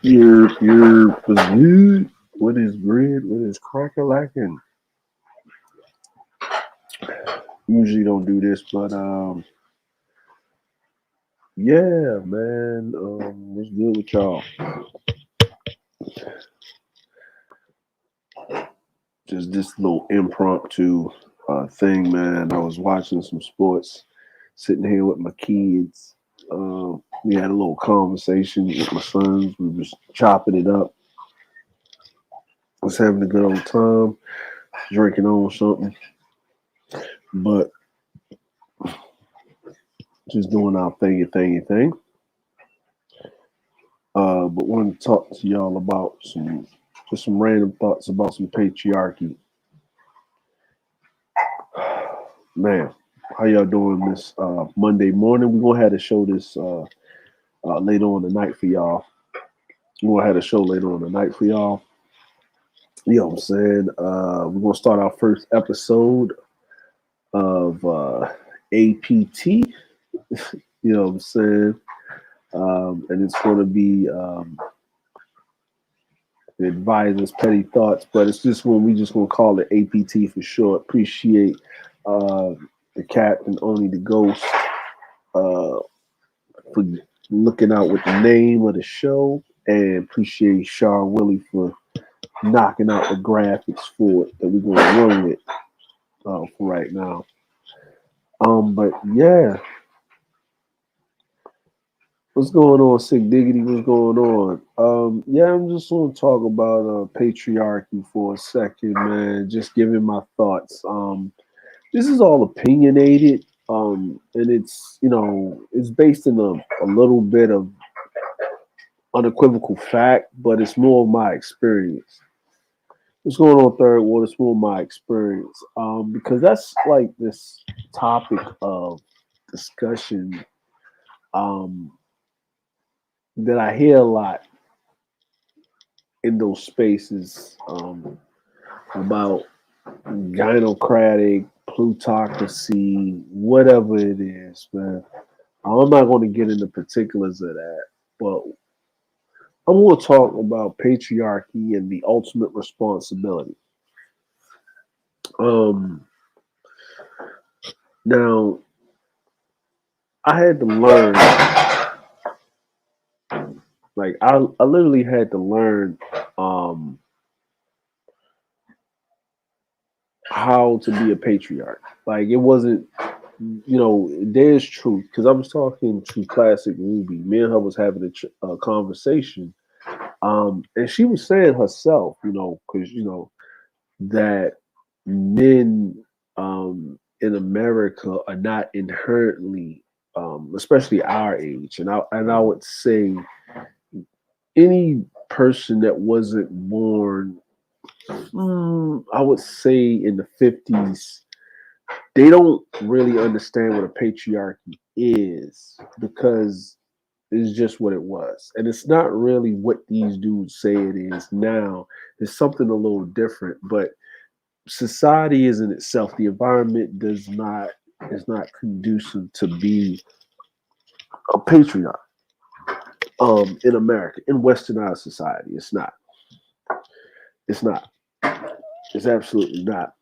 Your was good. What is bread? What is cracker lacking? Usually don't do this, but yeah, man. What's good with y'all? Just this little impromptu thing, man. I was watching some sports, sitting here with my kids. We had a little conversation with my sons. We was chopping it up. Was having a good old time, drinking on something, but just doing our thing. But wanted to talk to y'all about some random thoughts about some patriarchy. Man, how y'all doing this Monday morning? We're gonna have to show this later on tonight for y'all. We're gonna have a show later on tonight for y'all. You know what I'm saying? We're gonna start our first episode of APT. You know what I'm saying? And it's gonna be the advisors petty thoughts, but it's just when we just gonna call it APT for short. Appreciate uh, the captain, only the ghost, uh, for looking out with the name of the show, and appreciate Sean Willie for knocking out the graphics for it that we're gonna run with for right now. But yeah, what's going on, Sick Diggity? What's going on? Yeah, I'm just gonna talk about patriarchy for a second, man. Just giving my thoughts. This is all opinionated, and it's it's based in a little bit of unequivocal fact, but it's more of my experience. What's going on, third world? It's more of my experience, because that's like this topic of discussion um, that I hear a lot in those spaces about gynocratic plutocracy, whatever it is, man. I'm not going to get into particulars of that, but I'm going to talk about patriarchy and the ultimate responsibility. Um, Now, I had to learn, like, I literally had to learn um, how to be a patriarch. Like, it wasn't, there's truth. Because I was talking to Classic Ruby. Me and her was having a conversation. And she was saying herself, because, that men in America are not inherently, especially our age, and I would say any person that wasn't born, I would say in the 50s, they don't really understand what a patriarchy is because it's just what it was. And it's not really what these dudes say it is now. It's something a little different, but society is in itself. The environment does not is not conducive to be a patriarch in America, in westernized society. It's not. It's not. It's absolutely not.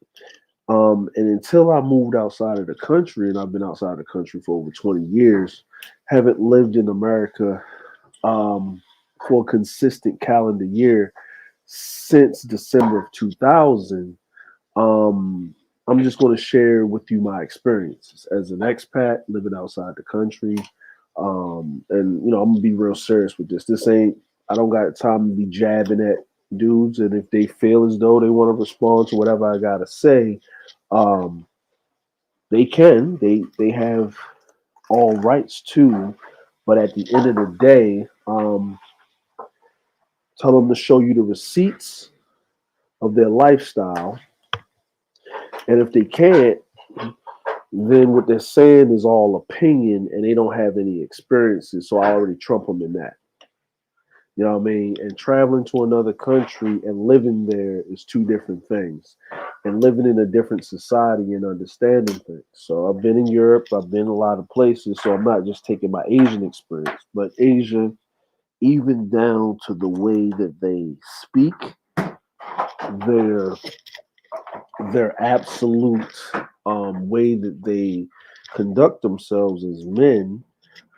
And until I moved outside of the country, and I've been outside of the country for over 20 years, haven't lived in America um, for a consistent calendar year since December of 2000. Um, I'm just going to share with you my experiences as an expat living outside the country. And I'm gonna be real serious with this. This ain't. I don't got time to be jabbing at dudes, and if they feel as though they want to respond to whatever I gotta say, um, they can. They have all rights to. But at the end of the day, tell them to show you the receipts of their lifestyle, and if they can't, then what they're saying is all opinion and they don't have any experiences. So I already trump them in that. You know what I mean? And traveling to another country and living there is two different things. And living in a different society and understanding things. So I've been in Europe, I've been a lot of places. So I'm not just taking my Asian experience, but Asia even down to the way that they speak, their their absolute way that they conduct themselves as men.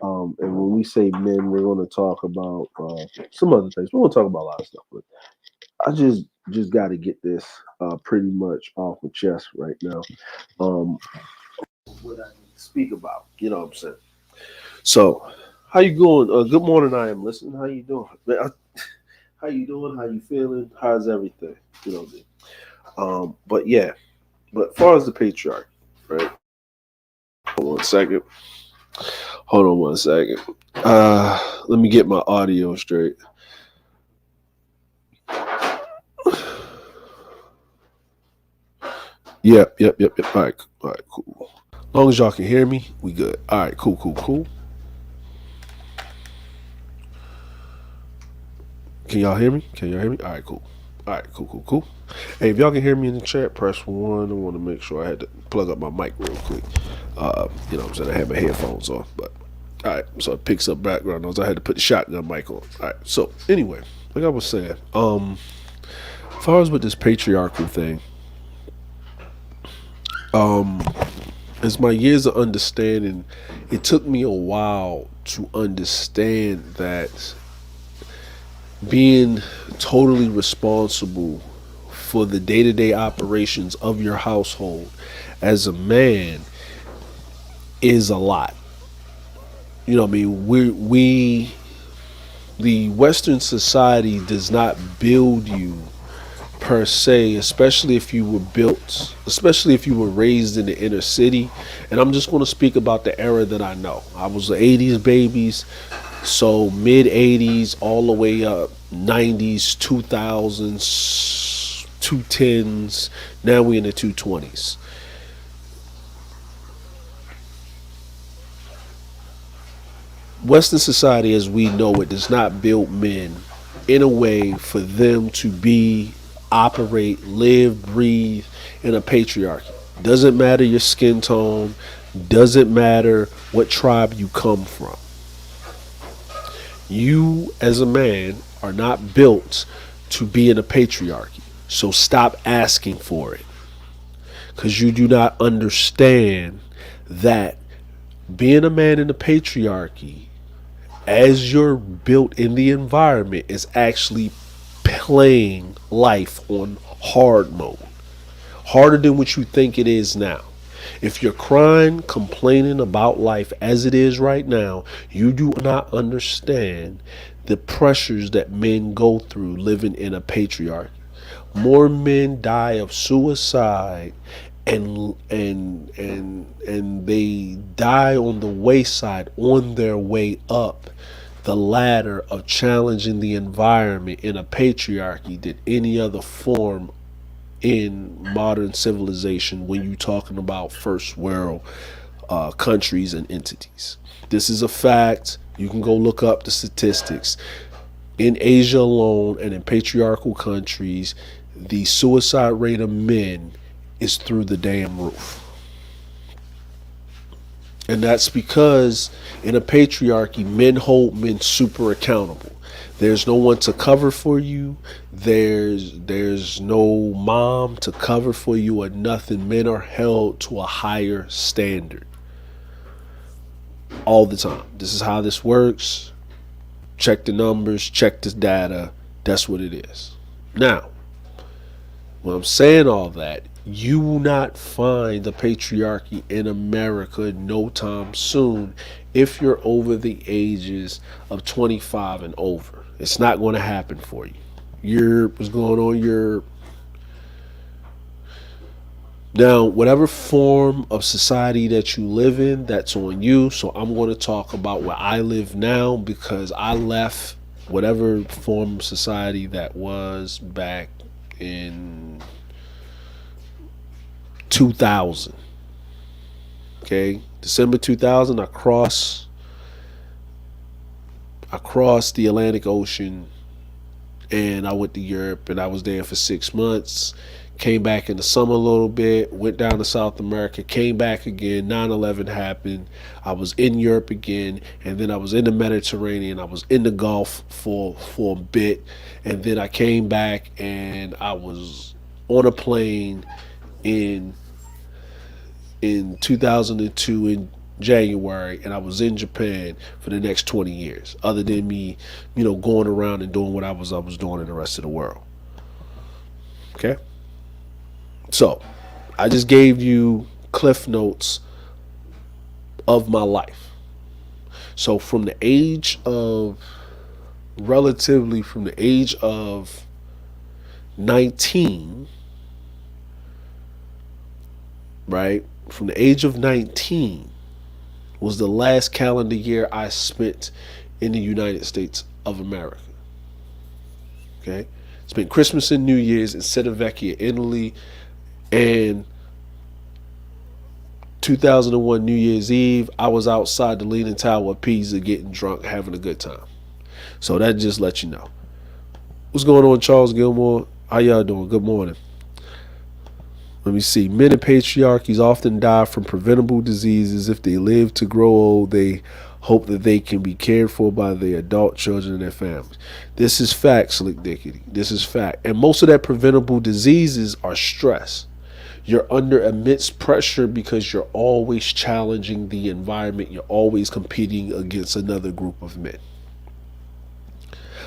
And when we say men, we're going to talk about some other things. We're going to talk about a lot of stuff, but I just got to get this pretty much off my chest right now. Um, what I need to speak about, you know what I'm saying? So, how you going? Good morning. I am listening. How you doing? How you doing? How you feeling? How's everything? You know what I mean? But yeah, but as far as the patriarchy, right? Hold on one second. Hold on one second. Let me get my audio straight. Yep. All right, cool. As long as y'all can hear me, we good. All right, cool. Can y'all hear me? Can y'all hear me? All right, cool. All right, cool. Hey, if y'all can hear me in the chat, press one. I want to make sure I had to plug up my mic real quick. You know what I'm saying? I had my headphones on, but all right, so it picks up background noise. I had to put the shotgun mic on. All right, so anyway, like I was saying, as far as with this patriarchal thing, as my years of understanding, it took me a while to understand that being totally responsible for the day-to-day operations of your household as a man is a lot. You know what I mean? We the Western society does not build you per se, especially if you were raised in the inner city. And I'm just going to speak about the era that I know. I was the 80s babies, so mid 80s all the way up 90s, 2000s, 210s. Now we in the 220s. Western society as we know it does not build men in a way for them to be, operate, live, breathe in a patriarchy. Doesn't matter your skin tone, doesn't matter what tribe you come from. You as a man are not built to be in a patriarchy. So stop asking for it. Because you do not understand that being a man in a patriarchy, as you're built in the environment, is actually playing life on hard mode, harder than what you think it is now. If you're crying, complaining about life as it is right now, you do not understand the pressures that men go through living in a patriarchy. More men die of suicide and they die on the wayside on their way up the ladder of challenging the environment in a patriarchy than any other form in modern civilization when you're talking about first world countries and entities. This is a fact. You can go look up the statistics. In Asia alone and in patriarchal countries, the suicide rate of men is through the damn roof. And that's because in a patriarchy, men hold men super accountable. There's no one to cover for you. There's no mom to cover for you or nothing. Men are held to a higher standard all the time. This is how this works. Check the numbers, check the data. That's what it is. Now, when I'm saying all that, you will not find the patriarchy in America no time soon if you're over the ages of 25 and over. It's not going to happen for you. Europe, what's going on Europe? Now, whatever form of society that you live in, that's on you. So I'm going to talk about where I live now because I left whatever form of society that was back in 2000. Okay, December 2000, I crossed the Atlantic Ocean and I went to Europe and I was there for 6 months. came back in the summer a little bit, went down to South America, came back again. 9/11 happened. I was in Europe again, and then I was in the Mediterranean. I was in the Gulf for a bit, and then I came back and I was on a plane in 2002 in January, and I was in Japan for the next 20 years. Other than me, going around and doing what I was doing in the rest of the world. Okay, so I just gave you cliff notes of my life. So from the age of 19, right? From the age of 19 was the last calendar year I spent in the United States of America. Okay? Spent Christmas and New Year's in Civitavecchia, Italy, and 2001 New Year's Eve, I was outside the Leaning Tower of Pisa getting drunk, having a good time. So that just lets you know. What's going on, Charles Gilmore? How y'all doing? Good morning. Let me see. Men in patriarchies often die from preventable diseases. If they live to grow old, they hope that they can be cared for by their adult children and their families. This is fact, Slick Dickety. This is fact. And most of that preventable diseases are stress. You're under immense pressure because you're always challenging the environment. You're always competing against another group of men.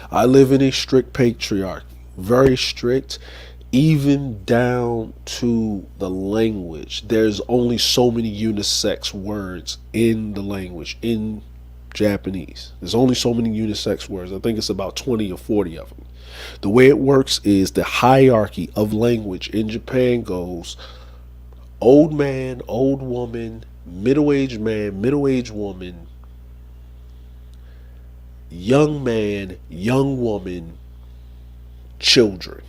I live in a strict patriarchy. Very strict. Even down to the language. There's only so many unisex words in the language in Japanese. There's only so many unisex words. I think it's about 20 or 40 of them. The way it works is the hierarchy of language in Japan goes old man, old woman, middle-aged man, middle-aged woman, young man, young woman, children.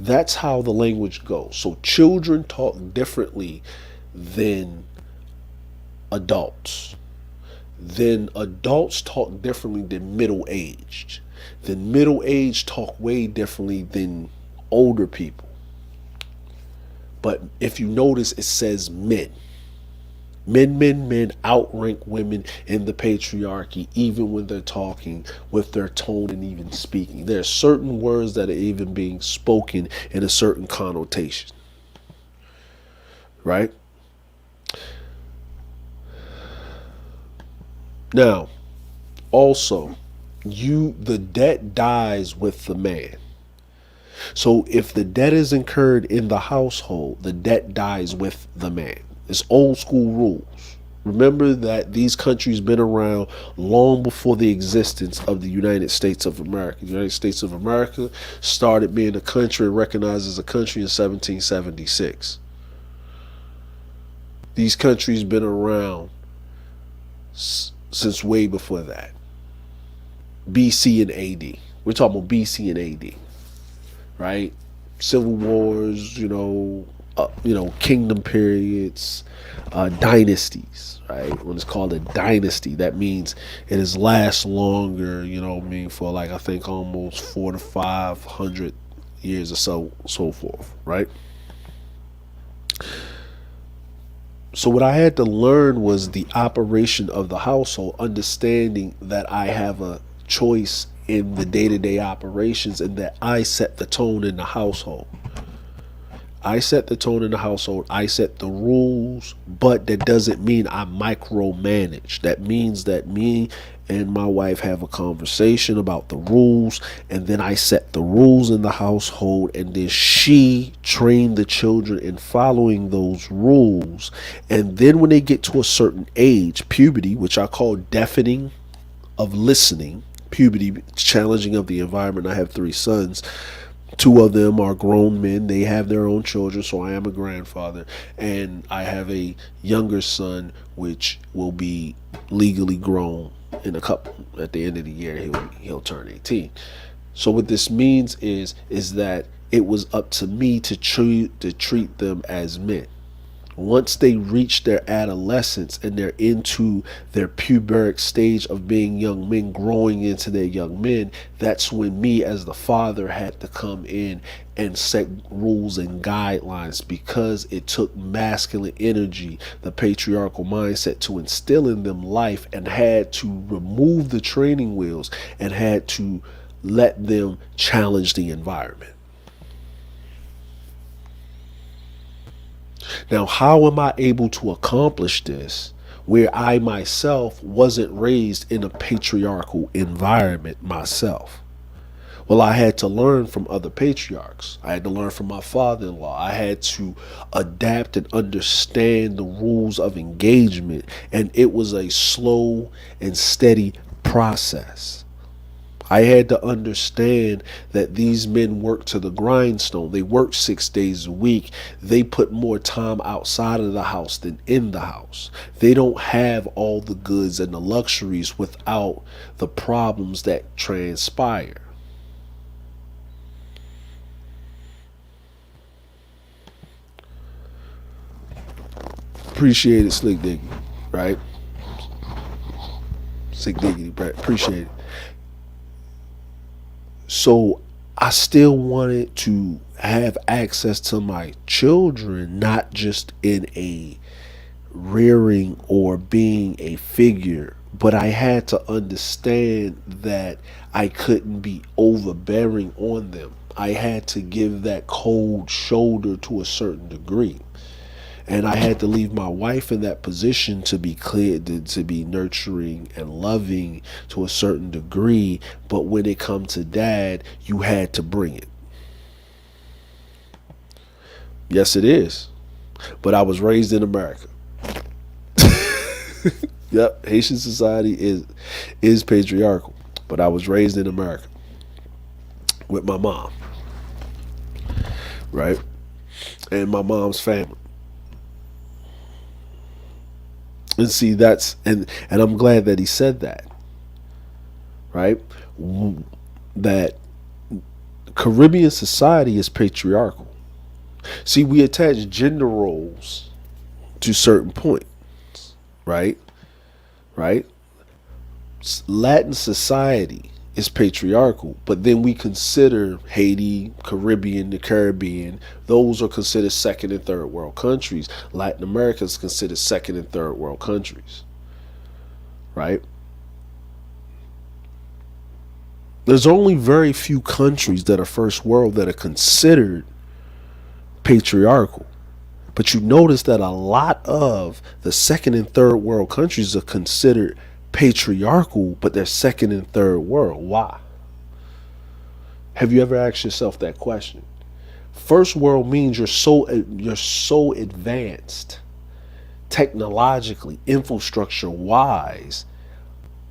That's how the language goes. So children talk differently than adults. Then adults talk differently than middle-aged. Then middle-aged talk way differently than older people. But if you notice, it says men. Men outrank women in the patriarchy, even when they're talking, with their tone and even speaking. There are certain words that are even being spoken in a certain connotation. Right? Now, also, the debt dies with the man. So if the debt is incurred in the household, the debt dies with the man. It's old school rules. Remember that these countries been around long before the existence of the United States of America. The United States of America started being a country recognized as a country in 1776. These countries been around since way before that. BC and AD. We're talking about BC and AD. Right? Civil wars, kingdom periods, dynasties, right? When it's called a dynasty, that means it has last longer, for like, I think almost 400 to 500 years or so forth, right? So what I had to learn was the operation of the household, understanding that I have a choice in the day-to-day operations and that I set the tone in the household. I set the tone in the household. I set the rules, but that doesn't mean I micromanage. That means that me and my wife have a conversation about the rules, and then I set the rules in the household, and then she trained the children in following those rules. And then when they get to a certain age, puberty, which I call deafening of listening, puberty, challenging of the environment. I have 3 sons. 2 of them are grown men. They have their own children, so I am a grandfather. And I have a younger son, which will be legally grown in at the end of the year. He'll turn 18. So what this means is that it was up to me to treat them as men. Once they reach their adolescence and they're into their puberic stage of being young men, growing into their young men, that's when me as the father had to come in and set rules and guidelines, because it took masculine energy, the patriarchal mindset, to instill in them life, and had to remove the training wheels and had to let them challenge the environment. Now, how am I able to accomplish this where I myself wasn't raised in a patriarchal environment myself? Well, I had to learn from other patriarchs. I had to learn from my father in law. I had to adapt and understand the rules of engagement. And it was a slow and steady process. I had to understand that these men work to the grindstone. They work 6 days a week. They put more time outside of the house than in the house. They don't have all the goods and the luxuries without the problems that transpire. Appreciate it, Slick Diggity, right? Slick Diggity, appreciate it. So I still wanted to have access to my children, not just in a rearing or being a figure, but I had to understand that I couldn't be overbearing on them. I had to give that cold shoulder to a certain degree. And I had to leave my wife in that position to be clear, to be nurturing and loving to a certain degree. But when it comes to dad, you had to bring it. Yes, it is. But I was raised in America. Yep, Haitian society is patriarchal. But I was raised in America with my mom, right? And my mom's family. And see, and I'm glad that he said that, right? That Caribbean society is patriarchal. See, we attach gender roles to certain points, right? Right? Latin society is patriarchal, but then we consider Haiti, Caribbean, the Caribbean, those are considered second and third world countries. Latin America is considered second and third world countries, right? There's only very few countries that are first world that are considered patriarchal. But you notice that a lot of the second and third world countries are considered patriarchal, but they're second and third world. Why? Have you ever asked yourself that question? First world means you're so advanced technologically, infrastructure wise,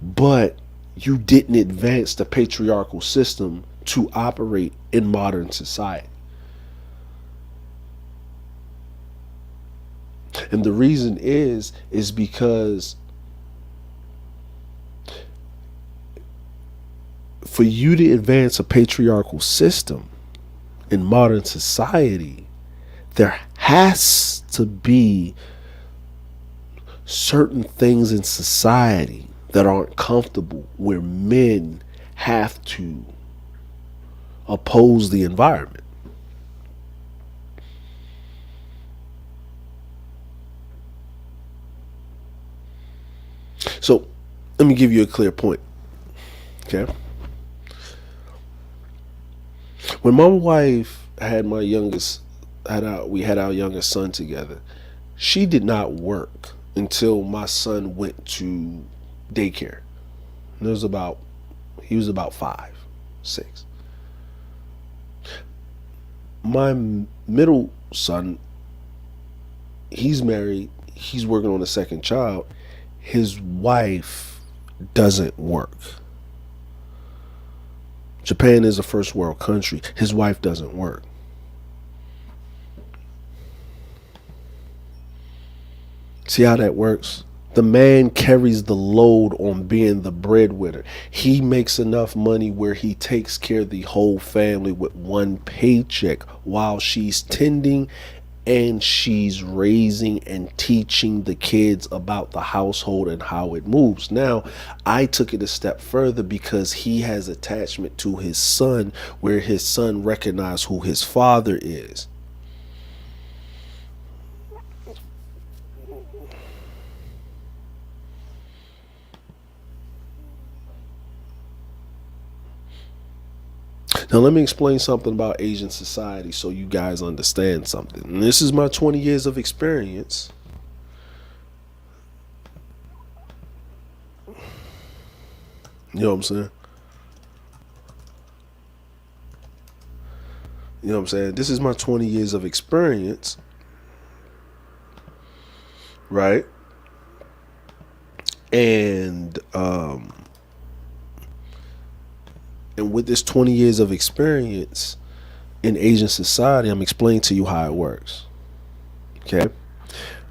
but you didn't advance the patriarchal system to operate in modern society. And the reason is because for you to advance a patriarchal system in modern society, there has to be certain things in society that aren't comfortable, where men have to oppose the environment. So let me give you a clear point. Okay. When my wife had my youngest, we had our youngest son together, she did not work until my son went to daycare. And he was about 5, 6. My middle son, he's married, he's working on a second child. His wife doesn't work. Japan is a first world country. His wife doesn't work. See how that works? The man carries the load on being the breadwinner. He makes enough money where he takes care of the whole family with one paycheck while she's tending and she's raising and teaching the kids about the household and how it moves. Now, I took it a step further because he has attachment to his son, where his son recognizes who his father is. Now, let me explain something about Asian society so you guys understand something. And this is my 20 years of experience. You know what I'm saying? You know what I'm saying? This is my 20 years of experience, right? And and with this 20 years of experience in Asian society, I'm explaining to you how it works. Okay?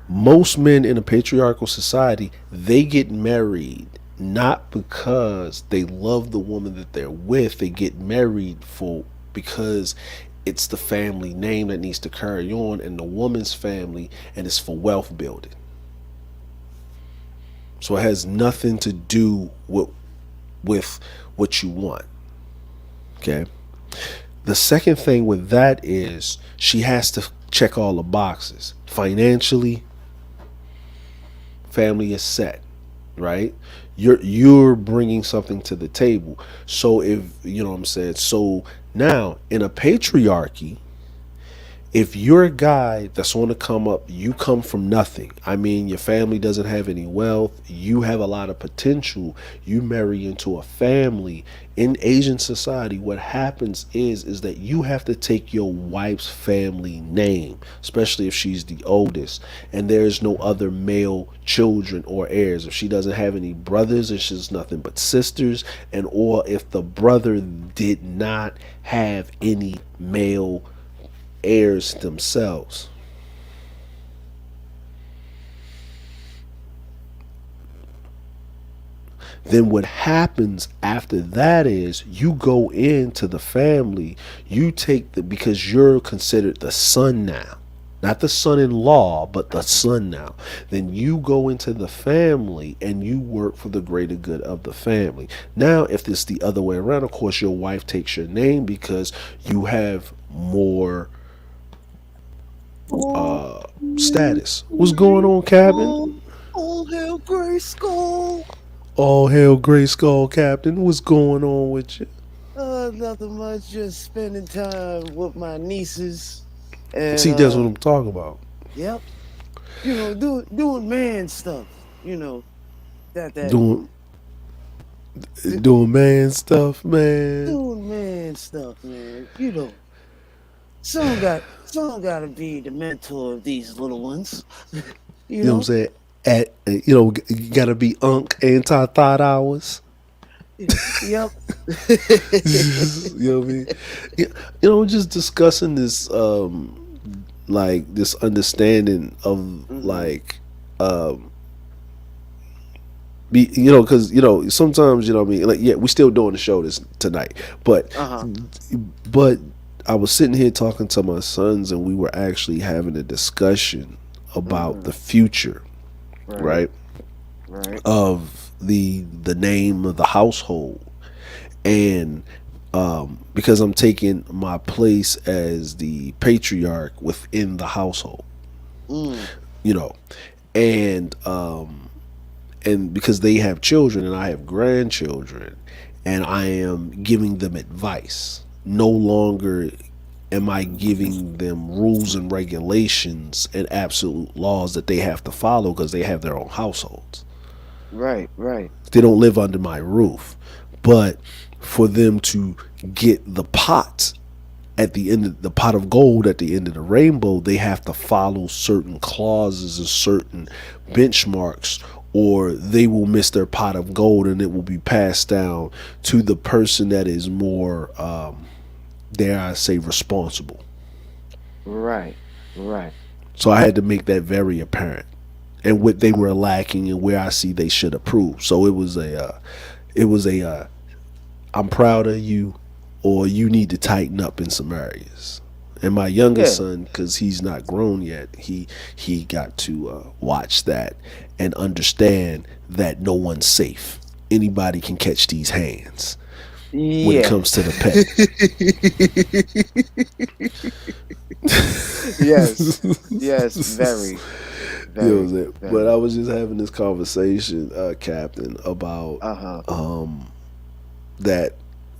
Most men in a patriarchal society, they get married not because they love the woman that they're with. They get married for because it's the family name that needs to carry on and the woman's family, and it's for wealth building. So it has nothing to do with what you want. Okay. The second thing with that is she has to check all the boxes. Financially, family is set, right? You're bringing something to the table. So if you know what I'm saying. So now in a patriarchy, if you're a guy that's on the come up, you come from nothing. I mean, your family doesn't have any wealth. You have a lot of potential. You marry into a family. In Asian society, what happens is that you have to take your wife's family name, especially if she's the oldest, and there's no other male children or heirs. If she doesn't have any brothers and she's nothing but sisters, and or if the brother did not have any male heirs themselves. Then what happens after that is you go into the family, you take the because you're considered the son now. Not the son in law, but the son now. Then you go into the family and you work for the greater good of the family. Now, if it's the other way around, of course, your wife takes your name because you have more status. What's going on, Captain? All hail Gray Skull. All hail Gray Skull, Captain. What's going on with you? Nothing much. Just spending time with my nieces, and See, that's what I'm talking about. yep, doing man stuff. You know that that Doing d- doing man stuff, man. doing man stuff, man. Some got to be the mentor of these little ones. you You know what I'm know, saying? At you gotta be anti thought hours. yep. You know what I mean? You just discussing this like this understanding of hmm like be because sometimes what I mean, like, yeah, we still doing the show this tonight, but Uh-huh. but I was sitting here talking to my sons and we were actually having a discussion about hmm the future, Right. right, Right. of the name of the household. And because I'm taking my place as the patriarch within the household, Mm. you know and because they have children and I have grandchildren, and I am giving them advice. No longer am I giving them rules and regulations and absolute laws that they have to follow because they have their own households. Right. Right. They don't live under my roof. But for them to get the pot at the end of the pot of gold at the end of the rainbow, they have to follow certain clauses and certain benchmarks, or they will miss their pot of gold and it will be passed down to the person that is more, dare I say, responsible. Right. Right. So I had to make that very apparent, and what they were lacking and where I see they should improve. So it was a I'm proud of you, or you need to tighten up in some areas. And my youngest Yeah. son, because he's not grown yet, he got to watch that and understand that no one's safe. Anybody can catch these hands when it Yeah. comes to the pet. Yes. Yes. Very. You know what I'm Very. saying? But I Very. was just having this conversation, Captain, about Uh huh. that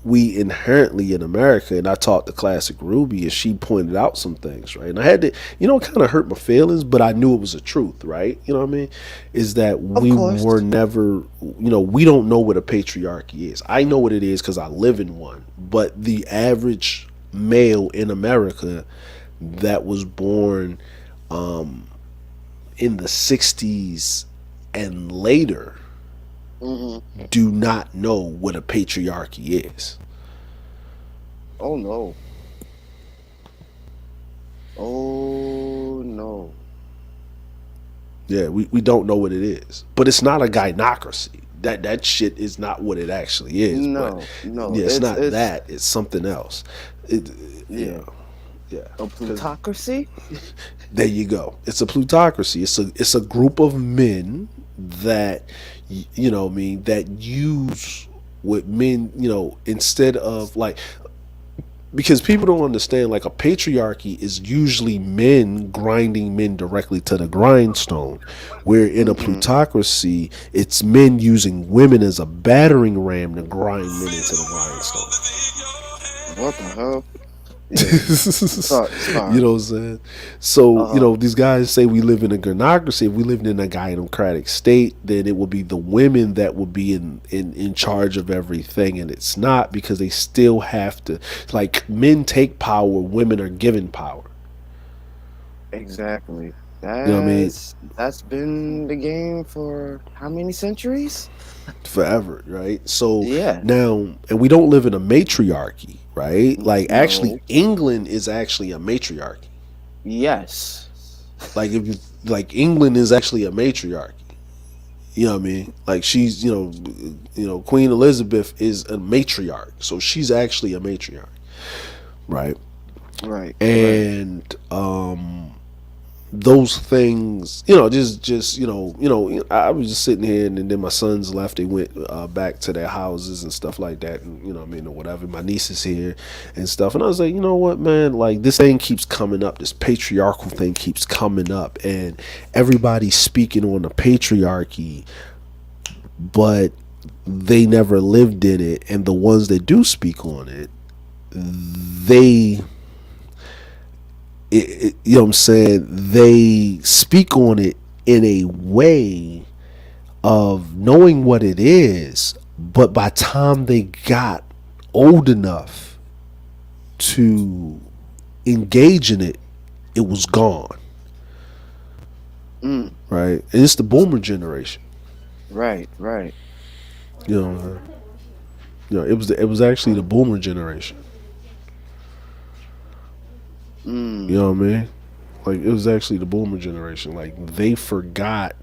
we inherently in America, and I talked to Classic Ruby, and she pointed out some things, right? And I had to, it kind of hurt my feelings, but I knew it was the truth, right? You know what I mean? Is that Of we were course. never, we don't know what a patriarchy is. I know what it is because I live in one, but the average male in America that was born in the 60s and later Hmm. do not know what a patriarchy is. Oh no. Oh no. Yeah, we don't know what it is. But it's not a gynocracy. That shit is not what it actually is. But No. No. yeah, it's not It's that. It's something else. It, you yeah. know, yeah. A Because plutocracy. there you go. It's a plutocracy. It's a group of men that what I mean, that use what men, instead of like, because people don't understand, like, a patriarchy is usually men grinding men directly to the grindstone, where in a Hmm. plutocracy it's men using women as a battering ram to grind men into the grindstone. What the hell? Yeah. Sorry. You Sorry. know what I'm saying? So, Uh huh. these guys say we live in a gynocracy. If we lived in a gynocratic state, then it would be the women that would be in charge of everything. And it's not, because they still have to, like, men take power, women are given power. Exactly. You know what I mean? That's been the game for how many centuries? Forever, right? So Yeah. now, and we don't live in a matriarchy, right? Like, actually, No. England is actually a matriarchy. Yes. Like, if you, like, England is actually a matriarchy. You know what I mean? Like, she's, Queen Elizabeth is a matriarch, so she's actually a matriarch, right? Right. Right. And those things, I was just sitting here, and then my sons left. They went back to their houses and stuff like that, and or whatever. My niece is here and stuff, and I was like, you know what, man? Like, this thing keeps coming up. This patriarchal thing keeps coming up, and everybody's speaking on the patriarchy, but they never lived in it. And the ones that do speak on it, they you know what I'm saying, they speak on it in a way of knowing what it is, but by the time they got old enough to engage in it, it was gone, Mm. right? And it's the boomer generation. Right. Right. You know, it was actually the boomer generation. You Mm. know what I mean? Like, it was actually the boomer generation. Like, they forgot,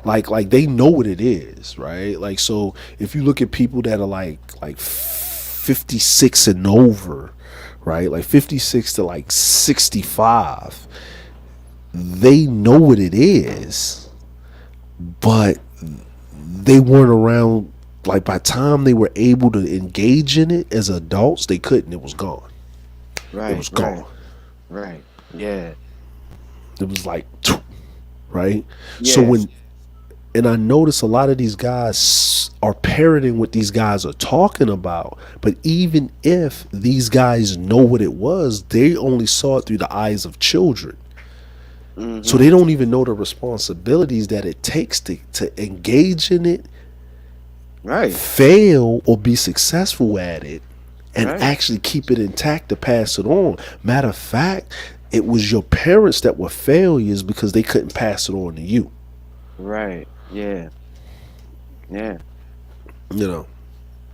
like they know what it is, right? Like, so if you look at people that are like 56 and over, right? Like 56 to like 65, they know what it is, but they weren't around. Like, by the time they were able to engage in it as adults, they couldn't. It was gone. It Right. was Right. gone. Right. Yeah. It was like, right? So Yeah. when, and I notice a lot of these guys are parroting what these guys are talking about. But even if these guys know what it was, they only saw it through the eyes of children. So Hmm. they don't even know the responsibilities that it takes to engage in it, Right. fail, or be successful at it, and Right. actually keep it intact to pass it on. Matter of fact, it was your parents that were failures because they couldn't pass it on to you. Right. Yeah. Yeah. You know,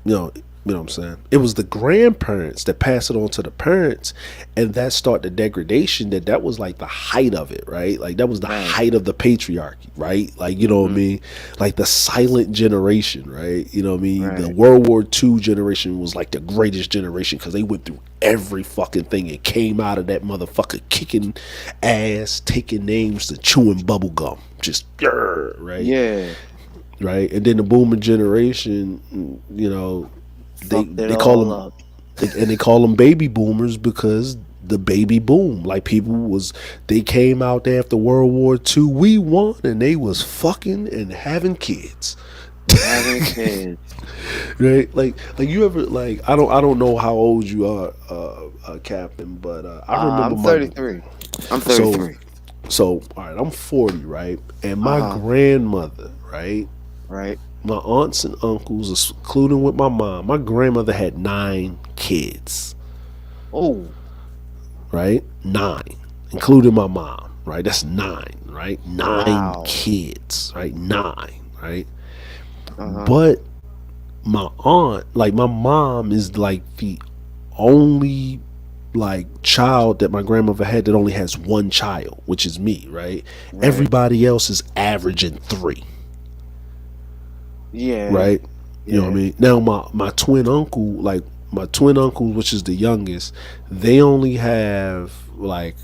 you know, You know what I'm saying? It was the grandparents that pass it on to the parents, and that start the degradation. That was like the height of it, right? Like that was the Right. height of the patriarchy, right? Like you know what I Mm-hmm. mean? Like the silent generation, right? You know what I mean? The Right. World War II generation was like the greatest generation because they went through every fucking thing and came out of that motherfucker kicking ass, taking names to chewing bubble gum, just right, Yeah. right. And then the boomer generation, you know, they Fucked it they call all them up. and they call them baby boomers because the baby boom, like people was, they came out there after World War II, we won, and they was fucking and having kids, Having kids. right? Like you ever, like I don't know how old you are, Captain, but I remember I'm my 33. I'm so 33. all right, I'm 40, right, and Uh my huh. grandmother, right, Right. my aunts and uncles, including with my mom, my grandmother had 9 kids, Oh. right? 9, including my mom, right? That's 9, right? Nine Wow. kids, right? 9, right? Uh huh. But my aunt, like my mom, is like the only like child that my grandmother had that only has one child, which is me, right? Right. Everybody else is averaging 3, Yeah. right? You know what I Yeah. mean? Now my twin uncle, like my twin uncle, which is the youngest, they only have like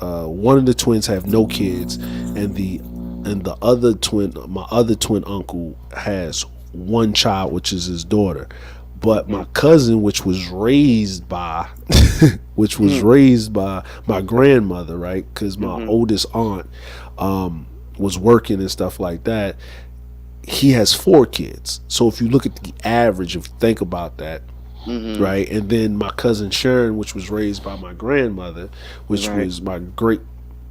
one of the twins have no kids, and the other twin, my other twin uncle, has one child, which is his daughter. But my Mhm. cousin, which was raised by, which was Hmm. raised by my grandmother, right? Because my Mhm. oldest aunt was working and stuff like that. He has 4 kids. So if you look at the average, if you think about that, Mhm. right? And then my cousin Sharon, which was raised by my grandmother, which Right. was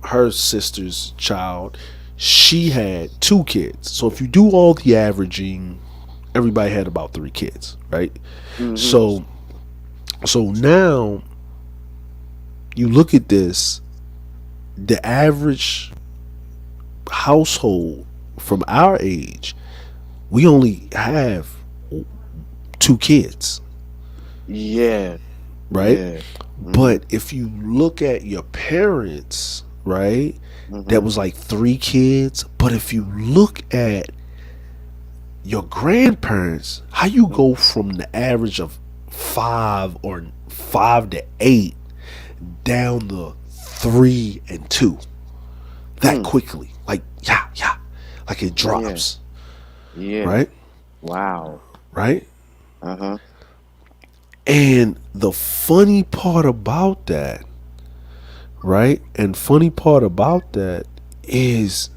her sister's child, she had 2 kids. So if you do all the averaging, everybody had about 3 kids, right? Mhm. So now you look at this, the average household from our age, we only have 2 kids, Yeah. right? Yeah. Mhm. But if you look at your parents, right, that Mhm. was like 3 kids. But if you look at your grandparents, how you go from the average of 5 to 8 down to 3 and 2 that Hmm. quickly, like yeah, yeah, like it Yeah. drops, Yeah. right, Wow. right. Uh huh. And the funny part about that, right, and funny part about that is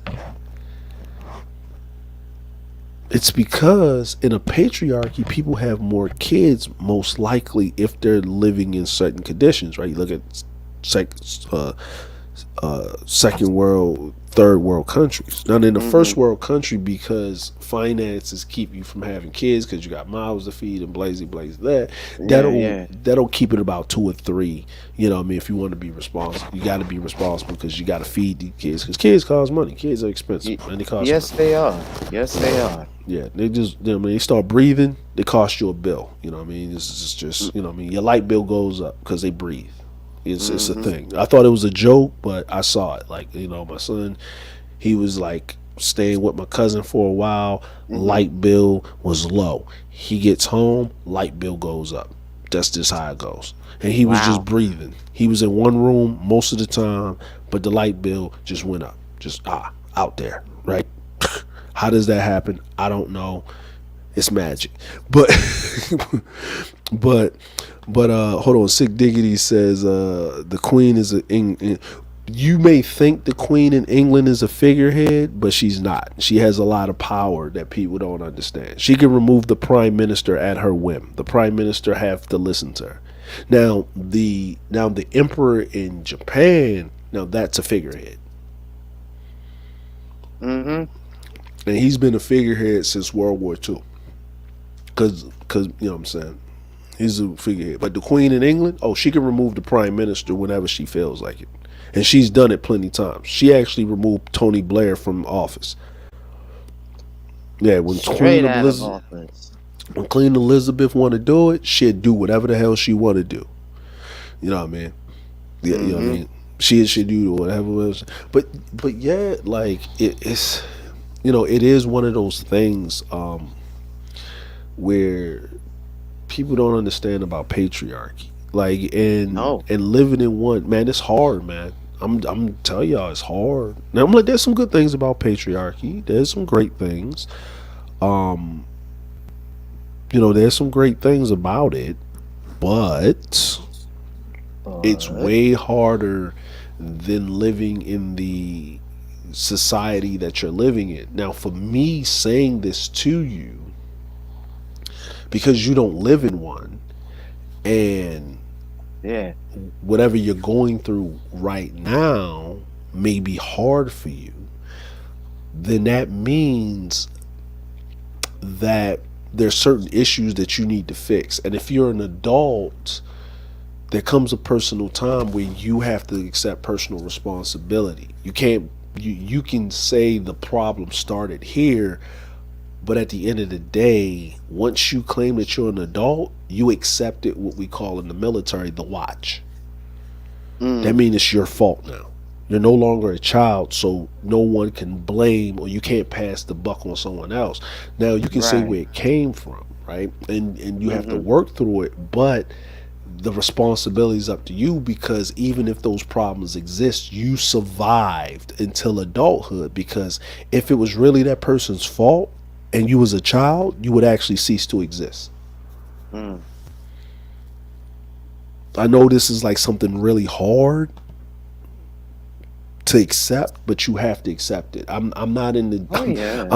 it's because in a patriarchy, people have more kids, most likely if they're living in certain conditions, right? You look at sec, uh, second world, third world countries. Now, in the first Mhm. world country, because finances keep you from having kids, because you got mouths to feed and blaze that, Yeah. Yeah. that'll keep it about 2 or 3. You know what I mean? If you want to be responsible, you got to be responsible because you got to feed these kids, because kids cost money. Kids are expensive, Y- and they cost yes, money. they are. Yes, they are. Yeah, they just, you know what I mean, they start breathing, they cost you a bill. You know what I mean? This is just, you know what I mean, your light bill goes up because they breathe. It's a Mhm. thing. I thought it was a joke, but I saw it. Like, you know, my son, he was like staying with my cousin for a while. Mhm. Light bill was low. He gets home, light bill goes up. That's just how it goes. And he was just Wow. breathing. He was in one room most of the time, but the light bill just went up. Just out there, right? How does that happen? I don't know. It's magic. But but hold on. Sick Diggity says the Queen is you may think the Queen in England is a figurehead, but she's not. She has a lot of power that people don't understand. She can remove the prime minister at her whim. The prime minister have to listen to her. Now the emperor in Japan, now that's a figurehead. Mhm. And he's been a figurehead since World War II. Cause you know what I'm saying? He's a figurehead. But the Queen in England, oh, she can remove the prime minister whenever she feels like it. And she's done it plenty times. She actually removed Tony Blair from office. Yeah, when Queen Straight out of Elizabeth, office. When Queen Elizabeth want to do it, she'd do whatever the hell she want to do. You know what I mean? Yeah, you know what I Mm-hmm. mean. She should do whatever it was. But yeah, like it's it is one of those things where people don't understand about patriarchy. Like No. and living in one, man, it's hard, man. I'm telling y'all it's hard. Now I'm like there's some good things about patriarchy. There's some great things. Um there's some great things about it, but it's But way harder than living in the society that you're living in. Now, for me saying this to you, because you don't live in one, and yeah. whatever you're going through right now may be hard for you, then that means that there's certain issues that you need to fix. And if you're an adult, there comes a personal time where you have to accept personal responsibility. You can't you can say the problem started here, but at the end of the day, once you claim that you're an adult, you accepted what we call in the military the watch. That Mm. means it's your fault now. You're no longer a child, so no one can blame or you can't pass the buck on someone else. Now you can say Right. where it came from, right? And you have to Mm-hmm. work through it, but the responsibility is up to you because even if those problems exist, you survived until adulthood. Because if it was really that person's fault and you was a child, you would actually cease to exist. Mm. I know this is like something really hard to accept, but you have to accept it. I'm not in the Oh yeah.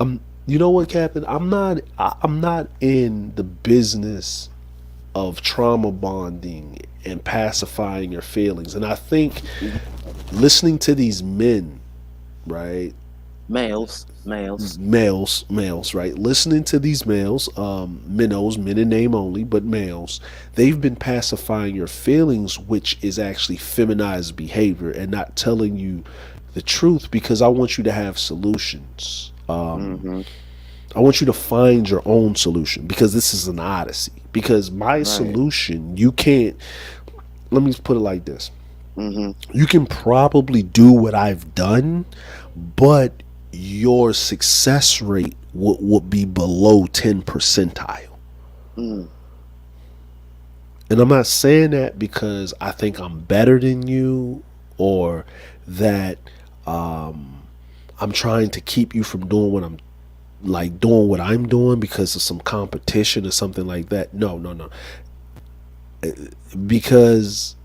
I'm you know what, Captain? I'm not in the business of trauma bonding and pacifying your feelings. And I think listening to these men, right? Males. Males. Males, right? Listening to these males, minnows, men in name only, but males, they've been pacifying your feelings, which is actually feminized behavior and not telling you the truth because I want you to have solutions. Mm-hmm. I want you to find your own solution because this is an odyssey. Because my Right. solution, you can't, let me put it like this. Mm-hmm. You can probably do what I've done, but your success rate would be below 10 percentile. Mm. And I'm not saying that because I think I'm better than you or that I'm trying to keep you from doing what I'm like doing what I'm doing because of some competition or something like that. No, no, no. Because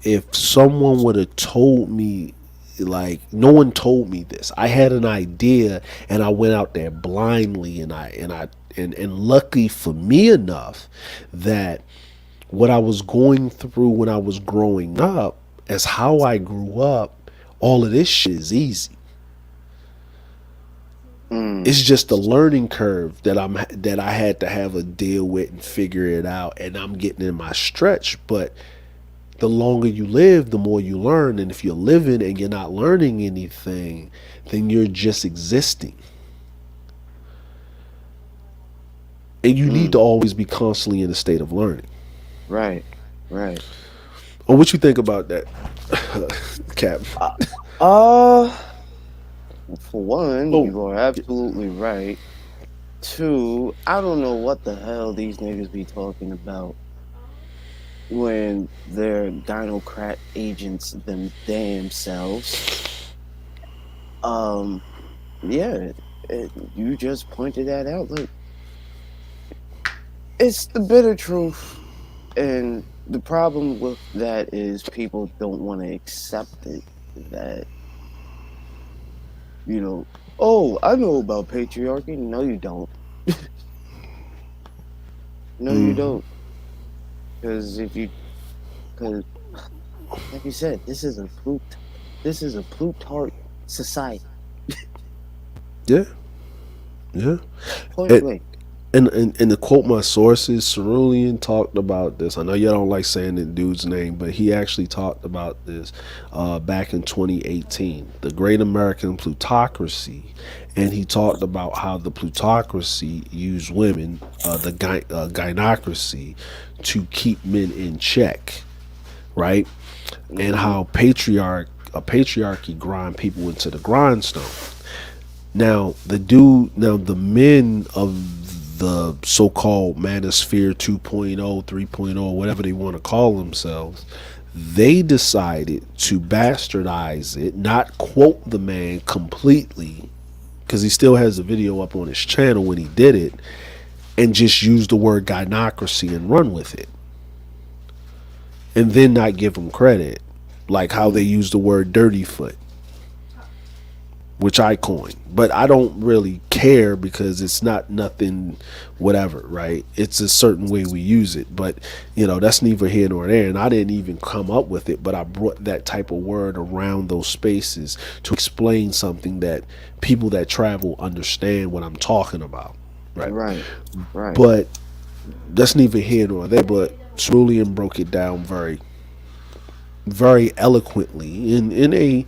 if someone would have told me, like, no one told me this. I had an idea and I went out there blindly and lucky for me enough that what I was going through when I was growing up, as how I grew up, all of this shit is easy. Mm. It's just a learning curve that I had to have a deal with and figure it out, and I'm getting in my stretch. But the longer you live, the more you learn. And if you're living and you're not learning anything, then you're just existing. And you need Mm. to always be constantly in a state of learning. Right. Right. Or what you think about that, Cap? Uh, uh for one, Oh, you are absolutely right. Two, I don't know what the hell these niggas be talking about when they're gynocrat agents them damn selves. Um, yeah, you just pointed that out. Look, it's the bitter truth, and the problem with that is people don't want to accept it. That you know, oh, I know about patriarchy. No, you don't. No, you mm, don't. Because if you, because like you said, this is a Plutarch society. yeah, yeah. Point It, blank. And to quote my sources, Cerulean talked about this. I know you don't like saying the dude's name, but he actually talked about this back in 2018, the Great American Plutocracy, and he talked about how the plutocracy used women, gynocracy, to keep men in check, right? And Mm-hmm. how a patriarchy grind people into the grindstone. Now the men of the so-called manosphere 2.0, 3.0, whatever they want to call themselves, they decided to bastardize it, not quote the man completely, because he still has a video up on his channel when he did it, and just use the word gynocracy and run with it, and then not give him credit, like how they Mm. use the word dirty foot, which I coined. But I don't really care because it's not nothing, whatever, right? It's a certain way we use it. But, that's neither here nor there. And I didn't even come up with it, but I brought that type of word around those spaces to explain something that people that travel understand what I'm talking about, right? Right. Right. But that's neither here nor there. But Cerulean broke it down very, very eloquently in a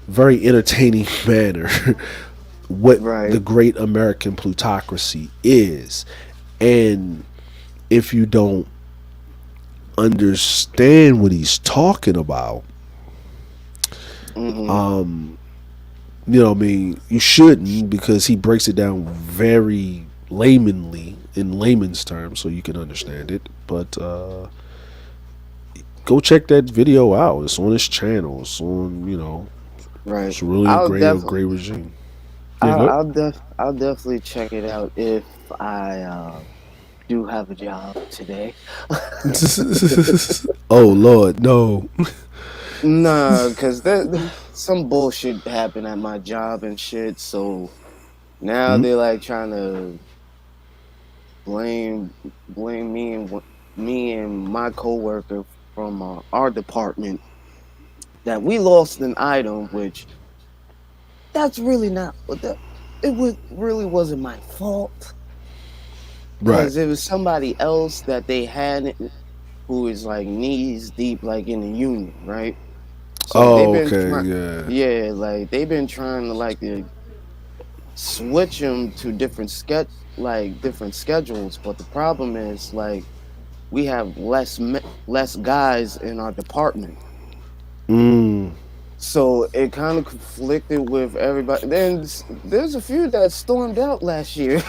very entertaining manner what Right. the great American plutocracy is. And if you don't understand what he's talking about, Mm-hmm. I mean, you shouldn't, because he breaks it down very laymanly in layman's terms so you can understand it. But go check that video out. It's on his channel. It's on, Right. Cerulean I'll Gray def of Gray Regime. Yeah, go I'll definitely check it out if I do have a job today. Oh Lord, no. Nah, cause some bullshit happened at my job and shit. So now Mm, they're like trying to blame blame me and my coworker from our department that we lost an item, which that's really not it was really wasn't my fault right. because it was somebody else that they had who is like knees deep like in the union, right? So they've Oh, been okay, trying, yeah. yeah, like they've been trying to like switch them to different schedules, but the problem is like we have less guys in our department. Mm, So it kind of conflicted with everybody. Then there's a few that stormed out last year.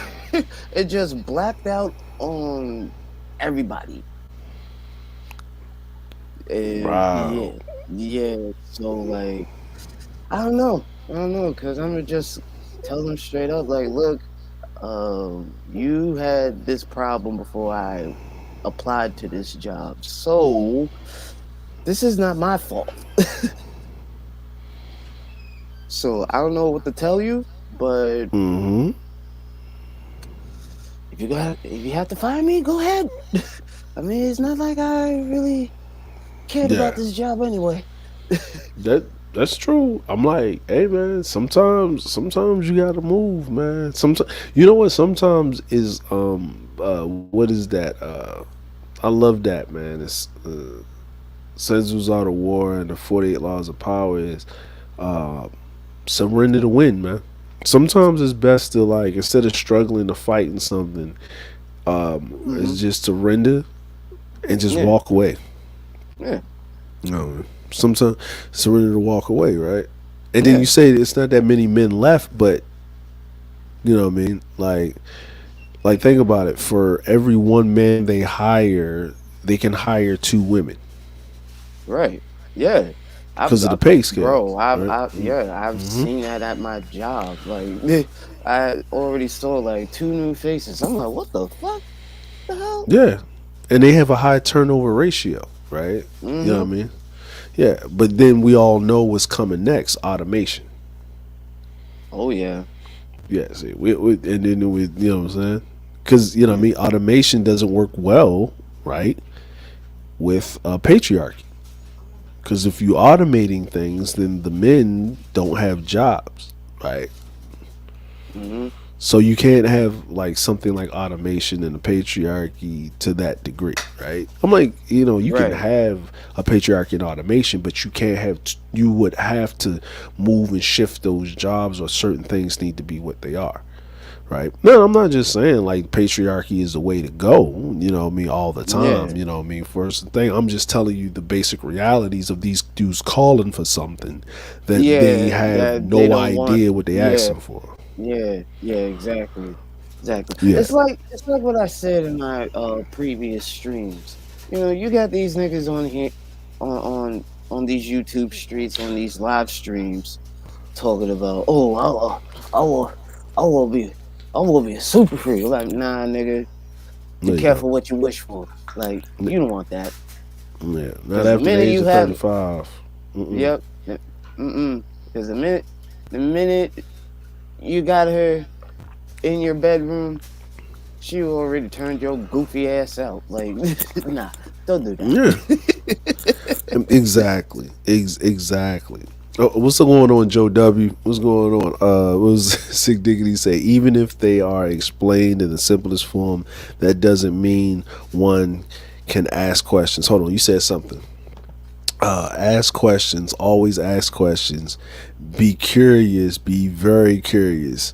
It just blacked out on everybody. wow. Yeah, yeah. So like, I don't know, cause I'm gonna just tell them straight up, like, look, you had this problem before I applied to this job, so this is not my fault. So I don't know what to tell you, but Mm-hmm. if you have to fire me, go ahead. I mean, it's not like I really cared about Yeah. this job anyway. That's true. I'm like, hey man, sometimes you gotta move, man. Sometimes, you know what? Sometimes is what is that? I love that, man. It's Senzu's Art of War and the 48 Laws of Power is uh surrender to win, man. Sometimes it's best to, like, instead of struggling to fight in something, Hmm. it's just surrender and just Yeah, walk away. yeah, No, sometimes surrender to walk away, right? And then you yeah. say it's not that many men left, but you know what I mean. Like think about it. For every one man they hire, they can hire two women Right. Yeah. because of the pay scale, Bro, right? I've Mm-hmm. seen that at my job. Like, I already saw like two new faces. I'm like, what the fuck? The hell? Yeah, and they have a high turnover ratio, right? You know Mm-hmm. what I mean? Yeah, but then we all know what's coming next: automation. Oh yeah. Yeah, see, and then we, you know what I'm saying? Because you know what I Yeah. mean. Automation doesn't work well, right, with patriarchy. Because if you automating things, then the men don't have jobs, right? Mm-hmm. So you can't have like something like automation and a patriarchy to that degree, right? I'm like, you can Right. have a patriarchy and automation, but you can't have. You would have to move and shift those jobs, or certain things need to be what they are, right? No, I'm not just saying like patriarchy is the way to go. What I mean, all the time. Yeah. What I mean, first thing, I'm just telling you the basic realities of these dudes calling for something that they Yeah, have that they no don't want. idea what they Yeah, asking for. yeah, yeah, exactly. Exactly. Yeah. It's like what I said in my previous streams. You got these niggas on here on these YouTube streets, on these live streams, talking about, oh, I will I will be I will be a super freak. Like, nah, nigga, be No, you don't. careful what you wish for. Like, you don't want that. Yeah, not Because the after the minute age you of have, 35. Mm-mm. yep, mm-mm. Because the minute you got her in your bedroom, she already turned your goofy ass out. Like, nah, don't do that. Yeah, exactly. Exactly. Oh, what's going on, Joe W? What's going on? What was Sick Diggity say? Even if they are explained in the simplest form, that doesn't mean one can ask questions. Hold on, you said something. Ask questions. Always ask questions. Be curious. Be very curious.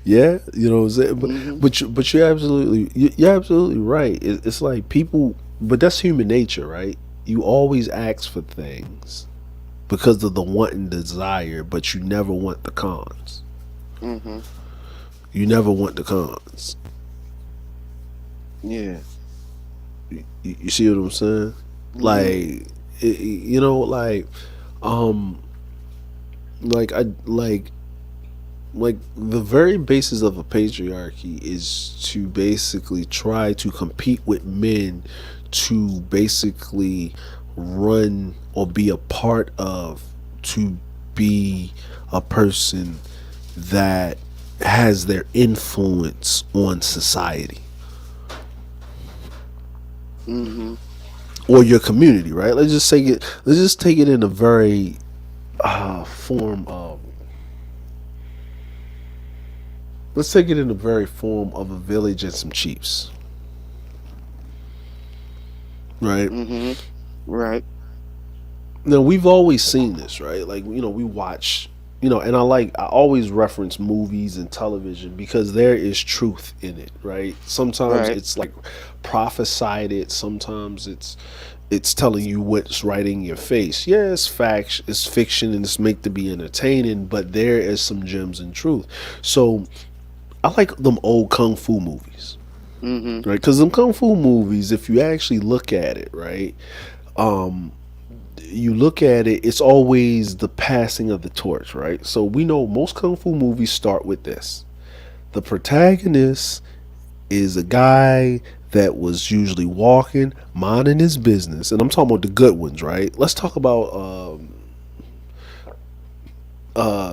Yeah, you know what I'm saying. But Hmm. but you, but you're absolutely right. It's like people, but that's human nature, right? You always ask for things because of the want and desire, but you never want the cons. Hmm. You never want the cons. Yeah. You see what I'm saying? Hmm. Like, um, like I like the very basis of a patriarchy is to basically try to compete with men to basically run or be a part of, to be a person that has their influence on society Hmm. or your community, right? Let's just take it in a very form of let's take it in the very form of a village and some chiefs, right? Hmm. Right. Now we've always seen this, right? Like, we watch, and I always reference movies and television because there is truth in it, right? Sometimes Right. it's like prophesied it, sometimes it's telling you what's right in your face. Yeah, it's fact, it's fiction, and it's meant to be entertaining, but there is some gems in truth. So I like them old kung fu movies, Hmm. right? Because them kung fu movies, if you actually look at it, right, you look at it, it's always the passing of the torch, right? So we know most kung fu movies start with this: the protagonist is a guy that was usually walking, minding his business, and I'm talking about the good ones, right? Let's talk about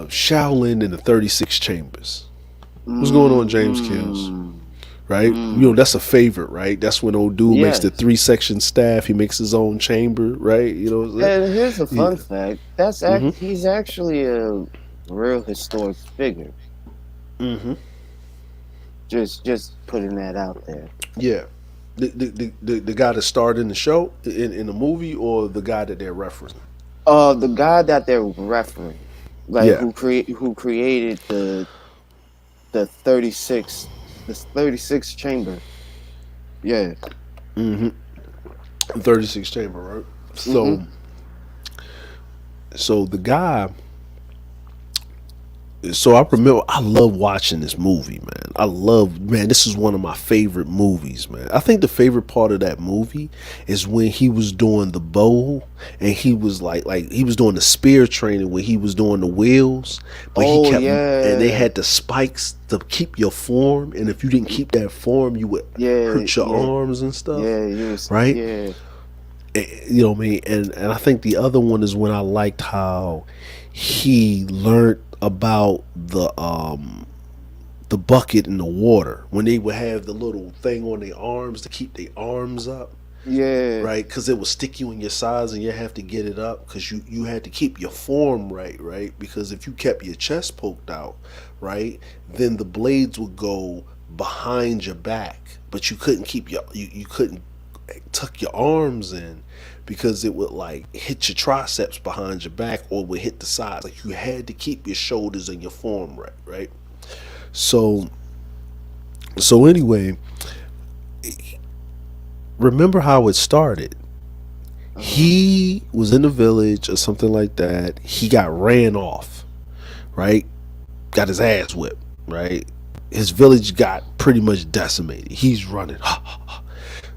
Shaolin and the 36 Chambers. What's going on, James Kills? Mm-hmm. Right? Mm. That's a favorite, right? That's when old dude makes the Yes. 3 section staff. He makes his own chamber, right? You know what I'm saying? And here's a Yeah. fun fact. Mm-hmm. He's actually a real historic figure. Mm-hmm. Just putting that out there. Yeah. The guy that starred in the show, in the movie, or the guy that they're referencing? The guy that they're referring, like Yeah. who created the 36 this 36 chamber. Yeah. Mm-hmm. 36 chamber, right? Mhm. So the guy, so I remember I love watching this movie, man. Man, this is one of my favorite movies, man. I think the favorite part of that movie is when he was doing the bow, and he was like he was doing the spear training when he was doing the wheels, but he Oh kept, and they yeah. had the spikes to keep your form, and if you didn't keep that form, you would Yeah, hurt your yeah. arms and stuff, Yeah, you was right? yeah. You know what I mean? And I think the other one is when I liked how he learned about the bucket in the water when they would have the little thing on their arms to keep their arms up. Yeah. right? Because it would stick you in your sides, and you have to get it up because you had to keep your form right, right? Because if you kept your chest poked out, right, then the blades would go behind your back, but you couldn't keep you couldn't tuck your arms in because it would like hit your triceps behind your back or would hit the sides. Like you had to keep your shoulders and your form right, right? So anyway, remember how it started. Uh-huh. He was in the village or something like that. He got ran off, right? Got his ass whipped, right? His village got pretty much decimated. He's running.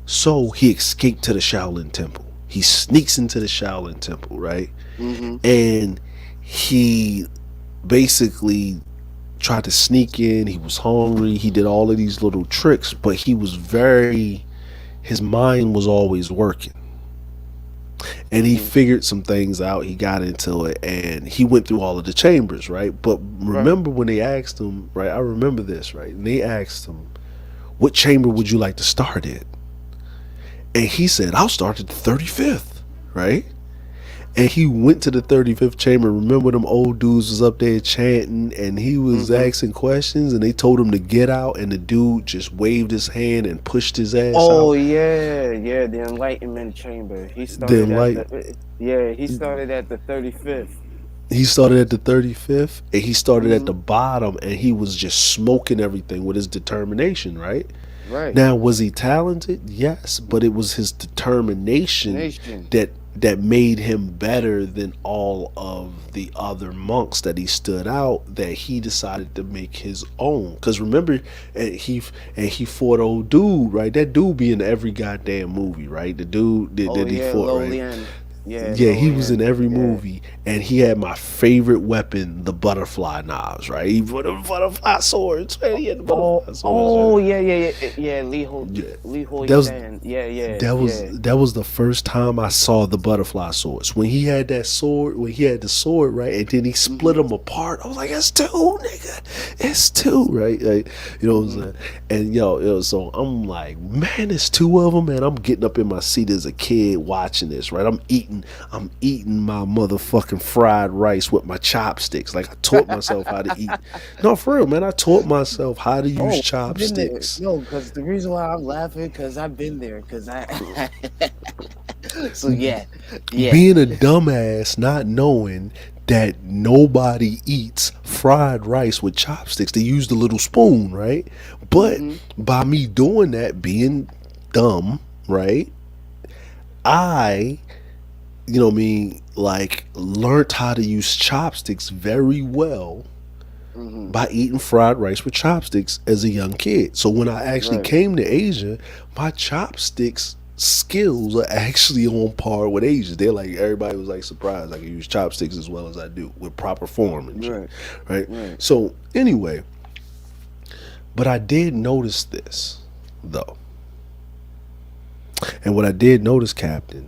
So he escaped to the Shaolin Temple. He sneaks into the Shaolin Temple, right? Mhm. And he basically tried to sneak in. He was hungry. He did all of these little tricks, but he was very, his mind was always working. And he Mhm. figured some things out. He got into it and he went through all of the chambers, right? But Right. remember when they asked him, right? I remember this, right? And they asked him, what chamber would you like to start in? And he said, I'll start at the 35th, right? And he went to the 35th chamber. Remember them old dudes was up there chanting and he was Mhm. asking questions and they told him to get out and the dude just waved his hand and pushed his ass Oh out. yeah, yeah, the Enlightenment Chamber. He started Then at like the yeah, he started at the 35th. he started at the 35th and he started at the Mhm. bottom and he was just smoking everything with his determination, right? Right. Now, was he talented? Yes, but it was his determination Nation. that made him better than all of the other monks that he stood out that he decided to make his own. Cuz remember he fought old dude, right? That dude be in every goddamn movie, right? The dude Oh that he yeah, fought, Lo right? Lien. Yeah, Yeah, Lo he was in Lien. every Yeah. movie, and he had my favorite weapon, the butterfly knives. Right, he put the butterfly swords. Right, he had the Oh, butterfly swords. Right, oh yeah, yeah, yeah, yeah. yeah, Lee Hoi that was San. Yeah, yeah, yeah. that was the first time I saw the butterfly swords. When he had that sword, when he had the sword, right, and then he split Mhm. them apart. I was like, "It's two, nigga, it's two, right?" Like, you know what I'm Mhm. saying? And so I'm like, man, it's two of them, man. I'm getting up in my seat as a kid watching this, right? I'm eating my motherfucking fried rice with my chopsticks. Like I taught myself how to eat. No, for real, man. I taught myself how to use Oh, I've been there. chopsticks. No, because the reason why I'm laughing because I've been there. Because I. So yeah, yeah. Being a dumbass, not knowing that nobody eats fried rice with chopsticks. They use the little spoon, right? But Mhm. by me doing that, being dumb, right? I, you know what I mean, like learned how to use chopsticks very well Mhm. by eating fried rice with chopsticks as a young kid. So when I actually Right. came to Asia, my chopsticks skills are actually on par with Asians. They're like everybody was like surprised I can use chopsticks as well as I do with proper form and shit. Right. Right? Right. So anyway, but I did notice this though. And what I did notice, Captain,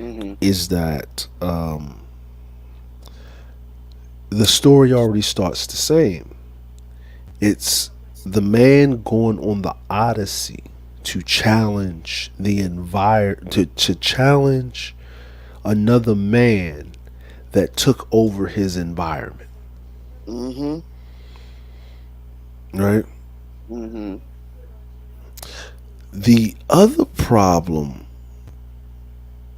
Mhm. is that the story already starts the same. It's the man going on the Odyssey to challenge the environment, to challenge another man that took over his environment. Mhm. Right? Mhm. The other problem,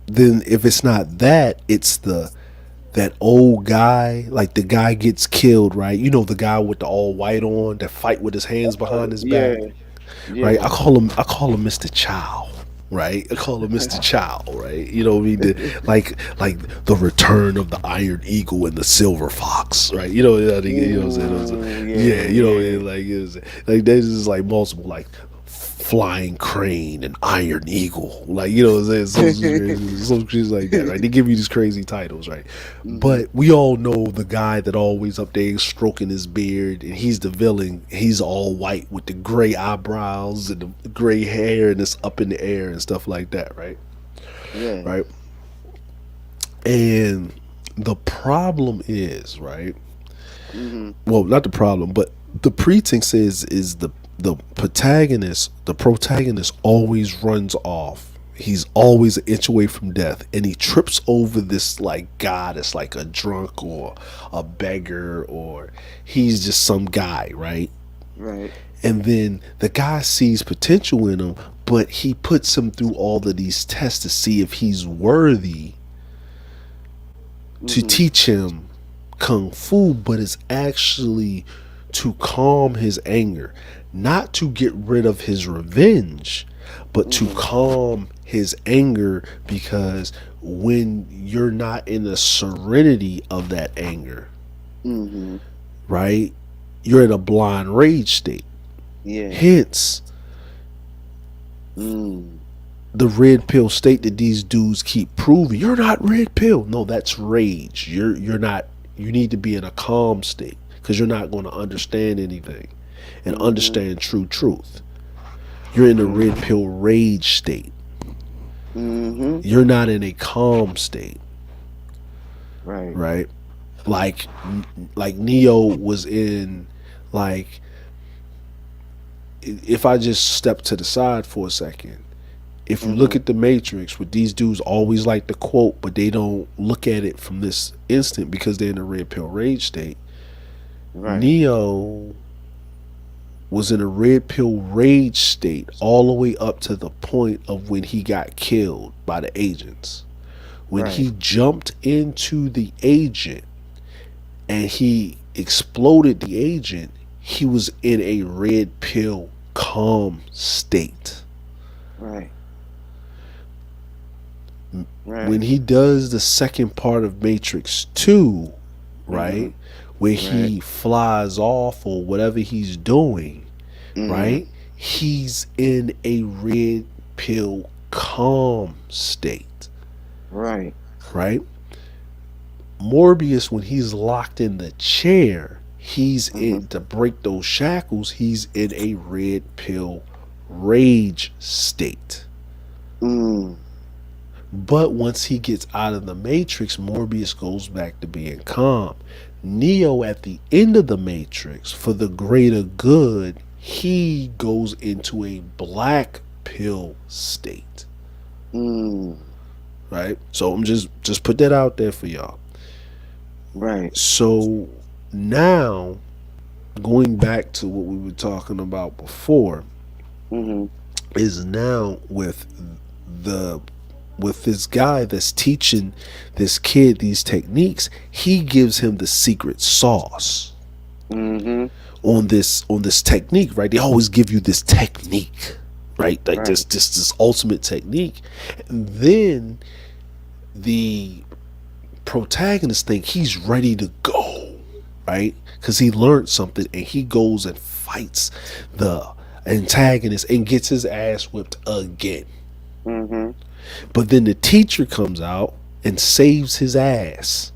then if it's not that, it's that old guy, like the guy gets killed, right? You know the guy with the all white on that fight with his hands behind his Yeah. back. Right? Yeah. I call him Mr. Chow. Right, I call him Mr. Chow. Right, you know what I mean? Like the return of the Iron Eagle and the Silver Fox. Right, you know, you know what I'm saying? Ooh. Yeah, Yeah. you know, Yeah. like it was like there's just like multiple like flying crane and iron eagle, like you know what I'm saying, some shit like that, right? They give you these crazy titles, right? Mhm. But we all know the guy that always up there stroking his beard, and he's the villain. He's all white with the gray eyebrows and the gray hair, and it's up in the air and stuff like that, right? Yeah. Right. And the problem is, right, Mhm. well, not the problem, but the pretense is the protagonist always runs off He's always an inch away from death, and he trips over this like guy that's like a drunk or a beggar, or he's just some guy, right? Right. And then the guy sees potential in him, but he puts him through all of these tests to see if he's worthy to Mhm. teach him kung fu, but it's actually to calm his anger, not to get rid of his revenge, but to Mhm. calm his anger, because when you're not in the serenity of that anger, Mhm. right, you're in a blind rage state. Yeah. Hence, Mm. the red pill state that these dudes keep proving you're not red pill. No, that's rage. You're not. You need to be in a calm state because you're not going to understand anything and Mhm. understand true truth. You're in a red Mhm. pill rage state. Mhm. You're not in a calm state, Right. right? Like like Neo was in, like, if I just step to the side for a second, if you look Mhm. at the Matrix, what these dudes always like to quote, but they don't look at it from this instant because they're in a red pill rage state. Right. Neo was in a red pill rage state all the way up to the point of when he got killed by the agents. When Right. he jumped into the agent and he exploded the agent, he was in a red pill calm state. Right. Right. When he does the second part of Matrix 2, right, Mhm. where Right. he flies off or whatever he's doing, Mhm. right, he's in a red pill calm state, Right. right? Morbius, when he's locked in the chair, he's Mhm. in to break those shackles, he's in a red pill rage state. Mm. But once he gets out of the Matrix, Morbius goes back to being calm. Neo, at the end of the Matrix, for the greater good, he goes into a black pill state. Mm. Right? So I'm just put that out there for y'all. Right. So now, going back to what we were talking about before, Mhm. is now the with this guy that's teaching this kid these techniques, he gives him the secret sauce Mhm. on this technique, right? They always give you this technique, right? Like Right. this ultimate technique. And then the protagonist think he's ready to go, right? Because he learned something and he goes and fights the antagonist and gets his ass whipped again. Mhm. But then the teacher comes out and saves his ass,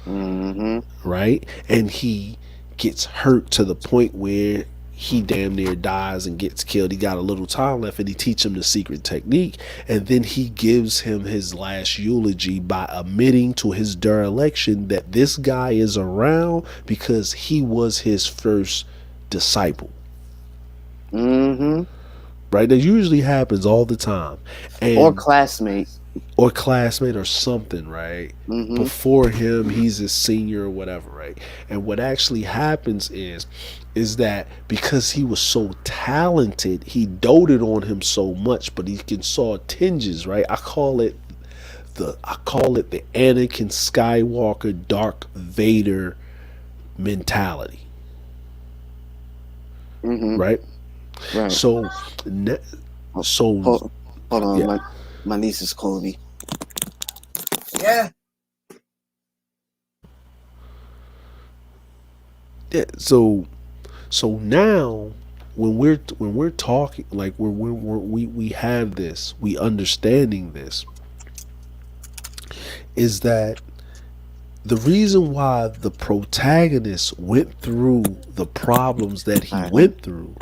Mhm. right? And he gets hurt to the point where he damn near dies and gets killed. He got a little time left and he teaches him the secret technique. And then he gives him his last eulogy by admitting to his dereliction that this guy is around because he was his first disciple. Mhm. Right? That usually happens all the time. Or And classmate. or classmate or something, right? Mhm. Before him, he's a senior or whatever, right? And what actually happens is that because he was so talented, he doted on him so much, but he can saw tinges, right? I call it the Anakin Skywalker Dark Vader mentality, Mhm. right? Right. So Hold, so hold, hold on. yeah, My niece is calling me. Yeah. yeah, so now when we're talking, like we have this, we understanding this, is that the reason why the protagonist went through the problems that All he right, honey. went through.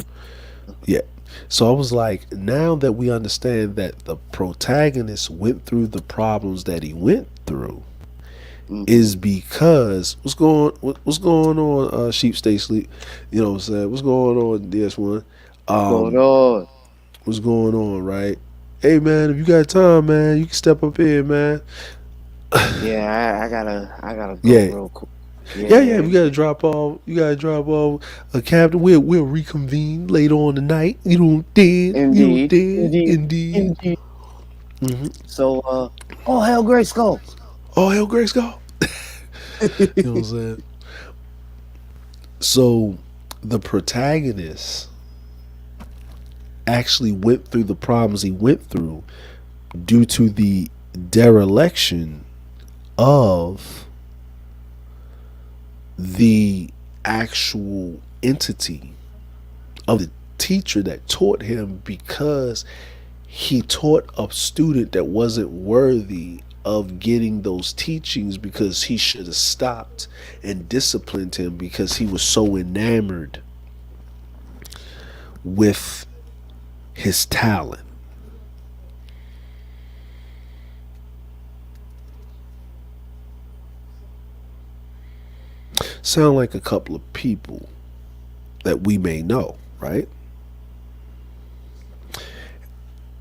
Yeah. So I was like, now that we understand that the protagonist went through the problems that he went through, is Mhm. because what's going on, sheep stay sleep, you know what I'm saying, what's going on, this one, What's going um on? what's going on, right? Hey man, if you got time, man, you can step up here, man. Yeah, I gotta go Yeah, real quick. yeah. Yeah, We gotta drop off. You gotta drop off a captain. We'll reconvene later on tonight. You know, dead. You know, indeed, dead. indeed, Indeed. indeed. Mm-hmm. So, oh hell, Gray Skull. Oh hell, Grace, go. You know what I'm saying? So, the protagonist actually went through the problems he went through due to the dereliction of the actual entity of the teacher that taught him, because he taught a student that wasn't worthy of getting those teachings, because he should have stopped and disciplined him because he was so enamored with his talent. Sound like a couple of people that we may know, right?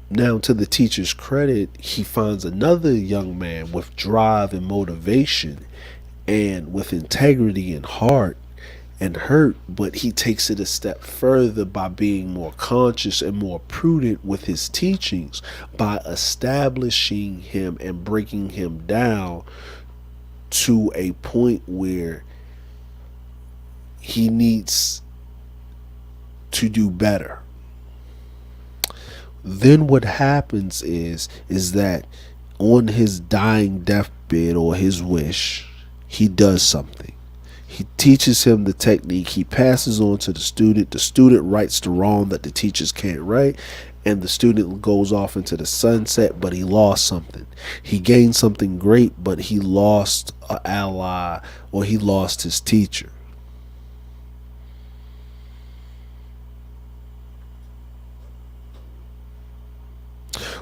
Now, to the teacher's credit, he finds another young man with drive and motivation and with integrity and heart and hurt, but he takes it a step further by being more conscious and more prudent with his teachings, by establishing him and breaking him down to a point where he needs to do better. Then what happens is that on his dying deathbed or his wish, he does something. He teaches him the technique. He passes on to the student. The student rights the wrong that the teachers can't write. And the student goes off into the sunset, but he lost something. He gained something great, but he lost an ally, or he lost his teacher.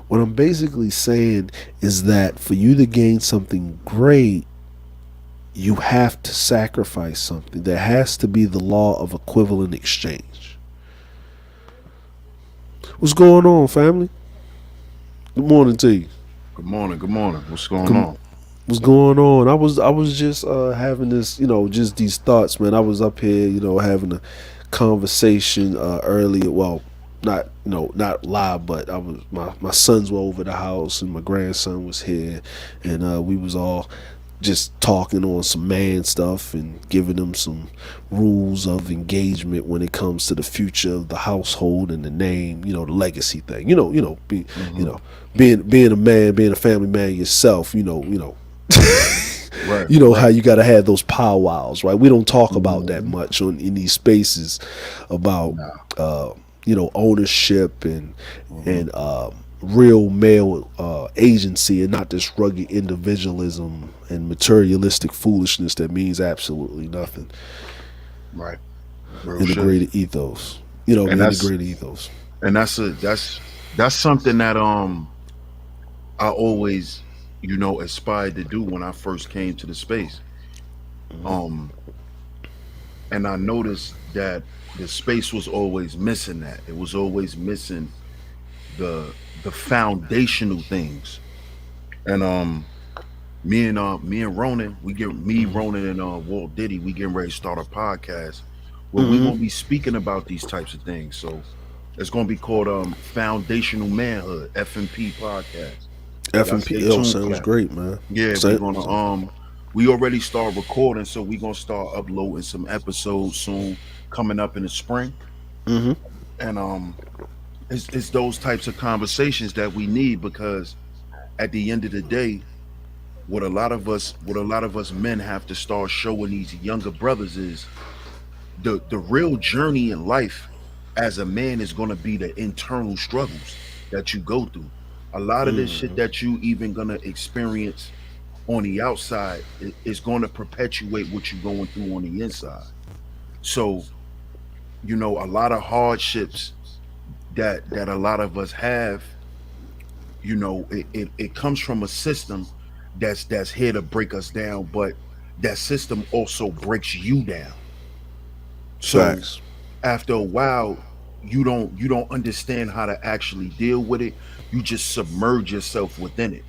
What I'm basically saying is that for you to gain something great, you have to sacrifice something. There has to be the law of equivalent exchange. What's going on, family? Good morning to you. Good morning. Good morning. What's going Good, on? what's going on? I was just having this, just these thoughts, man. I was up here, having a conversation earlier. Well, not live, but I was my sons were over the house and my grandson was here, and we was all just talking on some man stuff and giving them some rules of engagement when it comes to the future of the household and the name, the legacy thing. You Hmm. know, being a man, being a family man yourself, Right. you know how Right. you got to have those powwows, right? We don't talk about that Hmm. much in these spaces about Nah. ownership Hmm. and real male agency, and not this rugged individualism and materialistic foolishness that means absolutely nothing. Right. Real shit. Integrated ethos, And the that's integrated ethos. and that's something that I always aspired to do when I first came to the space. Um, and I noticed that the space was always missing that. It was always missing the foundational things. And me and Ronan, Ronan and Walt Diddy, we getting ready to start a podcast where we're gonna be speaking about these types of things. So it's gonna be called Foundational Manhood, FMP podcast. Y'all stay FMPL tuned for sounds that. great, man. Yeah, we're Sa- gonna we already start recording, so we're gonna start uploading some episodes soon coming up in the spring. And it's those types of conversations that we need, because at the end of the day, what a lot of us men have to start showing these younger brothers is the real journey in life as a man is going to be the internal struggles that you go through. A lot of this shit that you even going to experience on the outside is going to perpetuate what you're going through on the inside. So a lot of hardships that a lot of us have, it comes from a system that's here to break us down, but that system also breaks you down. So Facts. after a while, you don't understand how to actually deal with it. You just submerge yourself within it.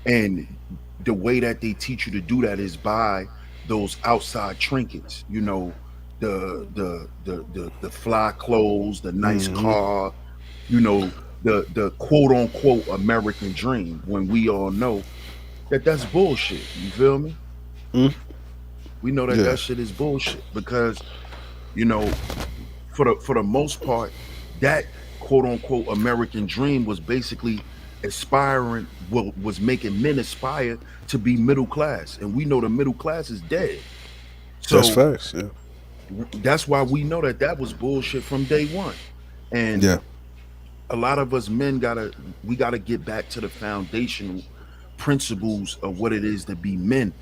And the way that they teach you to do that is by those outside trinkets, the fly clothes, the nice Mm-hmm. car, the quote unquote American dream, when we all know that that's bullshit. You feel me? Mm. We know that Yeah. that shit is bullshit because you know for the most part, that quote unquote American dream was basically aspiring, was making men aspire to be middle class, and we know the middle class is dead. That's So facts. Yeah. that's why we know that that was bullshit from day one. And Yeah. a lot of us men we gotta get back to the foundational principles of what it is to be men,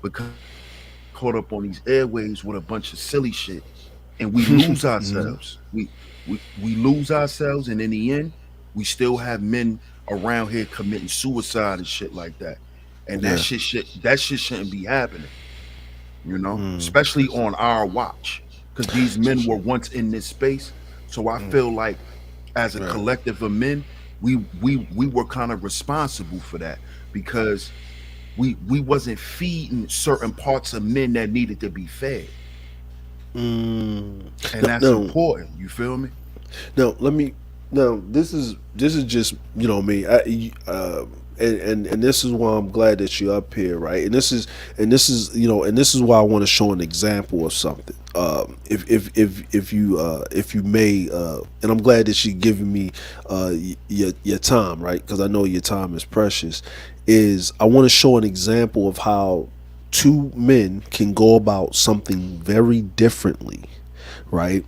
because we get caught up on these airwaves with a bunch of silly shit, and we lose Mm-hmm. ourselves. We lose ourselves, and in the end, we still have men around here committing suicide and shit like that. And that Yeah. shit shouldn't be happening, Mm. especially on our watch, because these men were once in this space. So I feel like as a Right. collective of men, we were kind of responsible for that, because we wasn't feeding certain parts of men that needed to be fed. Mm. And No, that's no, important. You feel me? no. Let me. No, this is just me. And this is why I'm glad that you're up here, right? And this is why I want to show an example of something. If you may, and I'm glad that you're giving me your time, right? Because I know your time is precious. Is I want to show an example of how two men can go about something very differently, right?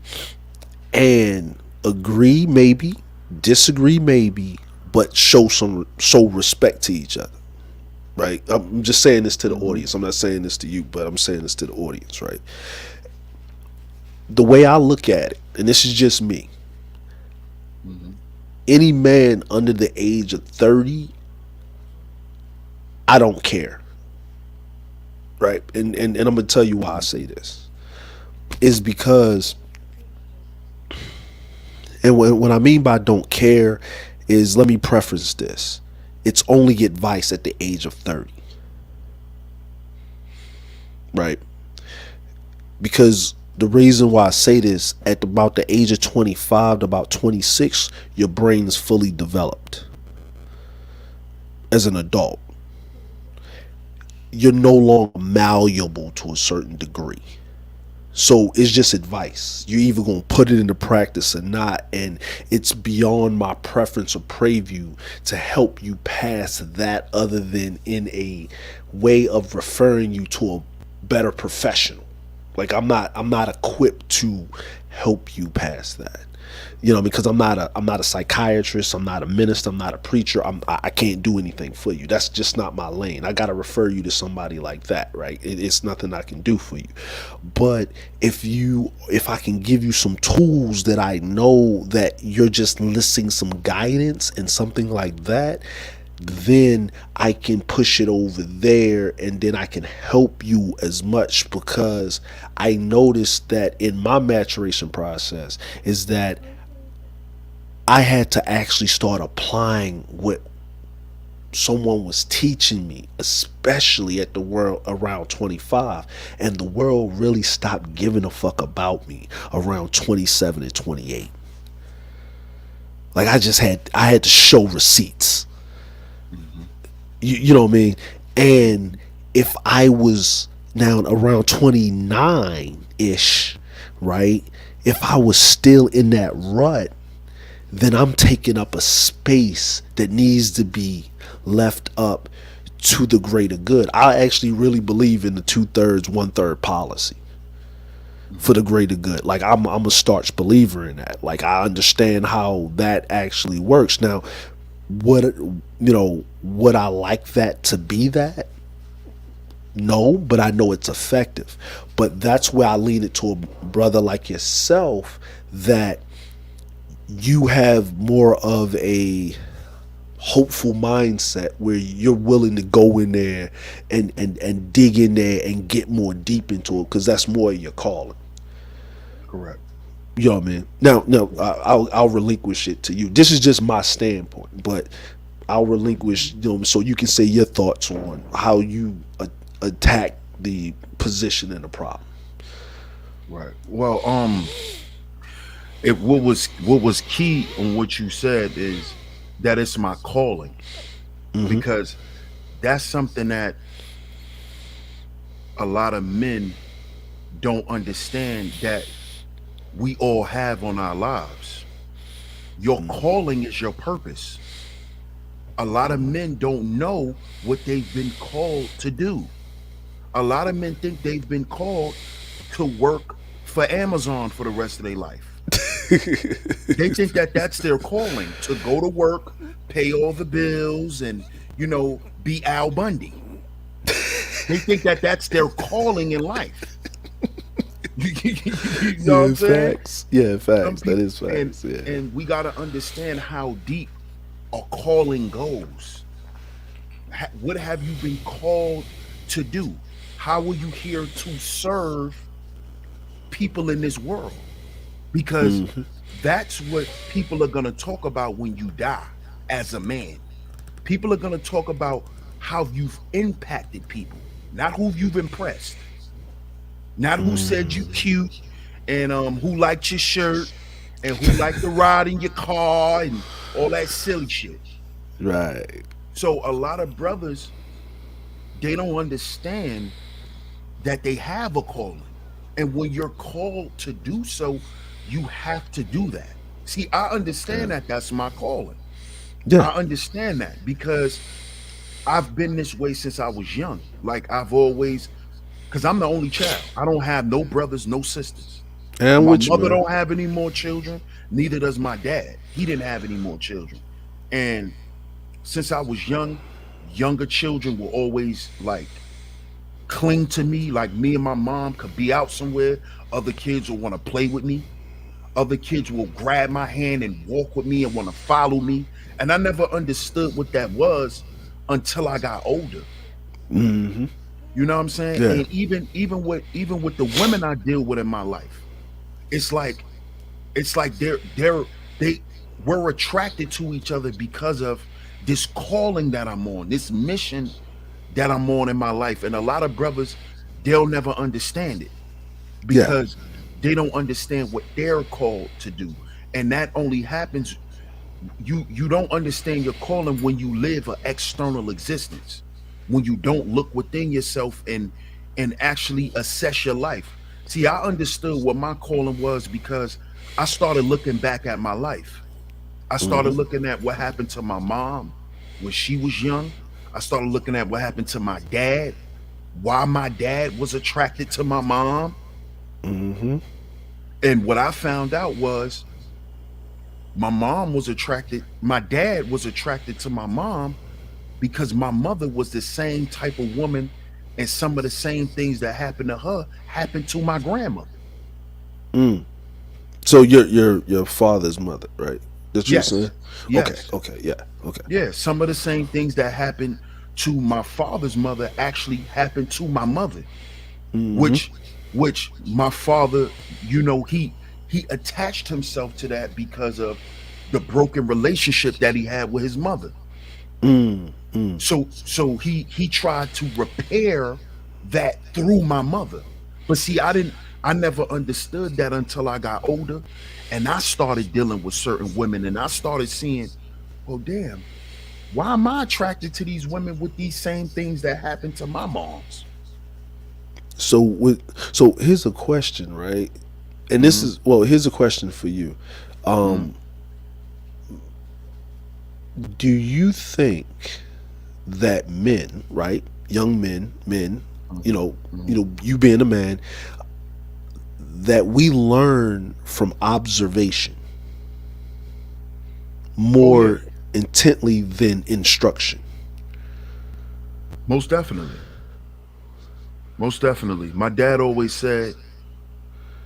And agree maybe, disagree maybe, but show respect to each other, right? I'm just saying this to the Hmm. audience. I'm not saying this to you, but I'm saying this to the audience, right? The way I look at it, and this is just me, Hmm. any man under the age of 30, I don't care, right? And I'm gonna tell you why I say this is because, and what I mean by don't care is, let me preface this, it's only advice at the age of 30, right? Because the reason why I say this, at about the age of 25 to about 26, your brain is fully developed as an adult. You're no longer malleable to a certain degree. So it's just advice. You're either going to put it into practice or not. And it's beyond my preference or preview to help you pass that, other than in a way of referring you to a better professional. Like I'm not equipped to help you pass that. Because I'm not a psychiatrist, I'm not a minister, I'm not a preacher. I can't do anything for you. That's just not my lane. I got to refer you to somebody like that, right? It's nothing I can do for you. But if I can give you some tools that I know that you're just missing some guidance and something like that, then I can push it over there, and then I can help you as much, because I noticed that in my maturation process is that I had to actually start applying what someone was teaching me, especially at the world around 25. And the world really stopped giving a fuck about me around 27 and 28. Like I had to show receipts. Hmm. You know what I mean? And if I was now around 29 ish, right? If I was still in that rut, then I'm taking up a space that needs to be left up to the greater good. I actually really believe in the 2/3, 1/3 policy for Hmm. the greater good. Like I'm a staunch believer in that. Like I understand how that actually works. Now, would I like that to be that? No, but I know it's effective. But that's where I lean it to a brother like yourself, that you have more of a hopeful mindset where you're willing to go in there and dig in there and get more deep into it, because that's more of your calling. Correct. Yo, man. Now, no, I'll relinquish it to you. This is just my standpoint, but I'll relinquish, so you can say your thoughts on how you attack the position and the problem. Right. Well, what was key on what you said is that it's my calling, Hmm. because that's something that a lot of men don't understand, that we all have on our lives. Your calling is your purpose. A lot of men don't know what they've been called to do. A lot of men think they've been called to work for Amazon for the rest of their life. They think that that's their calling, to go to work, pay all the bills, and be Al Bundy. They think that that's their calling in life. You know what Yeah, I'm saying? facts. Yeah, Some facts. That people, is and facts. Yeah. and we got to understand how deep a calling goes. What have you been called to do? How are you here to serve people in this world? Because Hmm. that's what people are going to talk about when you die as a man. People are going to talk about how you've impacted people, not who you've impressed, not who said you cute, and who liked your shirt, and who liked to ride in your car, and all that silly shit. Right. So a lot of brothers, they don't understand that they have a calling. And when you're called to do so, you have to do that. See, I Yeah. understand that that's my calling. Yeah. I understand that because I've been this way since I was young. Like I've always, because I'm the only child. I don't have no brothers, no sisters. And I'm My with you, mother man. don't have any more children. Neither does my dad. He didn't have any more children. And since I was young, younger children will always like cling to me. Like me and my mom could be out somewhere. Other kids will want to play with me. Other kids will grab my hand and walk with me and want to follow me. And I never understood what that was until I got older. Hmm. You know what I'm saying? Yeah. And even with the women I deal with in my life, it's like they we're attracted to each other because of this calling that I'm on, this mission that I'm on in my life. And a lot of brothers, they'll never understand it Yeah. because they don't understand what they're called to do. And that only happens, you don't understand your calling when you live an external existence, when you don't look within yourself and actually assess your life. See, I understood what my calling was because I started looking back at my life. I started Hmm. looking at what happened to my mom when she was young. I started looking at what happened to my dad, why my dad was attracted to my mom. Hmm. And what I found out was my dad was attracted to my mom because my mother was the same type of woman, and some of the same things that happened to her happened to my grandmother. Mm. So your father's mother, right? That's what you're saying. Yes, Okay. yes, Okay. Yeah. Okay. yeah. Some of the same things that happened to my father's mother actually happened to my mother, Hmm. which my father, he attached himself to that because of the broken relationship that he had with his mother. Mm. Mm. So he tried to repair that through my mother. But see, I never understood that until I got older and I started dealing with certain women and I started seeing, oh damn, why am I attracted to these women with these same things that happened to my moms? So here's a question, right? And this Hmm. is, well, here's a question for you. Hmm. Do you think that men, right, young men, Hmm. you being a man, that we learn from observation Oh yeah, more intently than instruction? most definitely. Most definitely. My dad always said,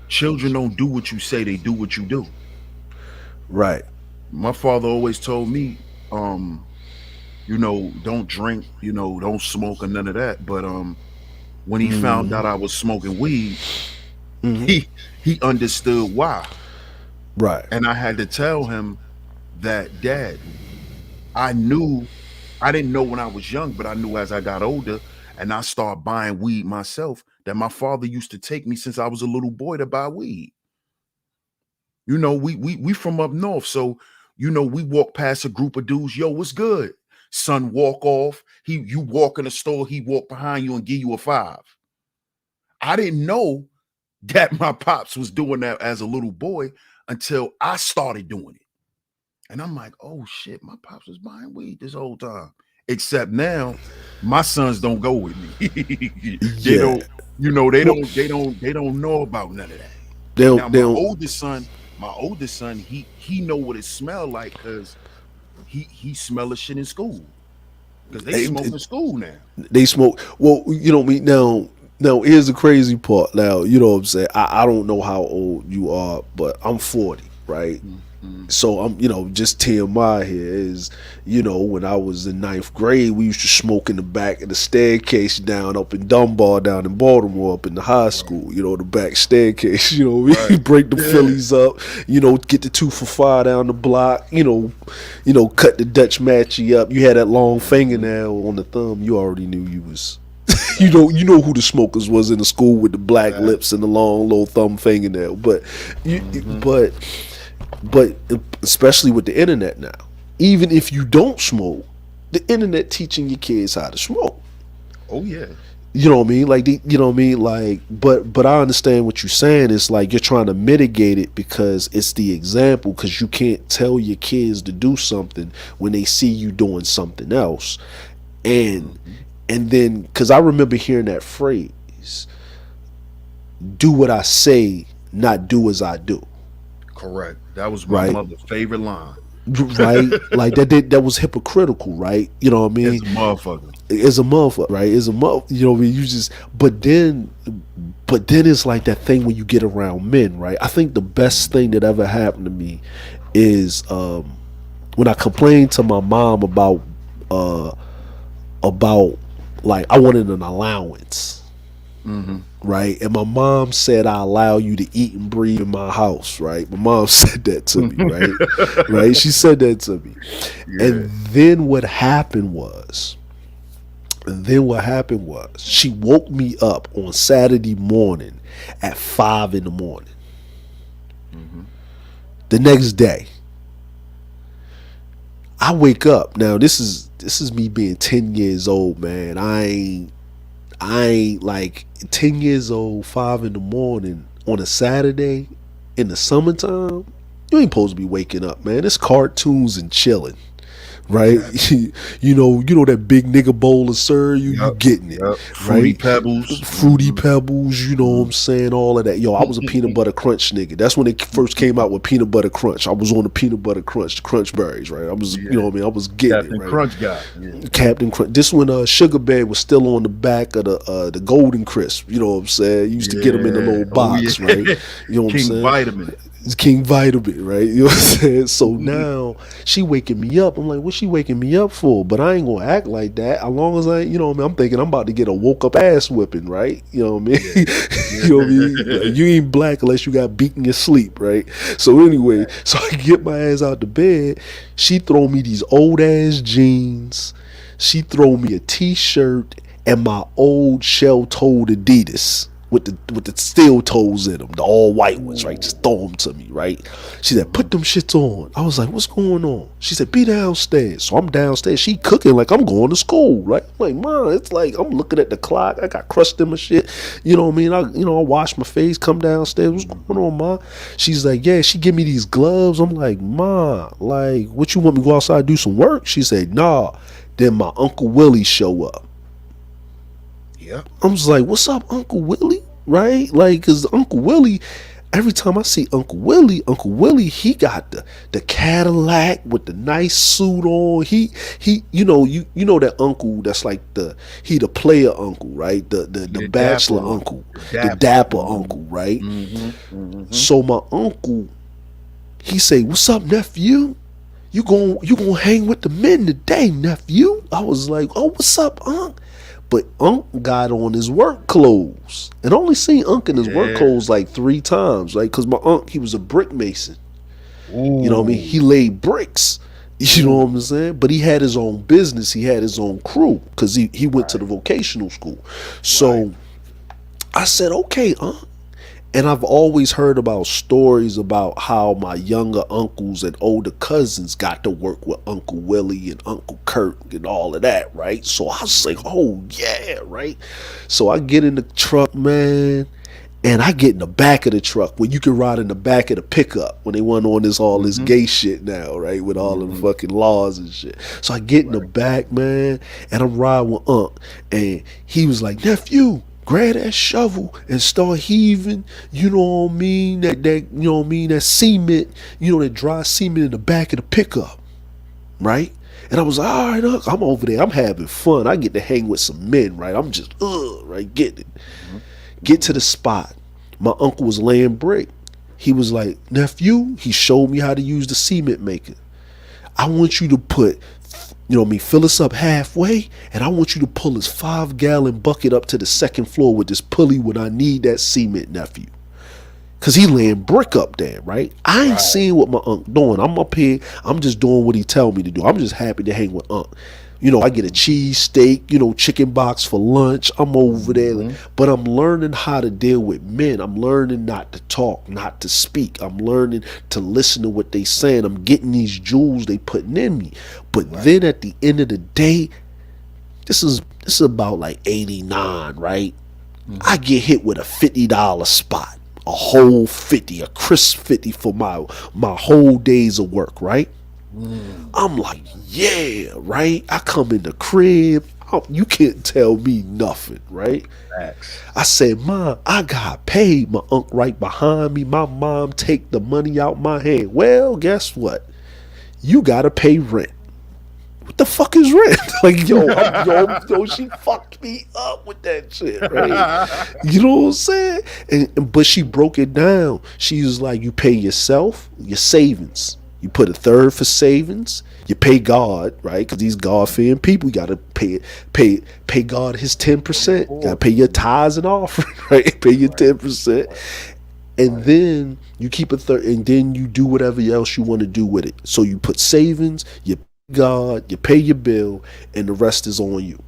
children don't do what you say, they do what you do. Right. My father always told me, don't drink, don't smoke or none of that. But when he found Hmm. out I was smoking weed, Hmm. he he understood why. Right. And I had to tell him that, Dad, I knew, I didn't know when I was young, but I knew as I got older and I started buying weed myself that my father used to take me since I was a little boy to buy weed. We from up north, so we walk past a group of dudes. Yo, what's good? Son, walk off. You walk in the store, he walk behind you and give you a five. I didn't know that my pops was doing that as a little boy until I started doing it. And I'm like, oh shit, my pops was buying weed this whole time. Except now, my sons don't go with me. They Yeah. don't, they Well, don't know about none of that. they'll Now they'll my oldest son, he know what it smelled like because he smell the shit in school. Because they they, smoke in school now. they smoke. Well, me now. Now here's the crazy part. Now what I'm saying. I don't know how old you are, but I'm 40, right? Mhm. So I'm, just TMI here is, when I was in ninth grade, we used to smoke in the back of the staircase down up in Dunbar, down in Baltimore, up in the high Right. school, the back staircase, we Right. break the Yeah. Phillies up, get the 2 for $5 down the block, cut the Dutch matchy up. You had that long Mhm. fingernail on the thumb, you already knew you was Facts. who the smokers was in the school with the black lips Facts. and the long little thumb fingernail. But you, Hmm. but especially with the internet now, even if you don't smoke, the internet teaching your kids how to smoke. Oh yeah. You know what I mean? Like you know what I mean? Like, but I understand what you're saying. It's like you're trying to mitigate it because it's the example. Because you can't tell your kids to do something when they see you doing something else, and Hmm. and then because I remember hearing that phrase, "Do what I say, not do as I do." Correct. That was my Right? mother's favorite line. Right? Like that was hypocritical, right? You know what I As mean? a motherfucker. As a motherfucker, right? As a mother, you know what I mean? You just, but then it's like that thing when you get around men, right? I think the best thing that ever happened to me is when I complained to my mom uh about like I wanted an allowance, Hmm. right? And my mom said, I allow you to eat and breathe in my house, right? My mom said that to me, right? Right? She said that to me. Yeah. And then what happened was, she woke me up on Saturday morning at 5 in the morning. Hmm. The next day, I wake up. Now this is me being 10 years old, man. I ain't like 10 years old, 5 in the morning on a Saturday in the summertime. You ain't supposed to be waking up, man. It's cartoons and chilling, right? Exactly. You know that big nigga bowl of cereal, you Yep. getting it, Yep. Fruity right? Pebbles. Fruity Hmm. Pebbles, you know what Hmm. I'm saying? All of that. Yo, I was a peanut butter crunch nigga. That's when they first came out with peanut butter crunch. I was on the peanut butter crunch, the crunch berries, right? I was, you know Yeah. what I mean? I was getting it, Captain right? Crunch guy. Yeah. Captain Crunch. This when Sugar Bear was still on the back of the Golden Crisp. You know what I'm saying? You used to get them in the Yeah. little Oh yeah. box, right? You know what I'm King saying? Vitamin. It's King Vitamin, right? You know what I'm saying? So now she waking me up. I'm like, what she waking me up for? But I ain't gonna act like that. As long as you know what I mean? I'm thinking I'm about to get a woke up ass whipping, right? You know what I mean? Yeah. You know what I mean? Like, you ain't black unless you got beat in your sleep, right? So anyway, so I get my ass out the bed. She throw me these old ass jeans. She throw me a t-shirt and my old shell-toed Adidas with the steel toes in them, the all white ones, right? Ooh. Just throw them to me, right? She said, Hmm. "Put them shits on." I was like, "What's going on?" She said, "Be downstairs." So I'm downstairs. She cooking like I'm going to school, right? I'm like, "Mom," it's like I'm looking at the clock. I got crust in my shit. You know what I mean? I wash my face, come downstairs. What's going Hmm. on, Ma? She's like, "Yeah." She give me these gloves. I'm like, "Ma, like, what you want me to go outside and do some work?" She said, "Nah." Then my Uncle Willie show up. Yep. I was like, "What's up, Uncle Willie?" Right? Like, cause Uncle Willie, every time I see Uncle Willie, he got the Cadillac with the nice suit on. He, you know that uncle that's like the player uncle, right? The He the dapper bachelor one. uncle, The the dapper. dapper Hmm. uncle, right? Hmm. Hmm. So my uncle, he say, "What's up, nephew? You gonna hang with the men today, nephew?" I was like, "Oh, what's up, Unc?" But Unc got on his work clothes, and I only seen Unc in his work Yeah. clothes like 3 times, like because my Unc he was a brick mason, You know what I mean? He Ooh. laid bricks. You know what Ooh. I'm saying? But he had his own business. He had his own crew because he went to the Right. vocational school. Right. So I said, okay, and I've always heard about stories about how my younger uncles and older cousins got to work with Uncle Willie and Uncle Kurt and all of that, right? So I was like, oh yeah, right? So I get in the truck, man, and I get in the back of the truck where you can ride in the back of the pickup when they went on this all this Mm-hmm. gay shit now, right? With all of the Mm-hmm. fucking laws and shit. So I get in the Right. back, man, and I'm riding with Unc, and he was like, nephew, grab that shovel and start heaving, you know what I mean? That you know what I mean, that cement, you know, that dry cement in the back of the pickup, right? And I was like, all right, Unc, I'm over there. I'm having fun. I get to hang with some men, right? I'm just, right, getting it. Mm-hmm. Get to the spot. My uncle was laying brick. He was like, nephew, he showed me how to use the cement maker. I want you to put, you know what I mean, fill us up halfway, and I want you to pull this 5 gallon bucket up to the second floor with this pulley when I need that cement, nephew. Cause he laying brick up there, right? I ain't Right. seeing what my uncle doing. I'm up here. I'm just doing what he tell me to do. I'm just happy to hang with Unc. You know, I get a cheese steak, you know, chicken box for lunch. I'm over there, Mm-hmm. but I'm learning how to deal with men. I'm learning not to talk, not to speak. I'm learning to listen to what they saying. I'm getting these jewels they putting in me. But Right. then at the end of the day, this is about like 89, right? Mm-hmm. I get hit with a $50 spot, a whole 50, a crisp 50 for my whole days of work, right? Mm. I'm like, yeah, right? I come in the crib, you can't tell me nothing, right? Facts. I said, Mom, I got paid. My uncle right behind me. My mom take the money out my hand. Well, guess what? You gotta pay rent. What the fuck is rent? Like, yo, she fucked me up with that shit, right? You know what I'm saying? But she broke it down. She was like, you pay yourself, your savings. You put a third for savings. You pay God, right? Because these God fearing people, you gotta pay God his 10%. You gotta pay your tithes and offering, right? Pay your Right. 10%, Right. and Right. then you keep a third, and then you do whatever else you want to do with it. So you put savings, you pay God, you pay your bill, and the rest is on you,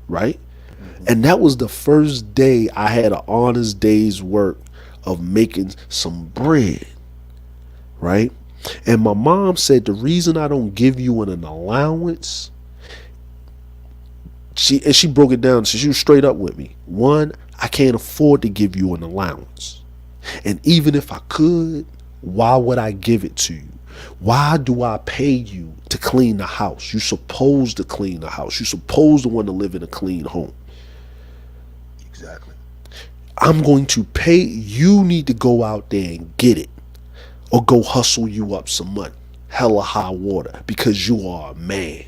right? Mm-hmm. And that was the first day I had an honest day's work of making some bread, right? And my mom said the reason I don't give you an allowance, she broke it down. So she was straight up with me. One, I can't afford to give you an allowance. And even if I could, why would I give it to you? Why do I pay you to clean the house? You're supposed to clean the house. You're supposed to want to live in a clean home. Exactly. I'm going to pay. You need to go out there and get it, or go hustle you up some money, hella high water, because you are a man,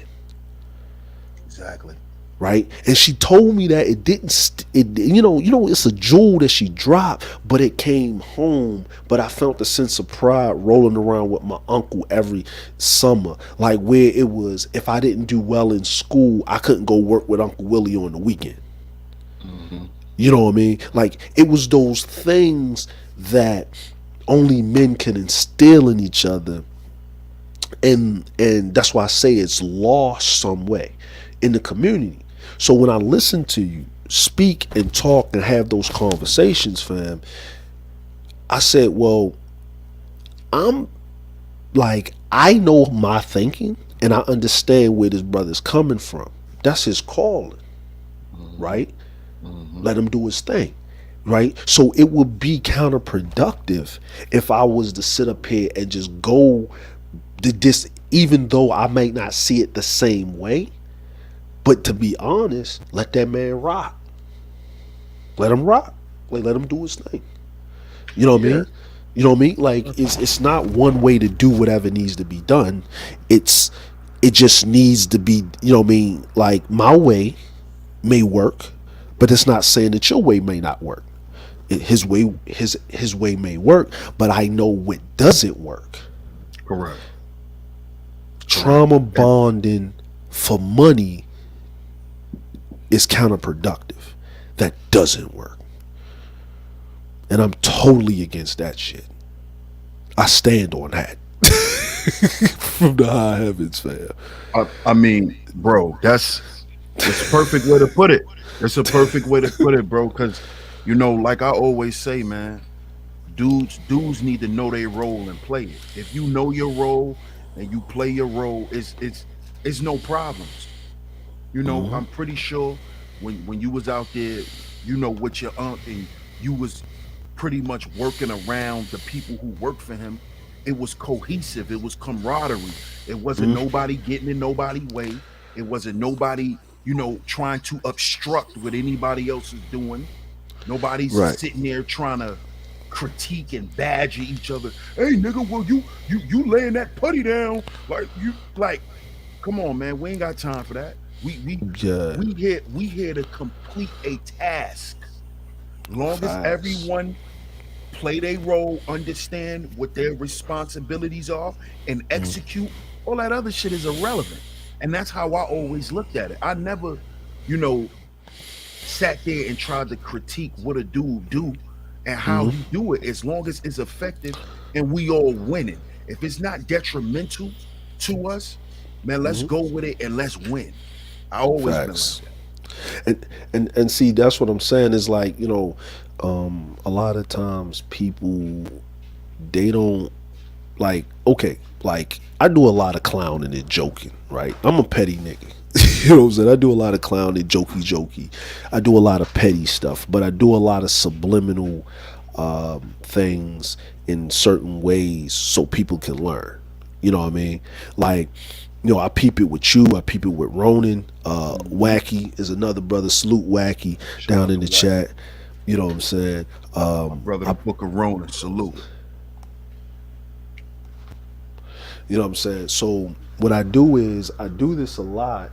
Exactly. right? And she told me that it didn't. It's a jewel that she dropped, but it came home. But I felt a sense of pride rolling around with my uncle every summer, like where it was. If I didn't do well in school, I couldn't go work with Uncle Willie on the weekend. Mm-hmm. You know what I mean? Like it was those things that only men can instill in each other, and that's why I say it's lost some way in the community. So when I listen to you speak and talk and have those conversations, fam, I said, well, I'm like, I know my thinking and I understand where this brother's coming from. That's his calling, Mm-hmm. right? Mm-hmm. Let him do his thing, right? So it would be counterproductive if I was to sit up here and just go to this, even though I might not see it the same way. But to be honest, let that man rock. Let him rock. Like let him do his thing. You know what I Yeah. mean? You know what I mean? Like it's not one way to do whatever needs to be done. It's it just needs to be, you know what I mean? Like my way may work, but it's not saying that your way may not work. His way may work, but I know what doesn't work. Correct. Correct. Trauma And bonding for money is counterproductive. That doesn't work. And I'm totally against that shit. I stand on that. from the high heavens, fam. I mean, bro, that's a perfect way to put it. That's a perfect way to put it, bro. Because like I always say, man, dudes need to know their role and play it. If you know your role and you play your role, it's no problems. I'm pretty sure when you was out there, with your aunt and you was pretty much working around the people who worked for him, it was cohesive, it was camaraderie. It wasn't nobody getting in nobody's way. It wasn't nobody, trying to obstruct what anybody else is doing. Nobody's Right. sitting there trying to critique and badger each other. Hey nigga, well you laying that putty down like come on, man. We ain't got time for that. We we Yeah. we here to complete a task. Long as Facts. everyone play their role, understand what their responsibilities are, and execute, all that other shit is irrelevant. And that's how I always looked at it. I never, you know, sat there and tried to critique what a dude do and how he do it, as long as it's effective and we all winning. If it's not detrimental to us, man, let's go with it and let's win. I always been like Facts. that. And see, that's what I'm saying is like, a lot of times people, they don't, like, okay, like I do a lot of clowning and joking, right? I'm a petty nigga. You know what I'm saying? I do a lot of clowning, jokey. I do a lot of petty stuff, but I do a lot of subliminal things in certain ways so people can learn. You know what I mean? Like, I peep it with you. I peep it with Ronan. Mhm. Wacky is another brother. Salute Wacky Shout down out in to the Wacky, chat. You know what I'm saying? my brother, the I, Book of Rona. Salute. you know what I'm saying? So what I do is I do this a lot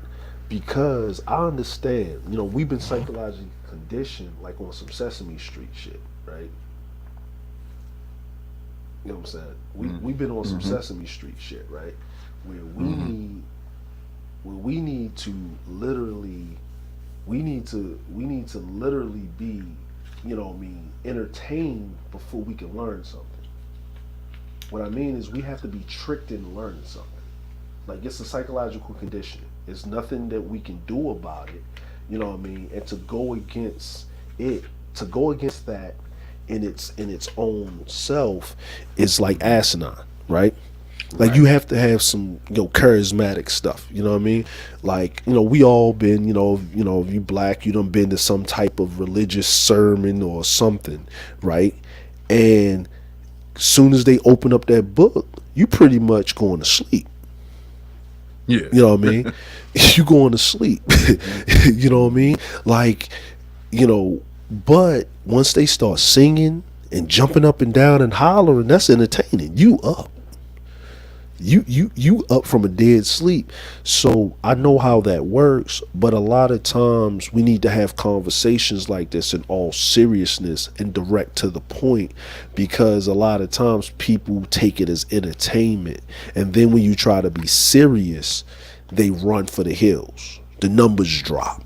because I understand. We've been psychologically conditioned, like on some Sesame Street shit, right? You know what I'm saying? We've been on some Mm-hmm. Sesame Street shit, right? Where Mm-hmm. we need to literally we need to literally be, entertained before we can learn something. What I mean is we have to be tricked into learning something. Like, it's a psychological condition. It's nothing that we can do about it. You know what I mean? And it, to go against that in its own self is like asinine, right? Like, you Right. have to have some, charismatic stuff. You know what I mean? Like, we all been, if you black, you done been to some type of religious sermon or something, right? And soon as they open up that book, you pretty much going to sleep. Yeah. You know what I mean? You going to sleep. Mm-hmm. You know what I Mm-hmm. mean? Like, you know, but once they start singing and jumping up and down and hollering, that's entertaining. You up. You up from a dead sleep. So I know how that works, but a lot of times we need to have conversations like this in all seriousness and direct to the point, because a lot of times people take it as entertainment, and then when you try to be serious, they run for the hills. The numbers drop.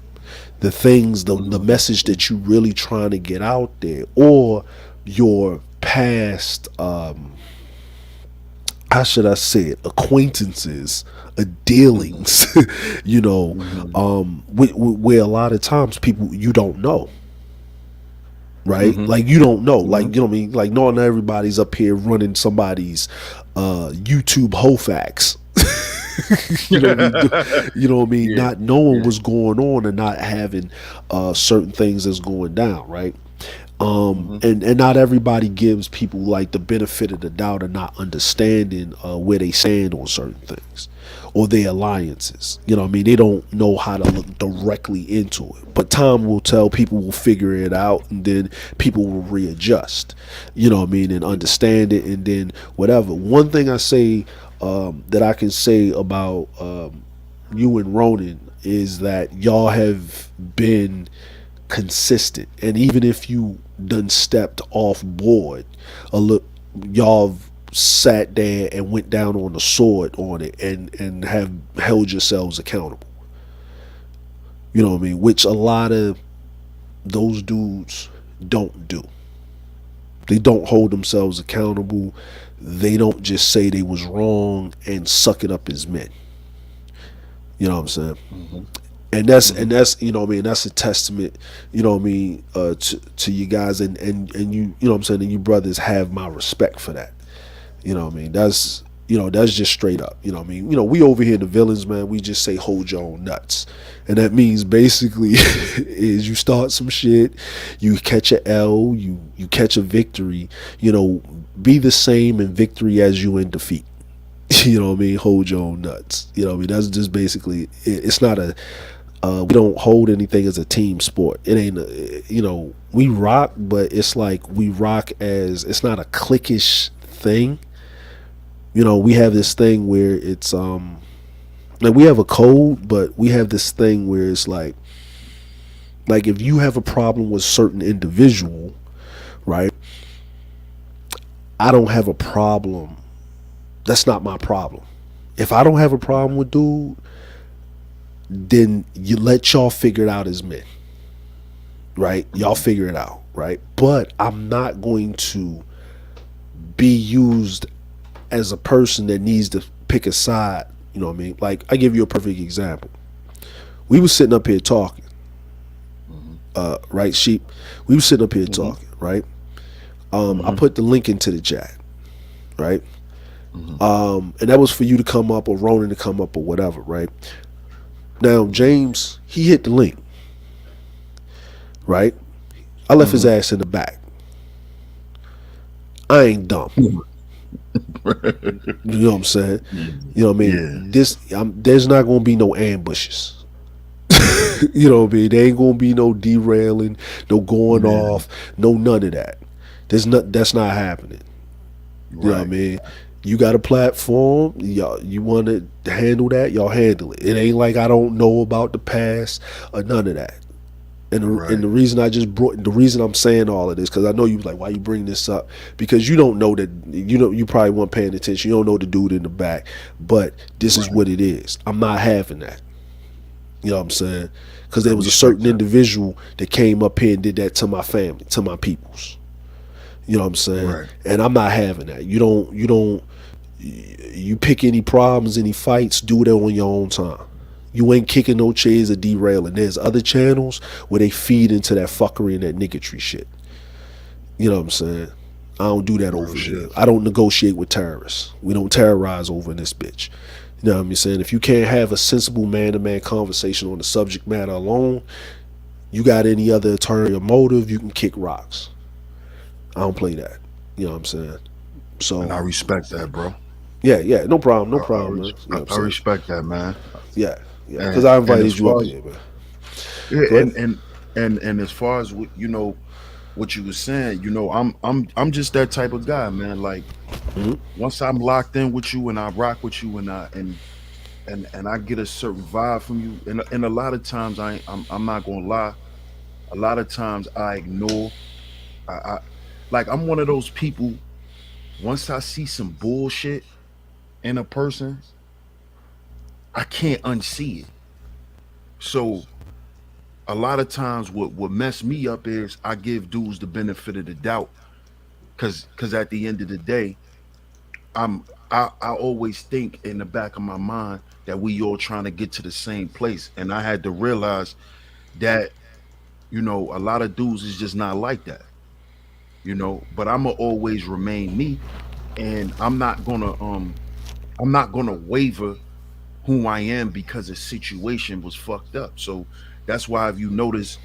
The Mm-hmm. message that you really trying to get out there, or your past, how should I say it, acquaintances, Mm-hmm. dealings, Mm-hmm. where a lot of times people you don't know, right? Mm-hmm. Like, you don't know, like, Mm-hmm. you know what I mean? Like, not everybody's up here running somebody's YouTube Hofax. You know what I mean? You know what I mean? Yeah. Not knowing Yeah. what's going on and not having certain things that's going down, right? Mm-hmm. And not everybody gives people like the benefit of the doubt and not understanding where they stand on certain things or their alliances. You know what I mean? They don't know how to look directly into it. But time will tell, people will figure it out, and then people will readjust, you know what I mean, and understand it, and then whatever. One thing I say, that I can say about you and Ronan, is that y'all have been consistent, and even if you done stepped off board a look, y'all have sat there and went down on the sword on it, and have held yourselves accountable. You know what I mean? Which a lot of those dudes don't do. They don't hold themselves accountable. They don't just say they was wrong and suck it up as men. You know what I'm saying? Hmm. And that's you know what I mean, that's a testament, you know what I mean, to you guys, and you know what I'm saying, and you brothers have my respect for that. You know what I mean? That's, you know, that's just straight up. You know what I mean? You know, we over here in the villains, man, we just say hold your own nuts. And that means basically is you start some shit, you catch a L, you catch a victory, you know, be the same in victory as you in defeat. You know what I mean? Hold your own nuts. You know what I mean? That's just basically it's not a we don't hold anything as a team sport. It ain't you know, we rock, but it's like we rock as, it's not a cliquish thing. You know, we have this thing where it's like we have a code, but we have this thing where it's like if you have a problem with certain individual, right? I don't have a problem. That's not my problem. If I don't have a problem with dude, then you let y'all figure it out as men, right? Y'all Hmm. figure it out, right? But I'm not going to be used as a person that needs to pick a side. You know what I mean? Like, I give you a perfect example. We was sitting up here talking, Hmm. right, sheep? We was sitting up here Hmm. talking, right? I Hmm. put the link into the chat, right? Hmm. And that was for you to come up or Ronan to come up or whatever, right? Now Hmm. James, he hit the link, right? I left his Hmm. ass in the back. I ain't dumb. You know what I'm saying? Yeah. You know what I mean? Yeah. There's not gonna be no ambushes. You know what I mean? There ain't gonna be no derailing, no going Yeah. off, no none of that. That's not happening. You know what I Right. mean? You got a platform, y'all. You want to handle that, y'all handle it. It ain't like I don't know about the past or none of that. And Right. the reason I just brought, the reason I'm saying all of this, because I know you like, why you bring this up, because you don't know that, you know, you probably weren't paying attention. You don't know the dude in the back, but this is Right. what it is. I'm not having that. You know what I'm saying? Because I there was a respect certain that. individual that came up here and did that to my family, to my peoples. You know what I'm saying? Right. And I'm not having that. You pick any problems, any fights, do it on your own time. You ain't kicking no chairs or derailing. There's other channels where they feed into that fuckery and that niggatry shit. You know what I'm saying? I don't do that Real over here. shit. I don't negotiate with terrorists. We don't terrorize over in this bitch. You know what I'm saying? If you can't have a sensible man to man conversation on the subject matter alone, you got any other ulterior motive, you can kick rocks. I don't play that. You know what I'm saying? And I So, respect that, bro. yeah, yeah, no problem, no I, I, problem, man. res- You know what I'm I saying? respect that, man. Yeah, yeah, because I And as invited you far up as here, man. yeah, Go ahead. and as far as what you know, what you were saying, I'm just that type of guy, man. Like Hmm. once I'm locked in with you and I rock with you and I get a certain vibe from you, and a lot of times I'm not gonna lie, a lot of times I ignore. I like I'm one of those people. Once I see some bullshit in a person, I can't unsee it. So a lot of times what mess me up is I give dudes the benefit of the doubt because at the end of the day, I always think in the back of my mind that we all trying to get to the same place. And I had to realize that, a lot of dudes is just not like that, but I'ma always remain me and I'm not gonna waver who I am because the situation was fucked up. So that's why if you notice,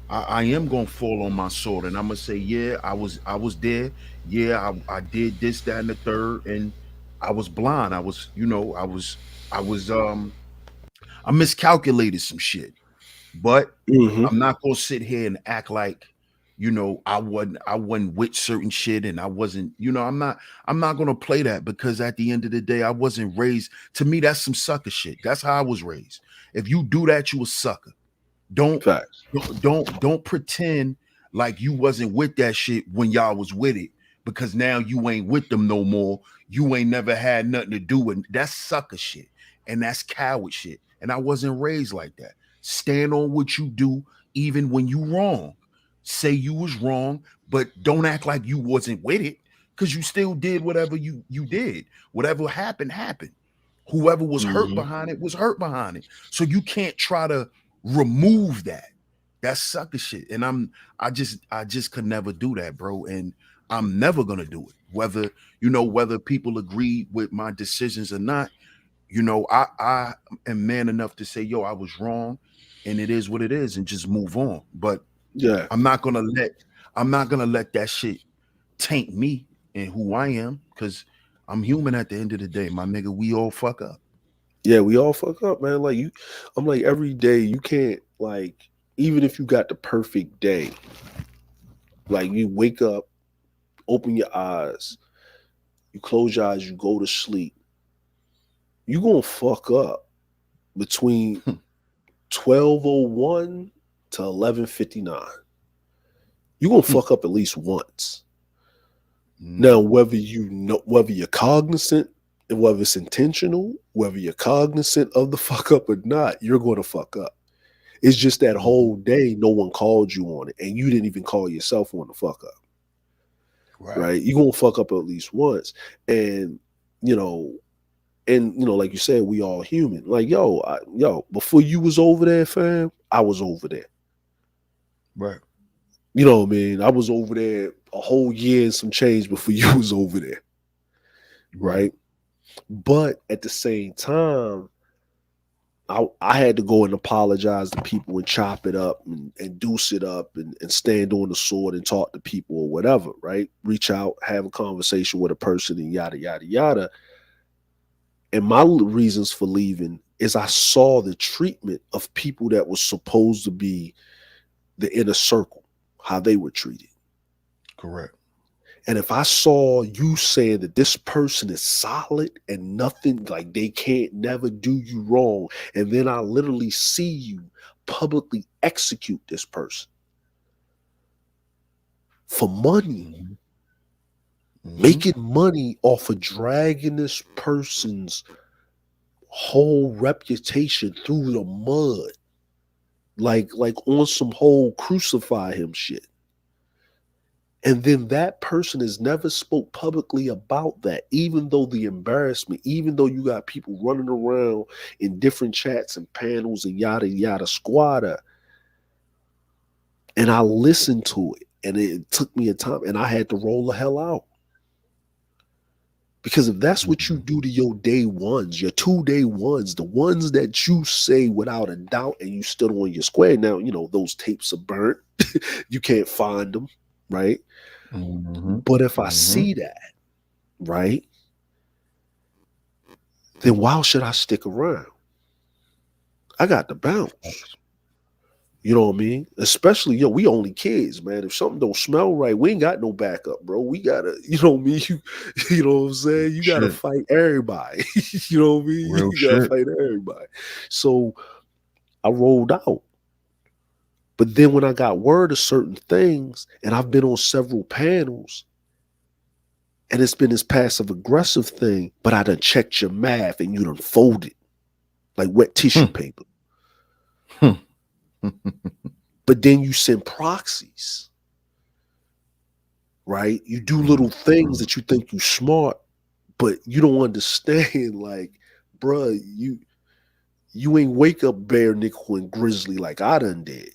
I am gonna fall on my sword and I'm gonna say, yeah, I was there. Yeah, I did this, that, and the third, and I was blind. I miscalculated some shit. But Hmm. I'm not gonna sit here and act like I wasn't with certain shit and I wasn't, I'm not gonna play that because at the end of the day, I wasn't raised. To me, that's some sucker shit. That's how I was raised. If you do that, you a sucker. Don't Facts. don't pretend like you wasn't with that shit when y'all was with it because now you ain't with them no more. You ain't never had nothing to do with that's sucker shit and that's coward shit. And I wasn't raised like that. Stand on what you do even when you wrong. say you was wrong, but don't act like you wasn't with it, because you still did whatever you did. Whatever happened happened. Whoever was hurt Hmm. behind it was hurt behind it. So you can't try to remove that. That's sucker shit. And I just could never do that, bro. And I'm never gonna do it. Whether people agree with my decisions or not, I am man enough to say, yo, I was wrong, and it is what it is, and just move on. But Yeah, I'm not gonna let I'm not gonna let that shit taint me and who I am, because I'm human at the end of the day, my nigga. We all fuck up. yeah, we all fuck up, man. Like I'm like every day you can't like even if you got the perfect day, like you wake up, open your eyes, you close your eyes, you go to sleep, you gonna fuck up between 12:01 to 11:59. You gonna fuck up at least once. Mhm. Now, whether you know, whether you're cognizant and whether it's intentional, whether you're cognizant of the fuck up or not, you're going to fuck up. It's just that Mhm. whole day, no one called you on it, and you didn't even call yourself on the fuck up, Right. right? You're gonna fuck up at least once, and you know, like you said, we all human. Like, before you was over there, fam, I was over there. Right. You know what I mean? I was over there a whole year and some change before you was over there, Right. right? But at the same time, I had to go and apologize to people and chop it up and deuce it up and stand on the sword and talk to people or whatever, right? Reach out, have a conversation with a person and yada, yada, yada. And my reasons for leaving is I saw the treatment of people that was supposed to be the inner circle, how they were treated. Correct. And if I saw you saying that this person is solid and nothing, like they can't never do you wrong, and then I literally see you publicly execute this person for money, Mhm. Mhm. making money off of dragging this person's whole reputation through the mud, like on some whole crucify him shit. And then that person has never spoke publicly about that, even though the embarrassment, even though you got people running around in different chats and panels and yada yada squatter. And I listened to it and it took me a time and I had to roll the hell out. Because if that's what you Mhm. do to your day ones, your 2 day ones, the ones that you say without a doubt and you stood on your square, now, those tapes are burnt. You can't find them, right? Mhm. But if I Mhm. see that, right, then why should I stick around? I got to bounce. Facts. You know what I mean? Especially, we only kids, man. If something don't smell right, we ain't got no backup, bro. We gotta, you know what I mean? You know what I'm saying? You gotta Shit. fight everybody. You know what I mean? Real You gotta shit. fight everybody. So I rolled out. But then when I got word of certain things, and I've been on several panels, and it's been this passive aggressive thing, but I done checked your math and you done folded like wet tissue Hmm. paper. Hmm. But then you send proxies, right? You do little things Mhm. that you think you smart, but you don't understand. Like, bruh, you ain't wake up bare nickel and grizzly like I done did.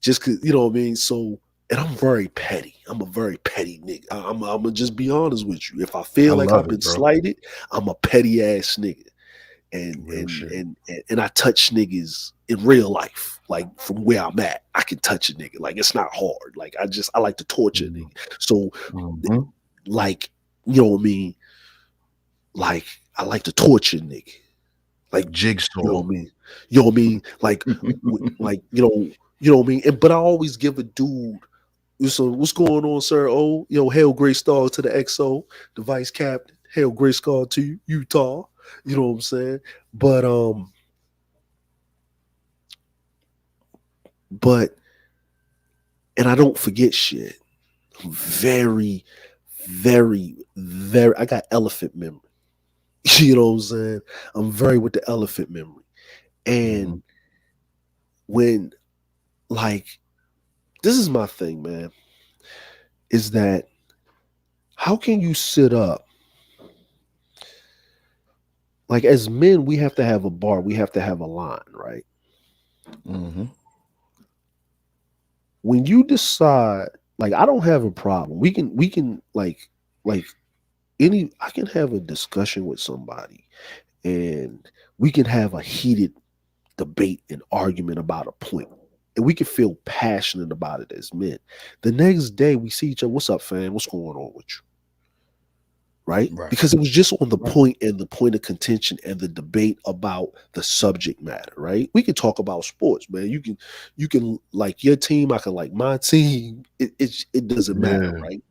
Just cause you know what I mean. So, and I'm very petty. I'm a very petty nigga. I'm gonna just be honest with you. If I I feel like love I've it, been bro. slighted, I'm a petty ass nigga. And Real and shit. and and I touch niggas in real life, like from where I'm at. I can touch a nigga. Like it's not hard. Like I like to torture a Mhm. nigga. So Mhm. like, you know what I mean? Like I like to torture a nigga. Like, you know Jigsaw. what I mean? You know what I mean? Like like, you know what I mean? But I always give a dude, so what's going on, sir? Oh, hail Great Star to the XO, the vice captain. Hail Great Star to you, Utah. You know what I'm saying? But but and I don't forget shit. I'm very, very, very. I got elephant memory. You know what I'm saying? I'm very with the elephant memory. Mhm. And when like this is my thing, man, is that how can you sit up, like as men, we have to have a bar, we have to have a line, right? Mm-hmm. When you decide, like I don't have a problem. We can like any I can have a discussion with somebody and we can have a heated debate and argument about a point. And we can feel passionate about it as men. The next day we see each other, what's up, fam? What's going on with you? Right? Right. Because it was just on the Right. point and the point of contention and the debate about the subject matter, right? We can talk about sports, man. You can like your team, I can like my team. It doesn't matter, Yeah. right?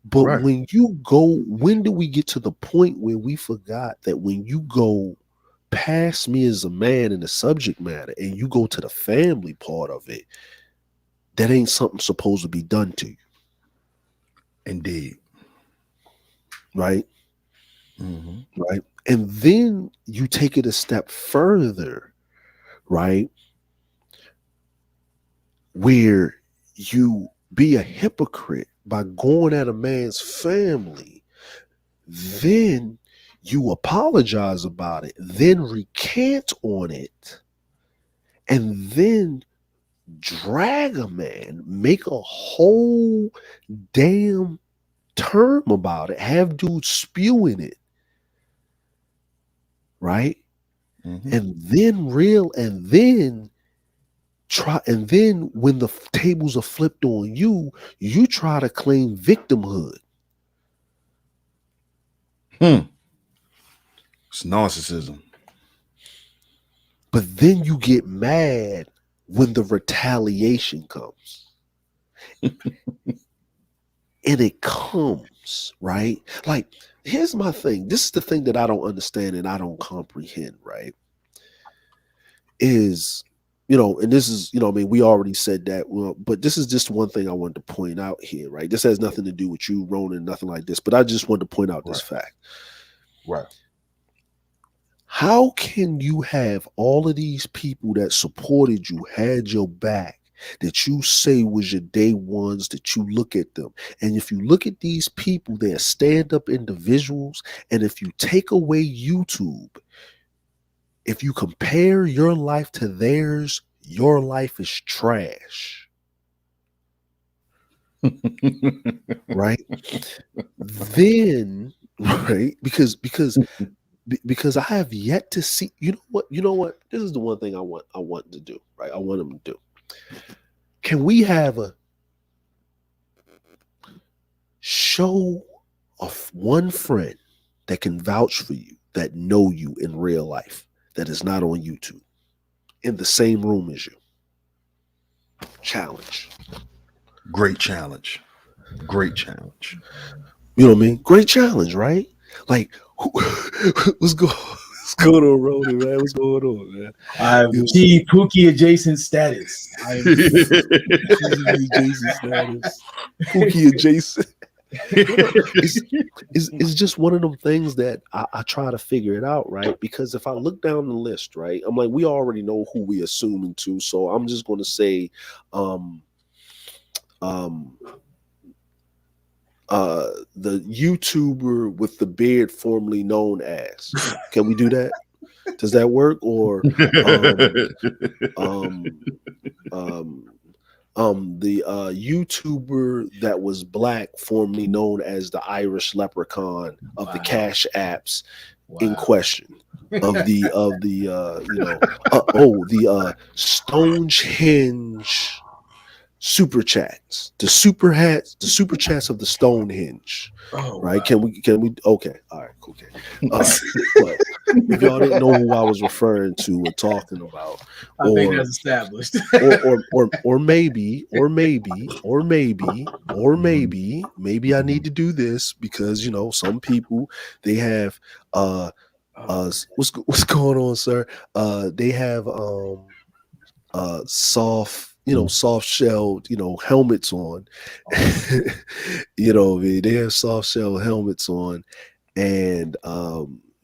But Right. when you go, when do we get to the point where we forgot that when you go past me as a man in the subject matter and you go to the family part of it, that ain't something supposed to be done to you, Indeed. right? Mm-hmm. Right. And then you take it a step further, right? Where you be a hypocrite by going at a man's family, then you apologize about it, then recant on it, and then drag a man, make a whole damn term about it, have dudes spewing it, right? Mm-hmm. And then try, and then when the tables are flipped on you, you try to claim victimhood. Hmm. It's narcissism. But then you get mad when the retaliation comes. And it comes, right? Like, here's my thing. This is the thing that I don't understand and I don't comprehend, right? Is, and this is, I mean, we already said that, well, but this is just one thing I wanted to point out here, right? This has nothing to do with you, Ronan, nothing like this, but I just wanted to point out this Right. fact. Right. How can you have all of these people that supported you, had your back, that you say was your day ones, that you look at them? And if you look at these people, they're stand up individuals. And if you take away YouTube, if you compare your life to theirs, your life is trash, right? Then, right? Because I have yet to see. You know what? This is the one thing I want to do, right? I want them to do. Can we have a show of one friend that can vouch for you, that know you in real life, that is not on YouTube, in the same room as you? Challenge. Great challenge. Great challenge. You know what I mean? Great challenge, right? Like, what's going on, Rody, man? What's going on, man? I have You achieved Pookie adjacent status. I am know, Jason status, Pookie adjacent. It's just one of them things that I try to figure it out, right? Because if I look down the list, right, I'm like, we already know who we assuming to, so I'm just going to say, um, um, the YouTuber with the beard formerly known as. Can we do that? Does that work? Or um, um, the YouTuber that was black, formerly known as the Irish Leprechaun of the wow. Cash Apps in Wow. question, of the the Stonehenge super chats, the super chats of the Stonehenge, Oh right? wow. Can we? Okay, all right, okay. But if y'all didn't know who I was referring to or talking about, I think or that's established. maybe I need to do this because some people, they have what's going on, sir? They have soft, soft shelled, helmets on. I mean, they have soft shell helmets on, and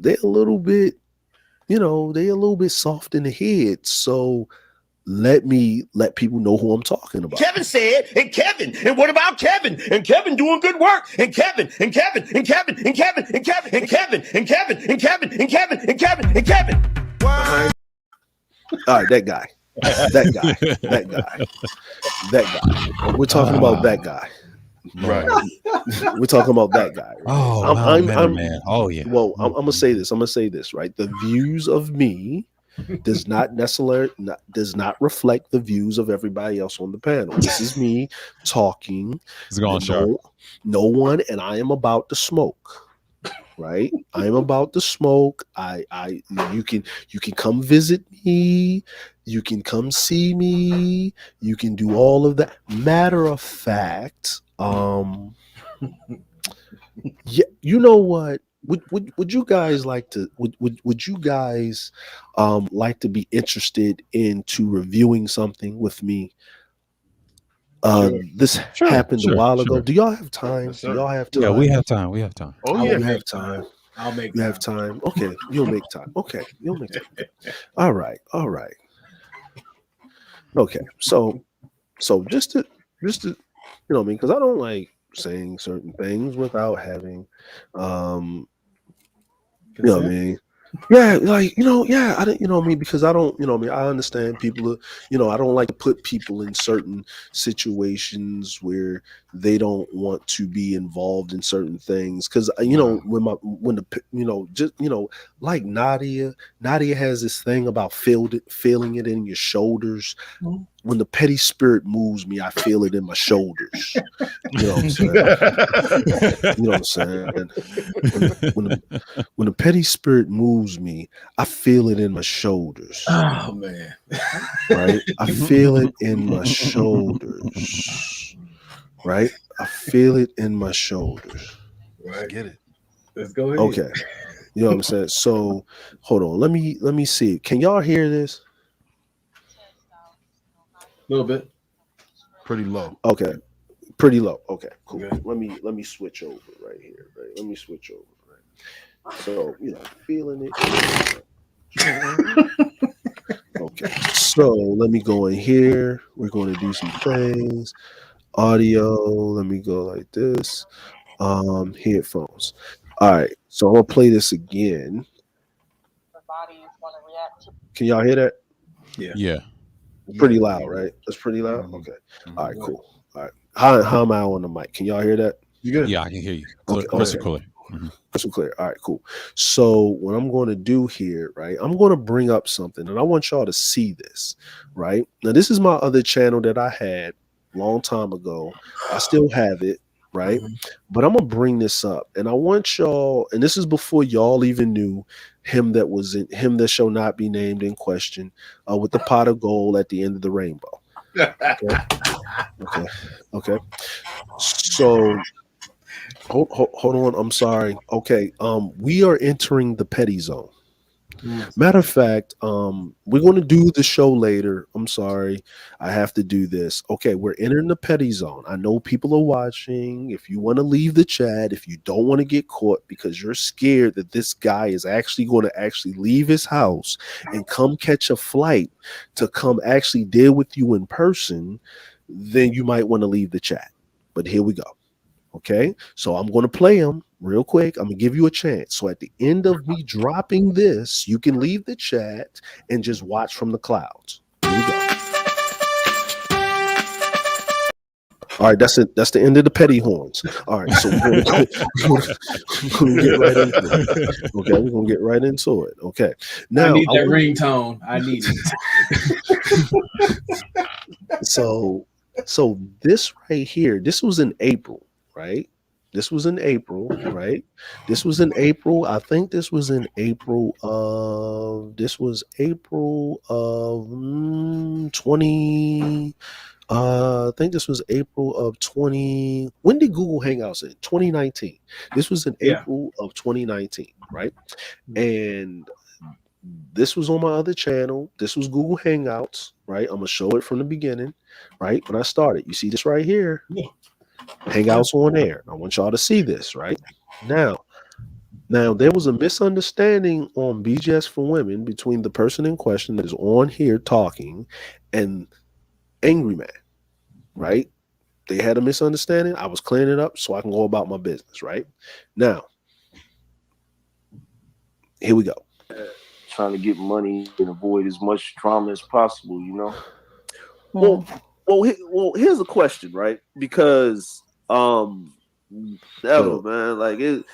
they're a little bit, they're a little bit soft in the head. So let me let people know who I'm talking about. Kevin said, and Kevin, and what about Kevin? And Kevin doing good work, and Kevin, and Kevin, and Kevin, and Kevin, and Kevin, and Kevin, and Kevin, and Kevin, and Kevin, and Kevin, and Kevin. All right, that guy. We're talking about that guy. Right. We're talking about that guy. Right? Oh, man. Oh, yeah. Well, I'm gonna say this. Right. The views of me does not reflect the views of everybody else on the panel. This is me talking. It's going sharp. No one, and I am about to smoke. Right, I am about to smoke. You can come visit me. You can come see me. You can do all of that. Matter of fact, yeah, you know what? Would you guys like to would you guys like to be interested into reviewing something with me? This happened a while ago. Do y'all have time? Yes, Do y'all have time? Yeah, we have time. Oh You yeah. have time. I'll make You have time. Okay, you'll make time. Okay, you'll make time. All right. Okay, so just to you know what I mean, because I don't like saying certain things without having you know what I mean. Yeah, like I don't, you know what I mean, because I don't, you know what I mean, I understand people are, I don't like to put people in certain situations where they don't want to be involved in certain things, because like Nadia has this thing about feeling it in your shoulders. When the petty spirit moves me, I feel it in my shoulders. You know what I'm saying? You know what I'm saying? When the petty spirit moves me, I feel it in my shoulders. Oh man. Right? I feel it in my shoulders. Right? I feel it in my shoulders. Right. Get it. Let's go ahead. Okay. You know what I'm saying? So hold on. Let me see. Can y'all hear this? A little bit. Pretty low. Okay. Pretty low. Okay, cool. Okay. Let me switch over right here. Right. Let me switch over. Right. So, feeling it. Okay. So let me go in here. We're going to do some things. Audio. Let me go like this. Headphones. All right. So I'm gonna play this again. Can y'all hear that? Yeah. Pretty loud, right? That's pretty loud. Mhm. Okay. All right. Cool. All right. How am I on the mic? Can y'all hear that? You good? Yeah, I can hear you. Okay, Crystal okay. clear. Mhm. Crystal clear. All right, cool. So what I'm going to do here, right? I'm going to bring up something, and I want y'all to see this, right? Now, this is my other channel that I had a long time ago. I still have it, right? But I'm gonna bring this up, and I want y'all, and this is before y'all even knew him that shall not be named in question, with the pot of gold at the end of the rainbow. Okay. So hold on. I'm sorry. Okay. We are entering the petty zone. Matter of fact, we're going to do the show later. I'm sorry, I have to do this. Okay, we're entering the petty zone. I know people are watching. If you want to leave the chat, if you don't want to get caught because you're scared that this guy is actually going to actually leave his house and come catch a flight to come actually deal with you in person, then you might want to leave the chat. But here we go. Okay, so I'm going to play them real quick. I'm going to give you a chance. So at the end of me dropping this, you can leave the chat and just watch from the clouds. Here we go. All right, that's it. That's the end of the petty horns. All right, so we're going to get right into it. Okay, we're going to get right into it. Okay, now I need that ringtone. I need it. So this right here, this was in April, right? This was in April, right? This was in April. I think this was in April of 20. I think this was April of 20. When did Google Hangouts in? 2019. This was in April of 2019, right? And this was on my other channel. This was Google Hangouts, right? I'm gonna show it from the beginning, right? When I started, you see this right here. Hangouts on air. I want y'all to see this right now. Now, there was a misunderstanding on BGS for Women between the person in question that is on here talking and Angry Man, right? They had a misunderstanding. I was clearing it up so I can go about my business, right? Now, here we go. Trying to get money and avoid as much drama as possible, you know? Well, here's a question, right? Because Hold ever, on. man, like it's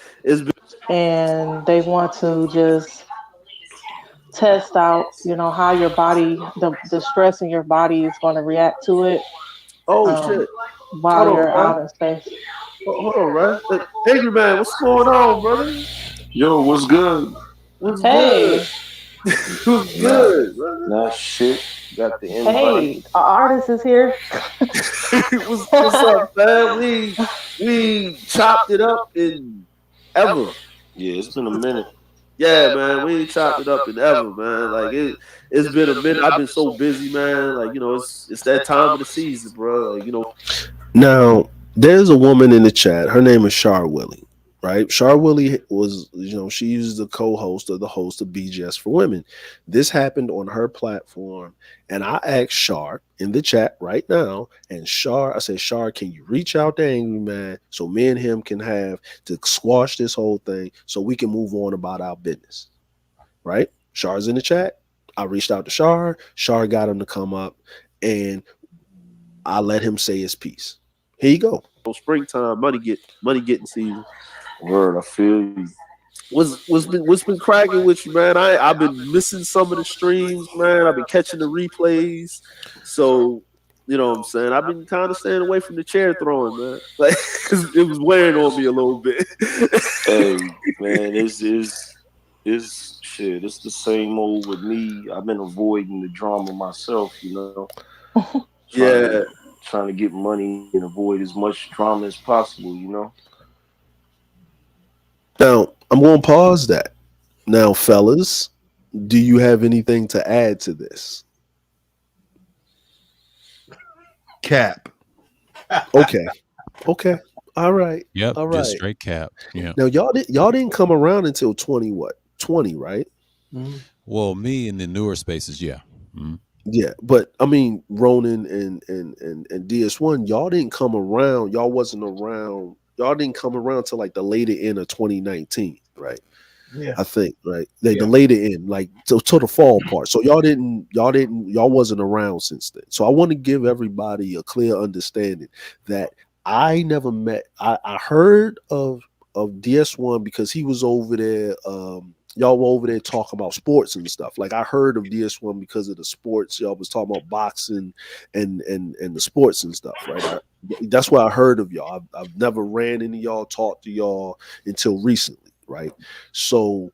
been. And they want to just test out, how your body, the stress in your body is going to react to it Oh um, shit! while Hold on, you're bro. out in space. Hold on, right? Angry Man, what's going on, brother? Yo, what's good? What's good? Hey, What's Nah, good, brother? nah, shit. Got the invite. hey, our artist is here. What's up, man? We chopped it up in ever. Yeah, it's been a minute. Yeah, man, we ain't chopped it up in ever, man. Like it's been a minute. I've been so busy, man. Like it's that time of the season, bro. Now, there's a woman in the chat. Her name is Char Willie, right? Char Willie was, she's the co-host or the host of BGS for Women. This happened on her platform, and I asked Char in the chat right now, and I said, Char, can you reach out to Angry Man so me and him can have to squash this whole thing so we can move on about our business, right? Char's in the chat. I reached out to Char. Char got him to come up, and I let him say his piece. Here you go. Springtime, money getting season. Word, I feel you. What's been cracking with you, man? I've been missing some of the streams, man. I've been catching the replays. So, you know what I'm saying? I've been kind of staying away from the chair throwing, man. Like, 'cause it was wearing on me a little bit. Hey, man, it's shit. It's the same old with me. I've been avoiding the drama myself, you know. Trying Yeah. to trying to get money and avoid as much drama as possible, you know. Now, I'm going to pause that. Now, fellas, do you have anything to add to this? Cap. Okay. Okay. All right. Yep. All Just right. straight cap. Yeah. Now y'all didn't come around until 20 what? 20, right? Well, me in the newer spaces, yeah. Mhm. Yeah, but I mean Ronan and DS1, y'all didn't come around. Y'all wasn't around. Y'all didn't come around till like the later end of 2019, right? Yeah. I think, right? The Yeah. later end, like to the fall part. So y'all wasn't around since then. So I want to give everybody a clear understanding that I never met. I heard of DS1 because he was over there. Y'all were over there talking about sports and stuff. Like I heard of DS1 because of the sports. Y'all was talking about boxing and the sports and stuff, right? That's why I heard of y'all. I've never ran into y'all, talked to y'all until recently, right? So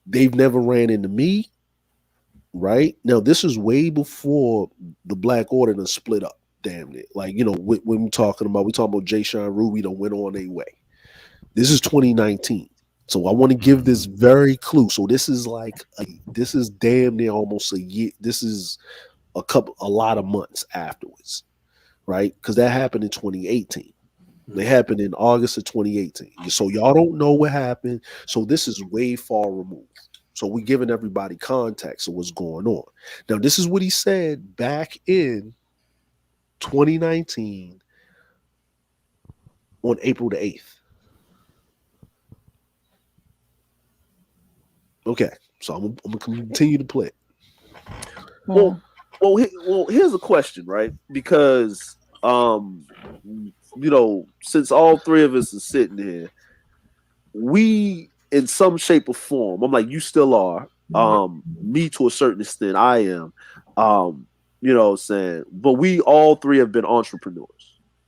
they've never ran into me, right? Now this is way before the Black Order done split up. Damn it! Like when we talking about Jay Sean Ruby done went on their way. This is 2019. So I want to give this very clue. So this is this is damn near almost a year. This is a lot of months afterwards, right? Because that happened in 2018. They happened in August of 2018. So y'all don't know what happened. So this is way far removed. So we're giving everybody context of what's going on. Now, this is what he said back in 2019 on April the 8th. Okay, so I'm gonna continue to play. Well, here's a question, right? Because since all three of us are sitting here, we in some shape or form, I'm like, you still are. Me to a certain extent, I am. You know what I'm saying? But we all three have been entrepreneurs.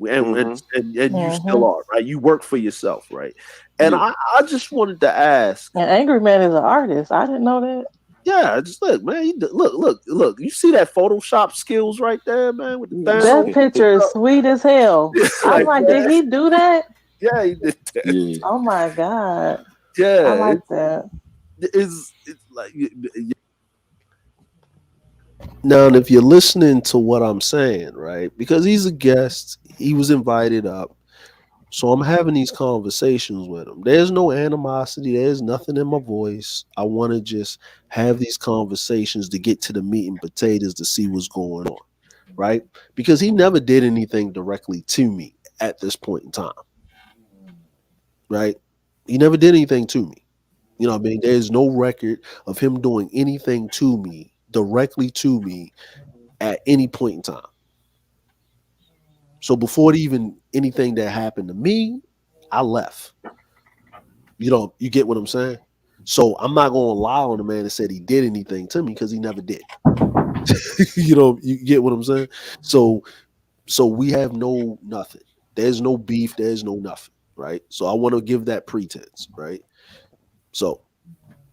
And you still are, right? You work for yourself, right? And I just wanted to ask. And Angry Man is an artist. I didn't know that. Yeah, just look, man. Look. You see that Photoshop skills right there, man? With the That picture is sweet as hell. I'm like, did he do that? Yeah, he did that. Yeah. Oh my god. Yeah, I like that. It's like now, if you're listening to what I'm saying, right? Because he's a guest, he was invited up. So I'm having these conversations with him. There's no animosity. There's nothing in my voice. I want to just have these conversations to get to the meat and potatoes to see what's going on, right? Because he never did anything directly to me at this point in time, right? He never did anything to me. You know what I mean? There's no record of him doing anything to me, directly to me, at any point in time. So before even anything that happened to me, I left. You get what I'm saying? So I'm not gonna lie on the man that said he did anything to me because he never did. You get what I'm saying? So we have no nothing. There's no beef, there's no nothing, right? So I want to give that pretense, right? So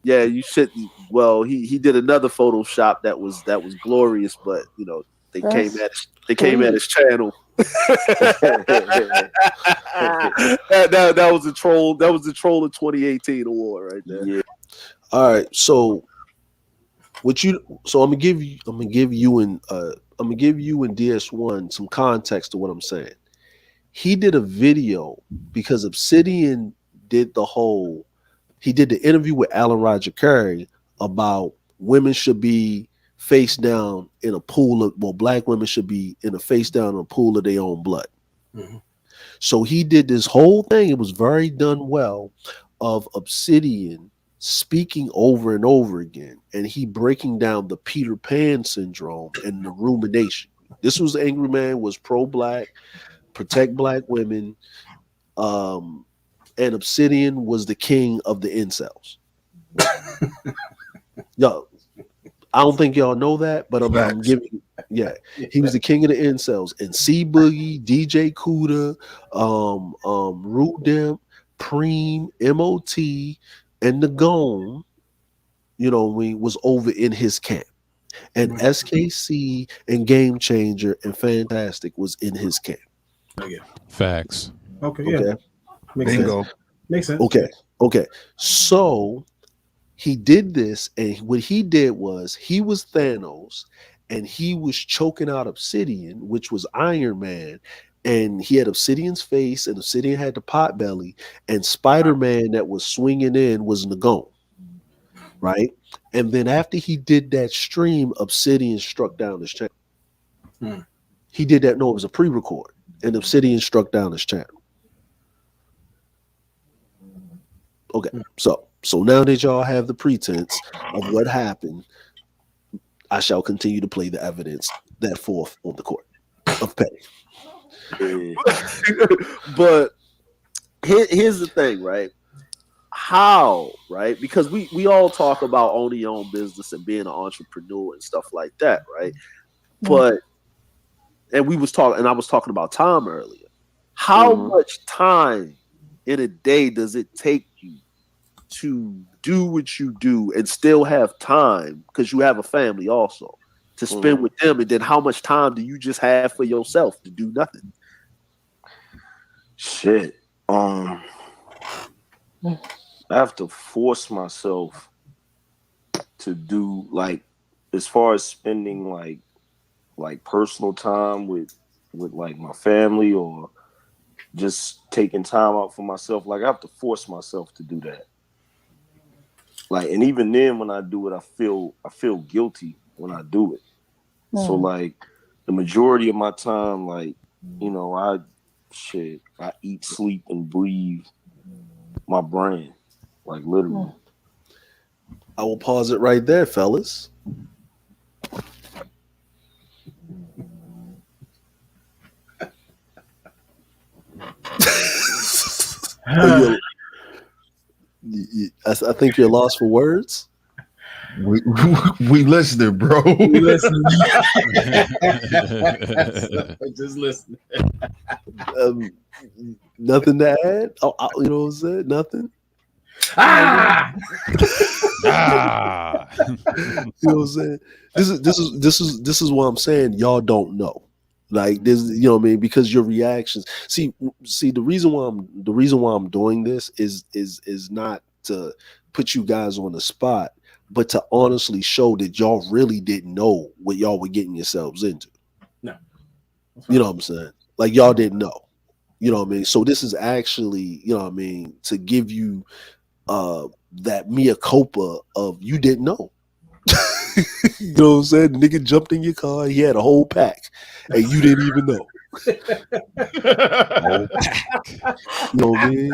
yeah, you should. Well, he did another Photoshop that was glorious, but they came That's at sweet. his channel. that was a troll. That was the troll of 2018 award right there. Yeah. All right, so I'm gonna give you and DS1 some context to what I'm saying. He did a video because Obsidian did he did the interview with Alan Roger Curry about women should be face down in a pool of black women should be in a face down in a pool of their own blood. Mm-hmm. So he did this whole thing. It was very done well of Obsidian speaking over and over again, and he breaking down the Peter Pan syndrome and the rumination. This was Angry Man was pro-black, protect black women, and Obsidian was the king of the incels. Yo, I don't think y'all know that, but I'm Facts. giving. Yeah, he was the king of the incels. And C Boogie, DJ Cuda, Root Demp, Preem, MOT, and the Gone, was over in his camp. And SKC and Game Changer and Fantastic was in his camp. Facts. Okay, yeah. Okay. Makes sense. Bingo. Makes sense. Okay. So he did this, and what he did was he was Thanos, and he was choking out Obsidian, which was Iron Man, and he had Obsidian's face, and Obsidian had the pot belly, and Spider-Man that was swinging in was Nagon, right? And then after he did that stream, Obsidian struck down his channel. Hmm. He did that. No, it was a pre-record, and Obsidian struck down his channel. Okay, so now that y'all have the pretense of what happened, I shall continue to play the evidence that forth on the court of petty. But here's the thing, right? How, right? Because we all talk about owning your own business and being an entrepreneur and stuff like that, right? But I was talking about time earlier. How much time in a day does it take you to do what you do and still have time, because you have a family also, to spend with them? And then how much time do you just have for yourself to do nothing? Shit. I have to force myself to do, like, as far as spending like personal time with like my family, or just taking time out for myself. Like, I have to force myself to do that. Like, and even then when I do it, I feel guilty when I do it. So like the majority of my time, like, I eat, sleep, and breathe my brain. Like, literally. I will pause it right there, fellas. I think you're lost for words. We listening, bro. We listening. Just listening. Nothing to add. You know what I'm saying? Nothing. Ah! You know what I'm saying? This is what I'm saying. Y'all don't know. Like this, you know what I mean? Because your reactions. See, the reason why I'm doing this is not to put you guys on the spot, but to honestly show that y'all really didn't know what y'all were getting yourselves into. No. You know what I'm saying? Like, y'all didn't know. You know what I mean? So this is actually, you know what I mean, to give you that mea culpa of you didn't know. You know what I'm saying? The nigga jumped in your car, he had a whole pack, and you didn't even know. Oh, You know what I mean?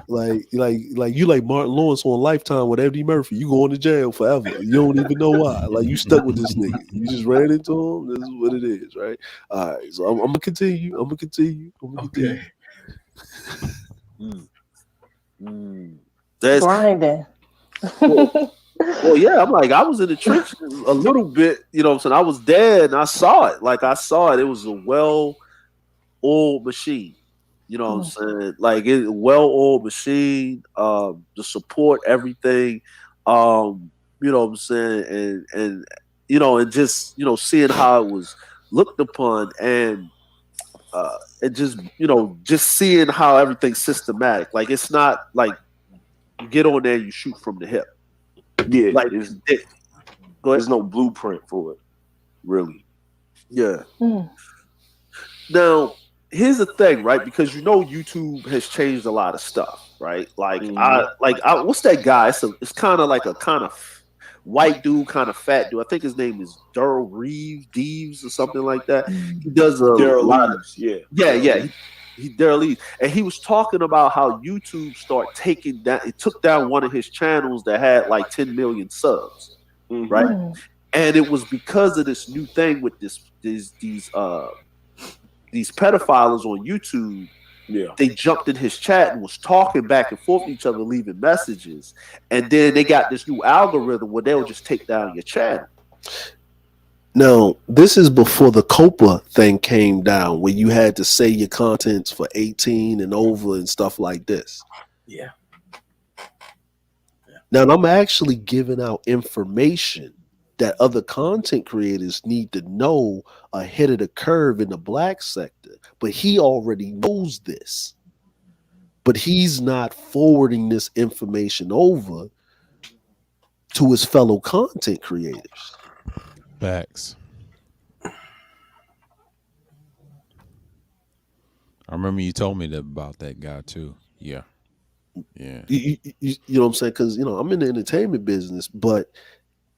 Like you like Martin Lawrence on Lifetime with Eddie Murphy. You going to jail forever. You don't even know why. Like you stuck with this nigga. You just ran into him. This is what it is, right? All right. So I'm gonna continue. I'm gonna continue. I'm gonna continue. That's Grinding. well, yeah. I'm like, I was in the trenches a little bit. You know what I'm saying? I was there and I saw it. Like I saw it. It was a well-oiled machine. You know what I'm saying? Like it well-oiled machine. The support, everything. You know what I'm saying? And and just seeing how it was looked upon, and just seeing how everything's systematic. Like it's not like you get on there, you shoot from the hip. Yeah, Like go ahead. there's no blueprint for it, really. Yeah. Mm. Now, here's the thing, right? Because YouTube has changed a lot of stuff, right? Like what's that guy? It's kind of like a kind of white dude, kind of fat dude. I think his name is Daryl Deeves or something like that. He does a Daryl lot of Leaves, yeah. yeah. He Daryl Lee, and he was talking about how YouTube started taking down. It took down one of his channels that had like 10 million subs, right? Mm. And it was because of this new thing with these pedophiles on YouTube. Yeah. They jumped in his chat and was talking back and forth with each other, leaving messages. And then they got this new algorithm where they'll just take down your channel. Now, this is before the COPA thing came down, where you had to say your contents for 18 and over and stuff like this. Yeah. Now, I'm actually giving out information that other content creators need to know ahead of the curve in the black sector. But he already knows this. But he's not forwarding this information over to his fellow content creators. facts. I remember you told me about that guy too. Yeah. Yeah. You know what I'm saying? Because, I'm in the entertainment business, but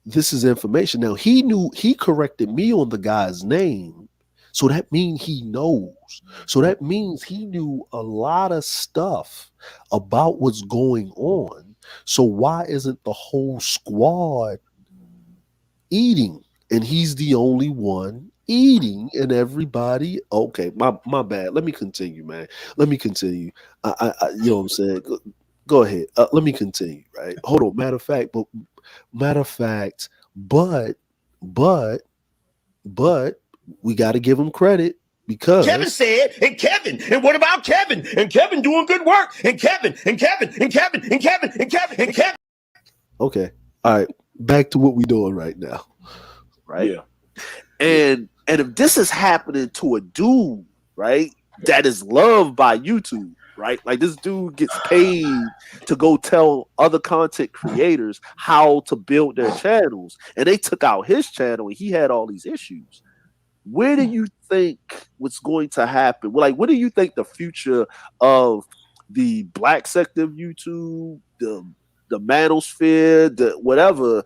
this is information. Now, he corrected me on the guy's name. So that means he knows. So that means he knew a lot of stuff about what's going on. So why isn't the whole squad eating? And he's the only one eating, and everybody. Okay, my bad. Let me continue, man. Let me continue. You know what I'm saying? Go ahead. Let me continue. Right. Hold on. Matter of fact, but we got to give him credit because Kevin said, and Kevin, and what about Kevin? And Kevin doing good work, and Kevin, and Kevin, and Kevin, and Kevin, and Kevin, and Kevin. Okay. All right. Back to what we're doing right now. Right. Yeah. And if this is happening to a dude, right, that is loved by YouTube, right? Like this dude gets paid to go tell other content creators how to build their channels, and they took out his channel and he had all these issues. Where do you think what's going to happen? Like, what do you think the future of the black sector of YouTube, the manosphere, the whatever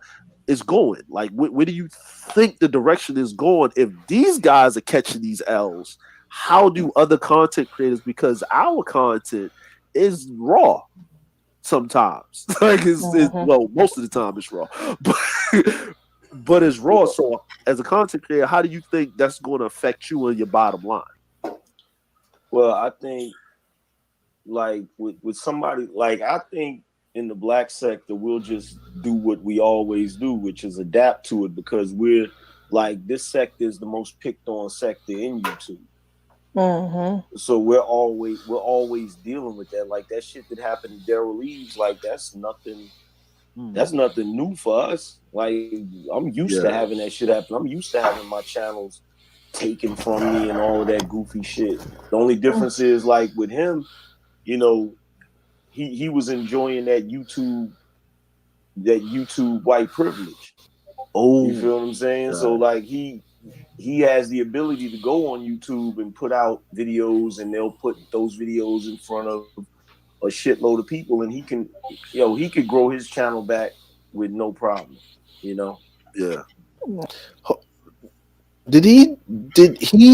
is going? Like, where do you think the direction is going? If these guys are catching these L's, how do other content creators? Because our content is raw sometimes. Like, well, most of the time it's raw, but it's raw. So, as a content creator, how do you think that's going to affect you and your bottom line? Well, I think like with somebody like I think in the black sector we'll just do what we always do, which is adapt to it because we're like this sector is the most picked on sector in YouTube. Mm-hmm. So we're always dealing with that. Like that shit that happened to Daryl Leaves, like that's nothing new for us. Like I'm used to having that shit happen. I'm used to having my channels taken from me and all of that goofy shit. The only difference is like with him, he was enjoying that YouTube white privilege. Oh, you feel what I'm saying? So like he he has the ability to go on YouTube and put out videos, and they'll put those videos in front of a shitload of people, and he can, he could grow his channel back with no problem. Yeah. Did he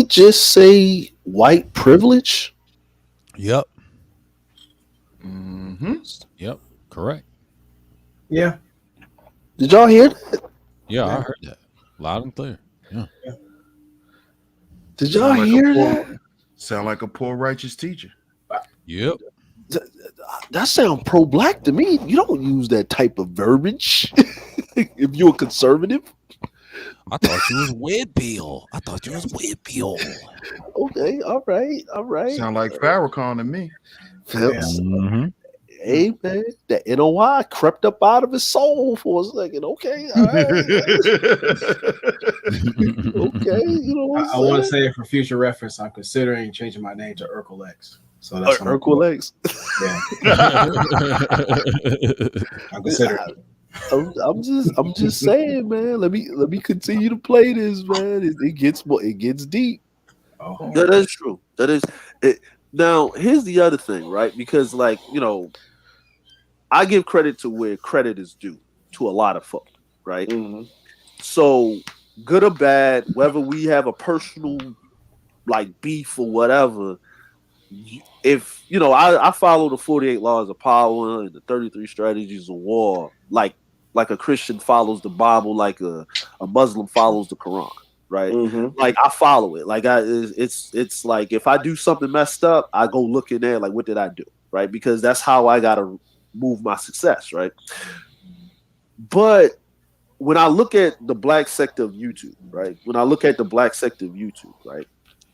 just say white privilege? Yep. Mm-hmm. Yep. Correct. Yeah. Did y'all hear that? Yeah, I heard that loud and clear. Yeah. Did y'all hear that? Sound like a poor righteous teacher. Yep. That sounds pro-black to me. You don't use that type of verbiage if you're a conservative. I thought you was with Bill. Okay, all right. Sound like Farrakhan to me. Mm-hmm. Hey man, that NOI crept up out of his soul for a second. Okay, all right. Okay, you know what I want to say for future reference, I'm considering changing my name to Urkel X. So that's Urkel X. Yeah. I'm considering. I'm just saying, man. Let me continue to play this, man. It gets deep. Oh. That is true. That is it. Now, here's the other thing, right? Because, like, I give credit to where credit is due to a lot of folk, right? Mm-hmm. So, good or bad, whether we have a personal like beef or whatever, if I follow the 48 laws of power and the 33 strategies of war, like a Christian follows the Bible, like a Muslim follows the Quran, right? Mm-hmm. Like I follow it. Like it's like if I do something messed up, I go look in there, like what did I do, right? Because that's how I gotta move my success, right? But when I look at the black sector of YouTube, right?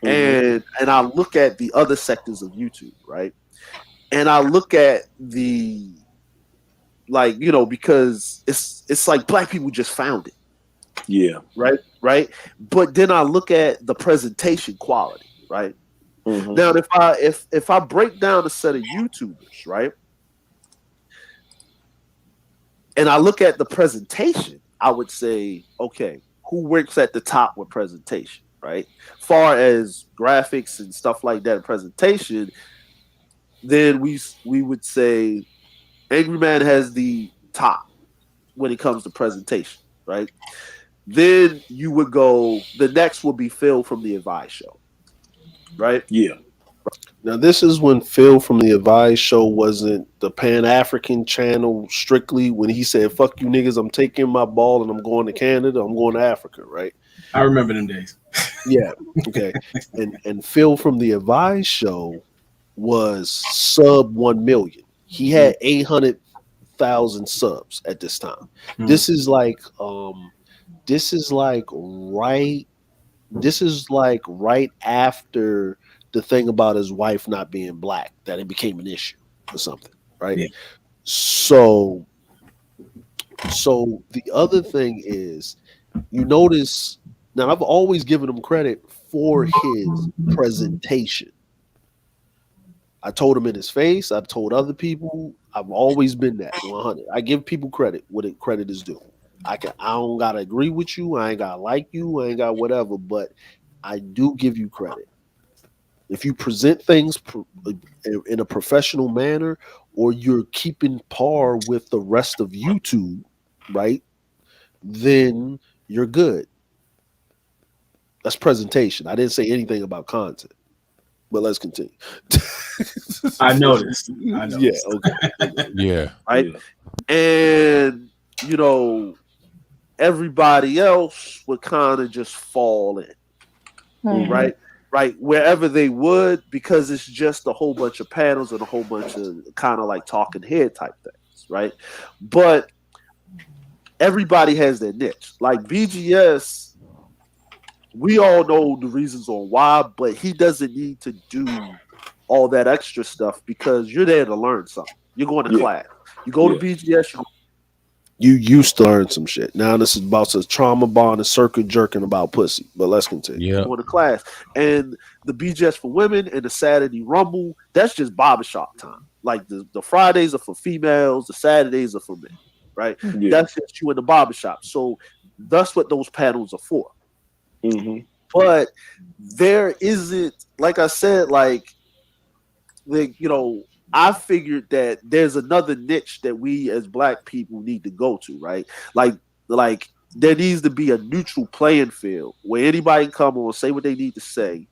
Mm-hmm. And I look at the other sectors of YouTube, right? And I look at the because it's like black people just found it. Yeah. Right. But then I look at the presentation quality, right? Mm-hmm. Now if I break down a set of YouTubers, right? And I look at the presentation, I would say, okay, who works at the top with presentation, right? Far as graphics and stuff like that, presentation, then we would say Angry Man has the top when it comes to presentation, right? Then you would go, the next would be Phil from the Advice Show, right? Yeah. Now this is when Phil from the Advice Show wasn't the Pan-African channel strictly, when he said, fuck you niggas, I'm taking my ball and I'm going to Canada, I'm going to Africa, right? I remember them days. Yeah. Okay. And Phil from the Advice Show was sub 1 million. He had 800,000 subs at this time. Mm-hmm. This is like right after the thing about his wife not being black, that it became an issue or something, right? Yeah. So the other thing is, you notice now, I've always given him credit for his presentation. I told him in his face. I've told other people. I've always been that 100. I give people credit what credit is due. I don't gotta agree with you. I ain't gotta like you. I ain't got whatever. But I do give you credit. If you present things in a professional manner, or you're keeping par with the rest of YouTube, right? Then you're good. That's presentation. I didn't say anything about content. But let's continue. I noticed. Yeah, okay. Yeah. Right. Yeah. And everybody else would kind of just fall in. Mhm. Right, wherever they would, because it's just a whole bunch of panels and a whole bunch of kind of like talking head type things, right? But everybody has their niche. Like BGS, we all know the reasons on why, but he doesn't need to do all that extra stuff because you're there to learn something. You're going to class. You go to BGS, you used to learn some shit. Now this is about the trauma bond and circuit jerking about pussy. But let's continue. Yeah. Going to class. And the BGS for women and the Saturday Rumble, that's just barbershop time. Like the Fridays are for females, the Saturdays are for men, right? Yeah. That's just you in the barbershop. So that's what those panels are for. Mm-hmm. but there isn't, like I said, I figured that there's another niche that we as black people need to go to, right? Like there needs to be a neutral playing field where anybody can come on, say what they need to say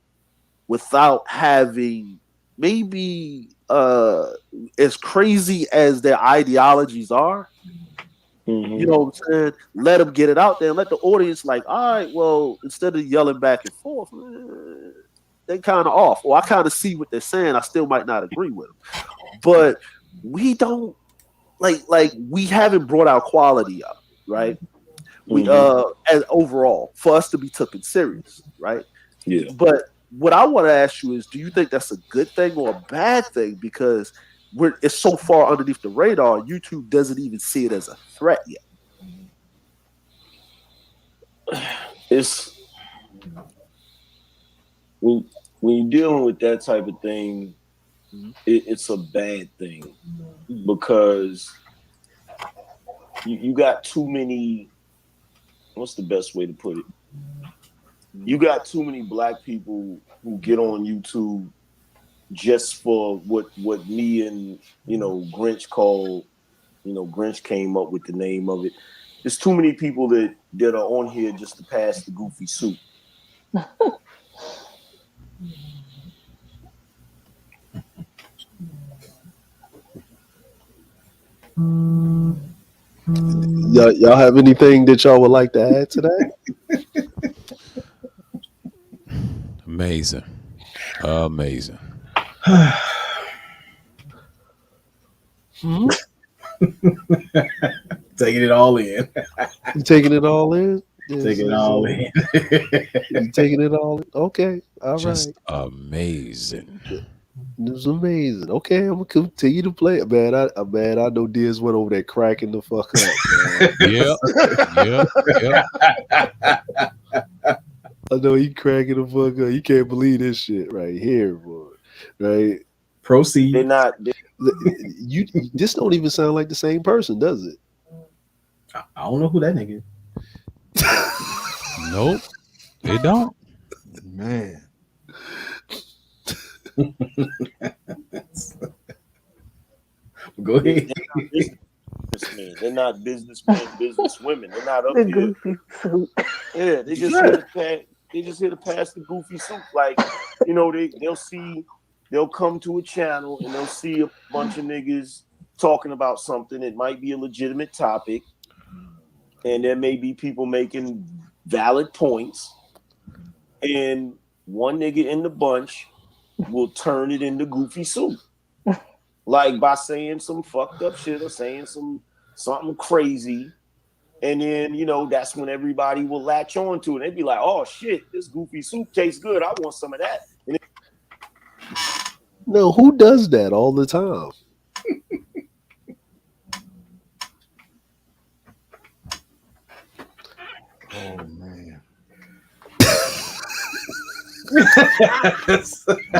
without having maybe as crazy as their ideologies are. You know what I'm saying? Let them get it out there and let the audience like, all right, well, instead of yelling back and forth, they kind of off. Or I kind of see what they're saying. I still might not agree with them. But we don't like we haven't brought our quality up, right? We as overall for us to be taken serious, right? Yeah. But what I want to ask you is, do you think that's a good thing or a bad thing? Because it's so far underneath the radar, YouTube doesn't even see it as a threat yet. It's when you're dealing with that type of thing, it's a bad thing because you got too many. What's the best way to put it? You got too many black people who get on YouTube just for what me and Grinch called. Grinch came up with the name of it. There's too many people that are on here just to pass the goofy soup. Y'all have anything that y'all would like to add to that? Amazing. Taking it all in. You taking it all in? Taking it all in. You taking it all in? Okay. All Just right. amazing. It was amazing. Okay, I'm gonna continue to play it, man. I know Diaz went over there cracking the fuck up, man. Yep. I know he cracking the fuck up. You can't believe this shit right here, boy. Right? Proceed. They're not. You this don't even sound like the same person, does it? I don't know who that nigga is. Nope. They don't. Man. Go ahead. They're not businessmen, businesswomen. They're not up The here. goofy suit. Yeah, they just here to pass. They just here to pass the goofy soup. Like, they'll come to a channel and they'll see a bunch of niggas talking about something. It might be a legitimate topic, and there may be people making valid points. And one nigga in the bunch will turn it into goofy soup. Like by saying some fucked up shit or saying something crazy. And then, that's when everybody will latch on to it. They'd be like, oh shit, this goofy soup tastes good. I want some of that. No, who does that all the time? Oh man.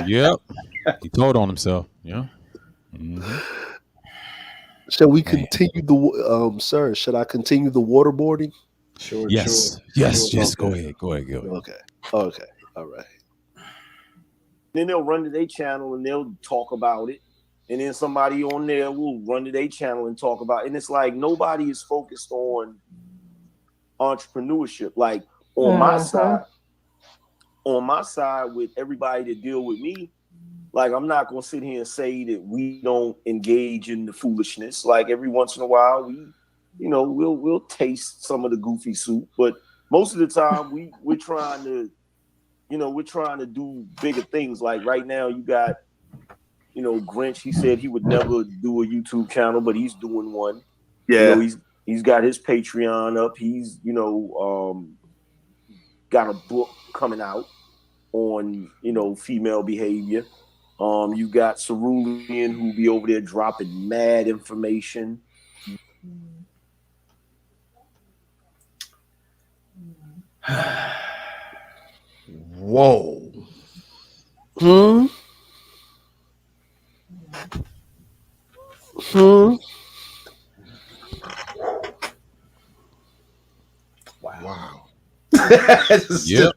Yep. He told on himself. Yeah. Mm-hmm. Shall we continue the sir? Should I continue the waterboarding? Sure. Yes. Go ahead. Okay. All right. Then they'll run to their channel and they'll talk about it. And then somebody on there will run to their channel and talk about it. And it's like nobody is focused on entrepreneurship. Like on my side with everybody that deal with me, like I'm not gonna sit here and say that we don't engage in the foolishness. Like every once in a while we'll taste some of the goofy soup, but most of the time we're trying to do bigger things. Like right now you got Grinch. He said he would never do a YouTube channel, but he's doing one. Yeah. He's got his Patreon up. He's got a book coming out on female behavior. You got Cerulean who be over there dropping mad information. Whoa. Wow. Yep.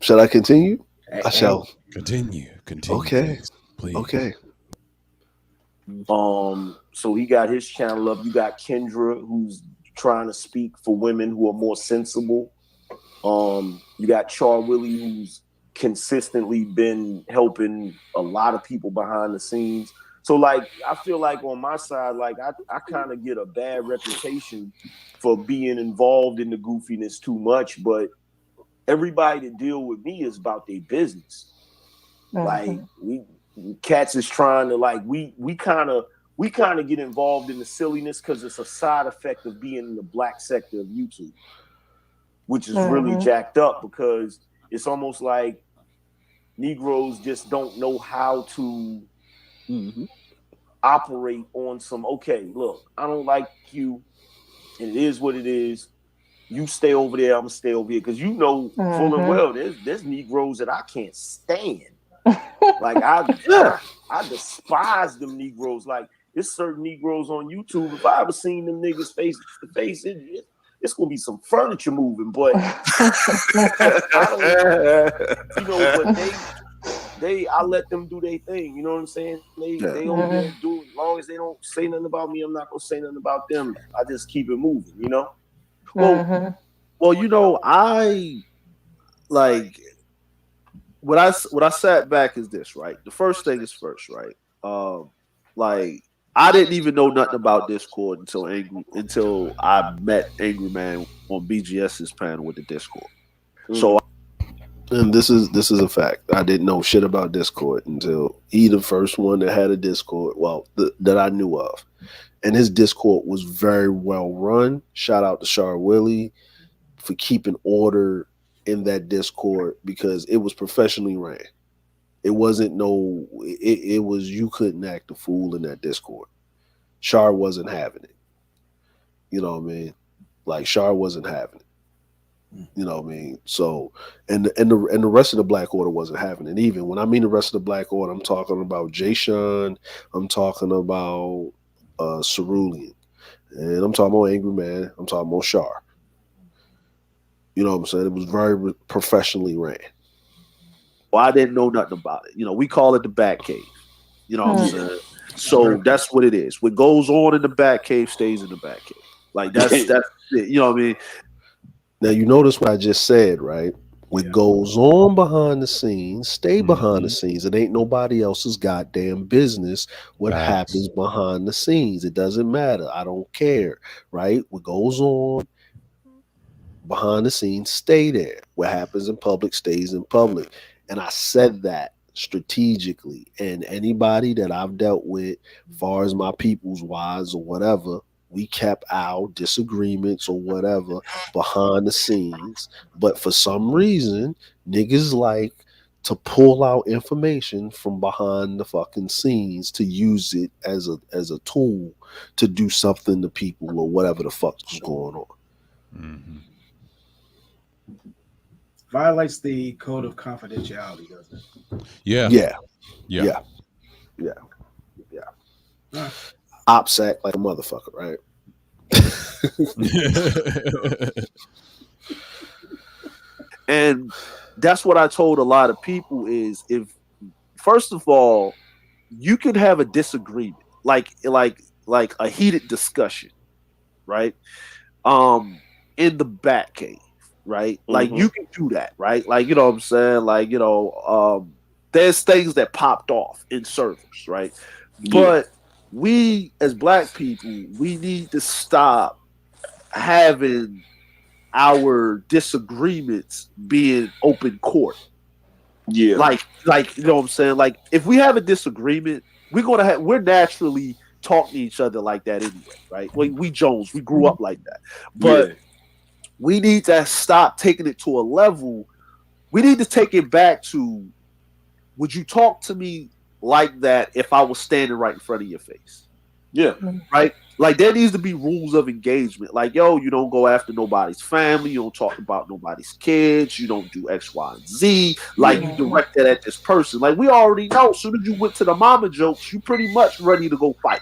Shall I continue? I And shall. Continue, Okay. please. Okay. So he got his channel up. You got Kendra, who's trying to speak for women who are more sensible. You got Char Willie, who's consistently been helping a lot of people behind the scenes. So like I feel like on my side, like I kind of get a bad reputation for being involved in the goofiness too much, but everybody that deal with me is about their business. Like we cats is trying to like we kind of get involved in the silliness because it's a side effect of being in the black sector of YouTube, which is really jacked up because it's almost like Negroes just don't know how to operate on some, okay, look, I don't like you, and it is what it is. You stay over there, I'm gonna stay over here. Because you know full and well there's Negroes that I can't stand. Like I despise them Negroes. Like there's certain Negroes on YouTube. If I ever seen them niggas face to face, it's gonna be some furniture moving. But I don't, but I let them do their thing. You know what I'm saying? They over there do, as long as they don't say nothing about me, I'm not gonna say nothing about them. I just keep it moving. You know? Well, you know, I like what I sat back is this, right? The first thing is first, right? Like I didn't even know nothing about Discord until I met Angry Man on BGS's panel with the Discord. So, and this is a fact. I didn't know shit about Discord until he the first one that had a Discord. Well, that I knew of, and his Discord was very well run. Shout out to Char Willie for keeping order in that Discord because it was professionally ran. It wasn't it was, you couldn't act a fool in that Discord. Char wasn't having it. You know what I mean? Like Char wasn't having it. You know what I mean? So and the rest of the Black Order wasn't having it. Even when I mean the rest of the Black Order, I'm talking about Jay Sean, I'm talking about Cerulean, and I'm talking about Angry Man, I'm talking about Char. You know what I'm saying? It was very professionally ran. Well, I didn't know nothing about it. You know, we call it the Bat Cave. You know what I'm saying? So that's what it is. What goes on in the Bat Cave stays in the Bat Cave. Like that's it. You know what I mean? Now you notice what I just said, right? What goes on behind the scenes, stay behind the scenes. It ain't nobody else's goddamn business what happens behind the scenes. It doesn't matter. I don't care, right? What goes on behind the scenes, stay there. What happens in public stays in public. And I said that strategically. And anybody that I've dealt with, far as my people's wives or whatever, we kept our disagreements or whatever behind the scenes. But for some reason, niggas like to pull out information from behind the fucking scenes to use it as a tool to do something to people or whatever the fuck was going on. Violates the code of confidentiality, doesn't it? Yeah. OPSEC like a motherfucker, right? And that's what I told a lot of people is, if first of all, you can have a disagreement, like a heated discussion, right? In the Bat Cave, right? Like you can do that, right? Like, you know what I'm saying? Like, you know, there's things that popped off in servers, right? But we as Black people, we need to stop having our disagreements being open court. Like you know what I'm saying? Like if we have a disagreement, we're naturally talking to each other like that anyway, right? We Jones, we grew up like that. But we need to stop taking it to a level. We need to take it back to, would you talk to me like that if I was standing right in front of your face? Right? Like there needs to be rules of engagement. Like, yo, you don't go after nobody's family, you don't talk about nobody's kids, you don't do X, Y, and Z. Like you direct that at this person. Like we already know, as soon as you went to the mama jokes, you pretty much ready to go fight.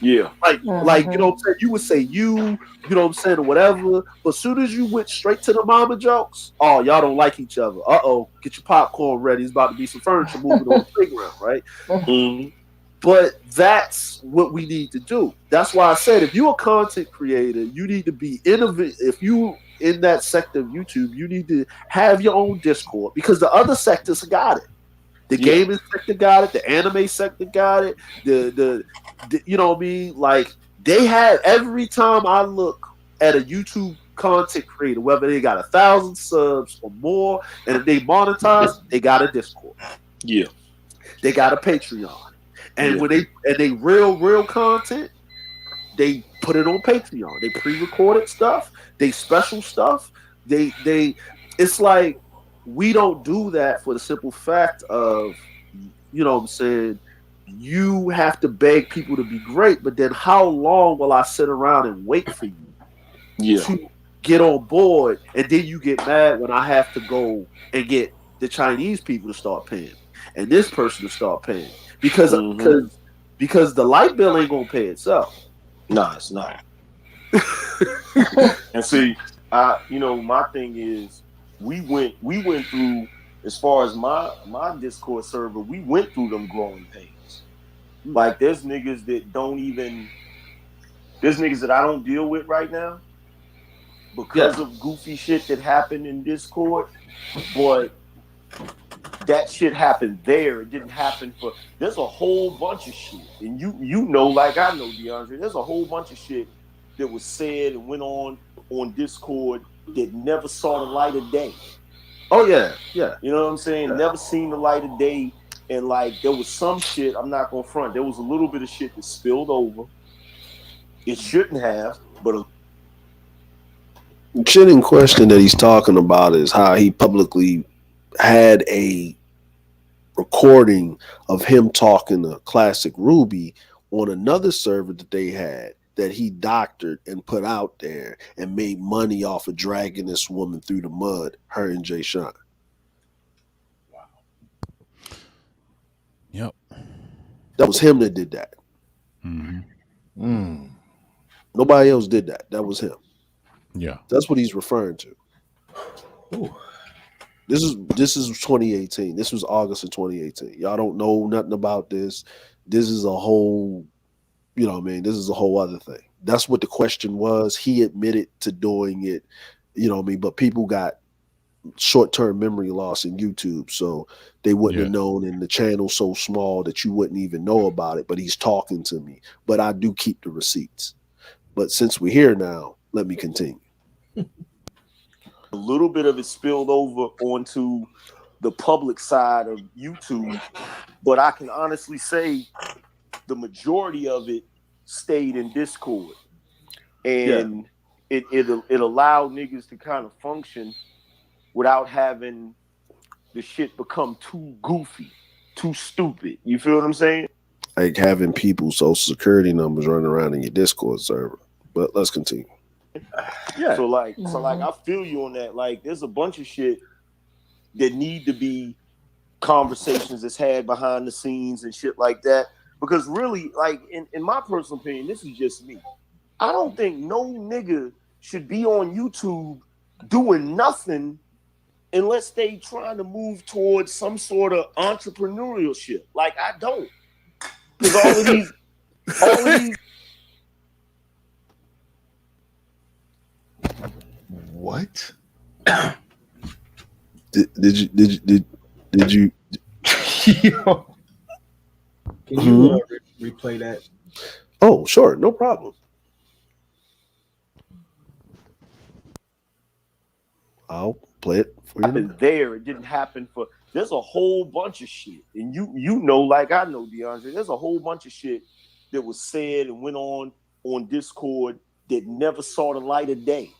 Yeah. Like you know what I'm saying? You would say you know what I'm saying, or whatever. But as soon as you went straight to the mama jokes, oh, y'all don't like each other. Get your popcorn ready. It's about to be some furniture moving on the playground, right? Mm-hmm. But that's what we need to do. That's why I said if you're a content creator, you need to be innovative. If you in that sector of YouTube, you need to have your own Discord because the other sectors got it. The gaming sector got it. The anime sector got it. The you know what I mean? Like they have every time I look at a YouTube content creator, whether they got 1,000 subs or more, and if they monetize, they got a Discord. Yeah. They got a Patreon. And Yeah. when they real content, they put it on Patreon. They pre-recorded stuff, they special stuff. They it's like we don't do that for the simple fact of you know what I'm saying, you have to beg people to be great, but then how long will I sit around and wait for you Yeah. to get on board and then you get mad when I have to go and get the Chinese people to start paying and this person to start paying because Mm-hmm. because the light bill ain't gonna pay itself. Nah, it's not. And see, my thing is we went through, as far as my Discord server, we went through them growing pains. Like there's niggas that I don't deal with right now because of goofy shit that happened in Discord, but that shit happened there. It didn't happen for. There's a whole bunch of shit, and you know, like I know, DeAndre. There's a whole bunch of shit that was said and went on Discord that never saw the light of day. Oh yeah. You know what I'm saying? Yeah. Never seen the light of day, and like there was some shit. I'm not gonna front. There was a little bit of shit that spilled over. It shouldn't have, but Shit in question that he's talking about is how he publicly had a recording of him talking to Classic Ruby on another server that they had that he doctored and put out there and made money off of dragging this woman through the mud, her and Jay Sean. Yep. That was him that did that. Mm-hmm. Nobody else did that. That was him. Yeah. That's what he's referring to. Ooh. This is 2018. This was August of 2018. Y'all don't know nothing about this. This is a whole, you know what I mean? This is a whole other thing. That's what the question was. He admitted to doing it, you know what I mean? But people got short-term memory loss in YouTube, so they wouldn't have known, and the channel's so small that you wouldn't even know about it. But he's talking to me. But I do keep the receipts. But since we're here now, let me continue. a little bit of it spilled over onto the public side of YouTube, but I can honestly say the majority of it stayed in Discord, and it allowed niggas to kind of function without having the shit become too goofy, too stupid. You feel what I'm saying? Like having people's social security numbers running around in your Discord server. But let's continue. Yeah. So like I feel you on that. Like there's a bunch of shit that need to be conversations that's had behind the scenes and shit like that. Because really, like in my personal opinion, this is just me. I don't think no nigga should be on YouTube doing nothing unless they trying to move towards some sort of entrepreneurial shit. Like I don't. Because all of these What? Did you Yo. Can you replay that? Oh, sure, no problem. I'll play it for you. happened there. It didn't happen for. There's a whole bunch of shit, and you know, like I know, DeAndre. There's a whole bunch of shit that was said and went on Discord that never saw the light of day.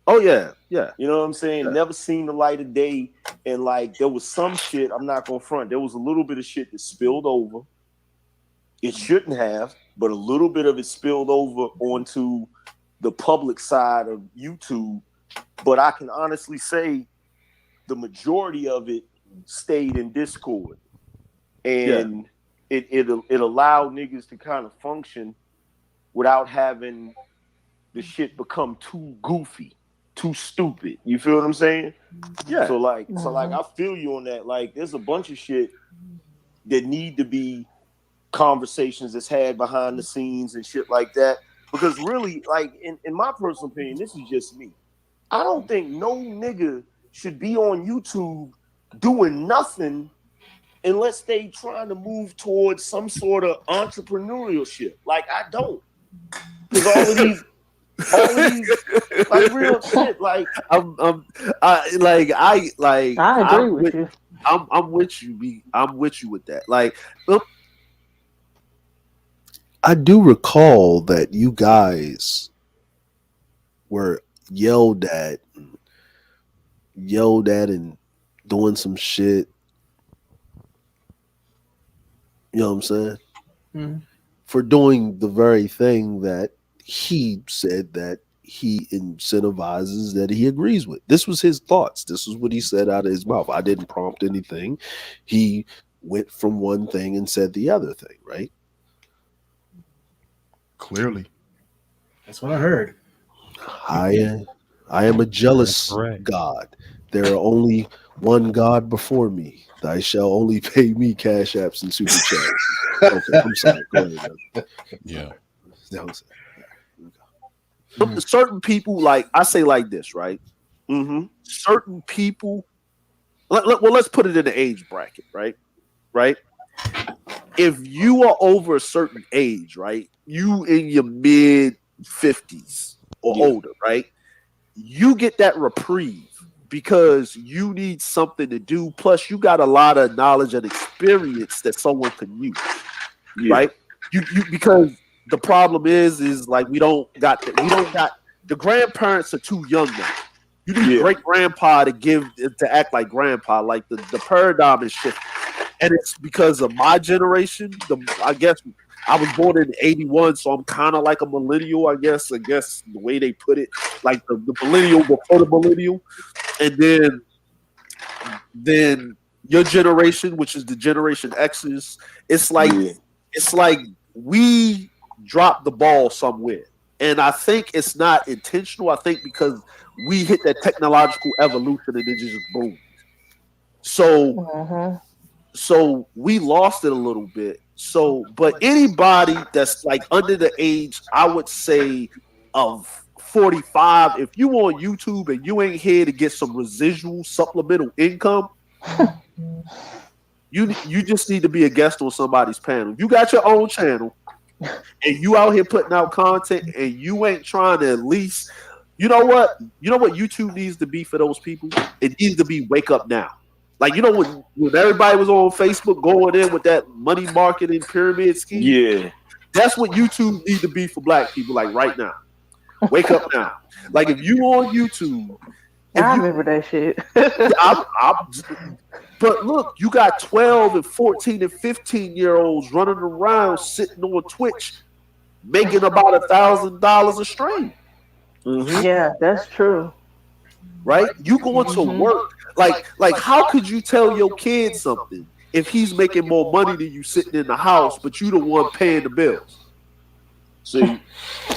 Oh yeah. You know what I'm saying? Yeah. Never seen the light of day, and like there was some shit. I'm not gonna front. There was a little bit of shit that spilled over. It shouldn't have, but a little bit of it spilled over onto the public side of YouTube. But I can honestly say the majority of it stayed in Discord, and it allowed niggas to kind of function without having the shit become too goofy, too stupid. You feel what I'm saying? Yeah. So I feel you on that. Like there's a bunch of shit that need to be conversations that's had behind the scenes and shit like that. Because really, like in my personal opinion, this is just me. I don't think no nigga should be on YouTube doing nothing unless they trying to move towards some sort of entrepreneurship. Like I don't. Because all of these like real shit. Like I agree with you. I'm with you. I'm with you with that. Like, look, I do recall that you guys were yelled at, and doing some shit. You know what I'm saying? Mhm. For doing the very thing that he said that he incentivizes, that he agrees with. This was his thoughts. This is what he said out of his mouth. I didn't prompt anything. He went from one thing and said the other thing, right? Clearly. That's what I heard. I am a jealous correct. God. There are only one God before me. Thou shall only pay me cash apps and super chats. Okay, I'm sorry. Go ahead. Man. Yeah. That was certain people, like I say like this, right? Certain people, let's put it in the age bracket, right? Right? If you are over a certain age, right? You in your mid 50s or older, right? You get that reprieve because you need something to do. Plus, you got a lot of knowledge and experience that someone can use, right? You because the problem is like we don't got the grandparents are too young now. You need great grandpa to act like grandpa. Like the paradigm is shifting, and it's because of my generation. I guess I was born in '81, so I'm kind of like a millennial. I guess the way they put it, like the millennial before the millennial, and then your generation, which is the Generation X's. It's like we dropped the ball somewhere. And I think it's not intentional. I think because we hit that technological evolution and it just boomed. So we lost it a little bit. So, but anybody that's like under the age, I would say, of 45, if you on YouTube and you ain't here to get some residual supplemental income, you just need to be a guest on somebody's panel. You got your own channel and you out here putting out content and you ain't trying to at least, you know what YouTube needs to be for those people? It needs to be wake up now. Like, you know, when everybody was on Facebook going in with that money marketing pyramid scheme, that's what YouTube needs to be for black people. Like right now, wake up now. Like if you on YouTube, I remember that shit. But look, you got 12 and 14 and 15-year-olds running around sitting on Twitch making about $1,000 a stream. Yeah, that's true. Right? You going to work. Like how could you tell your kid something if he's making more money than you sitting in the house, but you the one paying the bills? See, I'm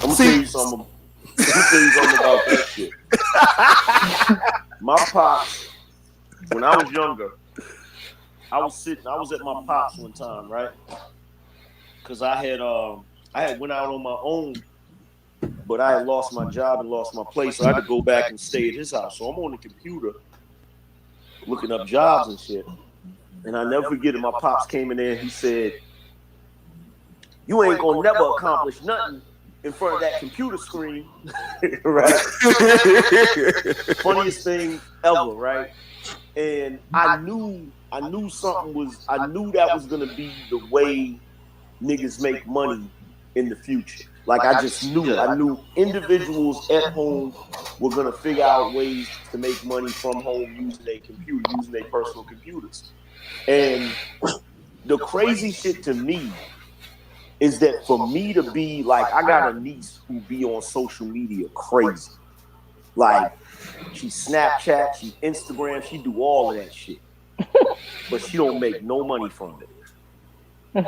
gonna tell you something. I'm gonna tell you something about that shit. My pops, when I was younger, I was at my pops one time, right? Because I had went out on my own, but I had lost my job and lost my place, so I had to go back and stay at his house. So I'm on the computer looking up jobs and shit. And I never forget it, my pops came in there and he said, "You ain't gonna never accomplish nothing in front of that computer screen." Right? Funniest thing ever, right? And I knew that was gonna be the way niggas make money in the future. Like I just knew. I knew individuals at home were gonna figure out ways to make money from home using their computer, using their personal computers. And the crazy shit to me is that for me to be like, I got a niece who be on social media crazy. Like she Snapchat, she Instagram, she do all of that shit. But she don't make no money from it.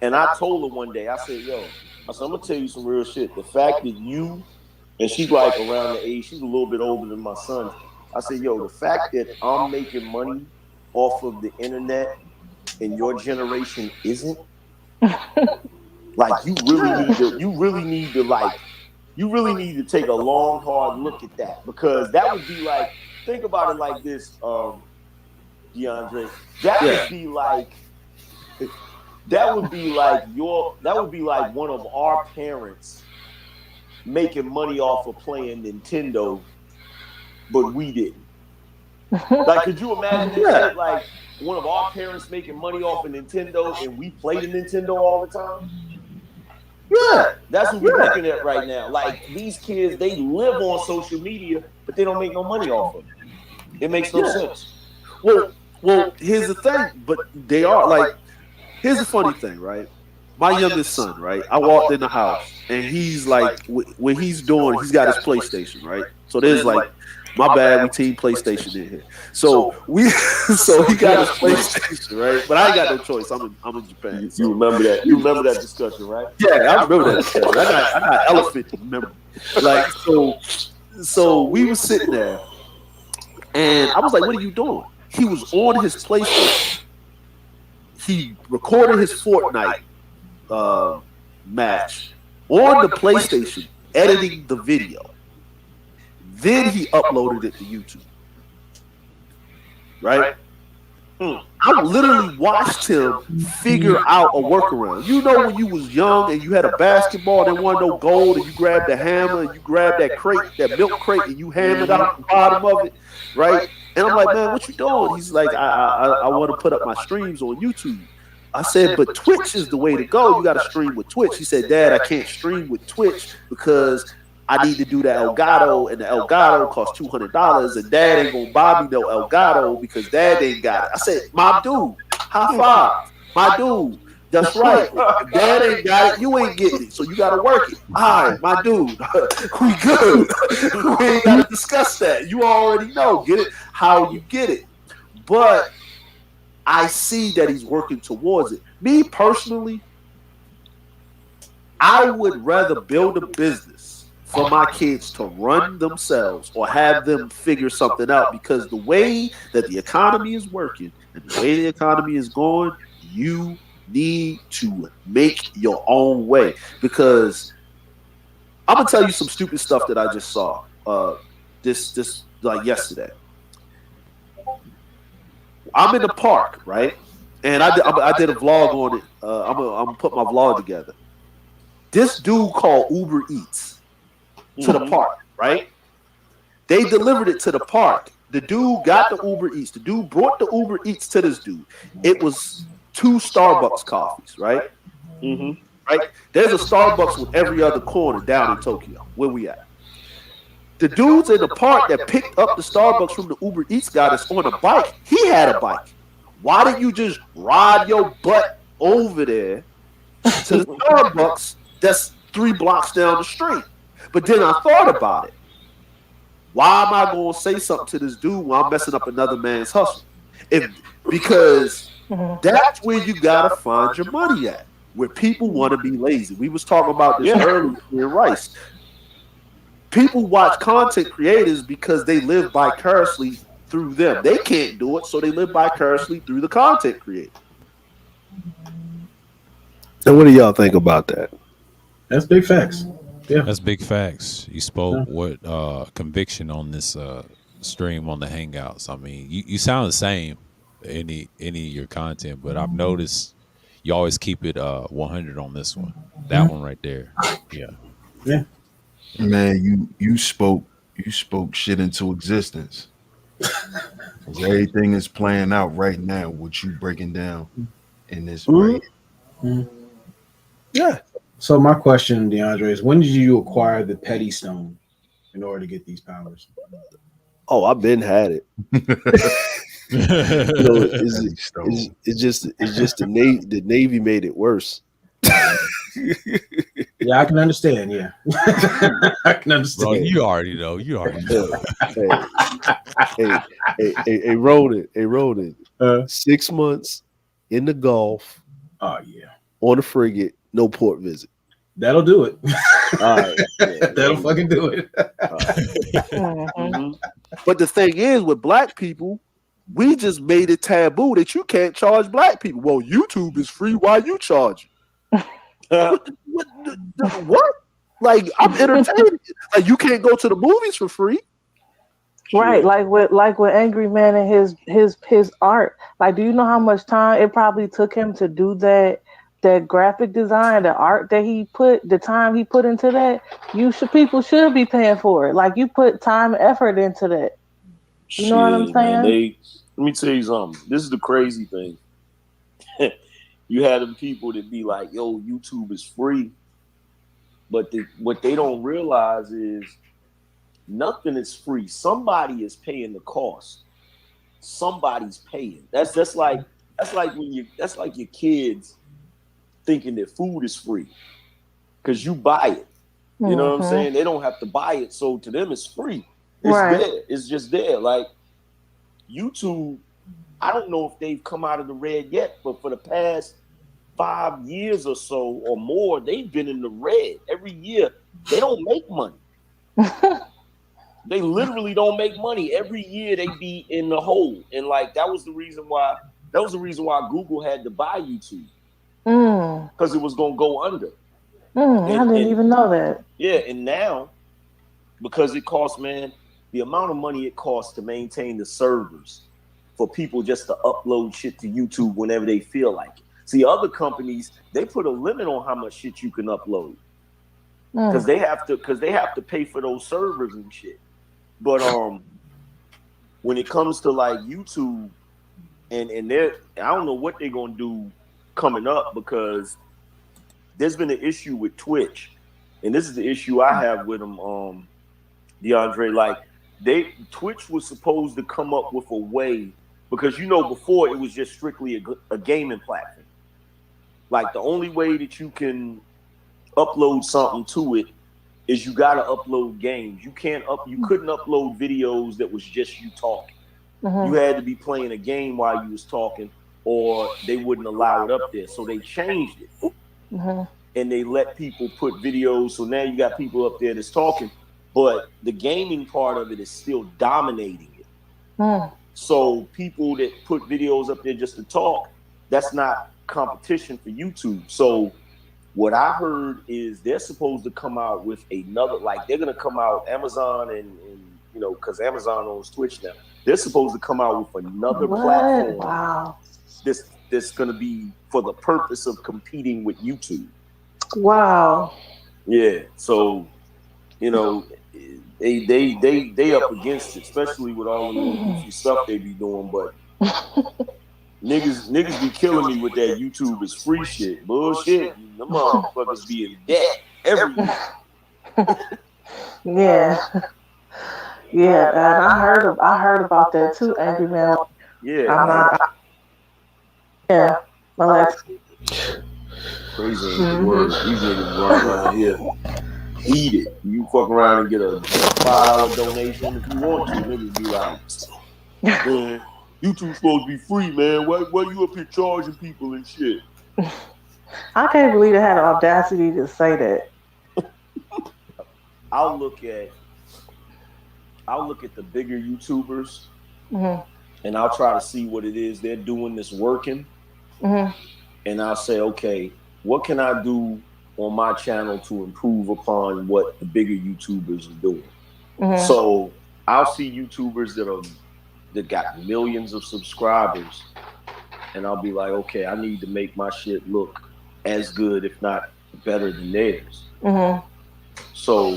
And I told her one day, I said, yo, I said, I'm gonna tell you some real shit. The fact that you and she's like around the age, she's a little bit older than my sons. I said, yo, the fact that I'm making money off of the internet and your generation isn't, like, you really need to take a long, hard look at that, because that would be like, think about it like this, DeAndre. That would be like one of our parents making money off of playing Nintendo, but we didn't. Like, could you imagine that shit? Like, one of our parents making money off of Nintendo and we play the Nintendo all the time? Yeah, that's what we're looking at right now. Like, these kids, they live on social media, but they don't make no money off of it. It makes no sense. Well, here's the thing, but they are like, here's the funny thing, right? My youngest son, right? I walked in the house and he's like, when he's doing, he's got his PlayStation, right? So there's like, my bad, we team PlayStation in here. So he got his PlayStation, right? But I ain't got no choice. I'm in Japan. You remember that? You remember that discussion, right? Yeah, I remember that discussion. I got elephant in memory. Like, so we were sitting there, and I was like, "What are you doing?" He was on his PlayStation. He recorded his Fortnite match on the PlayStation, editing the video. Then he uploaded it to YouTube. Right? I literally watched him figure out a workaround. You know, when you was young and you had a basketball, there wasn't no gold, and you grabbed the hammer and you grabbed that crate, that milk crate, and you hammered out the bottom of it, right? And I'm like, man, what you doing? He's like, I want to put up my streams on YouTube. I said, but Twitch is the way to go. You got to stream with Twitch. He said, Dad, I can't stream with Twitch because I need to do the Elgato, and the Elgato costs $200, and Dad ain't gonna buy me no Elgato because Dad ain't got it. I said, my dude, high five, my dude. That's right. If Dad ain't got it, you ain't getting it, so you gotta work it. All right, my dude, we good. We ain't gotta discuss that. You already know. Get it how you get it. But I see that he's working towards it. Me personally, I would rather build a business for my kids to run themselves or have them figure something out, because the way that the economy is working and the way the economy is going, you need to make your own way. Because I'm gonna tell you some stupid stuff that I just saw this like yesterday. I'm in the park, right? And I did a vlog on it. I'm gonna put my vlog together. This dude called Uber Eats to the park, right? They delivered it to the park. The dude got the Uber Eats. The dude brought the Uber Eats to this dude. It was 2 Starbucks coffees, right? Right? There's a Starbucks with every other corner down in Tokyo. Where we at? The dudes in the park that picked up the Starbucks from the Uber Eats guy that's on a bike, he had a bike. Why didn't you just ride your butt over there to the Starbucks that's 3 blocks down the street? But then I thought about it. Why am I going to say something to this dude while I'm messing up another man's hustle? Because that's where you got to find your money at, where people want to be lazy. We was talking about this earlier in Rice. People watch content creators because they live vicariously through them. They can't do it, so they live vicariously through the content creator. And what do y'all think about that? That's big facts. Yeah, That's big facts. You spoke with conviction on this stream on the Hangouts. I mean, you sound the same any of your content, but I've noticed you always keep it 100 on this one. That one right there. Yeah. Man, you spoke shit into existence. Everything is playing out right now. What you breaking down in this right? Yeah. So my question, DeAndre, is when did you acquire the petty stone in order to get these powers? Oh, I've been had it. It's just the Navy made it worse. Yeah, I can understand. Yeah, I can understand. Bro, you already know. Hey, Ronan. 6 months in the Gulf. Oh yeah. On a frigate, no port visit. That'll do it. All right, yeah, That'll fucking do it. all right. Mhm. But the thing is, with black people, we just made it taboo that you can't charge black people. Well, YouTube is free. Why you charging? What? Like I'm entertained. Like you can't go to the movies for free. Right, like with Angry Man and his art. Like, do you know how much time it probably took him to do that graphic design, the art that he put, the time he put into that? People should be paying for it. Like, you put time and effort into that. You know what I'm Shit, man. saying? Let me tell you something. This is the crazy thing. You had them people that be like, "Yo, YouTube is free," but what they don't realize is nothing is free. Somebody is paying the cost. Somebody's paying. That's like your kids thinking that food is free because you buy it. You know what I'm saying? They don't have to buy it, so to them it's free. It's there. It's just there. Like YouTube, I don't know if they've come out of the red yet, but for the past 5 years or so or more, they've been in the red. Every year, they don't make money. They literally don't make money. Every year they be in the hole. And like that was the reason why Google had to buy YouTube. Because it was gonna go under. I didn't even know that. Yeah, and now because it costs, man, the amount of money it costs to maintain the servers for people just to upload shit to YouTube whenever they feel like it. See, other companies, they put a limit on how much shit you can upload. Because they have to pay for those servers and shit. But when it comes to like YouTube and I don't know what they're gonna do coming up because there's been an issue with Twitch, and this is the issue I have with them, DeAndre. Like Twitch was supposed to come up with a way because before it was just strictly a gaming platform. Like the only way that you can upload something to it is you gotta upload games. You couldn't upload videos that was just you talking. You had to be playing a game while you was talking, or they wouldn't allow it up there. So they changed it. And they let people put videos. So now you got people up there that's talking, but the gaming part of it is still dominating it. So people that put videos up there just to talk, that's not competition for YouTube. So what I heard is they're supposed to come out with another, like they're gonna come out, Amazon and because Amazon owns Twitch now. They're supposed to come out with another platform. Wow. That's gonna be for the purpose of competing with YouTube. Wow. Yeah. So, they up against it, especially with all the little goofy stuff they be doing, but niggas be killing me with that YouTube is free shit. Bullshit. Them motherfuckers be in debt every year. Yeah. Yeah, and I heard about that too, Angry Man. Yeah. Yeah. Alex. Crazy ain't the word. These niggas run around here heated. You fuck around and get a $5 donation if you want to. Niggas be like, man, YouTube's supposed to be free, man. Why you up here charging people and shit? I can't believe they had the audacity to say that. I'll look at the bigger YouTubers and I'll try to see what it is they're doing that's working. And I'll say, okay, what can I do on my channel to improve upon what the bigger YouTubers are doing? So I'll see YouTubers that got millions of subscribers, and I'll be like, okay, I need to make my shit look as good, if not better than theirs. So,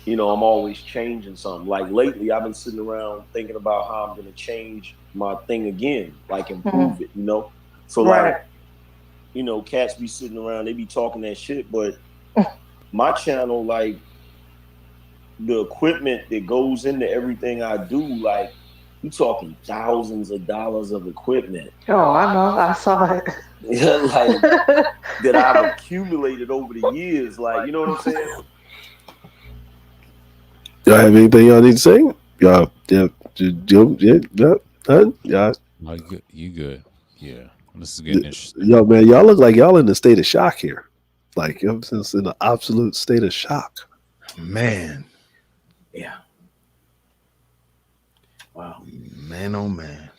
I'm always changing something. Like lately, I've been sitting around thinking about how I'm going to change my thing again, like improve it, So like, cats be sitting around, they be talking that shit, but my channel, like the equipment that goes into everything I do, like you talking thousands of dollars of equipment. Oh, I know, I saw it. Like that I've accumulated over the years, like, you know what I'm saying? Y'all have anything y'all need to say? Y'all, yeah. No, you good. Yeah. This is getting interesting. Yo, man, y'all look like y'all in a state of shock here. Like I'm just in an absolute state of shock. Man, Yeah. Wow. man, oh man.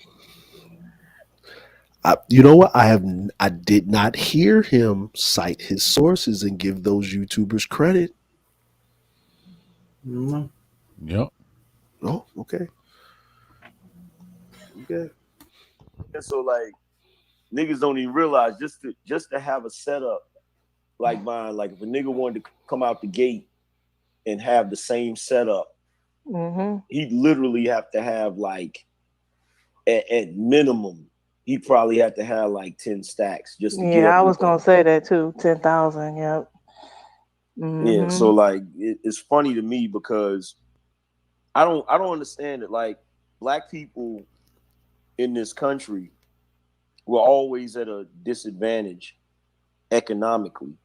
You know what? I did not hear him cite his sources and give those YouTubers credit. Mhm. Yep. Oh, okay. Okay. And so like niggas don't even realize just to have a setup like mine, like if a nigga wanted to come out the gate and have the same setup, he'd literally have to have like at minimum, he probably had to have like 10 stacks just to get Yeah, up I with was that. gonna say that too. 10,000. Yep. Yeah, so Mm-hmm. like it's funny to me because I don't understand it. Like black people in this country were always at a disadvantage economically.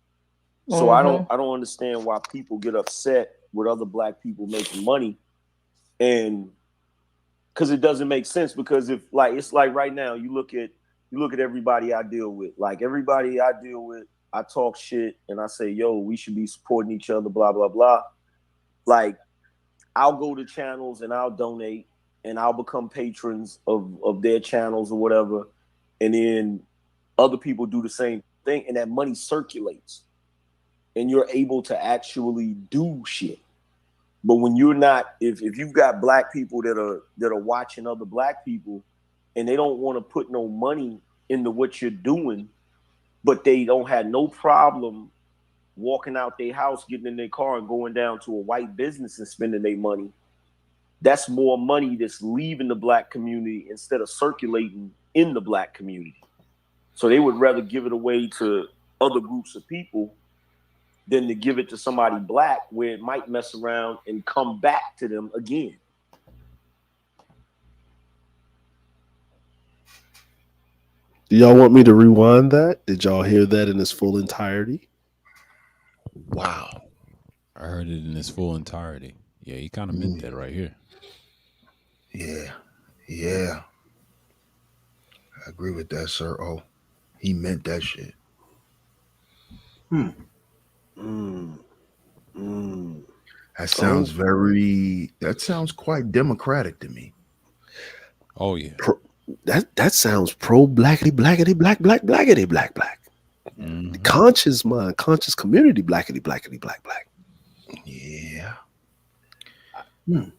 So I don't Mm-hmm. I don't understand why people get upset with other black people making money, and because it doesn't make sense. Because if like it's like right now you look at everybody I deal with, like everybody I deal with, I talk shit and I say, yo, we should be supporting each other, blah blah blah. Like I'll go to channels and I'll donate and I'll become patrons of their channels or whatever, and then other people do the same thing, and that money circulates and you're able to actually do shit. But when you're not, if you've got black people that are watching other black people and they don't want to put no money into what you're doing, but they don't have no problem walking out their house, getting in their car and going down to a white business and spending their money, that's more money that's leaving the black community instead of circulating in the black community. So they would rather give it away to other groups of people than to give it to somebody black where it might mess around and come back to them again. Do y'all want me to rewind that? Did y'all hear that in its full entirety? Wow. I heard it in its full entirety. Yeah, he kind of meant that right here. Yeah. Yeah. I agree with that, sir. Oh, he meant that shit. Hmm. Mm, mm. That Oh, sounds quite democratic to me. Oh yeah. that sounds pro blackity blackity black black blackity black black. Mm-hmm. Conscious mind, conscious community blackity blackity black black. Yeah. Hmm.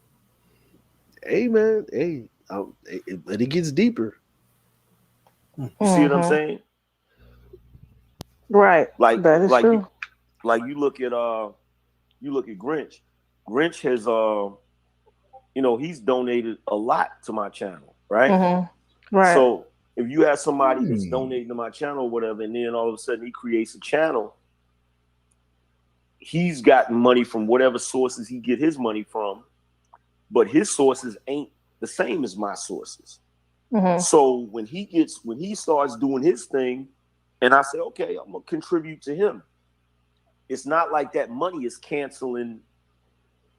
Hey man, hey, but it gets deeper. You see what I'm Mm-hmm. saying? Right. Like That is like you true. like you look at Grinch. Grinch has he's donated a lot to my channel, right? Mm-hmm. Right. So if you have somebody that's Hmm. donating to my channel or whatever, and then all of a sudden he creates a channel, he's gotten money from whatever sources he get his money from, but his sources ain't the same as my sources. Mm-hmm. So when he starts doing his thing, and I say, okay, I'm gonna contribute to him. It's not like that money is canceling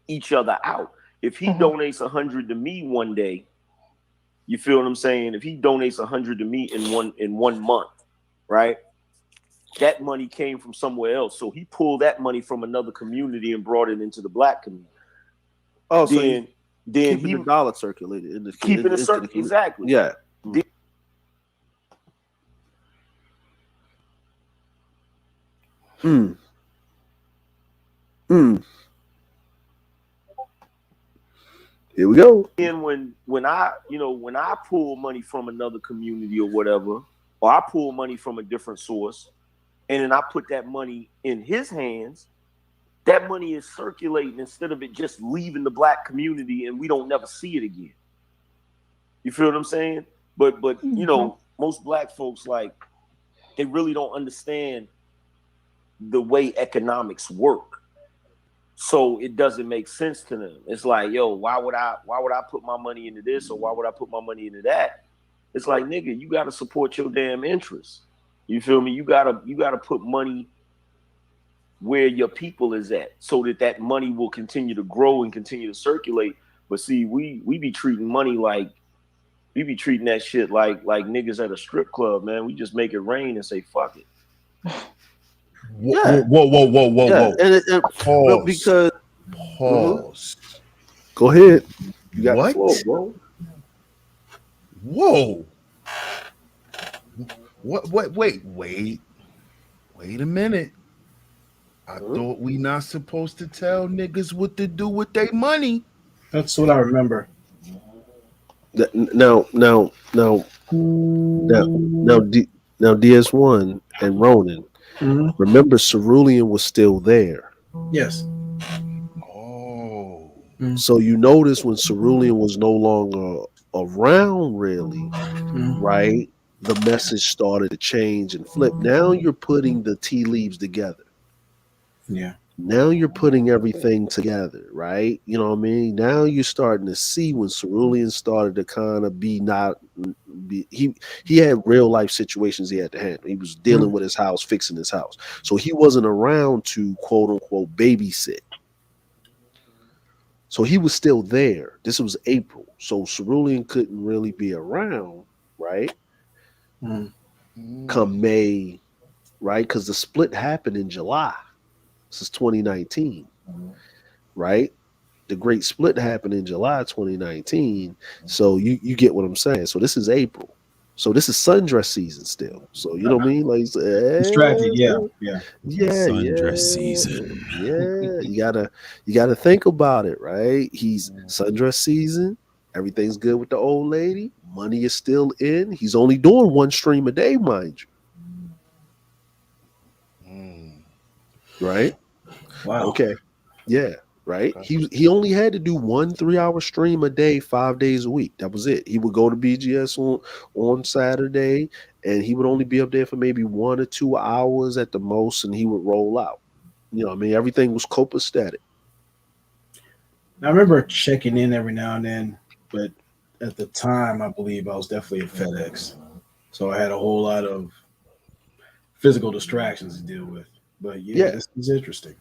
each other out. If he Mm-hmm. donates 100 to me one day, you feel what I'm saying? If he donates 100 to me in one month, right? That money came from somewhere else. So he pulled that money from another community and brought it into the black community. Oh, so he's Then then keeping the he dollar circulated keeping a into the certain community. exactly. Yeah. Mm, mm. Here we go. Then when I pull money from another community or whatever, or I pull money from a different source, and then I put that money in his hands, that money is circulating instead of it just leaving the black community and we don't never see it again. You feel what I'm saying? But Mm-hmm. most black folks like they really don't understand the way economics work. So it doesn't make sense to them. It's like, yo, why would I put my money into this or why would I put my money into that? It's like, nigga, you gotta support your damn interests. You feel me? You gotta put money where your people is at so that money will continue to grow and continue to circulate. But see, we be treating money like we be treating that shit like niggas at a strip club, man. We just make it rain and say fuck it. Whoa, Yeah, whoa, whoa, whoa, whoa, yeah, whoa. well, Pause. because mhm. Pause. Go ahead. You got the floor, What? bro. Whoa. What? Wait a minute. I Huh? thought we not supposed to tell niggas what to do with their money. That's what I remember. Now, now, now, now, DS1 and Ronan. Hmm. Remember, Cerulean was still there. Yes. Oh. Mm-hmm. So you notice when Cerulean was no longer around, really, Mm-hmm. right? The message started to change and flip. Now you're putting the tea leaves together. Yeah. Now you're putting everything together, right? You know what I mean? Now you're starting to see when Cerulean started to kind of be not be he had real life situations he had to handle. He was dealing Mm-hmm. with his house, fixing his house. So he wasn't around to quote unquote babysit. So he was still there. This was April. So Cerulean couldn't really be around, right? Mm-hmm. Come Mm. May, right? Because the split happened in July. This is 2019, right? The great split happened in July 2019. So you get what I'm saying. So this is April. So this is sundress season still. So you know what I mean? Like Distracted. Yeah. Yeah. yeah, Sundress yeah, season. yeah. You gotta think about it, right? He's sundress season. Everything's good with the old lady. Money is still in. He's only doing one stream a day, mind Mm. you, right? Wow. Okay. Yeah, right. Okay. He only had to do one 3 hour stream a day, 5 days a week. That was it. He would go to BGS on Saturday, and he would only be up there for maybe 1 or 2 hours at the most, and he would roll out. You know, what I mean, everything was copacetic. I remember checking in every now and then, but at the time, I believe I was definitely at FedEx, so I had a whole lot of physical distractions to deal with. But yeah, Yeah, this is interesting.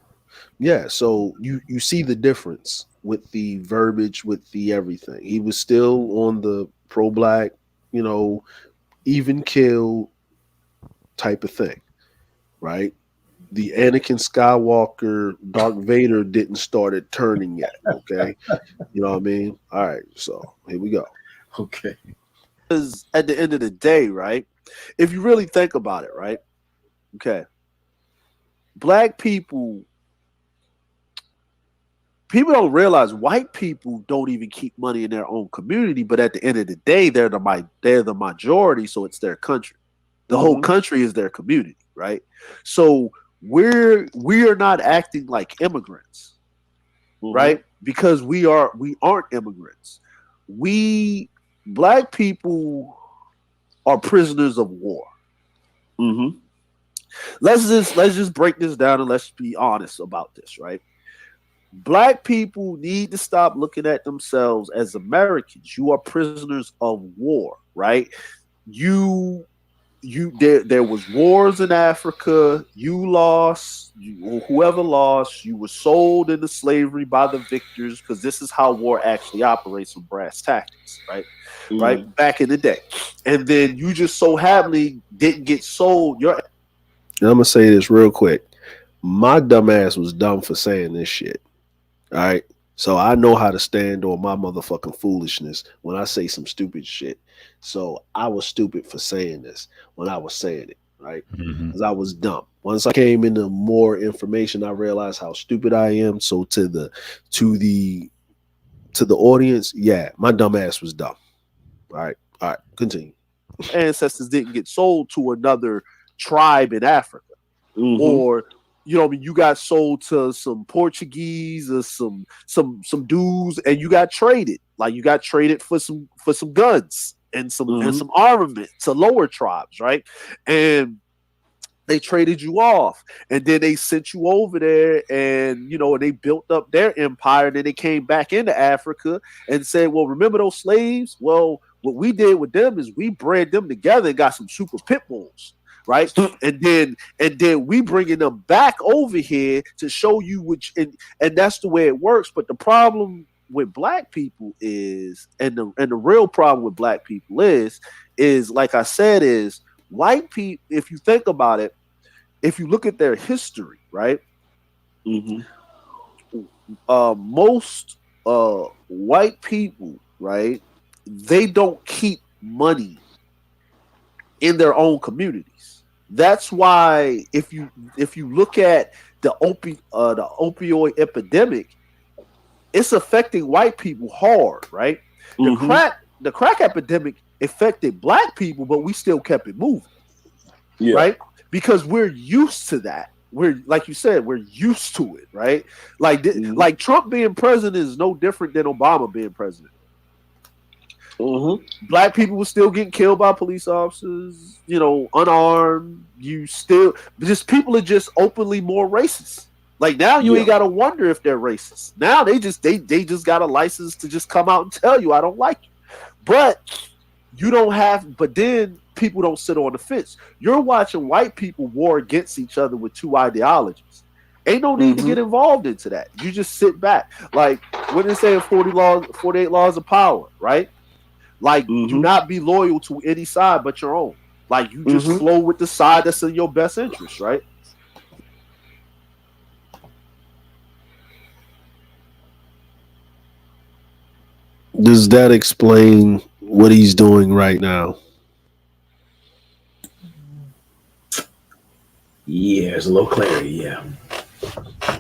yeah. So you see the difference with the verbiage, with the everything. He was still on the pro black, you know, even kill type of thing, right? The Anakin Skywalker Dark Vader didn't start it turning yet. Okay. You know what I mean? All right. So here we go. Okay. Because at the end of the day, right? If you really think about it, right? Okay, black people don't realize white people don't even keep money in their own community, but at the end of the day, they're the majority, so it's their country. The whole Hmm. country is their community, right? So we are not acting like immigrants, Hmm. right? Because we aren't immigrants. We black people are prisoners of war. Hmm. Let's just break this down and let's be honest about this, right? Black people need to stop looking at themselves as Americans. You are prisoners of war, right? You there was wars in Africa. You lost. Whoever lost, you were sold into slavery by the victors because this is how war actually operates with brass tactics, right? Right Hmm. back in the day, and then you just so happily didn't get sold. Your And I'm gonna say this real quick. My dumb ass was dumb for saying this shit. All right. So I know how to stand on my motherfucking foolishness when I say some stupid shit. So I was stupid for saying this when I was saying it, right? Hmm. Because I was dumb. Once I came into more information, I realized how stupid I am. So to the to the audience, yeah, my dumb ass was dumb. All right. All right. Continue. ancestors didn't get sold to another tribe in Africa. Hmm. Or you got sold to some Portuguese or some dudes, and you got traded. Like you got traded for some guns and Hmm. some armament to lower tribes, right? And they traded you off, and then they sent you over there, and they built up their empire. And then they came back into Africa and said, well, remember those slaves? Well, what we did with them is we bred them together and got some super pit bulls, right? And then we bringing them back over here to show you which, and that's the way it works. But the problem with black people is, and the real problem with black people is like I said, is white people. If you think about it, if you look at their history, right? Mm-hmm. Most white people, right? They don't keep money in their own communities. That's why if you look at the opioid epidemic, it's affecting white people hard, right? The Mm-hmm. crack the crack epidemic affected black people, but we still kept it moving, Yeah. right? Because we're used to that. We're like you said, we're used to it, right? Mm-hmm. Like Trump being president is no different than Obama being president. Mm-hmm. Black people were still getting killed by police officers, unarmed. You still just people are just openly more racist. Like now you Yeah. ain't gotta wonder if they're racist. Now they just got a license to just come out and tell you I don't like you. But but then people don't sit on the fence. You're watching white people war against each other with two ideologies. Ain't no need to Mm-hmm. get involved into that. You just sit back. Like what they say in 48 laws of power, right? Like, do Mm-hmm. not be loyal to any side but your own. Like, you just Mm-hmm. flow with the side that's in your best interest, right? Does that explain what he's doing right now? Yeah, there's a little clarity. Yeah.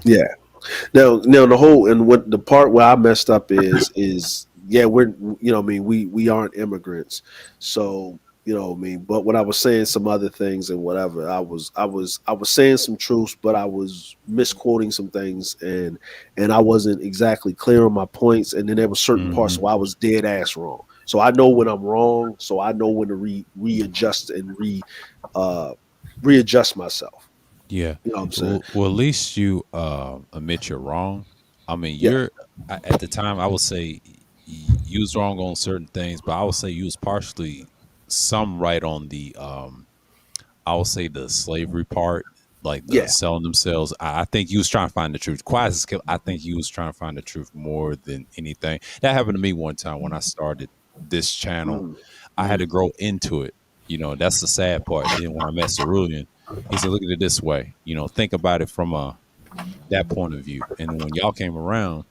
Yeah. Now the whole and what the part where I messed up is yeah, we're I mean we aren't immigrants. So, I mean, but when I was saying some other things and whatever, I was saying some truths, but I was misquoting some things and I wasn't exactly clear on my points, and then there were certain parts Hmm. where I was dead ass wrong. So I know when I'm wrong, so I know when to readjust and uh readjust myself. Yeah. You know what I'm saying? Well, at least you admit you're wrong. I mean, Yeah. at the time I would say you was wrong on certain things, but I would say you was partially some right on the I would say the slavery part, like the Yeah. selling themselves. I think you was trying to find the truth. Quiet as kept, I think you was trying to find the truth more than anything. That happened to me one time when I started this channel. Mhm. I had to grow into it. That's the sad part. Then when I met Cerulean, he said, "Look at it this way. Think about it from that point of view." And then when y'all came around,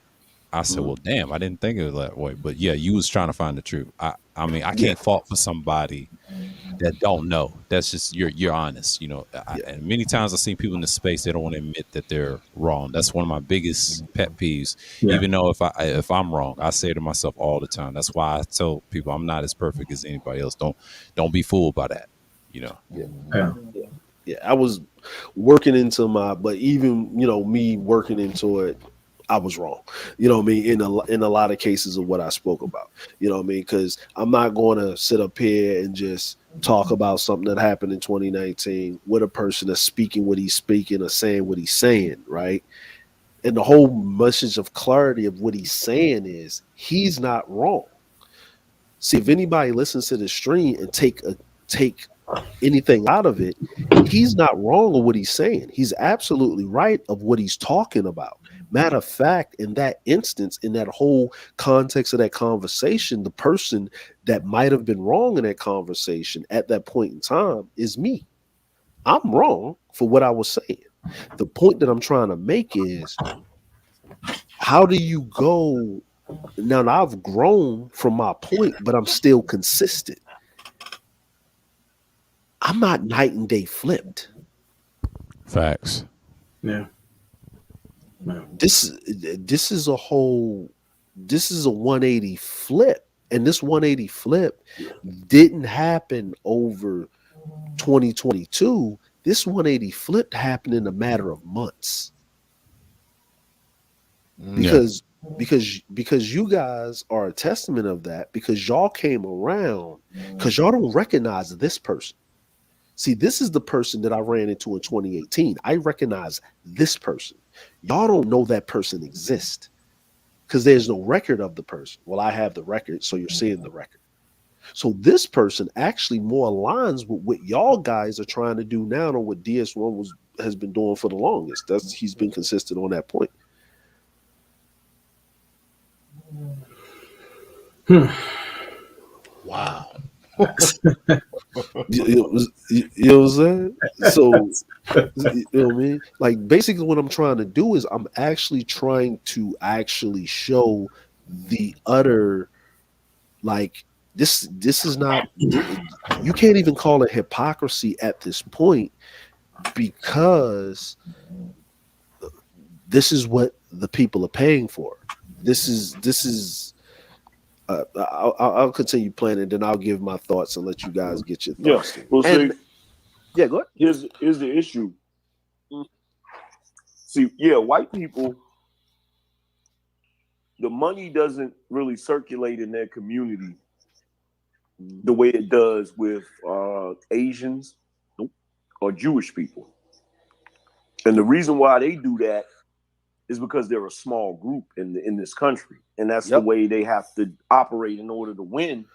I said, Mhm. "Well, damn, I didn't think of it that way." But yeah, you was trying to find the truth. I mean, I Yeah. can't fault for somebody that don't know. That's just you're honest. Yeah. And many times I've seen people in the space they don't want to admit that they're wrong. That's one of my biggest pet peeves. Yeah. Even though if I'm wrong, I say to myself all the time. That's why I tell people I'm not as perfect as anybody else. Don't be fooled by that. You know. Yeah. Yeah. Yeah. I was working into but even, me working into it, I was wrong. You know what I mean? In a lot of cases of what I spoke about. You know what I mean? Because I'm not going to sit up here and just talk about something that happened in 2019 with a person that's speaking what he's speaking or saying what he's saying, right? And the whole message of clarity of what he's saying is he's not wrong. See, if anybody listens to the stream and take anything out of it, he's not wrong of what he's saying. He's absolutely right of what he's talking about. Matter of fact, in that instance, in that whole context of that conversation, the person that might have been wrong in that conversation at that point in time is me. I'm wrong for what I was saying. The point that I'm trying to make is how do you go now? I've grown from my point, but I'm still consistent. I'm not night and day flipped. Facts. Yeah. Yeah. This is a whole this is a 180 flip, and this 180 flip didn't happen over 2022. This 180 flip happened in a matter of months Yeah. because you guys are a testament of that, because y'all came around because y'all don't recognize this person. See, this is the person that I ran into in 2018. I recognize this person. Y'all don't know that person exists because there's no record of the person. Well, I have the record, so you're seeing the record. So this person actually more aligns with what y'all guys are trying to do now, or what DS1 has been doing for the longest. He's been consistent on that point. Wow. You know what I'm saying? So you know what I mean? Like basically what I'm trying to do is I'm actually trying to actually show the utter like this is not you can't even call it hypocrisy at this point because this is what the people are paying for. This is I'll continue playing and then I'll give my thoughts and let you guys get your Yeah. thoughts too. Well, And see, yeah, go ahead. here's the issue. See, yeah, white people, the money doesn't really circulate in their community the way it does with Asians or Jewish people. And the reason why they do that is because they're a small group in this country, and that's the Yep. way they have to operate in order to win,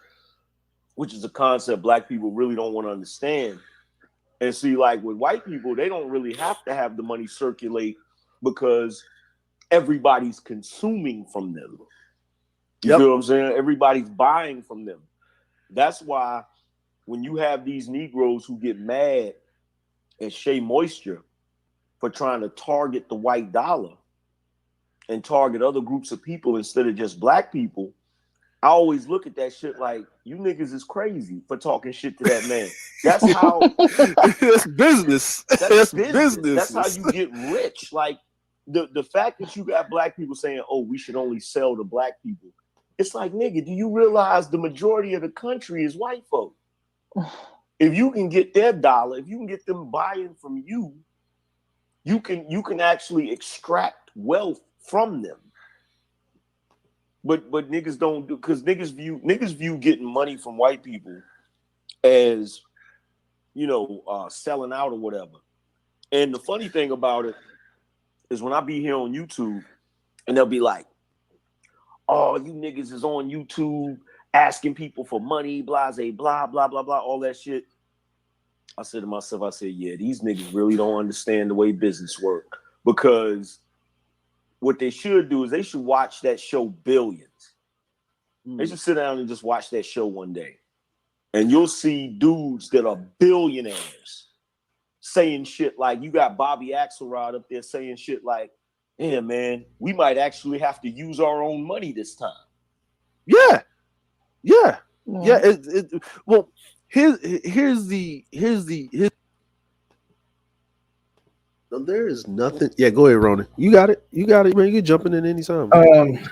which is a concept black people really don't want to understand. And see, like with white people, they don't really have to have the money circulate because everybody's consuming from them. You Yep. feel what I'm saying? Everybody's buying from them. That's why when you have these Negroes who get mad at Shea Moisture for trying to target the white dollar and target other groups of people instead of just black people, I always look at that shit like, you niggas is crazy for talking shit to that man. That's how It's business. that's It's business. That's how business. you get rich. Like the fact that you got black people saying, "Oh, we should only sell to black people." It's like, nigga, do you realize the majority of the country is white folk? If you can get their dollar, if you can get them buying from you, you can actually extract wealth from them. But niggas don't do because niggas view getting money from white people as selling out or whatever. And the funny thing about it is when I be here on YouTube and they'll be like, "Oh, you niggas is on YouTube asking people for money, blase, blah, blah, blah, blah, all that shit." I said to myself, I said, yeah, these niggas really don't understand the way business work. Because what they should do is they should watch that show Billions. They should sit down and just watch that show one day. And you'll see dudes that are billionaires saying shit like, you got Bobby Axelrod up there saying shit like, "Yeah, man, we might actually have to use our own money this time." Yeah. Yeah. Yeah. Well, here's There is nothing. Yeah, go ahead, Ronan. You got it. You got it, man. You jumping in anytime, man.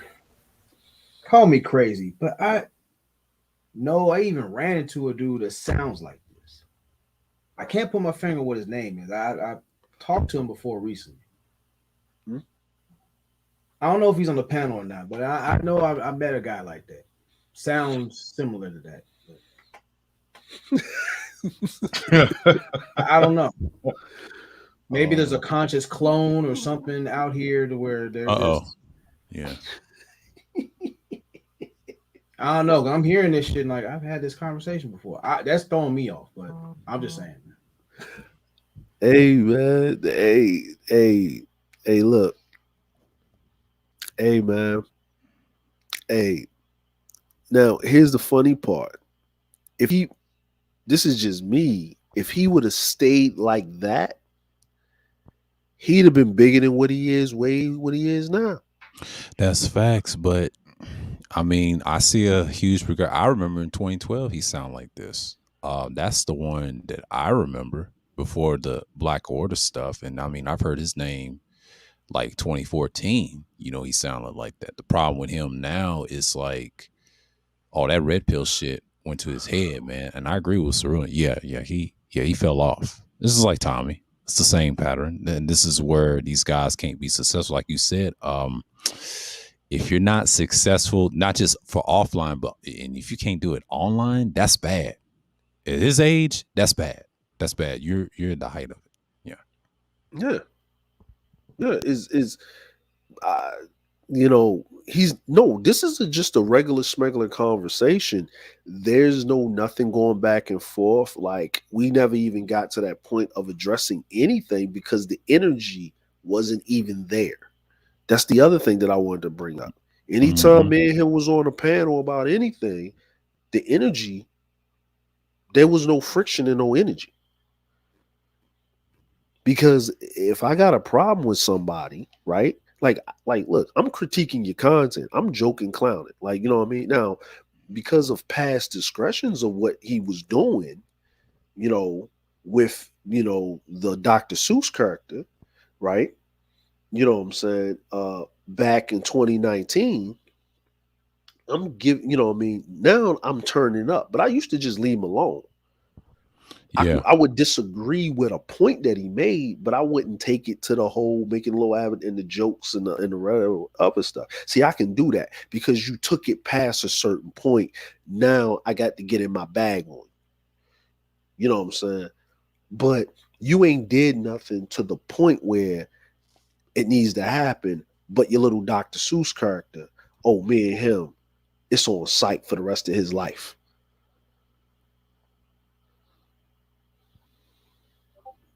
Call me crazy, but I even ran into a dude that sounds like this. I can't put my finger on what his name is. I talked to him before recently. I don't know if he's on the panel or not, but I know I met a guy like that. Sounds similar to that. I don't know. Maybe there's a conscious clone or something out here to where they're just. Yeah. I don't know. I'm hearing this shit and like I've had this conversation before. That's throwing me off, but I'm just saying. Hey, man. Hey, look. Hey, man. Hey. Now, here's the funny part. This is just me. If he would have stayed like that, he'd have been bigger than what he is now. That's facts, but I mean, I see a huge progress. I remember in 2012 he sounded like this. That's the one that I remember before the Black Order stuff. And I mean, I've heard his name like 2014. He sounded like that. The problem with him now is like all that red pill shit went to his head, man. And I agree with Cerulli. He fell off. This is like Tommy. It's the same pattern. And this is where these guys can't be successful. Like you said, if you're not successful, not just for offline, but and if you can't do it online, that's bad. At his age, that's bad. That's bad. You're at the height of it. Yeah. Yeah. Yeah. Uh, this is just a regular smuggler conversation. There's nothing going back and forth. Like we never even got to that point of addressing anything because the energy wasn't even there. That's the other thing that I wanted to bring up. Anytime me and him was on a panel about anything, the energy There was no friction and no energy. Because if I got a problem with somebody, right? Look, I'm critiquing your content. I'm joking, clowning. Like, you know what I mean? Now, because of past discretions of what he was doing, you know, with, the Dr. Seuss character, right? You know what I'm saying? Back in 2019, I'm giving, you know what I mean? Now I'm turning up, but I used to just leave him alone. Yeah. I would disagree with a point that he made, but I wouldn't take it to the whole making Lil Abbott and the jokes and the other stuff. See, I can do that because you took it past a certain point. Now I got to get in my bag on. You know what I'm saying? But you ain't did nothing to the point where it needs to happen. But your little Dr. Seuss character, oh, me and him, it's on sight for the rest of his life.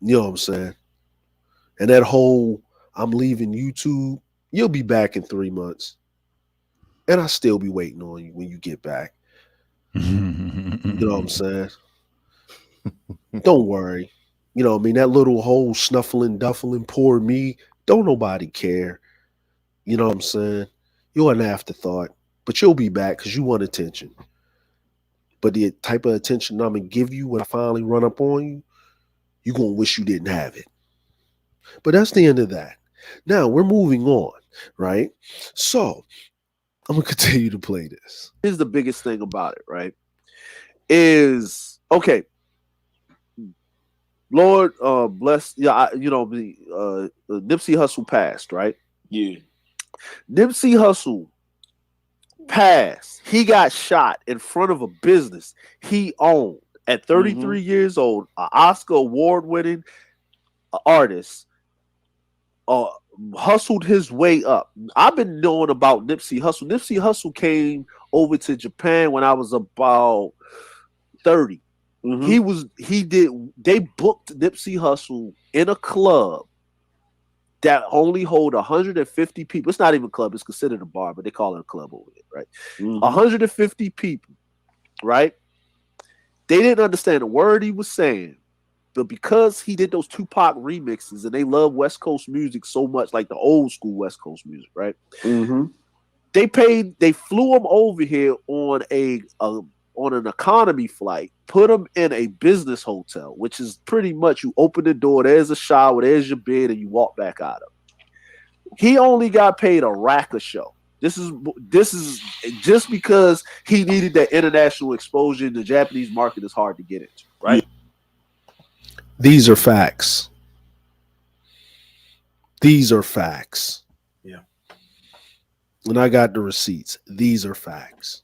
You know what I'm saying? And that whole I'm leaving YouTube, you'll be back in 3 months. And I still be waiting on you when you get back. You know what I'm saying? Don't worry. You know what I mean? That little whole snuffling, duffling, poor me, don't nobody care. You know what I'm saying? You're an afterthought. But you'll be back because you want attention. But the type of attention I'm going to give you when I finally run up on you, you're going to wish you didn't have it. But that's the end of that. Now we're moving on, right? So I'm gonna continue to play this. Here's the biggest thing about it, right? Is okay. Lord bless, yeah, the Nipsey Hussle passed, right? Yeah. Nipsey Hussle passed. He got shot in front of a business he owned at 33 years old, an Oscar award winning artist. Hustled his way up. I've been knowing about Nipsey Hussle. Nipsey Hussle came over to Japan when I was about 30. They booked Nipsey Hussle in a club that only hold 150 people. It's not even a club, it's considered a bar, but they call it a club over there, right? 150 people, right? They didn't understand a word he was saying. But because he did those Tupac remixes and they love West Coast music so much, like the old school West Coast music, right? They flew him over here on an economy flight, put him in a business hotel, which is pretty much you open the door, there's a shower, there's your bed, and you walk back out of it. He only got paid a rack a show. This is just because he needed that international exposure. The Japanese market is hard to get into, right? These are facts. These are facts. Yeah. And I got the receipts. These are facts.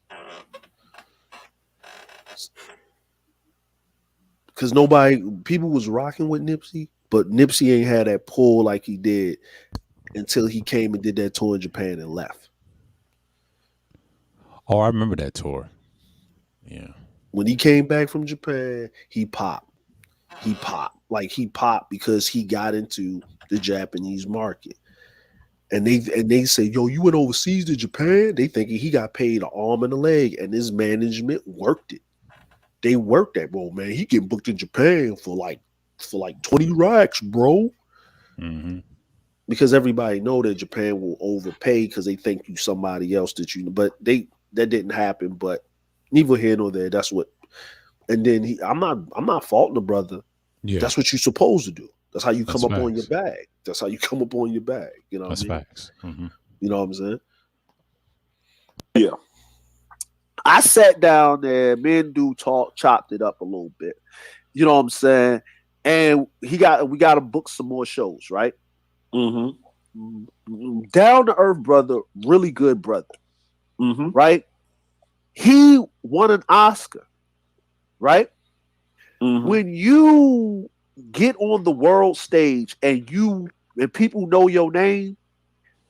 Because people was rocking with Nipsey, but Nipsey ain't had that pull like he did until he came and did that tour in Japan and left. Oh, I remember that tour. Yeah. When he came back from Japan, he popped. He popped because he got into the Japanese market. And they say, yo, you went overseas to Japan? They thinking he got paid an arm and a leg, and his management worked it. They worked that, bro, man. He getting booked in Japan for like 20 racks, bro. Because everybody know that Japan will overpay because they think you somebody else but that didn't happen. But neither here nor there. That's what. And then I'm not faulting the brother. Yeah. That's what you're supposed to do. That's how you That's come up facts. on your bag. That's how you come up on your bag. You know what That's I mean? facts. You know what I'm saying? Yeah. I sat down there, me and dude chopped it up a little bit. You know what I'm saying? And we got to book some more shows, right? Down to earth brother, really good brother. Right? He won an Oscar, right? When you get on the world stage and people know your name,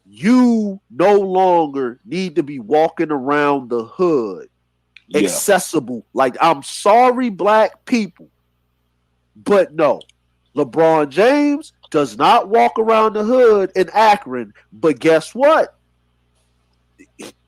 you no longer need to be walking around the hood accessible. Like, I'm sorry, black people, but no, LeBron James does not walk around the hood in Akron, but guess what?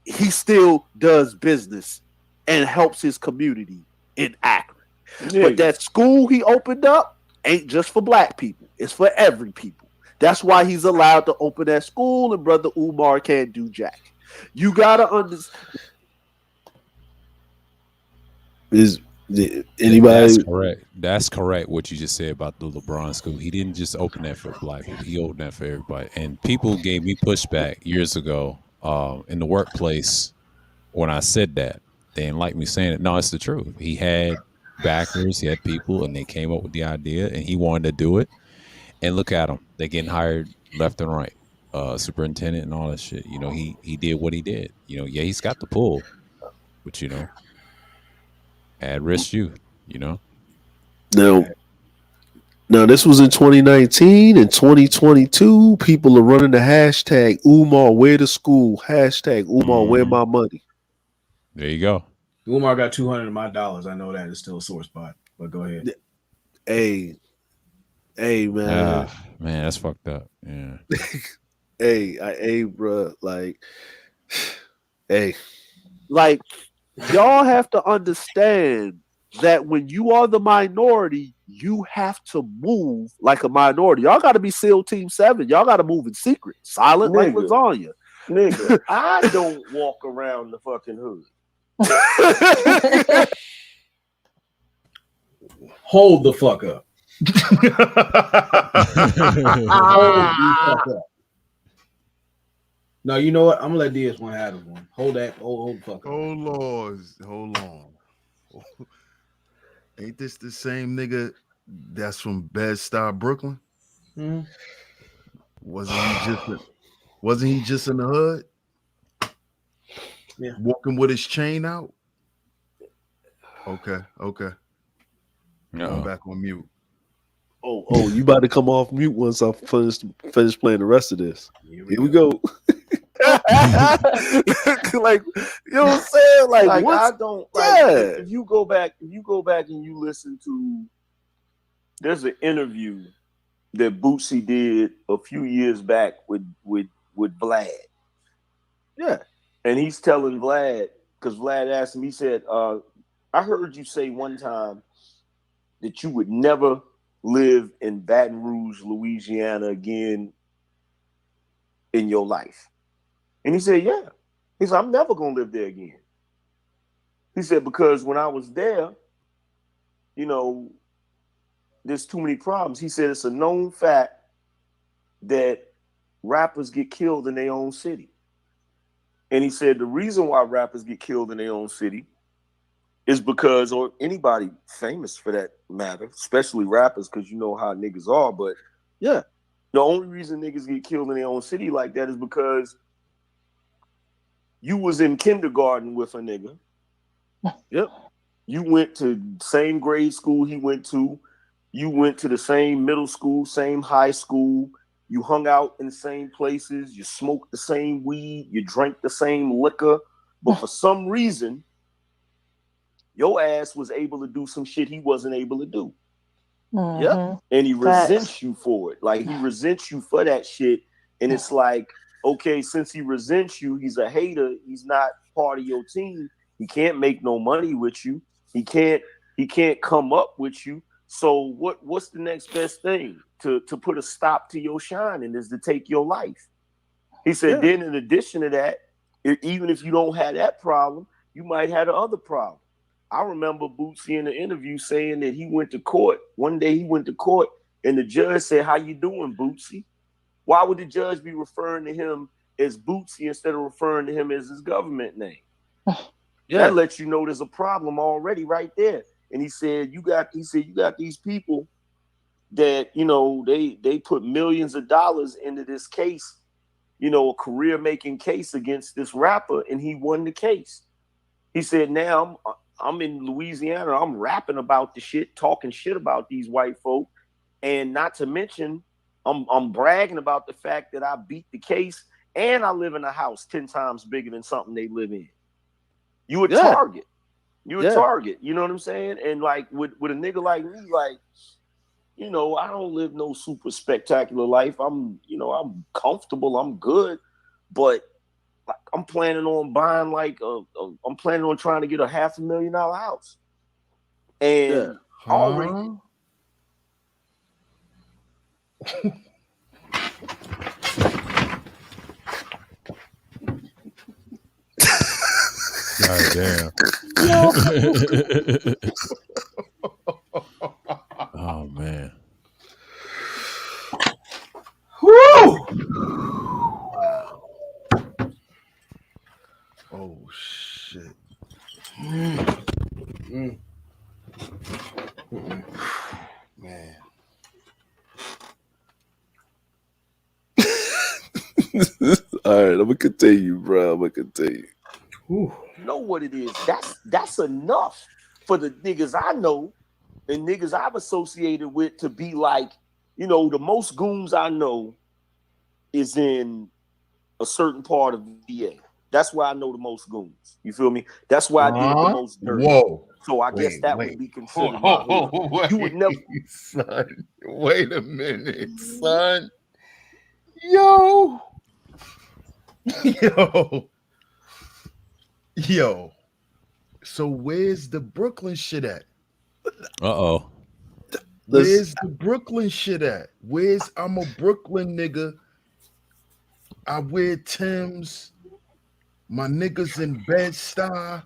He still does business and helps his community in Akron. But Nigga. that school he opened up ain't just for black people. It's for every people. That's why he's allowed to open that school, and Brother Umar can't do jack. You gotta understand. Is That's anybody? correct. That's correct. What you just said about the LeBron school. He didn't just open that for black people. He opened that for everybody. And people gave me pushback years ago in the workplace when I said that. They didn't like me saying it. No, it's the truth. He had backers. He had people, and they came up with the idea, and he wanted to do it. And look at him. They're getting hired left and right. Superintendent and all that shit. You know, he did what he did. You know, yeah, he's got the pull, but at risk youth. You know. Now, now this was in 2019 and 2022. People are running the hashtag Umar where to school, hashtag Umar where Hmm. my money. There you go. Umar got 200 of my dollars. I know that is still a sore spot, but go ahead. Hey, hey, man, Man, that's fucked up. Yeah. hey, bro, like, hey, Like, y'all have to understand that when you are the minority, you have to move like a minority. Y'all got to be SEAL Team 7. Y'all got to move in secret, silent like Nigga. lasagna. Nigga, I don't walk around the fucking hood. Hold the fuck up. Hold the fuck up. No, you know what? I'm gonna let DS1 have this one. Hold that. Hold the fuck up. Oh Lord, hold on. Ain't this the same nigga that's from Bed-Stuy, Brooklyn? Mhm. Wasn't he just in the hood? Yeah. Walking with his chain out? Okay. Going Uh-oh. back on mute. oh, you about to come off mute once I finish playing the rest of this. Here Here we go. Like, you know what I'm saying? Like, Like what's I don't like yeah. if you go back and you listen to there's an interview that Bootsy did a few years back with Vlad. Yeah. And he's telling Vlad, because Vlad asked him, he said, I heard you say one time that you would never live in Baton Rouge, Louisiana again in your life. And he said, yeah. He said, I'm never going to live there again. He said, because when I was there, there's too many problems. He said, it's a known fact that rappers get killed in their own city. And he said, the reason why rappers get killed in their own city is because, or anybody famous for that matter, especially rappers, because you know how niggas are, but Yeah. the only reason niggas get killed in their own city like that is because you was in kindergarten with a nigga. Yep. You went to same grade school he went to. You went to the same middle school, same high school. You hung out in the same places. You smoked the same weed. You drank the same liquor. But for some reason, your ass was able to do some shit he wasn't able to do. Yep. And he Facts. resents you for it. Like he resents you for that shit. And it's like, okay, since he resents you, he's a hater. He's not part of your team. He can't make no money with you. He can't come up with you. So what's the next best thing to put a stop to your shining is to take your life. He said, Yeah. then in addition to that, even if you don't have that problem, you might have the other problem. I remember Bootsy in the interview saying that he went to court. One day he went to court and the judge said, how you doing, Bootsy? Why would the judge be referring to him as Bootsy instead of referring to him as his government name? Yeah. That lets you know there's a problem already right there. And he said, you got these people that, they put millions of dollars into this case, a career making case against this rapper, and he won the case. He said, now I'm in Louisiana, I'm rapping about the shit, talking shit about these white folk, and not to mention, I'm bragging about the fact that I beat the case, and I live in a house 10 times bigger than something they live in. You a target. You a target. You know what I'm saying? And like with a nigga like me, like, I don't live no super spectacular life. I'm comfortable. I'm good, but I'm planning on buying I'm planning on trying to get a $500,000 house. And Already. God damn. Oh man. Woo! Wow. Oh shit. Mm. Man. All right, I'm gonna continue, bro. I'm gonna continue. Whew. Know what it is. That's enough for the niggas I know and niggas I've associated with to be like, you know, the most goons I know is in a certain part of VA. That's why I know the most goons. You feel me? That's why I did the most dirt. Whoa. So I guess that would be considered my hood. You would never. Son. Wait a minute, son. Yo. Yo. Yo. So where's the Brooklyn shit at? Uh-oh. Where's the Brooklyn shit at? Where's I'm a Brooklyn nigga. I wear Timbs. My niggas in Bed-Stuy.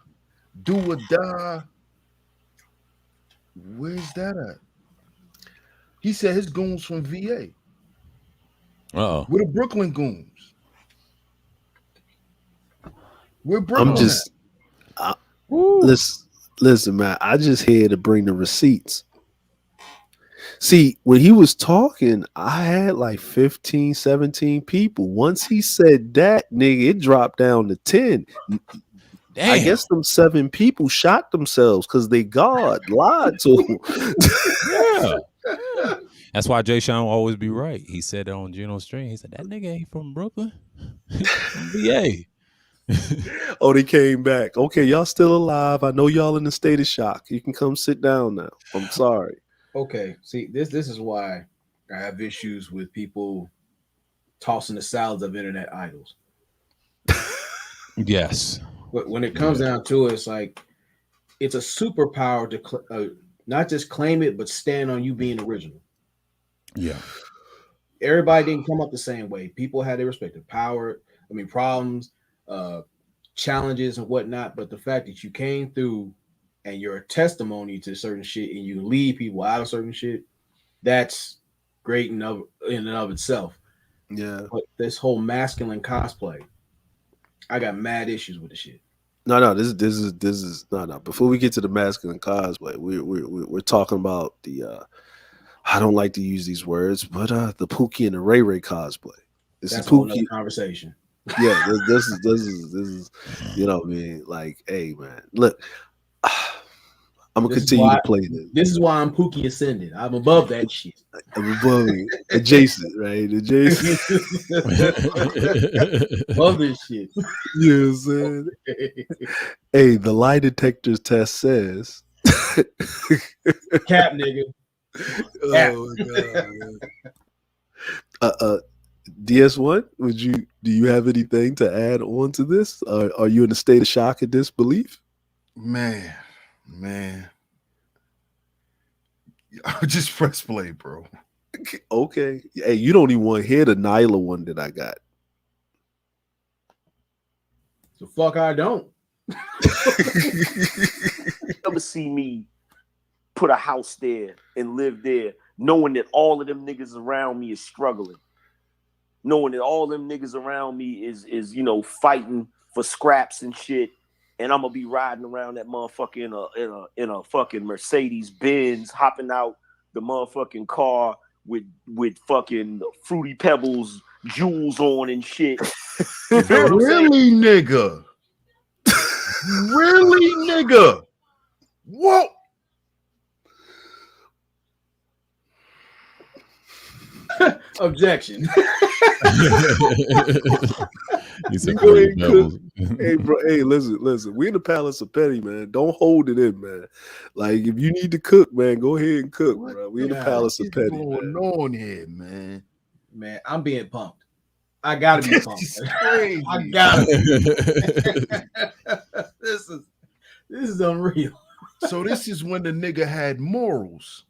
Do or die. Where's that at? He said his goons from VA. Uh-oh. Where the Brooklyn goons? Where I'm Brooklyn just listen, man. I just here to bring the receipts. See, when he was talking, I had like 15, 17 people. Once he said that, nigga, it dropped down to 10. Damn. I guess them 7 people shot themselves because they God lied to them. Yeah. That's why Jay Sean will always be right. He said it on Gino's stream. He said, that nigga ain't from Brooklyn. He's from VA. Oh, they came back. Okay, y'all still alive. I know y'all in a state of shock. You can come sit down now. I'm sorry. Okay, see, this is why I have issues with people tossing the salads of internet idols. Yes. But when it comes down to it, it's like it's a superpower to not just claim it, but stand on you being original. Yeah. Everybody didn't come up the same way. People had their respective problems, challenges, and whatnot. But the fact that you came through and you're a testimony to certain shit and you lead people out of certain shit, that's great in and of itself. Yeah. But this whole masculine cosplay, I got mad issues with the shit. No. This is no. Before we get to the masculine cosplay, we're talking about the. I don't like to use these words, but the Pookie and the Ray Ray cosplay. This That's is a whole Pookie. conversation. Yeah, this is you know what I mean? Like, hey man, look, I'm gonna continue to play this. This is why I'm Pookie ascended. I'm above that shit. I'm above it. Adjacent, right? Adjacent. Above this shit. You know what I'm saying? Hey, the lie detector test says Cap nigga. Oh my god. DS1, do you have anything to add on to this? Are you in a state of shock and disbelief? Man. I just press play, bro. Okay. Hey, you don't even want to hear the Nyla one that I got. The fuck I don't. Never see me put a house there and live there, knowing that all of them niggas around me is struggling, knowing that all them niggas around me is you know fighting for scraps and shit, and I'm gonna be riding around that motherfucker in a fucking Mercedes Benz, hopping out the motherfucking car with fucking Fruity Pebbles jewels on and shit. You feel what I'm saying? Really, nigga? Really, nigga? What? Objection. He said Fruity Pebbles. Hey, bro. Hey, listen. We in the Palace of Petty, man. Don't hold it in, man. Like, if you need to cook, man, go ahead and cook, bro. We in the Palace of Petty, What's going on here, man? Man, I'm being pumped. I gotta be pumped. Crazy. I gotta be. This is unreal. So this is when the nigga had morals.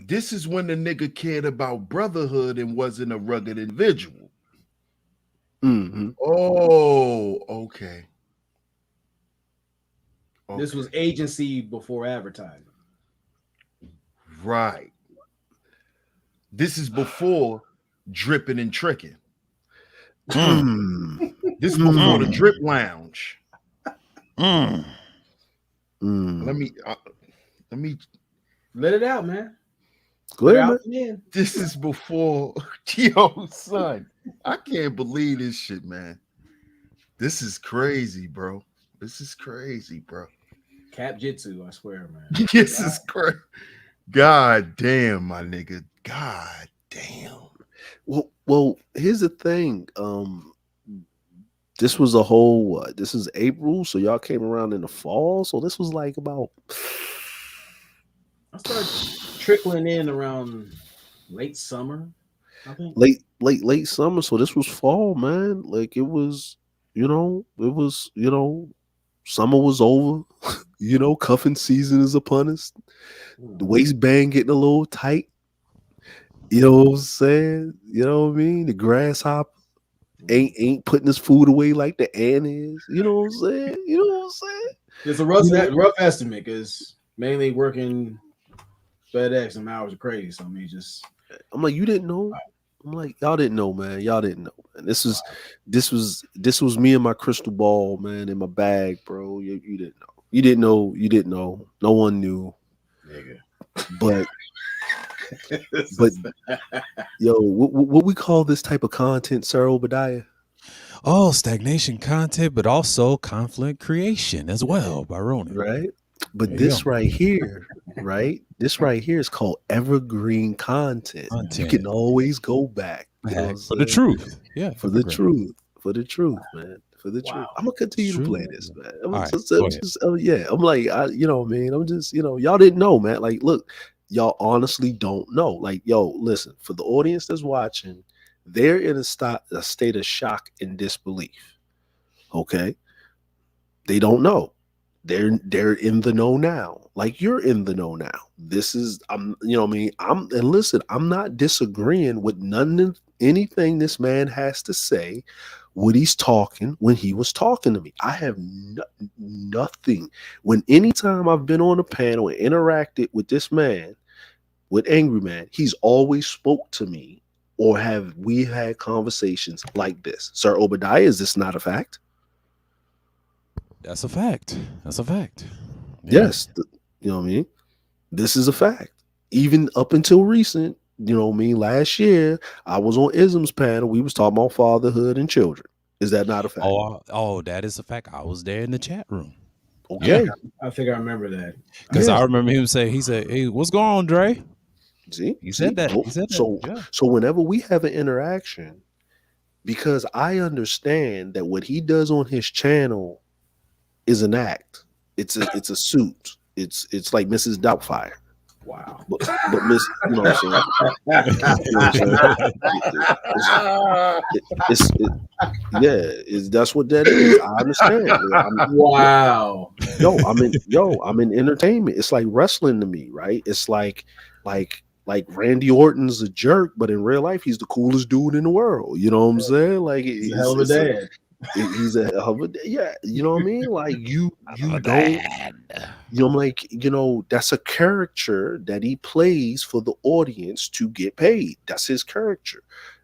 This is when the nigga cared about brotherhood and wasn't a rugged individual. Mm-hmm. Oh, okay. This was Okay. agency before advertising. Right. This is before dripping and tricking. Mm, This is before the mm, drip lounge. mm. Let Mm. me let me Let it out, man. Go Let it ahead, man. out and in. this is before yo son. I can't believe this shit, man. This is crazy, bro. This is crazy, bro. Cap Jitsu, I swear, man. This is crazy. God damn, my nigga. God damn. Well, here's the thing. This was a whole what? This is April, so y'all came around in the fall. So this was like about I started trickling in around late summer, I think. late summer. So this was fall, man. Like it was, summer was over. Cuffing season is upon us. The waistband getting a little tight. You know what I'm saying? You know what I mean? The grasshopper ain't putting his food away like the ant is. You know what I'm saying? You know what I'm saying? It's a You know, rough estimate because mainly working FedEx and hours are crazy. So I mean, just I'm like, you didn't know? I'm like, y'all didn't know, man. Y'all didn't know. And this was me and my crystal ball, man, in my bag, bro. You didn't know. You didn't know. You didn't know. No one knew. nigga. But but yo, what we call this type of content, Sir Obadiah? Oh, stagnation content, but also conflict creation as well by Ronan. Right? But There you go. this right here, right? This right here is called evergreen content. You Content. can always go back. You know what I'm For the saying? truth. Yeah, For the evergreen. truth. For the truth, man. For the truth. Wow. I'm gonna It's continue to true. play this, man. All right, go ahead. Yeah. I'm like, you know what I mean? I'm just, y'all didn't know, man. Like, look, y'all honestly don't know. Like, yo, listen, for the audience that's watching, they're in a state of shock and disbelief. Okay. They don't know. They're in the know now. Like you're in the know now. This is you know what I mean? And listen, I'm not disagreeing with anything this man has to say when he's talking, when he was talking to me. I have nothing. When anytime I've been on a panel and interacted with this man, with Angry Man, he's always spoke to me or have we had conversations like this. Sir Obadiah, is this not a fact? That's a fact. That's a fact. Yeah. Yes, you know what I mean? This is a fact. Even up until recent, you know what I mean? Last year, I was on Ism's panel. We was talking about fatherhood and children. Is that not a fact? Oh, that is a fact. I was there in the chat room. Yeah. Okay. I think I remember that. Because Yeah. I remember him say, he said, hey, what's going on, Dre? See? He said See? that. He said that. So Yeah. so whenever we have an interaction, because I understand that what he does on his channel is an act. It's a suit. It's like Mrs. Doubtfire. Wow. But Miss, you know what I'm saying? You know what I'm saying? Yeah, that's what that is. I understand. Wow. I'm in entertainment. It's like wrestling to me, right? It's like Randy Orton's a jerk, but in real life, he's the coolest dude in the world. You know what I'm saying? Like He's a hell of a dad. he's a hell of a yeah. You know what I mean? Like you don't. Dad. I'm like, that's a character that he plays for the audience to get paid. That's his character.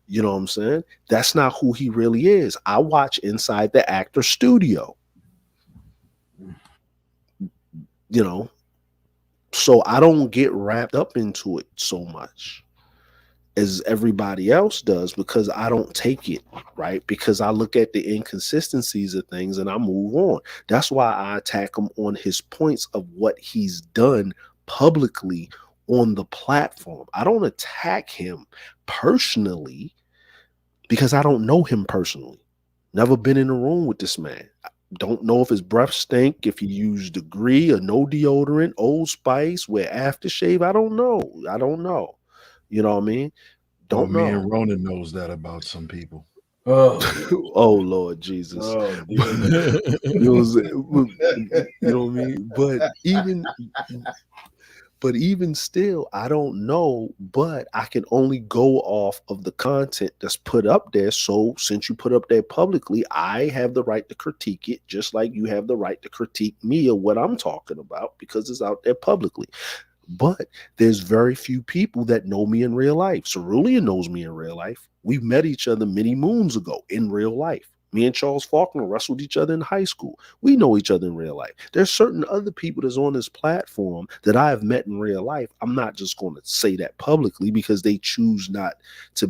You know what I'm saying? That's not who he really is. I watch inside the actor studio. So I don't get wrapped up into it so much as everybody else does because I don't take it, right? Because I look at the inconsistencies of things and I move on. That's why I attack him on his points of what he's done publicly on the platform. I don't attack him personally because I don't know him personally. Never been in a room with this man. Don't know if his breath stink, if he used degree or no deodorant, Old Spice, wear aftershave. I don't know. You know what I mean? Well, Don't me know. and Ronan knows that about some people. Oh, Oh Lord Jesus. oh dear Lord. You know what I'm saying? You know what I mean? But even still, I don't know, but I can only go off of the content that's put up there. So since you put up there publicly, I have the right to critique it, just like you have the right to critique me or what I'm talking about because it's out there publicly. But there's very few people that know me in real life. Cerulean knows me in real life. We met each other many moons ago in real life. Me and Charles Faulkner wrestled each other in high school. We know each other in real life. There's certain other people that's on this platform that I have met in real life. I'm not just going to say that publicly because they choose not to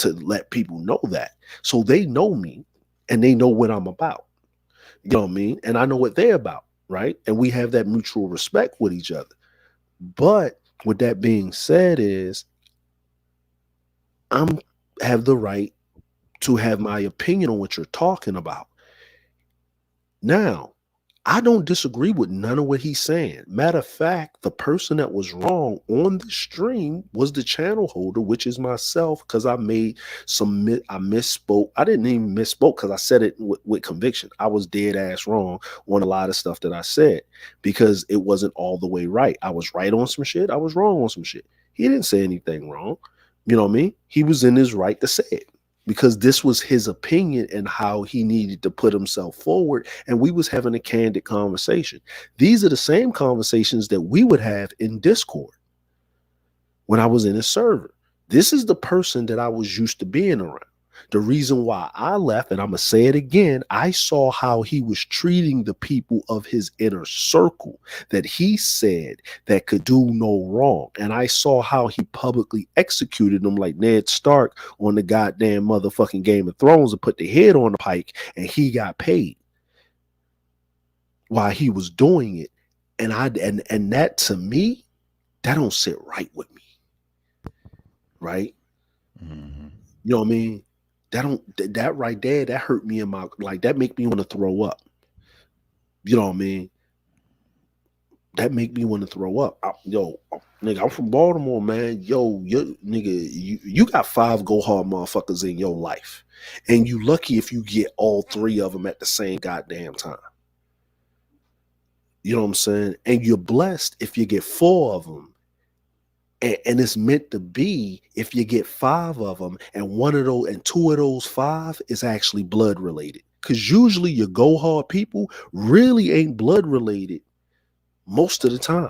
let people know that. So they know me and they know what I'm about. You know what I mean? And I know what they're about, right? And we have that mutual respect with each other. But with that being said, is I'm have the right to have my opinion on what you're talking about. Now, I don't disagree with none of what he's saying. Matter of fact, the person that was wrong on the stream was the channel holder, which is myself, because I made I misspoke. I didn't even misspoke because I said it with conviction. I was dead ass wrong on a lot of stuff that I said because it wasn't all the way right. I was right on some shit. I was wrong on some shit. He didn't say anything wrong. You know what I mean? He was in his right to say it because this was his opinion and how he needed to put himself forward, and we was having a candid conversation. These are the same conversations that we would have in Discord when I was in a server. This is the person that I was used to being around. The reason why I left, and I'm going to say it again, I saw how he was treating the people of his inner circle that he said that could do no wrong. And I saw how he publicly executed them like Ned Stark on the goddamn motherfucking Game of Thrones and put the head on the pike, and he got paid while he was doing it. And that to me, that don't sit right with me. Right? Mm-hmm. You know what I mean? That right there, that hurt me in my, like, that make me want to throw up. You know what I mean? That make me want to throw up. Nigga, I'm from Baltimore, man. Nigga, you got 5 go hard motherfuckers in your life, and you lucky if you get all 3 of them at the same goddamn time. You know what I'm saying? And you're blessed if you get 4 of them. And it's meant to be if you get 5 of them, and 2 of those 5 is actually blood related. Because usually your go hard people really ain't blood related most of the time.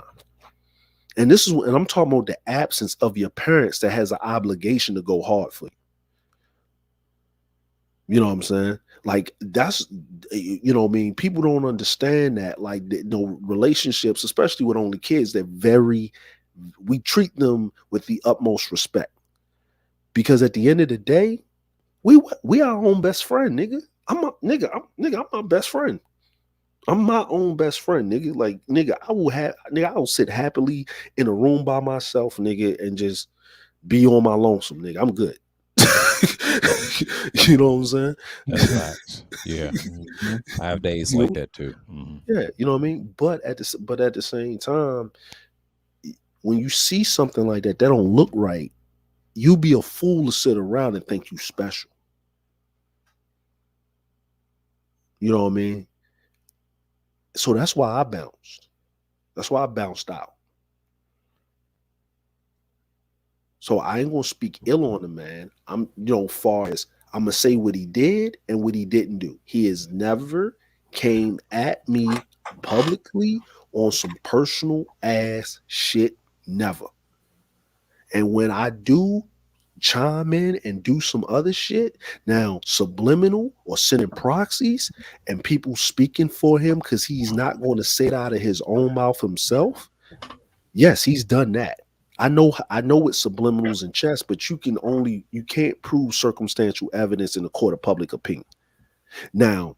And I'm talking about the absence of your parents that has an obligation to go hard for you. You know what I'm saying? Like, that's, you know what I mean? People don't understand that. Like, relationships, especially with only kids, we treat them with the utmost respect. Because at the end of the day, we our own best friend, nigga. I'm my best friend. I'm my own best friend, nigga. Like, nigga, I will sit happily in a room by myself, nigga, and just be on my lonesome, nigga. I'm good. You know what I'm saying? That's facts. Yeah, Mhm. I have days You like know, that too. Mm-hmm. yeah, you know what I mean? But at the same time, when you see something like that don't look right, you be a fool to sit around and think you special. You know what I mean? So that's why I bounced. That's why I bounced out. So I ain't gonna speak ill on the man. Far as I'm gonna say what he did and what he didn't do. He has never came at me publicly on some personal ass shit. Never. And when I do chime in and do some other shit, now subliminal or sending proxies and people speaking for him because he's not going to say it out of his own mouth himself. Yes, he's done that. I know it's subliminals in chess, but you can't prove circumstantial evidence in the court of public opinion. Now,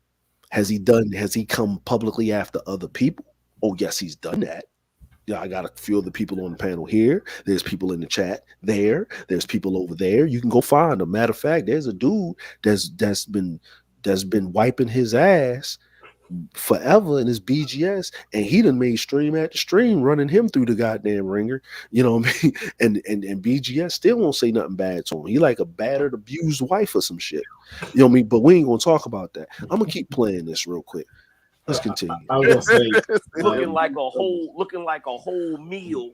has he come publicly after other people? Oh, yes, he's done that. Yeah, I got a few of the people on the panel here. There's people in the chat there. There's people over there. You can go find them. Matter of fact, there's a dude that's been wiping his ass forever in his BGS, and he done made stream after stream running him through the goddamn ringer. You know what I mean? And BGS still won't say nothing bad to him. He like a battered, abused wife or some shit. You know what I mean? But we ain't gonna talk about that. I'm gonna keep playing this real quick. Let's continue. I was gonna say, looking like a whole meal.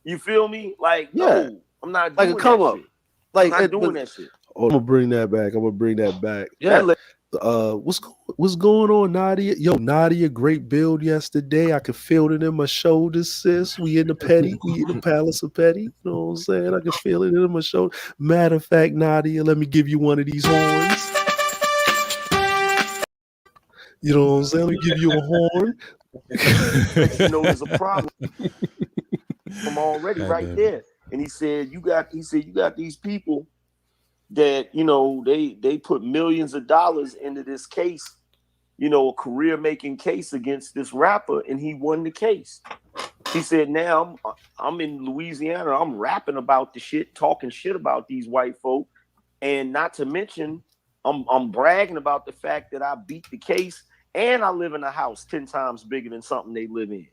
You feel me? Like, Yeah. no, I'm not Like doing a come that up. shit. Like I'm not doing that shit. I'm gonna bring that back. I'm gonna bring that back. Yeah. What's going on, Nadia? Yo, Nadia, great build yesterday. I could feel it in my shoulders, sis. We in the petty. We in the palace of petty. You know what I'm saying? I can feel it in my shoulder. Matter of fact, Nadia, let me give you one of these horns. You know what I'm saying? Let me give you a horn. You know, there's a problem from already God right damn it. there. And he said, you got these people that, you know, they put millions of dollars into this case, you know, a career making case against this rapper, and he won the case. He said, now I'm in Louisiana, I'm rapping about the shit, talking shit about these white folk, and not to mention I'm bragging about the fact that I beat the case, and I live in a house 10 times bigger than something they live in.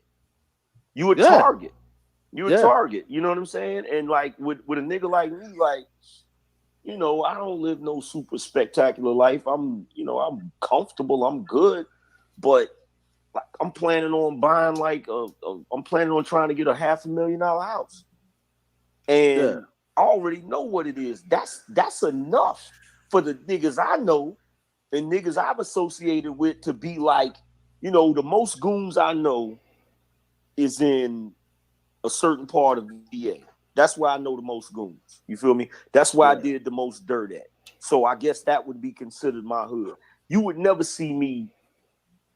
You a target. You a target. You know what I'm saying? And like with a nigga like me, like, you know, I don't live no super spectacular life. I'm comfortable. I'm good, but like, I'm planning on buying I'm planning on trying to get a $500,000 house, and I already know what it is. That's enough for the niggas I know and niggas I've associated with to be like, you know, the most goons I know is in a certain part of the VA. That's why I know the most goons. You feel me? That's why I did the most dirt at. So I guess that would be considered my hood. You would never see me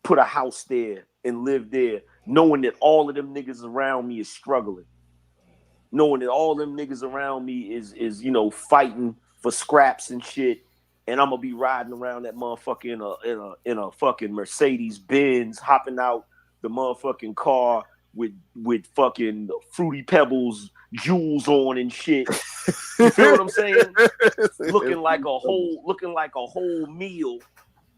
put a house there and live there knowing that all of them niggas around me is struggling. Knowing that all them niggas around me is you know, fighting for scraps and shit. And I'm gonna be riding around that motherfucker in a fucking Mercedes Benz, hopping out the motherfucking car with fucking Fruity Pebbles jewels on and shit. You feel what I'm saying? looking like a whole meal.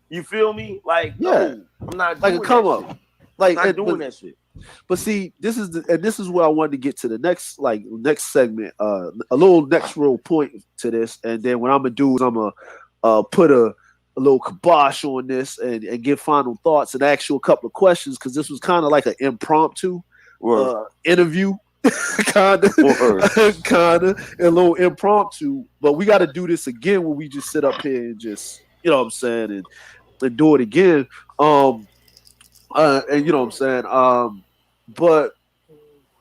You feel me? Like, no, I'm not like doing a come that up. shit. Like I'm not doing that shit. But see, this is what I wanted to get to the next segment, a little next real point to this, and then what I'm gonna do is I'm gonna put a little kibosh on this and give final thoughts and ask you a couple of questions, because this was kind of like an impromptu interview, kind of a little impromptu. But we got to do this again when we just sit up here and just, you know what I'm saying, and do it again. And you know what I'm saying. But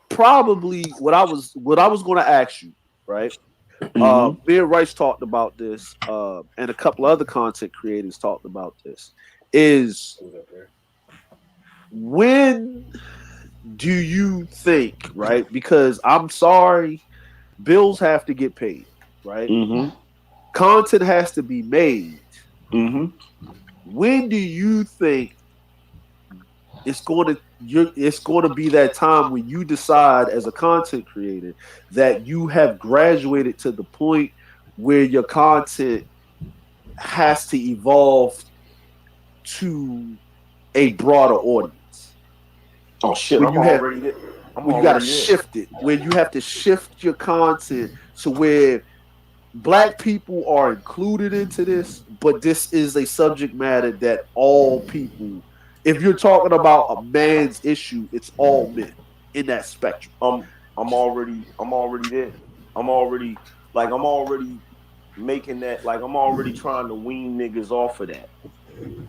probably what I was going to ask you, right? Me and Rice talked about this, and a couple other content creators talked about this. Is when do you think, right? Because I'm sorry, bills have to get paid, right? Content has to be made. When do you think it's going to be that time when you decide as a content creator that you have graduated to the point where your content has to evolve to a broader audience? Oh shit, when I'm you already there. when you got to shift it, where you have to shift your content to where Black people are included into this, but this is a subject matter that all people, if you're talking about a man's issue, it's all men in that spectrum. I'm already there. I'm already making that, like, I'm already trying to wean niggas off of that,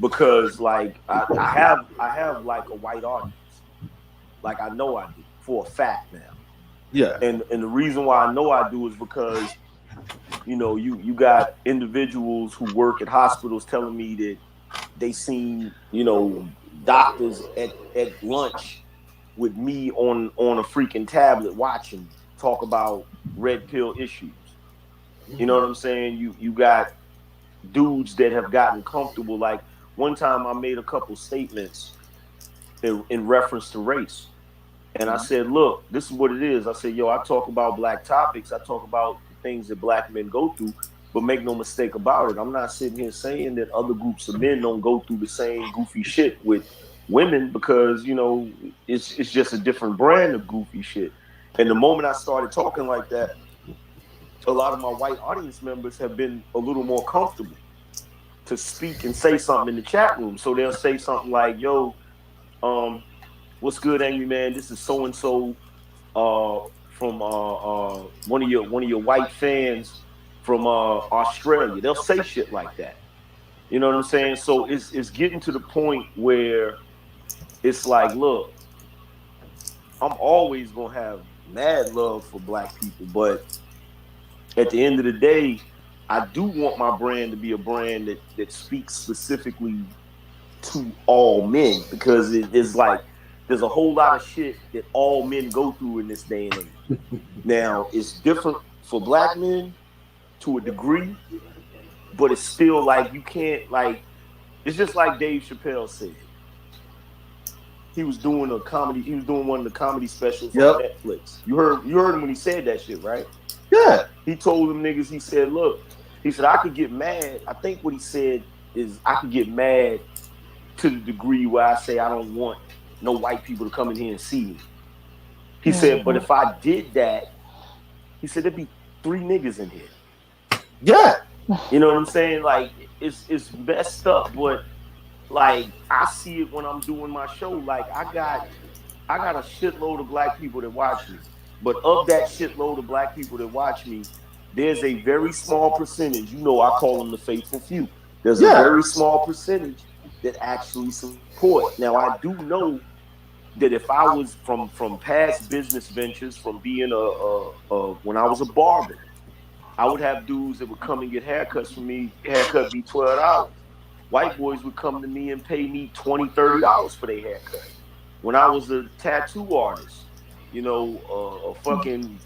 because like I have like a white audience. Like, I know I do for a fact now. Yeah. And the reason why I know I do is because, you know, you got individuals who work at hospitals telling me that they seen, you know, doctors at lunch with me on a freaking tablet watching talk about red pill issues. You know what I'm saying? You got dudes that have gotten comfortable. Like, one time I made a couple statements in reference to race. And I said, look, this is what it is. I said, yo, I talk about black topics. I talk about the things that black men go through. But make no mistake about it, I'm not sitting here saying that other groups of men don't go through the same goofy shit with women because it's just a different brand of goofy shit. And the moment I started talking like that, a lot of my white audience members have been a little more comfortable to speak and say something in the chat room. So they'll say something like, "Yo, what's good, Angry Man? This is so and so from one of your white fans from Australia." They'll say shit like that. You know what I'm saying? So it's getting to the point where it's like, look, I'm always gonna have mad love for black people, but at the end of the day, I do want my brand to be a brand that speaks specifically to all men because it's like there's a whole lot of shit that all men go through in this day and age. Now, it's different for black men to a degree, but it's still like you can't like it's just like Dave Chappelle said. He was doing a comedy, he was doing one of the comedy specials on Netflix. You heard him when he said that shit, right? Yeah. He told them niggas, he said, look, he said, I could get mad. I think what he said is I could get mad to the degree where I say I don't want no white people to come in here and see me. He said, but if I did that, he said there'd be 3 niggas in here. Yeah. You know what I'm saying? Like it's messed up, but like I see it when I'm doing my show. Like I got a shitload of black people that watch me. But of that shitload of black people that watch me, there's a very small percentage, I call them the faithful few. There's a very small percentage that actually support. Now I do know that if I was from past business ventures, from being when I was a barber, I would have dudes that would come and get haircuts from me. Haircut be $12. White boys would come to me and pay me $20, $30 for their haircut. When I was a tattoo artist, a fucking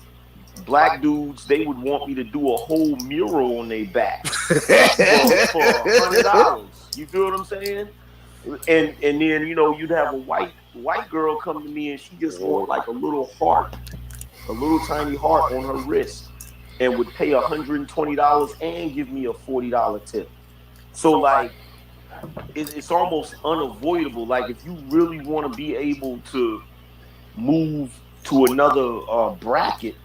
black dudes, they would want me to do a whole mural on their back for $100. You feel what I'm saying? And then you'd have a white girl come to me and she just want like a little heart, a little tiny heart on her wrist, and would pay $120 and give me a $40 tip. So like it's almost unavoidable. Like if you really want to be able to move to another bracket,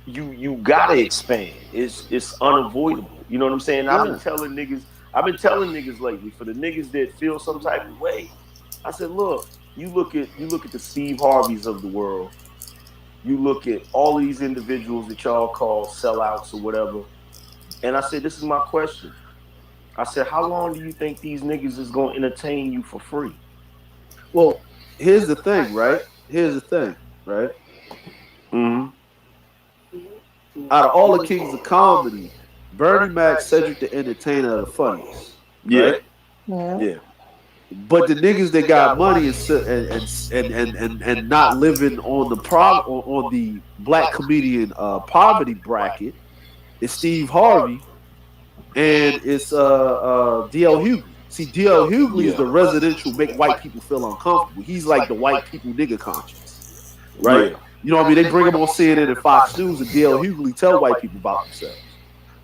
you gotta expand. It's unavoidable. You know what I'm saying? I've been telling niggas lately, for the niggas that feel some type of way, I said, look, you look at the Steve Harveys of the world. You look at all of these individuals that y'all call sellouts or whatever. And I said, this is my question. I said, how long do you think these niggas is gonna entertain you for free? Well, here's the thing, right? Mm-hmm. Out of all the kings of comedy, Bernie Mac, Cedric the Entertainer are the funniest. Right? Yeah. But the niggas that got money and not living on the black comedian poverty bracket is Steve Harvey and it's DL Hughley. See, DL Hughley is the residential make white people feel uncomfortable. He's like the white people nigga conscience, right? Yeah. You know what I mean? They bring him on CNN and Fox News, and DL Hughley tell white people about themselves,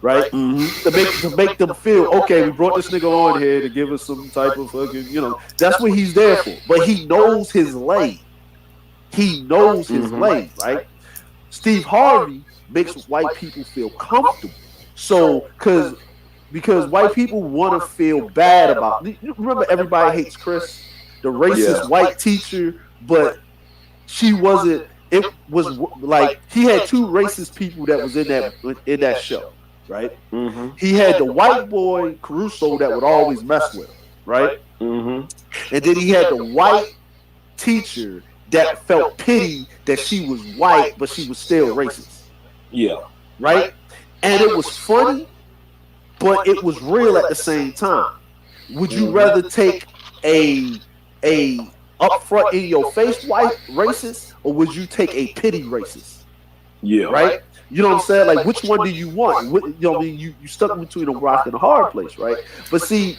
right? Mm-hmm. To make them feel, okay, we brought this nigga on here to give us some type of fucking, that's what he's there for. But he knows his lane. Right? Steve Harvey makes white people feel comfortable. So, because white people want to feel bad about. You remember Everybody Hates Chris, the racist white teacher, but she wasn't. It was like he had 2 racist people that was in that show, right? Mm-hmm. He had the white boy Caruso that would always mess with him, right? Mm-hmm. And then he had the white teacher that felt pity that she was white, but she was still racist. Yeah. Right? And it was funny, but it was real at the same time. Would you rather take a upfront in your face white racist, or would you take a pity racist? Yeah. Right? You know what I'm saying? Like, which one do you want? You know what I mean? You stuck between a rock and a hard place, right? But see,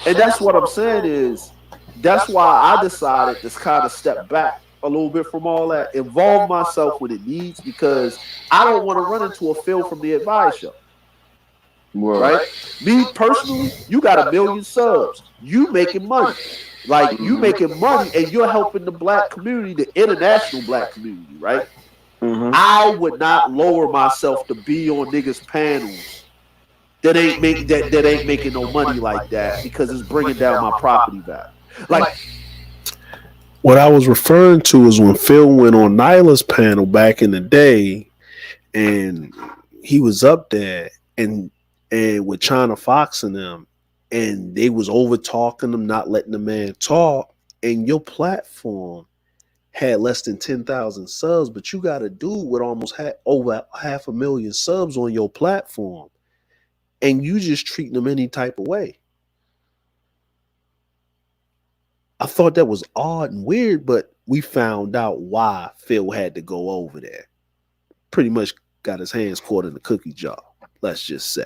and that's what I'm saying is, that's why I decided to kind of step back a little bit from all that, involve myself when it needs, because I don't want to run into a Phil from the Advice show. right? Me personally, you got 1,000,000 subs. You making money. Like you making money and you're helping the black community, the international black community, right? I would not lower myself to be on niggas panels that ain't making no money like that because it's bringing down my property value. Like What I was referring to is when Phil went on Nyla's panel back in the day, and he was up there and with China Fox and them, and they was over talking them, not letting the man talk, and your platform had less than 10,000 subs, but you got a dude with almost over 500,000 subs on your platform, and you just treating them any type of way. I thought that was odd and weird, but we found out why Phil had to go over there. Pretty much got his hands caught in the cookie jar, let's just say.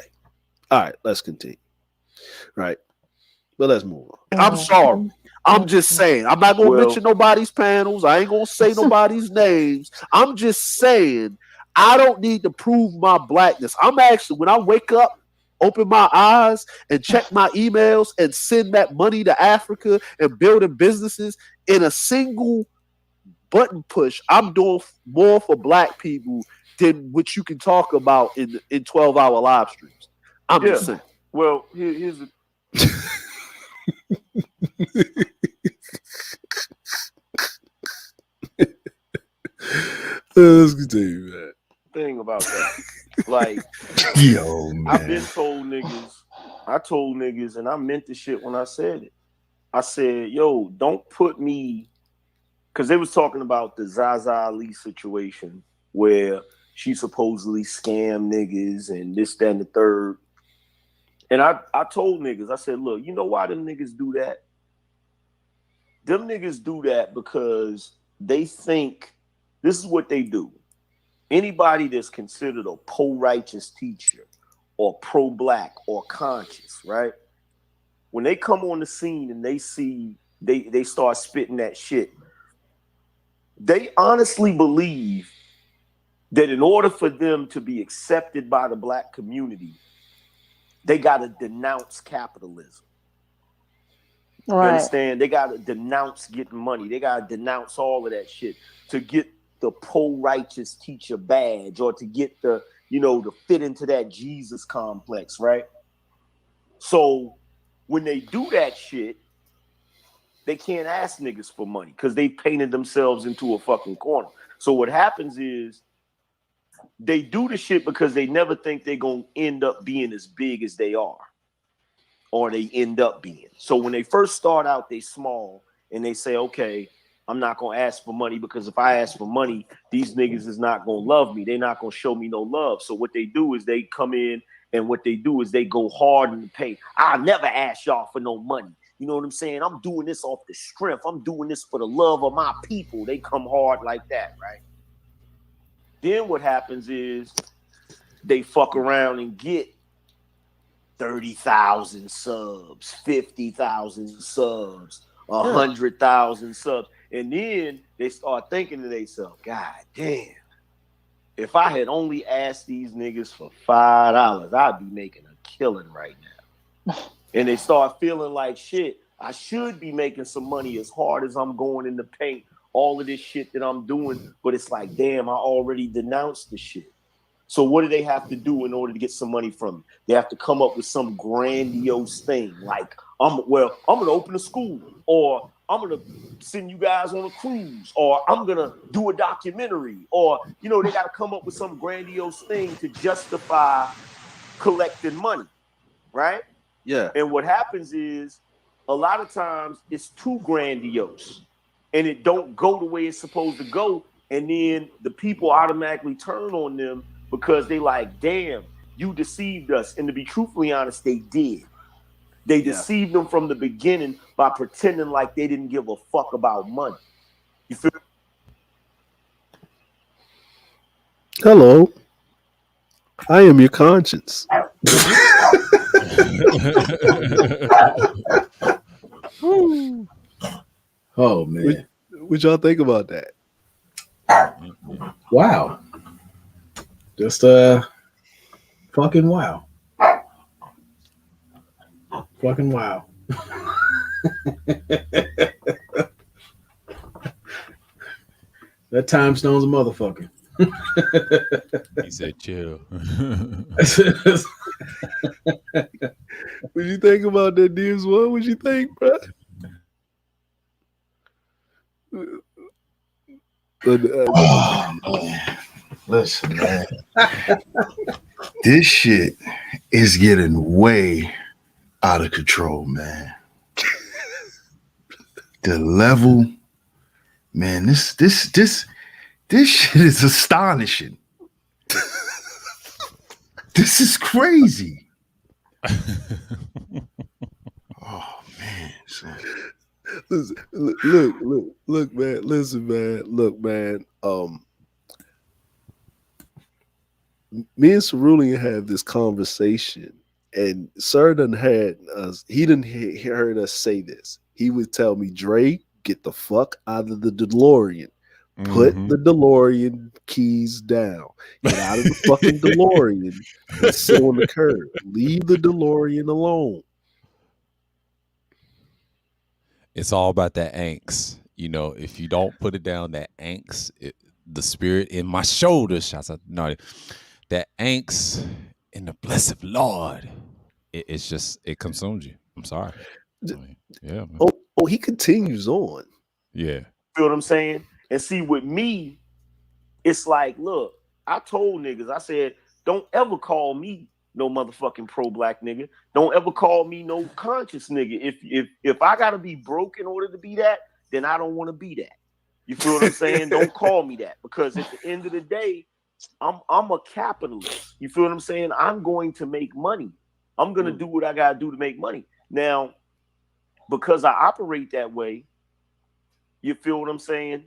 All right, let's continue. Right. But let's move on. I'm sorry. I'm just saying. I'm not gonna mention nobody's panels. I ain't gonna say nobody's names. I'm just saying I don't need to prove my blackness. I'm actually, when I wake up, open my eyes and check my emails and send that money to Africa and building businesses in a single button push, I'm doing more for black people than what you can talk about in 12-hour live streams. I'm just saying. Well, here's the let's continue, man. thing about that. Like, Yo, man. I've been told niggas, I told niggas, and I meant the shit when I said it. I said, yo, don't put me, because they was talking about the Zaza Ali situation where she supposedly scammed niggas and this, that, and the third. And I told niggas, I said, look, you know why them niggas do that? Them niggas do that because they think, this is what they do. Anybody that's considered a pro-righteous teacher or pro-black or conscious, right? When they come on the scene and they see, they start spitting that shit, they honestly believe that in order for them to be accepted by the black community, they got to denounce capitalism. You understand? They got to denounce getting money. They got to denounce all of that shit to get the pro-righteous teacher badge or to get the, to fit into that Jesus complex, right? So when they do that shit, they can't ask niggas for money because they painted themselves into a fucking corner. So what happens is they do the shit because they never think they're going to end up being as big as they are or they end up being. So when they first start out, they small and they say, okay, I'm not going to ask for money because if I ask for money, these niggas is not going to love me. They're not going to show me no love. So what they do is they come in and what they do is they go hard in the paint. I'll never ask y'all for no money. You know what I'm saying? I'm doing this off the strength. I'm doing this for the love of my people. They come hard like that, right? Then what happens is they fuck around and get 30,000 subs, 50,000 subs, 100,000 subs. And then they start thinking to themselves, God damn, if I had only asked these niggas for $5, I'd be making a killing right now. And they start feeling like shit. I should be making some money as hard as I'm going in the paint, all of this shit that I'm doing. But it's like, damn, I already denounced the shit. So what do they have to do in order to get some money from me? They have to come up with some grandiose thing. Like, I'm going to open a school, or I'm going to send you guys on a cruise, or I'm going to do a documentary, or, they got to come up with some grandiose thing to justify collecting money, right? Yeah. And what happens is a lot of times it's too grandiose and it don't go the way it's supposed to go. And then the people automatically turn on them because they like, damn, you deceived us. And to be truthfully honest, they did. They deceived them from the beginning by pretending like they didn't give a fuck about money. You feel? Hello. I am your conscience. Oh man. What y'all think about that? Wow. Just fucking wow. Fucking wow. That time stone's a motherfucker. He said, "Chill." What you think about that, Diz? What you think, bro? Oh man. Listen, man. This shit is getting way out of control, man. The level, man, this shit is astonishing. This is crazy. Oh man, son. Listen, look, man. Listen, man. Look, man. Me and Cerulean had this conversation, and Sir done had us. He didn't heard us say this. He would tell me, "Dre, get the fuck out of the DeLorean. Put Hmm. the DeLorean keys down. Get out of the fucking DeLorean and sit on the curb. Leave the DeLorean alone." It's all about that angst. You know, if you don't put it down, that angst, the spirit in my shoulders, shouts out, no, that angst in the blessed Lord, it's just, it consumes you. I'm sorry. I mean, yeah, man. Oh, he continues on. Yeah. Feel what I'm saying? And see, with me, it's like, look, I told niggas, I said, don't ever call me no motherfucking pro-black nigga. Don't ever call me no conscious nigga. If I gotta be broke in order to be that, then I don't want to be that. You feel what I'm saying? Don't call me that, because at the end of the day, I'm a capitalist. You feel what I'm saying? I'm going to make money. I'm gonna do what I gotta do to make money. Now, because I operate that way, you feel what I'm saying?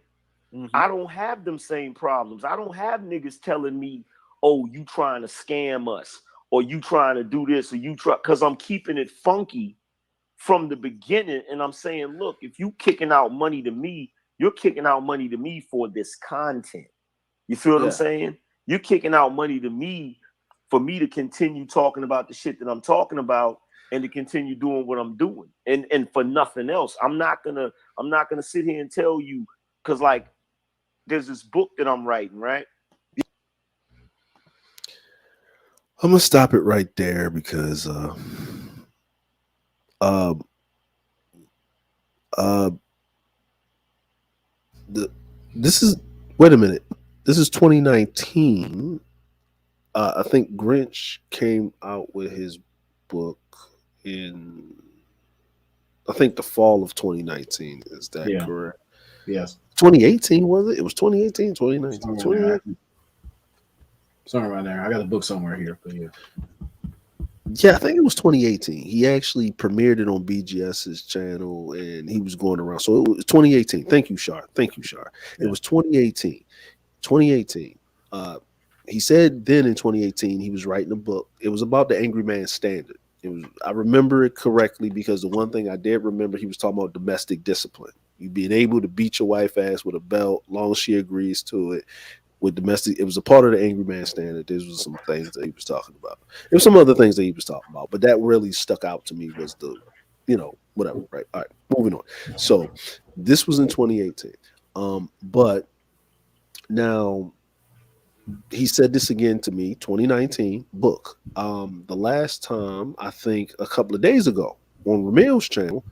I don't have them same problems. I don't have niggas telling me, "Oh, you trying to scam us, or you trying to do this, or you try," because I'm keeping it funky from the beginning. And I'm saying, look, if you kicking out money to me, you're kicking out money to me for this content. You feel what I'm Yeah. saying? You're kicking out money to me for me to continue talking about the shit that I'm talking about and to continue doing what I'm doing. And for nothing else. I'm not gonna sit here and tell you, because like there's this book that I'm writing, right? I'm gonna stop it right there because uh uh the this is wait a minute. This is 2019. I think Grinch came out with his book in I think the fall of 2019. Is that Yeah. correct? Yes. 2018 was it? It was 2018, 2019, Somewhere in there. 2018. Somewhere around there. I got a book somewhere here, but yeah. Yeah, I think it was 2018. He actually premiered it on BGS's channel and he was going around. So it was 2018. Thank you, Shar. Thank you, Shar. It Yeah. was 2018. 2018. He said then in 2018 he was writing a book. It was about the Angry Man Standard. It was I remember it correctly because the one thing I did remember he was talking about domestic discipline. You being able to beat your wife ass with a belt, long as she agrees to it. With domestic, it was a part of the Angry Man Standard. There was some things that he was talking about. There was some other things that he was talking about, but that really stuck out to me was the, whatever. Right. All right. Moving on. So this was in 2018. But now he said this again to me, 2019 book. The last time I think a couple of days ago on Ramil's channel,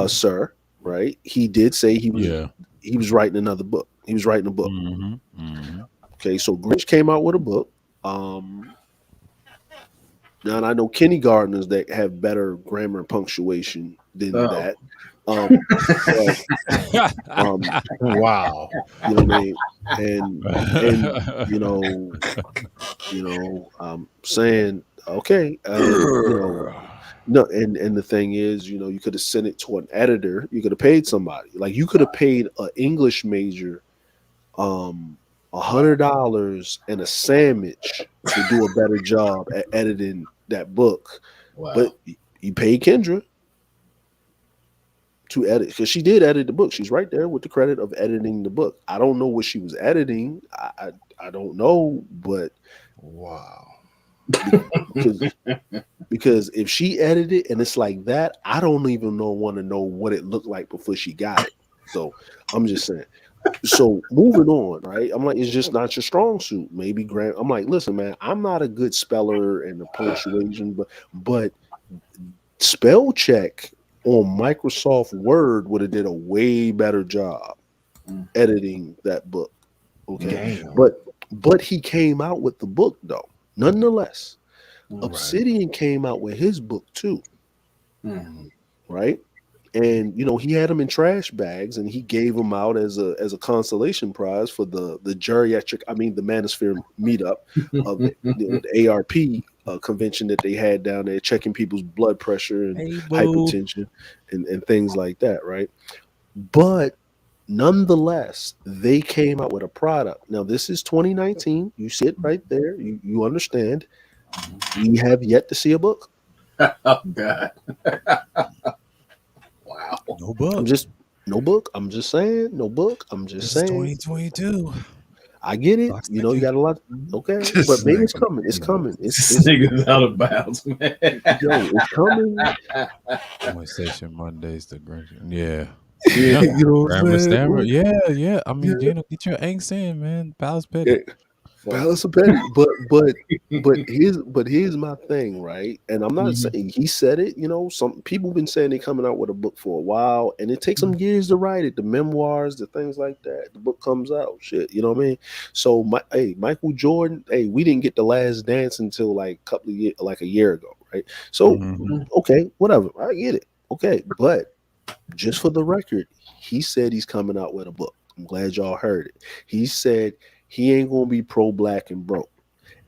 sir, right? He did say Yeah. he was writing another book. He was writing a book. Hmm. Hmm. Okay, so Grinch came out with a book. Now and I know kindergartners that have better grammar and punctuation than Oh. that. But Wow. you know what I mean? And saying, okay, no, and the thing is, you could have sent it to an editor, you could have paid somebody. Like you could have paid an English major $100 and a sandwich to do a better job at editing that book. But Wow. you paid Kendra to edit because she did edit the book. She's right there with the credit of editing the book. I don't know what she was editing. I don't know, but Wow. because because if she edited it and it's like that, I don't even want to know what it looked like before she got it. So I'm just saying. So moving on, right? I'm like, it's just not your strong suit. Maybe Grant. I'm like, listen, man, I'm not a good speller and the punctuation, but spell check on Microsoft Word would have did a way better job Mm. editing that book. Okay, Damn. but he came out with the book though. Nonetheless, Mm. Obsidian came out with his book too, Mm. right? And he had them in trash bags, and he gave them out as a consolation prize for the geriatric, I mean the Manosphere meetup of the ARP convention that they had down there, checking people's blood pressure and Hey, boo. hypertension and things like that, right? But nonetheless, they came out with a product. Now this is 2019. You see it right there. You understand. We have yet to see a book. Oh God. Wow. No I'm book. just no book. I'm just saying no book. I'm just This is saying. 2022. I get it. Clock's You ticking. got a lot. Okay, but This maybe it's nigga. coming. It's coming. This nigga's out of bounds, man. It's coming. Conversation Mondays, the Grinch. Yeah. Yeah, Yeah. you know what Grammar I'm saying? Stammer. Ooh, Yeah. I yeah, mean, Gino, get your angst in, man. Pal's yeah. petty. Fuck. Palace of Petty. But here's my thing, right? And I'm not Mhm. saying he said it. Some people been saying they're coming out with a book for a while, and it takes them years to write it. The memoirs, the things like that. The book comes out, shit. You know what I mean? So Michael Jordan. Hey, we didn't get The Last Dance until like a couple of years, like a year ago, right? So Mhm. okay, whatever. I get it. Okay, but just for the record, he said he's coming out with a book. I'm glad y'all heard it. He said he ain't gonna be pro-black and broke,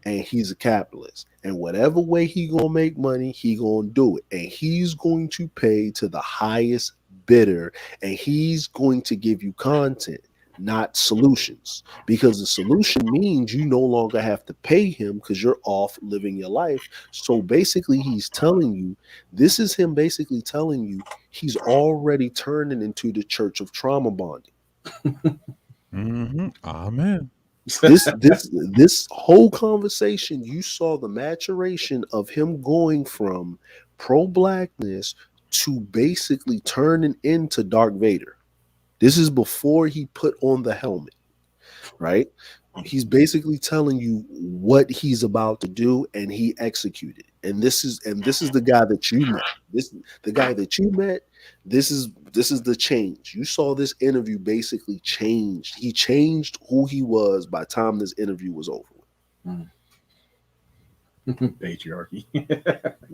and he's a capitalist. And whatever way he gonna make money, he gonna do it, and he's going to pay to the highest bidder, and he's going to give you content, not solutions, because the solution means you no longer have to pay him because you're off living your life. So basically, he's telling you this is him basically telling you he's already turning into the church of trauma bonding. Amen. This whole conversation, you saw the maturation of him going from pro-blackness to basically turning into Dark Vader. This is before he put on the helmet, right? He's basically telling you what he's about to do, and he executed. And this is the guy that you met. The guy that you met. This is the change. You saw this interview basically changed. He changed who he was by the time this interview was over with. Patriarchy.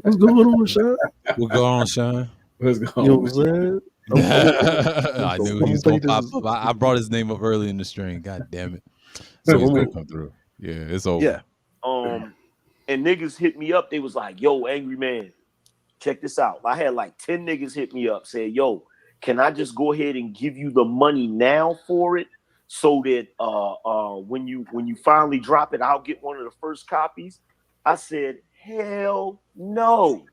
What's going on, Sean? We'll go on, Sean. What's You know going what on? I'm saying? I'm I knew he gonna was play gonna this. pop up. I brought his name up early in the string. God damn it! So So he's I'm gonna gonna, come through. Yeah, it's over. Yeah. And niggas hit me up. They was like, "Yo, Angry Man, check this out." I had like 10 niggas hit me up, saying, "Yo, can I just go ahead and give you the money now for it, so that when you finally drop it, I'll get one of the first copies?" I said, "Hell no,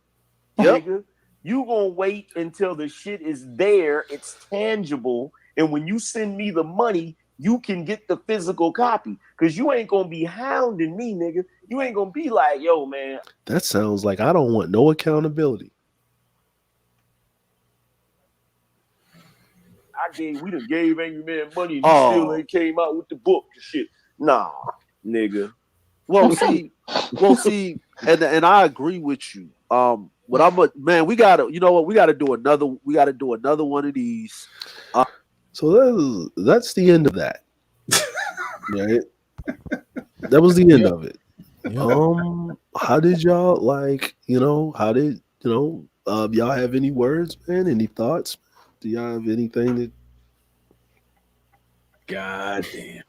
Yep. nigga. You gonna wait until the shit is there, it's tangible, and when you send me the money, you can get the physical copy. Cause you ain't gonna be hounding me, nigga. You ain't gonna be like, yo, man, that sounds like I don't want no accountability. we done gave Angry Man money and he still Oh, ain't came out with the book and shit. Nah, nigga. well, see, and I agree with you. What man, we gotta, you know what, we gotta do another one of these. So that's the end of that. Right? That was the end of it. Yep. How did y'all how did y'all have any words, man? Any thoughts? Do y'all have anything that God damn.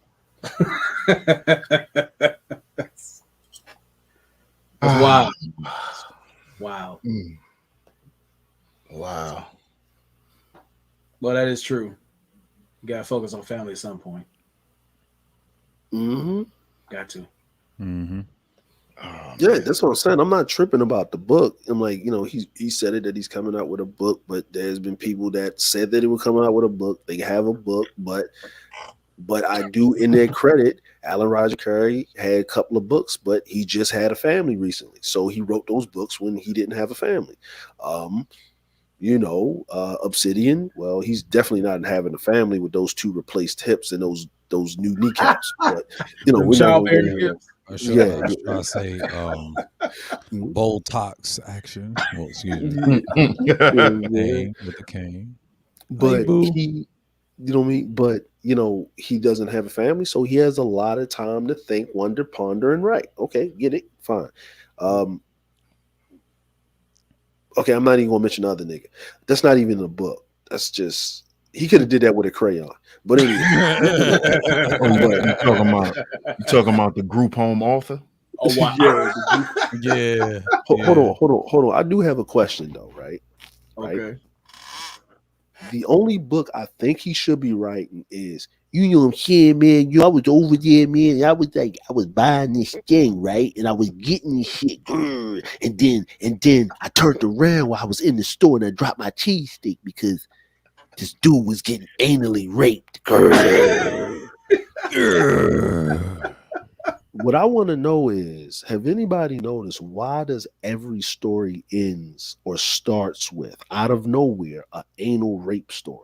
That's wild. Wow. Mm. Wow. Well, that is true. You gotta focus on family at some point. mm-hmm. Got to. Mm-hmm. Oh, Yeah, man. that's what I'm saying. I'm not tripping about the book. I'm like, he said it that he's coming out with a book, but there's been people that said that he would come out with a book. They have a book, but I do, in their credit, Alan Roger Curry had a couple of books, but he just had a family recently, so he wrote those books when he didn't have a family. Um, Obsidian. Well, he's definitely not having a family with those two replaced hips and those new kneecaps. But Them we're not gonna go childbearing there. hips. Yeah, Should I say Mhm. bold tox action? Well, excuse me. Yeah, yeah. Cane with the cane. Hey But boo. he, you know what I mean. But he doesn't have a family, so he has a lot of time to think, wonder, ponder, and write. Okay, get it, fine. Um, okay, I'm not even gonna mention the other nigga. That's not even a book. That's just he could have did that with a crayon. But anyway, Oh, you, but you talking about the group home author? Oh wow. yeah, Yeah, hold yeah. on, hold on. I do have a question though, right? Right. Okay. The only book I think he should be writing is, you know what I'm saying, man. I was over there, man. I was buying this thing, right? And I was getting this shit. And then I turned around while I was in the store and I dropped my cheesesteak because this dude was getting anally raped. What I want to know is, have anybody noticed why does every story ends or starts with, out of nowhere, a anal rape story?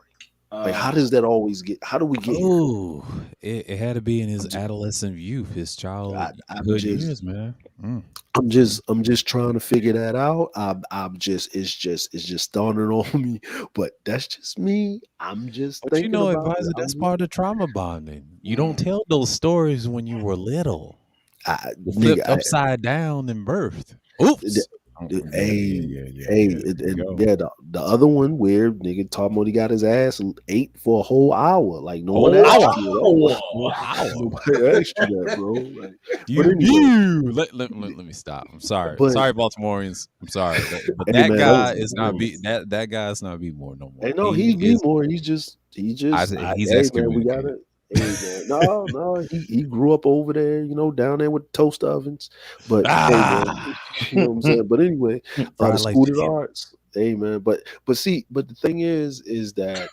Like, how does that always get? How do we get here? Oh, it had to be in his I'm just, adolescent youth, his I'm childhood just, years, man. Mm. I'm just trying to figure that out. I'm just, it's just dawning on me. But that's just me. I'm just But thinking about it. advisor, that's part of trauma bonding. You don't tell those stories when you were little. You're Nigga, flipped upside down and birthed. Oops. Oh, yeah, yeah, Hey, yeah, yeah, hey, yeah. There we and go. yeah, the other one where nigga talking about he got his ass ate for a whole hour. Like no one Whole asked hour. you at all. Whole hour. Nobody asked you that, bro. Like, but Pew anyway, pew. Let me stop. I'm sorry. but Sorry, Baltimoreans. I'm sorry. But hey that man, that guy was is not be that guy's not be more no hey more. no, He he be is more. he's Hey man, we excommunicated. gotta hey man. No, he grew up over there, down there with toast ovens. But hey man, Ah, you know what I'm saying? But anyway, the fried like School of the chicken. Arts. Hey man, but see, but the thing is that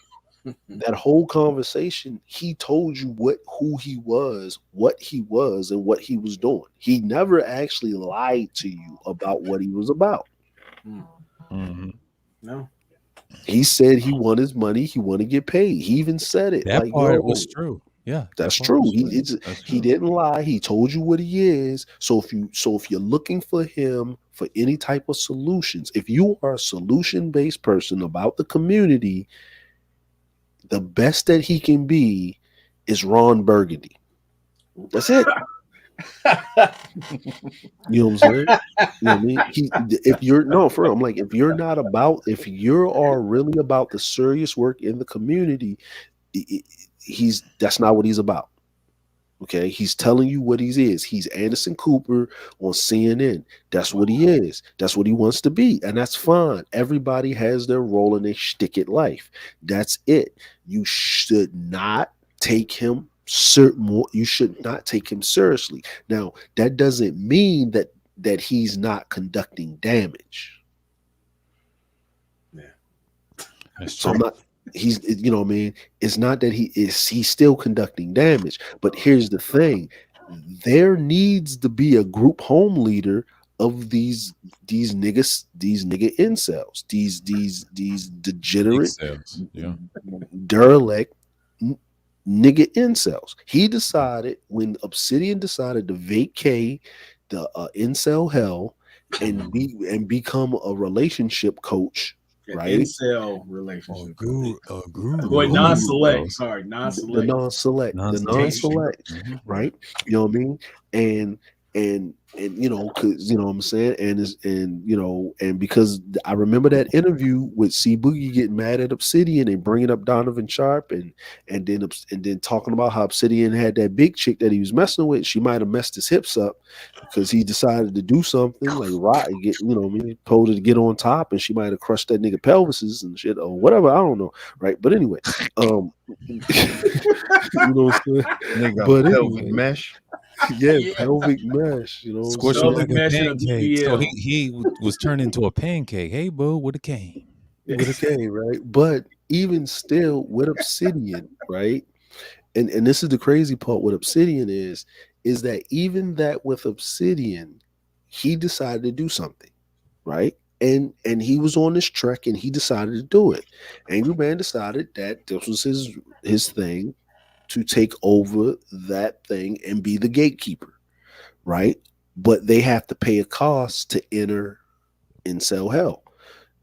that whole conversation, he told you who he was, what he was, and what he was doing. He never actually lied to you about what he was about. Mhm. No. He said he wanted his money, he wanted to get paid. He even said it That like, part was yo, true. Yeah, that that's part true. was true. That's He true. didn't lie. He told you what he is. So if you're looking for him for any type of solutions, if you are a solution based person about the community, the best that he can be is Ron Burgundy. That's it. You know what I'm saying? You know what I mean? If you're no for real, I'm like, if you are really about the serious work in the community, he's that's not what he's about. Okay, he's telling you what he is. He's Anderson Cooper on CNN. That's what he is. That's what he wants to be, and that's fine. Everybody has their role in their shtick at life. That's it. You should not take him You should not take him seriously. Now, that doesn't mean that he's not conducting damage. Yeah. That's So I'm true. not. What I mean. It's not that he's still conducting damage. But here's the thing: there needs to be a group home leader of these niggas, these nigga incels, these Dick degenerate, cells. Yeah. derelict nigga incels. He decided when Obsidian decided to vacate the incel hell and become a relationship coach, Yeah, right? incel Or relationship. a A Boy, guru. guru, non-select. Bros. Sorry, the non-select. non-select, the Non-select. Gangster. non-select, Mhm. right? You know what I mean? And because you know what I'm saying, and because I remember that interview with C Boogie getting mad at Obsidian and bringing up Donovan Sharp and then talking about how Obsidian had that big chick that he was messing with. She might have messed his hips up because he decided to do something like rock, what I mean, told her to get on top, and she might have crushed that nigga pelvises and shit or whatever. I don't know, right? But anyway, you know what I'm saying? Nigga, But pelvic anyway, mesh. yeah, Yeah. pelvic mesh. You know what I'm Squish him saying? Pelvic like a mesh and a pancake. So BBL. was turned into a pancake. Hey, boo, with a cane. With a K, right? But even still, with Obsidian, right? and this is the crazy part with Obsidian is that even that with Obsidian, he decided to do something, right? And he was on this trek and he decided to do it. Angry Man decided that this was his thing to take over that thing and be the gatekeeper, right? But they have to pay a cost to enter Incel Hell,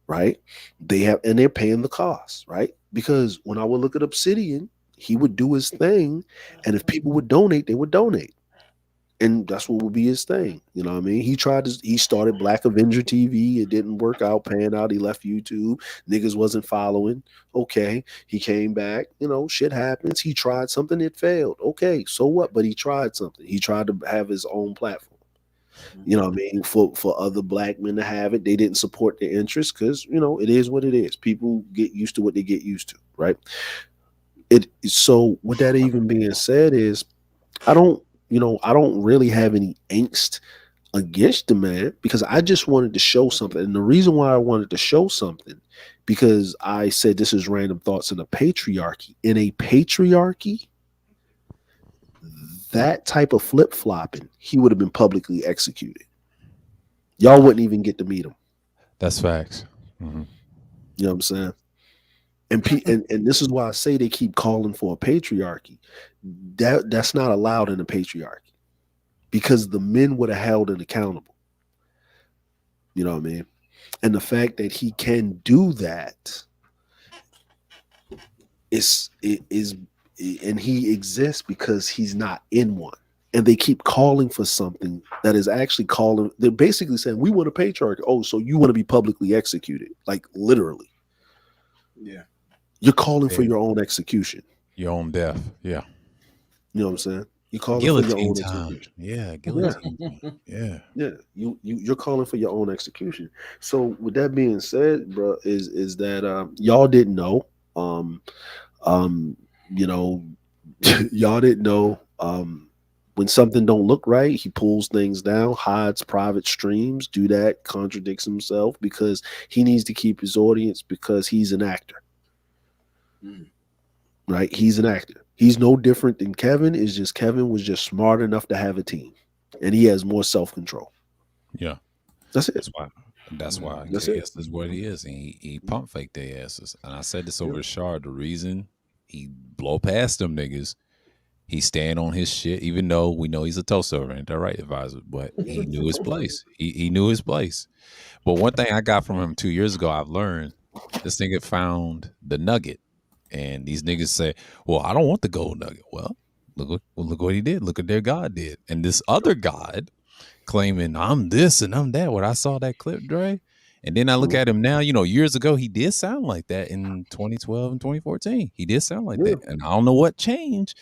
right? They have, and they're paying the cost, right? Because when I would look at Obsidian, he would do his thing, and if people would donate, they would donate, and that's what would be his thing. You know what I mean? He started Black Avenger TV. It didn't work out, pan out. He left YouTube. Niggas wasn't following. Okay, he came back. You know, shit happens. He tried something, it failed. Okay, so what? But he tried something. He tried to have his own platform. You know what I mean? For other black men to have it, they didn't support their interests because it is what it is. People get used to what they get used to, right? It so with that even being said is I don't I don't really have any angst against the man because I just wanted to show something. And the reason why I wanted to show something because I said this is random thoughts in a patriarchy. In a patriarchy, that type of flip flopping, he would have been publicly executed. Y'all wouldn't even get to meet him. That's facts. Hmm. You know what I'm saying? And this is why I say they keep calling for a patriarchy. That's not allowed in a patriarchy because the men would have held it accountable. You know what I mean? And the fact that he can do that is and he exists because he's not in one. And they keep calling for something that is actually calling. They're basically saying, "We want a patriarchy." Oh, so you want to be publicly executed? Like literally. Yeah. You're calling for Yeah. your own execution. Your own death. Yeah. You know what I'm saying? You're calling for your Guillotine own time. execution. Yeah. Yeah, Guillotine time. Yeah. yeah. You're calling for your own execution. So with that being said, bro, is that y'all didn't know, um, you know, y'all didn't know, when something don't look right, he pulls things down, hides private streams, do that, contradicts himself because he needs to keep his audience because he's an actor. Mm. Right? He's an actor. He's no different than Kevin. It's just Kevin was just smart enough to have a team, and he has more self control. Yeah. That's it. That's why. That's why That's it. KS is what he is. And he pump fake their asses. And I said this Yeah. over the shard. The reason he blow past them niggas, he stand on his shit, even though we know he's a TOSA and the right advisor, but he knew his place. He knew his place. But one thing I got from him 2 years ago, I've learned this nigga found the nugget. And these niggas say, well, I don't want the gold nugget. Well, look what he did. Look what their God did. And this other God claiming I'm this and I'm that. When I saw that clip, Dre, and then I look Mhm. at him now, years ago, he did sound like that in 2012 and 2014. He did sound like Yeah. that. And I don't know what changed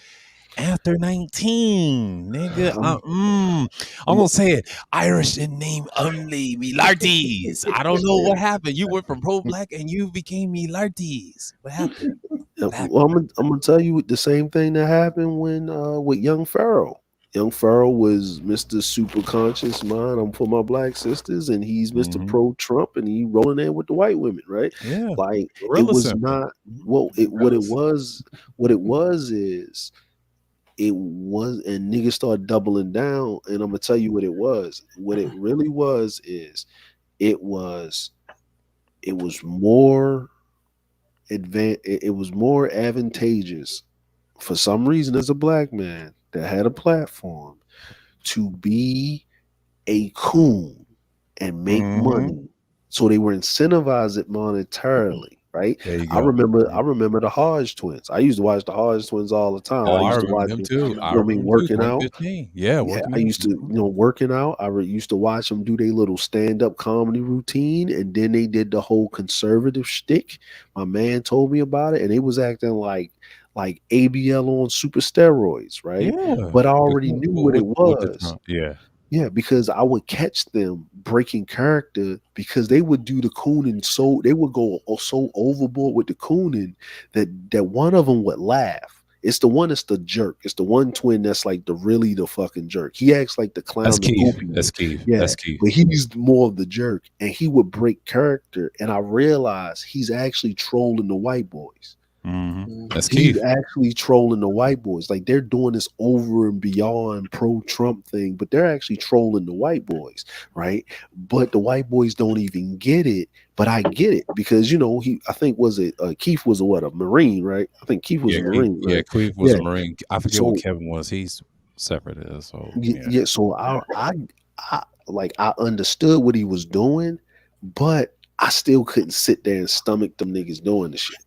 after 19, nigga. I'm, I'm I'm, gonna say it. Irish in name only, Milartes. I don't know yeah. what happened. You went from pro black and you became Milartes. What happened? Yeah, What happened? well, I'm gonna tell you the same thing that happened when with Young Pharaoh. Young Pharaoh was Mr. Super Conscious Mind. I'm for my black sisters, and he's Mr. Hmm. Pro Trump, and he rolling in with the white women, right? Yeah. Like it Gorilla was symbol. not well. What it was is it was, and niggas started doubling down. And I'm gonna tell you what it was. What it really was is it was it was more it was more advantageous for some reason as a black man that had a platform to be a coon and make Hmm. money. So they were incentivized it monetarily, right? There you I go. remember I remember the Hodge twins. I used to watch the Hodge twins all the time. I Oh, I used to remember watch them them, too. I you know what I mean, remember them too. working out. 2015. Yeah, Yeah, working I out. used to, Mhm. working out. Used to watch them do their little stand-up comedy routine, and then they did the whole conservative shtick. My man told me about it, and they was acting like ABL on super steroids, right? Yeah. But I already knew what it With the was. Trump. Yeah. Yeah, because I would catch them breaking character because they would do the cooning so they would go so overboard with the cooning that one of them would laugh. It's the one that's the jerk. It's the one twin that's like the fucking jerk. He acts like the That's clown, the Keith. goofy That's one. Keith. Yeah, That's Keith. but he's more of the jerk, and he would break character. And I realized he's actually trolling the white boys. That's He's Keith. actually trolling the white boys. Like they're doing this over and beyond pro Trump thing, but they're actually trolling the white boys, right? But the white boys don't even get it. But I get it because I think was it Keith was a Marine, right? I think Keith was Yeah, a Keith. Marine, Yeah, right? Keith was a Yeah. Marine. I forget what So Kevin was. He's separate. So yeah. yeah, so I like I understood what he was doing, but I still couldn't sit there and stomach them niggas doing the shit.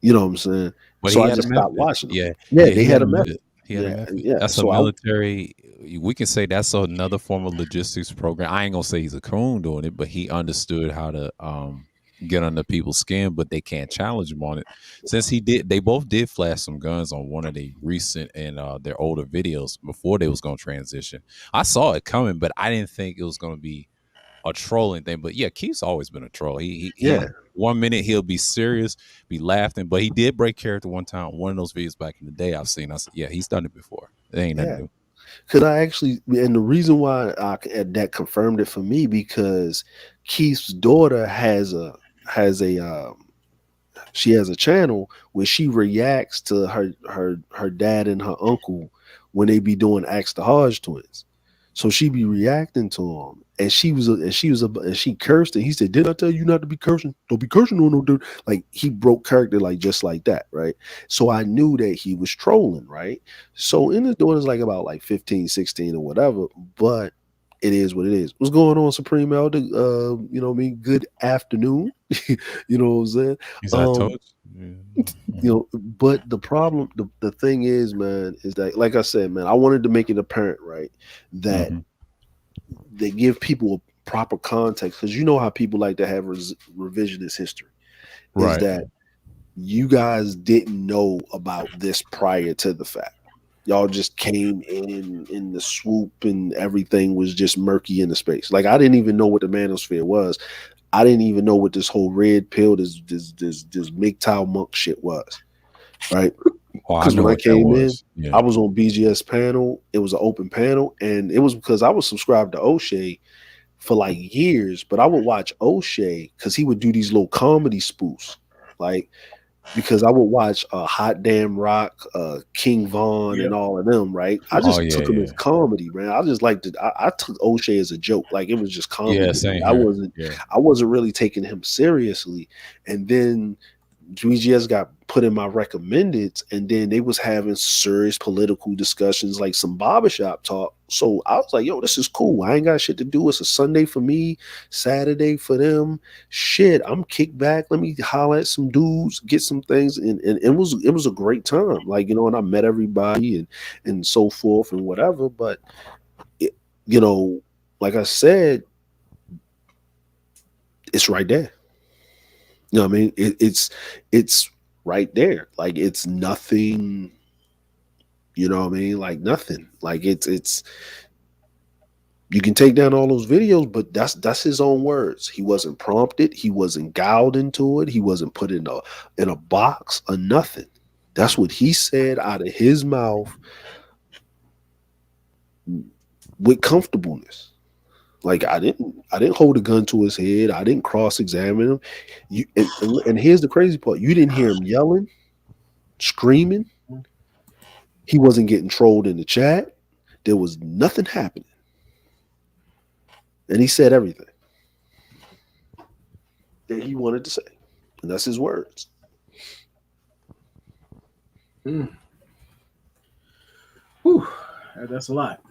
You know what I'm saying? But So he I had a just stopped method. watching them. Yeah, Yeah, yeah, they he had had a a method. method. He had a Yeah, method. yeah. That's a So I military. We can say that's another form of logistics program. I ain't gonna say he's a coon doing it, but he understood how to get under people's skin, but they can't challenge him on it. Since they both did flash some guns on one of the recent and their older videos before they was gonna transition. I saw it coming, but I didn't think it was gonna be a trolling thing. But yeah, Keith's always been a troll. He yeah, 1 minute he'll be serious, be laughing, but he did break character one time. One of those videos back in the day I've seen. I said, yeah, he's done it before. It ain't nothing yeah. new. Because I actually, and the reason why that confirmed it for me because Keith's daughter has a she has a channel where she reacts to her dad and her uncle when they be doing Ask the Hodge twins. So she be reacting to him, and she cursed, and he said, "Did I tell you not to be cursing? Don't be cursing on no dude." Like he broke character like just like that, right? So I knew that he was trolling, right? So in his daughter's like about like 15, 16 or whatever, but it is what it is. What's going on, Supreme Elder? What I mean, good afternoon. You know what I'm saying? He's I Um, told you. Yeah. but the problem, the thing is, man, is that like I said, man, I wanted to make it apparent, right, that Mm-hmm. they give people a proper context because you know how people like to have revisionist history. Is Right. that you guys didn't know about this prior to the fact? Y'all just came in the swoop and everything was just murky in the space. Like I didn't even know what the manosphere was. I didn't even know what this whole red pill, this MGTOW monk shit was, right? Oh, I Because know when I what that came in, was. Yeah. I was on BGS panel. It was an open panel, and it was because I was subscribed to O'Shea for like years. But I would watch O'Shea because he would do these little comedy spoofs, like because I would watch Hot Damn Rock, King Von, Yeah. and all of them. Right? I Oh just yeah, took them yeah. as comedy, man. I just liked it. I took O'Shea as a joke, like it was just comedy Yeah, to me. same I here. wasn't, Yeah. I wasn't really taking him seriously. And then GGS got put in my recommendeds, and then they was having serious political discussions, like some barbershop talk. So I was like, yo, this is cool. I ain't got shit to do. It's a Sunday for me, Saturday for them. Shit, I'm kicked back. Let me holler at some dudes, get some things. And it was a great time. Like, and I met everybody and so forth and whatever. But it, like I said, it's right there. You know what I mean? It's right there. Like it's nothing, you know what I mean? Like nothing. Like it's you can take down all those videos, but that's his own words. He wasn't prompted, he wasn't gowed into it, he wasn't put in a box or nothing. That's what he said out of his mouth with comfortableness. Like I didn't hold a gun to his head. I didn't cross examine him. And here's the crazy part: you didn't hear him yelling, screaming. He wasn't getting trolled in the chat. There was nothing happening. And he said everything that he wanted to say. And that's his words. Whew, that's a lot.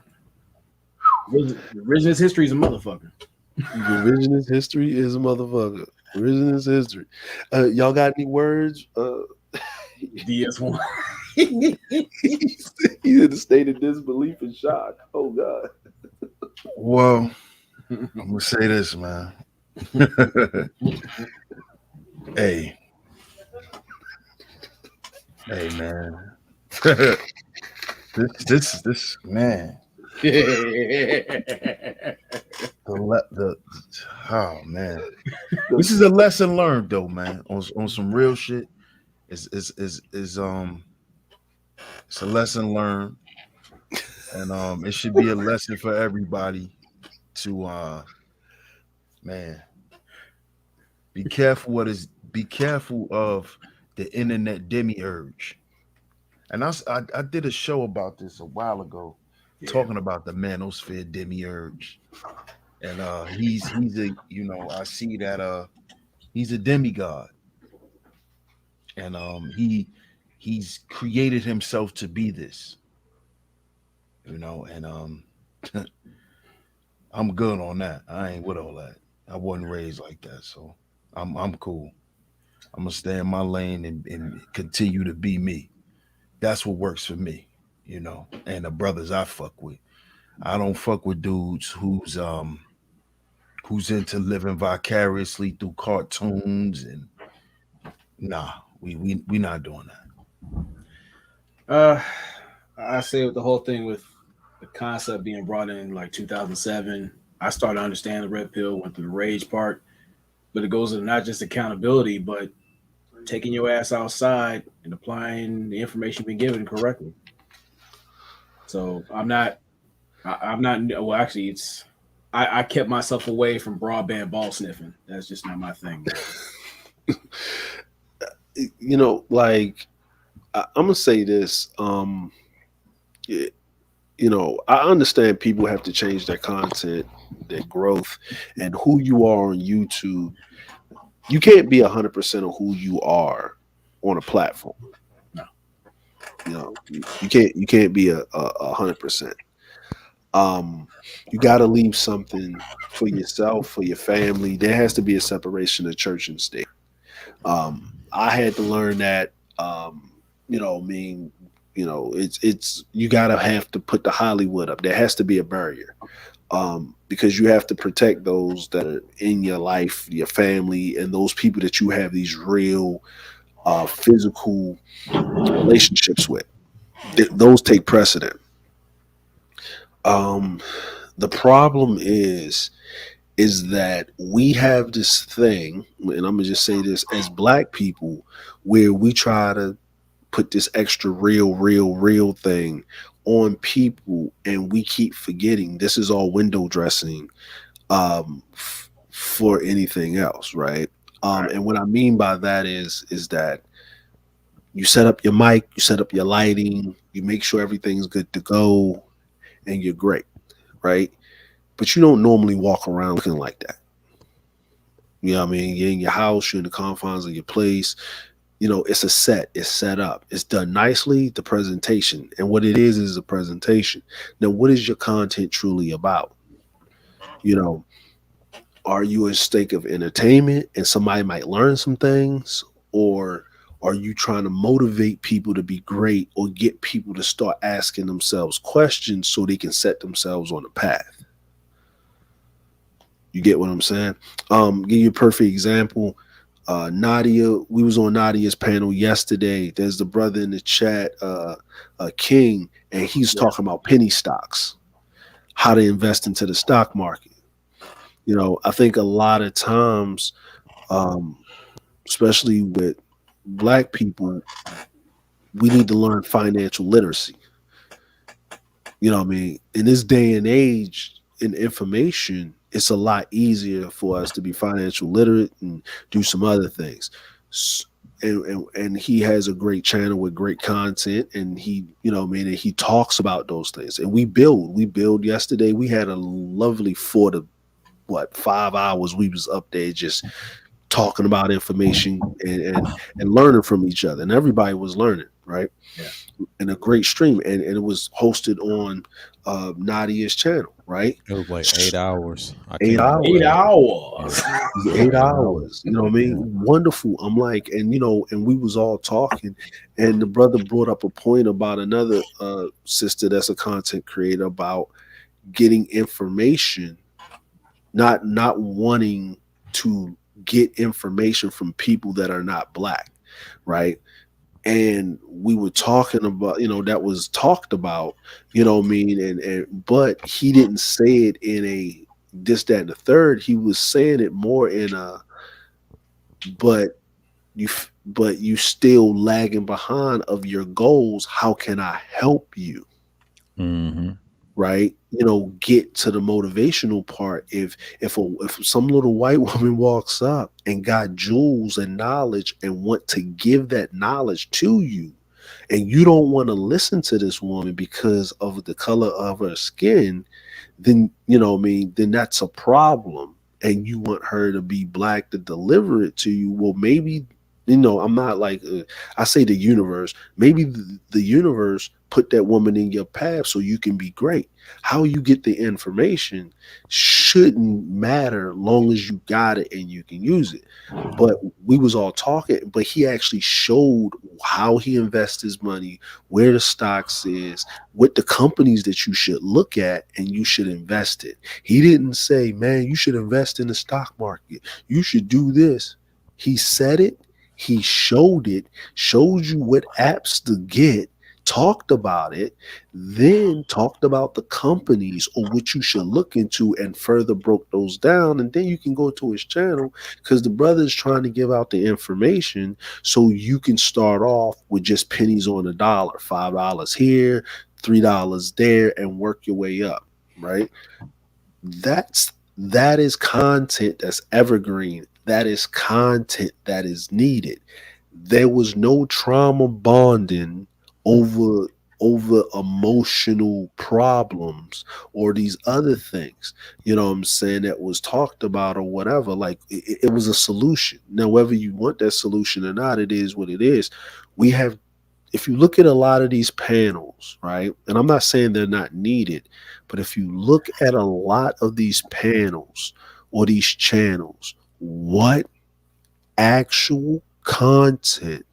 Revisionist history is a motherfucker. Revisionist history is a motherfucker. Revisionist history. Y'all got any words? DS1. He's in a state of disbelief and shock. Oh God. Well, I'm gonna say this, man. Hey, man. this man. The oh man. This is a lesson learned though, man. On some real shit. Is it's a lesson learned, and it should be a lesson for everybody to man, be careful of the internet demiurge. And I did a show about this a while ago, Yeah. talking about the manosphere demiurge. And he's a, I see that he's a demigod. And he's created himself to be this, and I'm good on that. I ain't with all that. I wasn't raised like that, so I'm cool. I'm gonna stay in my lane and continue to be me. That's what works for me, and the brothers I fuck with. I don't fuck with dudes who's into living vicariously through cartoons and nah, we not doing that. Uh, I say with the whole thing with the concept being brought in like 2007, I started to understand the red pill, went through the rage part, but it goes to not just accountability, but taking your ass outside and applying the information you've been given correctly. So I'm not. Well, actually, I kept myself away from broadband ball sniffing. That's just not my thing. Like I'm gonna say this. I understand people have to change their content, their growth, and who you are on YouTube. You can't be 100% of who you are on a platform. No. You can't be a 100%. Um, you got to leave something for yourself, for your family. There has to be a separation of church and state. I had to learn that. I mean, it's you gotta have to put the Hollywood up. There has to be a barrier, because you have to protect those that are in your life, your family, and those people that you have these real, physical relationships with. Those take precedent. Um, the problem is that we have this thing, and I'm gonna just say this as black people, where we try to put this extra real thing on people, and we keep forgetting this is all window dressing, for anything else, right? Right. And what I mean by that is that you set up your mic, you set up your lighting, you make sure everything's good to go, and you're great, right? But you don't normally walk around looking like that. You know what I mean? You're in your house, you're in the confines of your place. It's a set, it's set up, it's done nicely, the presentation. And what it is a presentation. Now, what is your content truly about? You know, are you a stake of entertainment and somebody might learn some things? Or are you trying to motivate people to be great or get people to start asking themselves questions so they can set themselves on a path? You get what I'm saying? Give you a perfect example. Nadia, we was on Nadia's panel yesterday. There's the brother in the chat, King, and he's Yeah. talking about penny stocks, how to invest into the stock market. I think a lot of times, um, especially with black people, we need to learn financial literacy. What I mean? In this day and age, in information, it's a lot easier for us to be financial literate and do some other things. S- and he has a great channel with great content, and he, what I mean, and he talks about those things. And we build yesterday. We had a lovely 4 to 5 hours. We was up there just talking about information and learning from each other, and everybody was learning, right? Yeah. And a great stream, and it was hosted on Nadia's channel, right? It was like 8 hours. I 8 hours, yeah, $8. 8 hours. You know what I mean? yeah. Wonderful. I'm like, and we was all talking, and the brother brought up a point about another sister that's a content creator about getting information, not wanting to get information from people that are not black, right? And we were talking about, that was talked about, what I mean, and but he didn't say it in a this, that, and the third. He was saying it more in a, but you still lagging behind of your goals. How can I help you? Hmm. right? Get to the motivational part. If some little white woman walks up and got jewels and knowledge and want to give that knowledge to you, and you don't want to listen to this woman because of the color of her skin, then what I mean, then that's a problem. And you want her to be black to deliver it to you. Well, maybe I'm not like I say the universe. Maybe the universe put that woman in your path so you can be great. How you get the information shouldn't matter long as you got it and you can use it. But we was all talking, but he actually showed how he invests his money, where the stocks is, what the companies that you should look at and you should invest in. He didn't say, man, you should invest in the stock market. You should do this. He said it, he showed it, showed you what apps to get, talked about it, then talked about the companies or what you should look into and further broke those down. And then you can go to his channel because the brother is trying to give out the information so you can start off with just pennies on a dollar, $5 here, $3 there, and work your way up, right? That is content that's evergreen. That is content that is needed. There was no trauma bonding over emotional problems or these other things, what I'm saying, that was talked about or whatever. Like it was a solution. Now, whether you want that solution or not, it is what it is. We have If you look at a lot of these panels, right, and I'm not saying they're not needed, but if you look at a lot of these panels or these channels, what actual content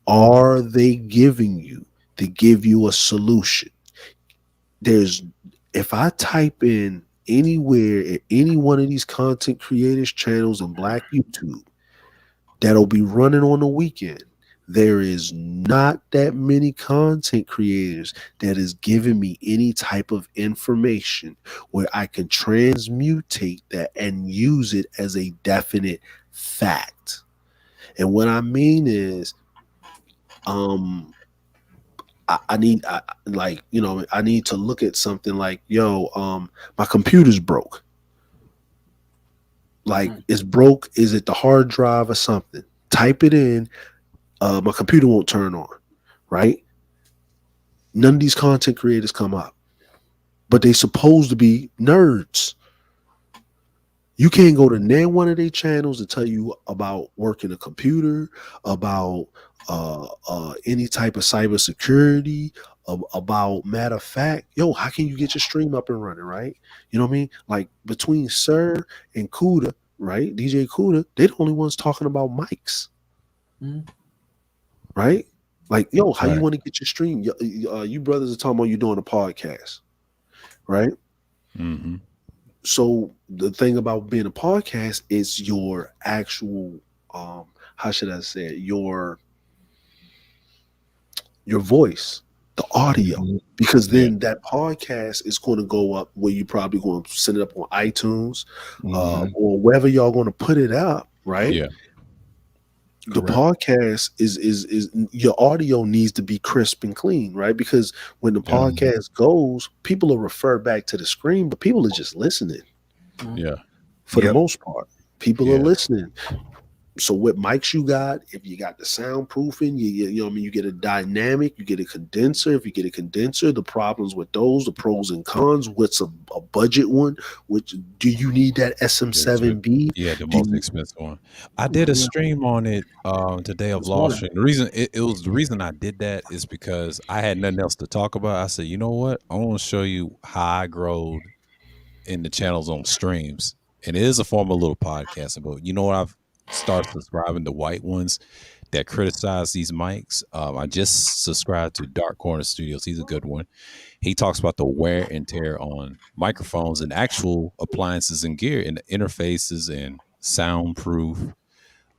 are they giving you to give you a solution? There's If I type in anywhere at any one of these content creators channels in black YouTube that'll be running on the weekend, there is not that many content creators that is giving me any type of information where I can transmutate that and use it as a definite fact. And what I mean is, um, I need, I need to look at something like, yo, my computer's broke. Like, it's broke. Is it the hard drive or something? Type it in. My computer won't turn on, right? None of these content creators come up, but they supposed to be nerds. You can't go to near one of their channels to tell you about working a computer, about any type of cybersecurity, about matter of fact, yo, how can you get your stream up and running, right? You know what I mean? Like between Sir and Kuda, right? DJ Kuda, they're the only ones talking about mics, right? Like, yo, how you Right. want to get your stream? You brothers are talking about you doing a podcast, right? Mm-hmm. So the thing about being a podcast is your actual, how should I say it? Your voice, the audio. Because Yeah. then that podcast is going to go up where you probably going to send it up on iTunes, or wherever y'all going to put it up, right? Yeah. The Correct. podcast is your audio needs to be crisp and clean, right? Because when the Yeah. podcast goes, people will refer back to the screen, but people are just listening Yeah. for the Yep. most part. People are Yeah. listening. So what mics you got? If you got the soundproofing, you know what I mean, you get a dynamic, you get a condenser. If you get a condenser, the problems with those, the pros and cons. What's a budget one? Which do you need that SM7B? Yeah, the Do most you, expensive one. I did a Yeah, stream on it today of this Law morning. Stream. The reason it was the reason I did that is because I had nothing else to talk about. I said, you know what? I want to show you how I growed in the channels on streams. And it is a form of little podcasting, but you know what? I've started subscribing to white ones that criticize these mics. I just subscribed to Dark Corner Studios. He's a good one. He talks about the wear and tear on microphones and actual appliances and gear and the interfaces and soundproof,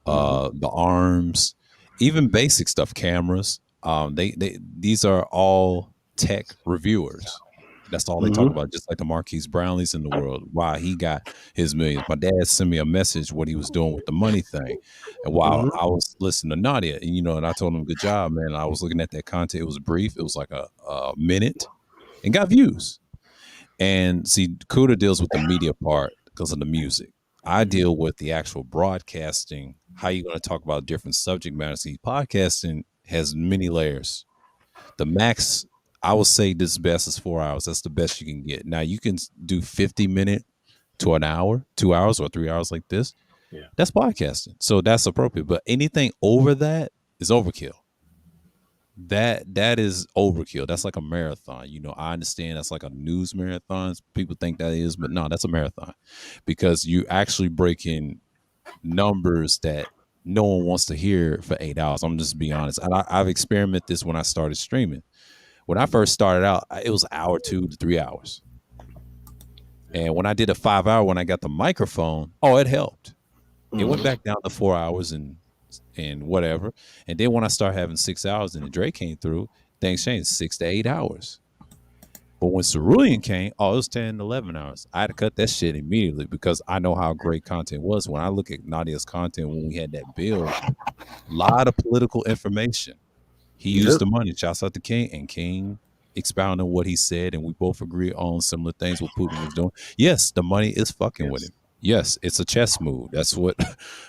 the arms, even basic stuff, cameras. They these are all tech reviewers. That's all they talk Mhm. about, just like the Marquise Brownlees in the world. Why he got his millions. My dad sent me a message what he was doing with the money thing, and while Mhm. I was listening to Nadia, and and I told him, "Good job, man." I was looking at that content; it was brief. It was like a minute, and got views. And see, Kuda deals with the media part because of the music. I deal with the actual broadcasting. How you going to talk about different subject matters? See, podcasting has many layers. The max, I would say, this best is 4 hours. That's the best you can get. Now you can do 50 minute to an hour, 2 hours, or 3 hours like this. Yeah. That's podcasting, so that's appropriate. But anything over that is overkill. That is overkill. That's like a marathon. I understand that's like a news marathon. People think that is, but no, that's a marathon because you actually break in numbers that no one wants to hear for 8 hours. I'm just being honest. And I've experimented this when I started streaming. When I first started out, it was an hour, 2 to 3 hours. And when I did a 5 hour, when I got the microphone, oh, it helped. It went back down to 4 hours and whatever. And then when I started having 6 hours and the Dre came through, things changed 6 to 8 hours. But when Cerulean came, oh, it was 10, 11 hours. I had to cut that shit immediately because I know how great content was. When I look at Nadia's content, when we had that build, a lot of political information. He Yeah. used the money. Shouts out to King, and King expounded on what he said, and we both agree on similar things what Putin was doing. Yes, the money is fucking with Yes. him. Yes, it's a chess move. That's what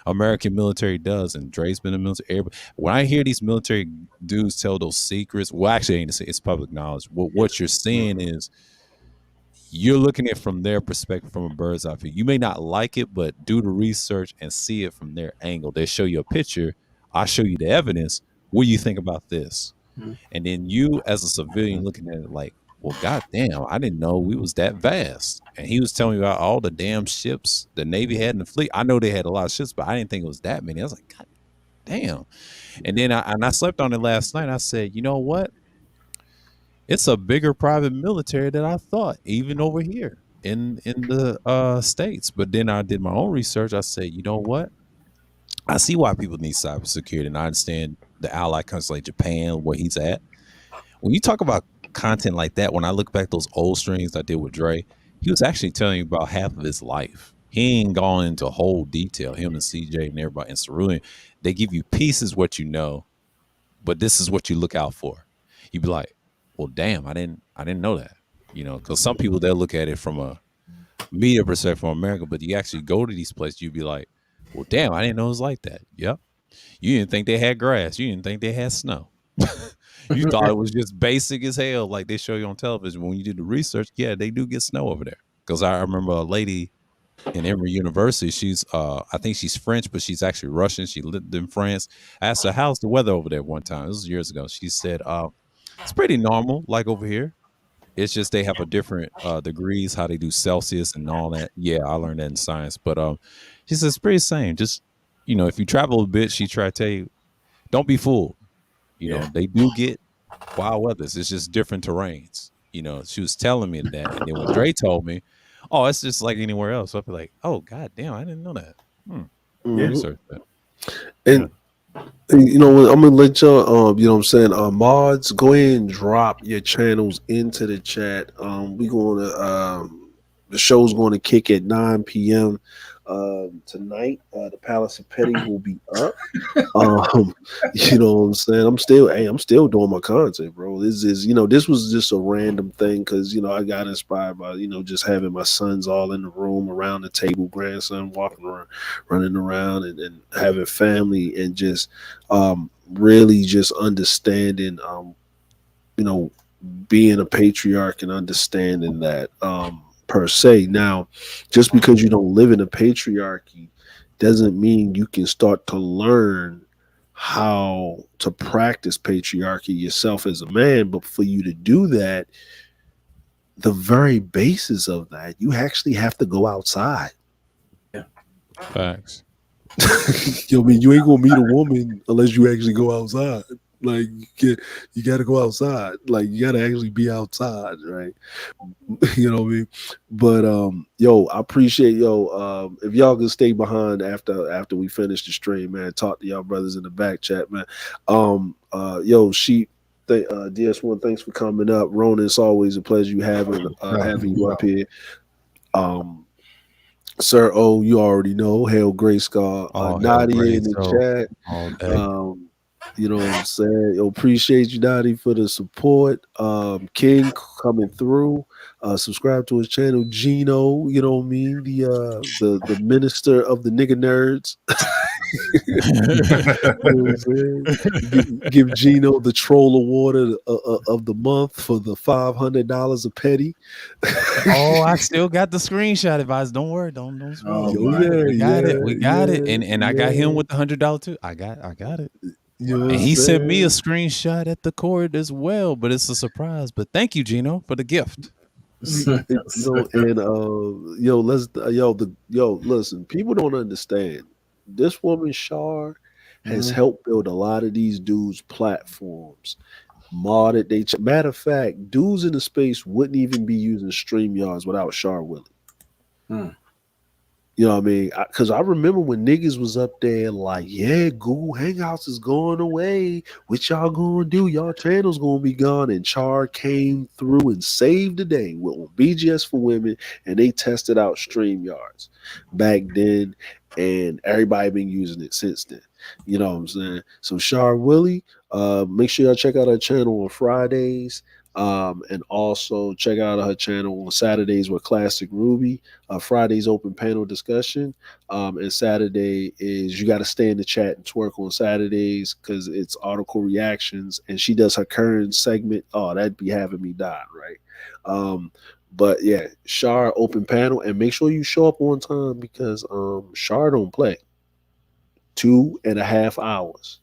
American military does, and Dre's been in the military. When I hear these military dudes tell those secrets, well, actually, ain't it's public knowledge. What you're seeing is you're looking at it from their perspective, from a bird's eye view. You may not like it, but do the research and see it from their angle. They show you a picture. I show you the evidence. What do you think about this? Mhm. And then you, as a civilian, looking at it like, well, goddamn, I didn't know we was that vast. And he was telling me about all the damn ships the Navy had in the fleet. I know they had a lot of ships, but I didn't think it was that many. I was like, God damn. And then I slept on it last night. I said, you know what? It's a bigger private military than I thought, even over here in the states. But then I did my own research. I said, you know what? I see why people need cybersecurity, and I understand the ally countries like Japan, where he's at. When you talk about content like that, when I look back those old streams I did with Dre, he was actually telling you about half of his life. He ain't gone into whole detail. Him and CJ and everybody and Cerulean, they give you pieces what you know, but this is what you look out for. You'd be like, well, damn, I didn't know that. Because some people they'll look at it from a media perspective from America, but you actually go to these places, you'd be like, well, damn, I didn't know it was like that. Yep. You didn't think they had grass. You didn't think they had snow. You thought it was just basic as hell, like they show you on television. When you did the research, yeah, they do get snow over there. Because I remember a lady in Emory University. She's, I think she's French, but she's actually Russian. She lived in France. I asked her, "How's the weather over there?" One time, this was years ago. She said, "It's pretty normal, like over here. It's just they have a different degrees, how they do Celsius and all that." Yeah, I learned that in science, but she says it's pretty same. Just if you travel a bit, she tried to tell you, don't be fooled. Yeah. They do get wild weathers. It's just different terrains. She was telling me that, and then when Dre told me, "Oh, it's just like anywhere else," I'd be like, "Oh, god damn, I didn't know that." Yeah. Mhm. Research that. Yeah. And you know what? I'm gonna let y'all, you know what I'm saying, mods, go ahead and drop your channels into the chat. We gonna the show's going to kick at 9 p.m. Tonight. The Palace of Petty will be up. You know what I'm saying? I'm still doing my content, bro. This is, this was just a random thing because, I got inspired by, just having my sons all in the room around the table, grandson walking around, running around, and having family, and just really just understanding, you know, being a patriarch and understanding that, per se. Now, just because you don't live in a patriarchy doesn't mean you can start to learn how to practice patriarchy yourself as a man. But for you to do that, the very basis of that, you actually have to go outside. Facts. I mean, you ain't gonna meet a woman unless you actually go outside. Like you got to go outside. Like you got to actually be outside, right? You know what I mean? But yo, I appreciate if y'all can stay behind after we finish the stream, man. Talk to y'all brothers in the back chat, man. Yo, Sheep. DS1, thanks for coming up. Ronan, it's always a pleasure having you up here. Um, Sir you already know. Hail Grace God. All hell Nadia great. in the So chat. all day. Um, You know what I'm saying? Yo, appreciate you, Dottie, for the support. King coming through. Subscribe to his channel, Gino. You know what I mean? The minister of the nigga nerds. You know what I'm saying? Give Gino the troll award of the month for the $500 a petty. Oh, I still got the screenshot advice. Don't worry, don't sweat Oh it. Yo, We my got it. yeah, We got it. yeah, We got it. yeah, And I got him yeah. with the $100 too. I got it. You know what I'm And wow. he sent me a saying? screenshot at the court as well, but it's a surprise. But thank you, Gino, for the gift. And let's listen. People don't understand. This woman Shar has Mhm. helped build a lot of these dudes' platforms. Modded they matter of fact, dudes in the space wouldn't even be using StreamYards without Shar Willie. Hmm. You know what I mean? Because I remember when niggas was up there like, yeah, Google Hangouts is going away. What y'all gonna do? Y'all channel's gonna be gone. And Char came through and saved the day with BGS for women, and they tested out StreamYards back then, and everybody been using it since then. You know what I'm saying? So Char Willie, make sure y'all check out her channel on Fridays. And also check out her channel on Saturdays with Classic Ruby. Friday's open panel discussion, and Saturday is you got to stay in the chat and twerk on Saturdays because it's article reactions, and she does her current segment. Oh, that'd be having me die, right? But yeah, Shar open panel, and make sure you show up on time because Shar don't play 2.5 hours.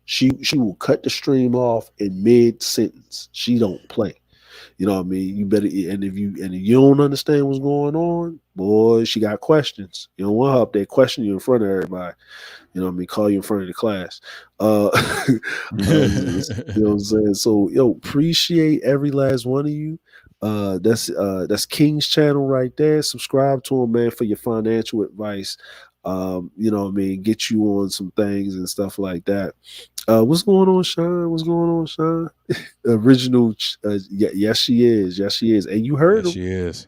She will cut the stream off in mid sentence. She don't play. You know what I mean? You better and if you don't understand what's going on, boy, she got questions. You don't want her up there questioning you in front of everybody. You know what I mean? Call you in front of the class. You know what I'm saying? So yo, appreciate every last one of you. That's King's channel right there. Subscribe to him, man, for your financial advice. You know what I mean, get you on some things and stuff like that. What's going on, Sean? What's going on, Sean? Original, yeah, yes, she is. Yes, she is. And you heard Yes, him. she is.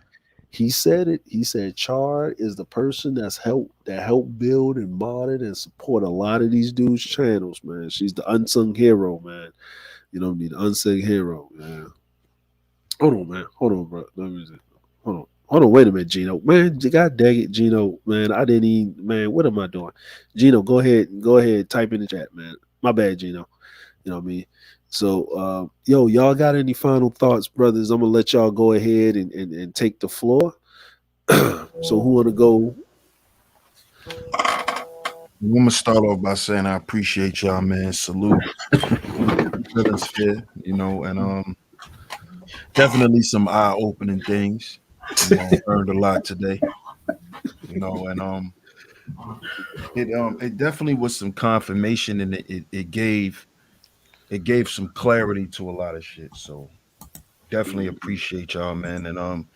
He said it. He said Char is the person that helped build and modded and support a lot of these dudes' channels, man. She's the unsung hero, man. You know what I mean? The unsung hero, man. Hold on, man. Hold on, bro. Let me see. Hold on. Hold on, wait a minute, Gino. Man, God dang it, Gino. Man, I didn't even man, what am I doing? Gino, go ahead, type in the chat, man. My bad, Gino. You know what I mean? So yo, y'all got any final thoughts, brothers? I'm gonna let y'all go ahead and take the floor. So who wanna go? I'm gonna start off by saying I appreciate y'all, man. Salute. Each other's fair, and definitely some eye-opening things. Learned a lot today. And it definitely was some confirmation, and it gave some clarity to a lot of shit. So definitely appreciate y'all, man. And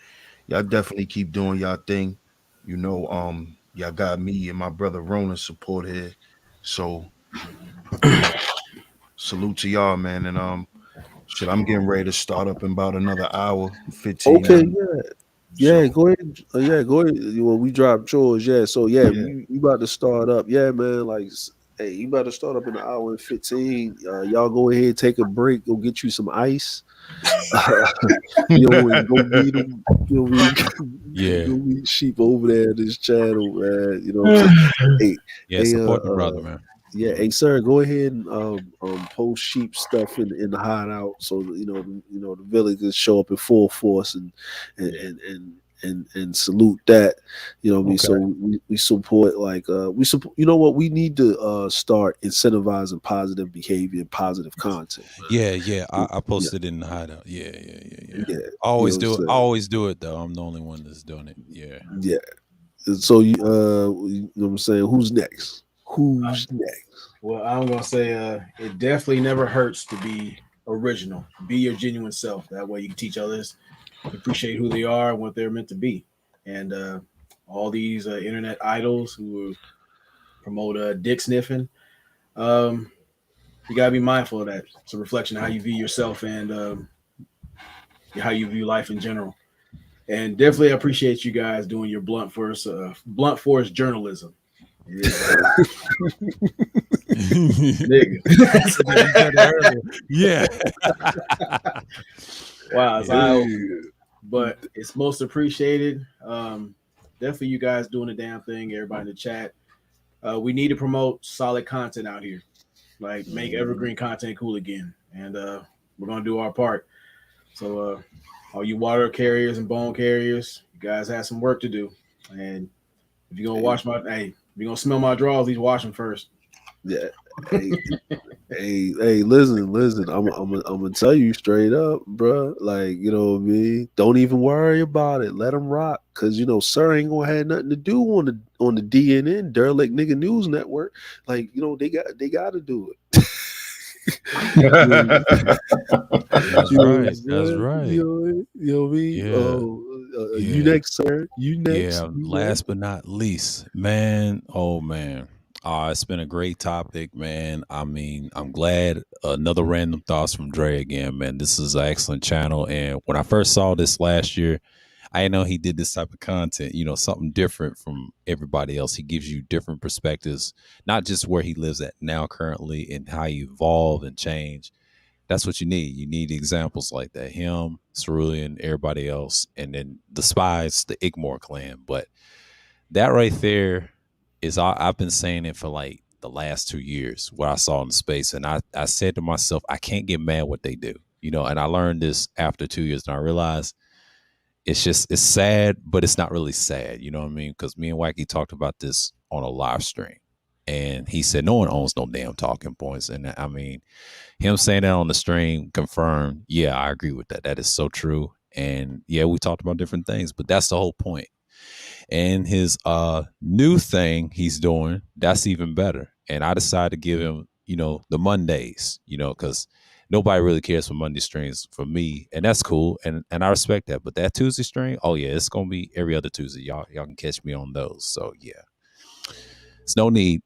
y'all definitely keep doing y'all thing. Y'all got me and my brother Ronan support here. So, you know, salute to y'all, man. And shit, I'm getting ready to start up in about another hour, 15 Okay, minutes. yeah. Yeah, So go ahead. Yeah, go ahead. Well, we drop chores. Yeah, so yeah, yeah. you about to start up. Yeah, man. Like, hey, you about to start up in an hour and 15. Y'all go ahead, take a break, go get you some ice. And go meet them. You know, we Yeah. go meet sheep over there at this channel, man. You know what I'm saying? Hey, Yeah, hey, support the brother, man. yeah, hey, sir, go ahead and post sheep stuff in the hideout, so that, the villagers show up in full force and Yeah. and and and salute that. You know what I mean? Okay. So we support we support. You know what? We need to start incentivizing positive behavior and positive content, Yeah, yeah. man. I Yeah, posted in the hideout. Yeah, yeah, yeah, yeah. yeah. I You know always what I'm do it. I saying? always do it though. I'm the only one that's doing it. Yeah. Yeah. So you know what I'm saying? Who's next? Who's next? Well, I'm gonna say it definitely never hurts to be original. Be your genuine self. That way you can teach others to appreciate who they are and what they're meant to be. And all these internet idols who promote dick sniffing, um, you gotta be mindful of that. It's a reflection of how you view yourself and how you view life in general. And definitely appreciate you guys doing your blunt force journalism. Yeah, bro. Nigga. You said that earlier. Yeah. Wow, it's eye Yeah. opening. But it's most appreciated. Definitely you guys doing the damn thing, everybody in the chat. We need to promote solid content out here. Like make evergreen content cool again. And we're gonna do our part. So all you water carriers and bone carriers, you guys have some work to do. And if you're gonna wash my if you're gonna smell my drawers, at least wash them first. Yeah. Hey, hey, listen. I'm gonna tell you straight up, bruh. Like, you know what I mean. Don't even worry about it. Let them rock, cause you know, sir ain't gonna have nothing to do on the DNN Derelict Nigga News Network. Like, you know, they got to do it. That's You know what I'm right. That's saying? right. You know what I mean? Yeah. You Yeah. next, sir. You next. Yeah. You next. Last but not least, man. Oh man. It's been a great topic, man. I mean, I'm glad another random thoughts from Dre again, man. This is an excellent channel. And when I first saw this last year, I didn't know he did this type of content, you know, something different from everybody else. He gives you different perspectives, not just where he lives at now currently and how you evolve and change. That's what you need. You need examples like that. Him, Cerulean, everybody else, and then the spies, the Igmore clan. But that right there is I've been saying it for like the last 2 years, what I saw in space. And I said to myself, I can't get mad what they do. You know, and I learned this after 2 years and I realized it's sad, but it's not really sad. You know what I mean? Because me and Wacky talked about this on a live stream. And he said, no one owns no damn talking points. And I mean, him saying that on the stream confirmed, yeah, I agree with that. That is so true. And yeah, we talked about different things, but that's the whole point. And his new thing he's doing, that's even better. And I decided to give him, you know, the Mondays, you know, because nobody really cares for Monday streams for me, and that's cool. And I respect that. But that Tuesday stream, oh yeah, it's gonna be every other Tuesday. Y'all can catch me on those. So yeah. It's no need.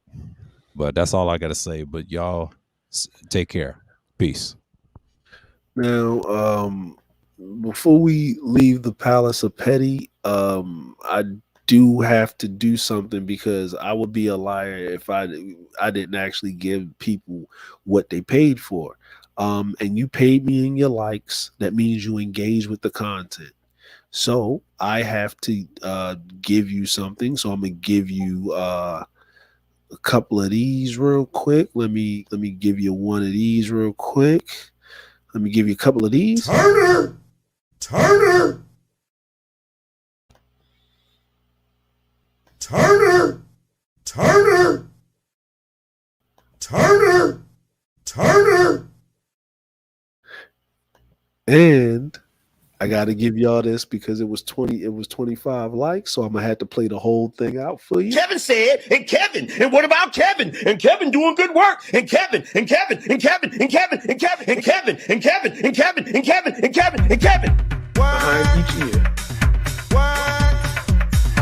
But that's all I gotta say. But y'all take care. Peace. Now, before we leave the Palace of Petty, I do have to do something because I would be a liar if I didn't actually give people what they paid for. And you paid me in your likes. That means you engage with the content. So I have to give you something. So I'm gonna give you a couple of these real quick. Let me give you one of these real quick. Let me give you a couple of these. Turner! Turner! Turner! Turner! Turner! Turner! And I got to give y'all this because it was 25 likes, so I'm gonna have to play the whole thing out for you. Kevin said, and Kevin, and what about Kevin? And Kevin doing good work, and Kevin, and Kevin, and Kevin, and Kevin, and Kevin, and Kevin, and Kevin, and Kevin, and Kevin, and Kevin, and Kevin. Behind each ear.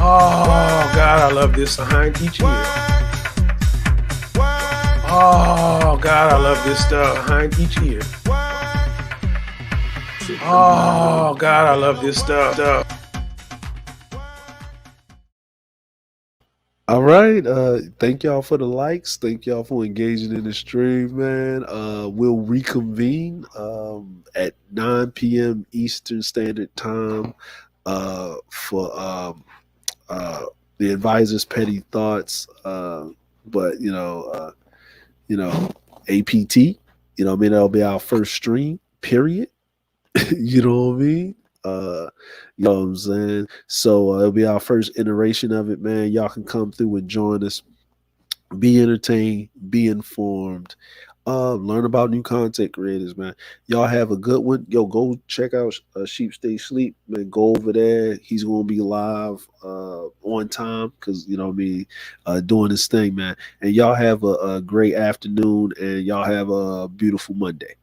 Oh God, I love this behind each ear. Oh God, I love this stuff behind each ear. Oh God, I love this stuff. All right. Thank y'all for the likes. Thank y'all for engaging in the stream, man. We'll reconvene at 9 p.m. Eastern Standard Time for the advisor's petty thoughts. But APT. You know what I mean? That'll be our first stream, period. You know what I mean? You know what I'm saying? So it'll be our first iteration of it, man. Y'all can come through and join us. Be entertained, be informed, learn about new content creators, man. Y'all have a good one. Yo, go check out Sheep Stay Sleep, man. Go over there. He's gonna be live on time because you know what I mean, doing this thing, man. And y'all have a great afternoon and y'all have a beautiful Monday.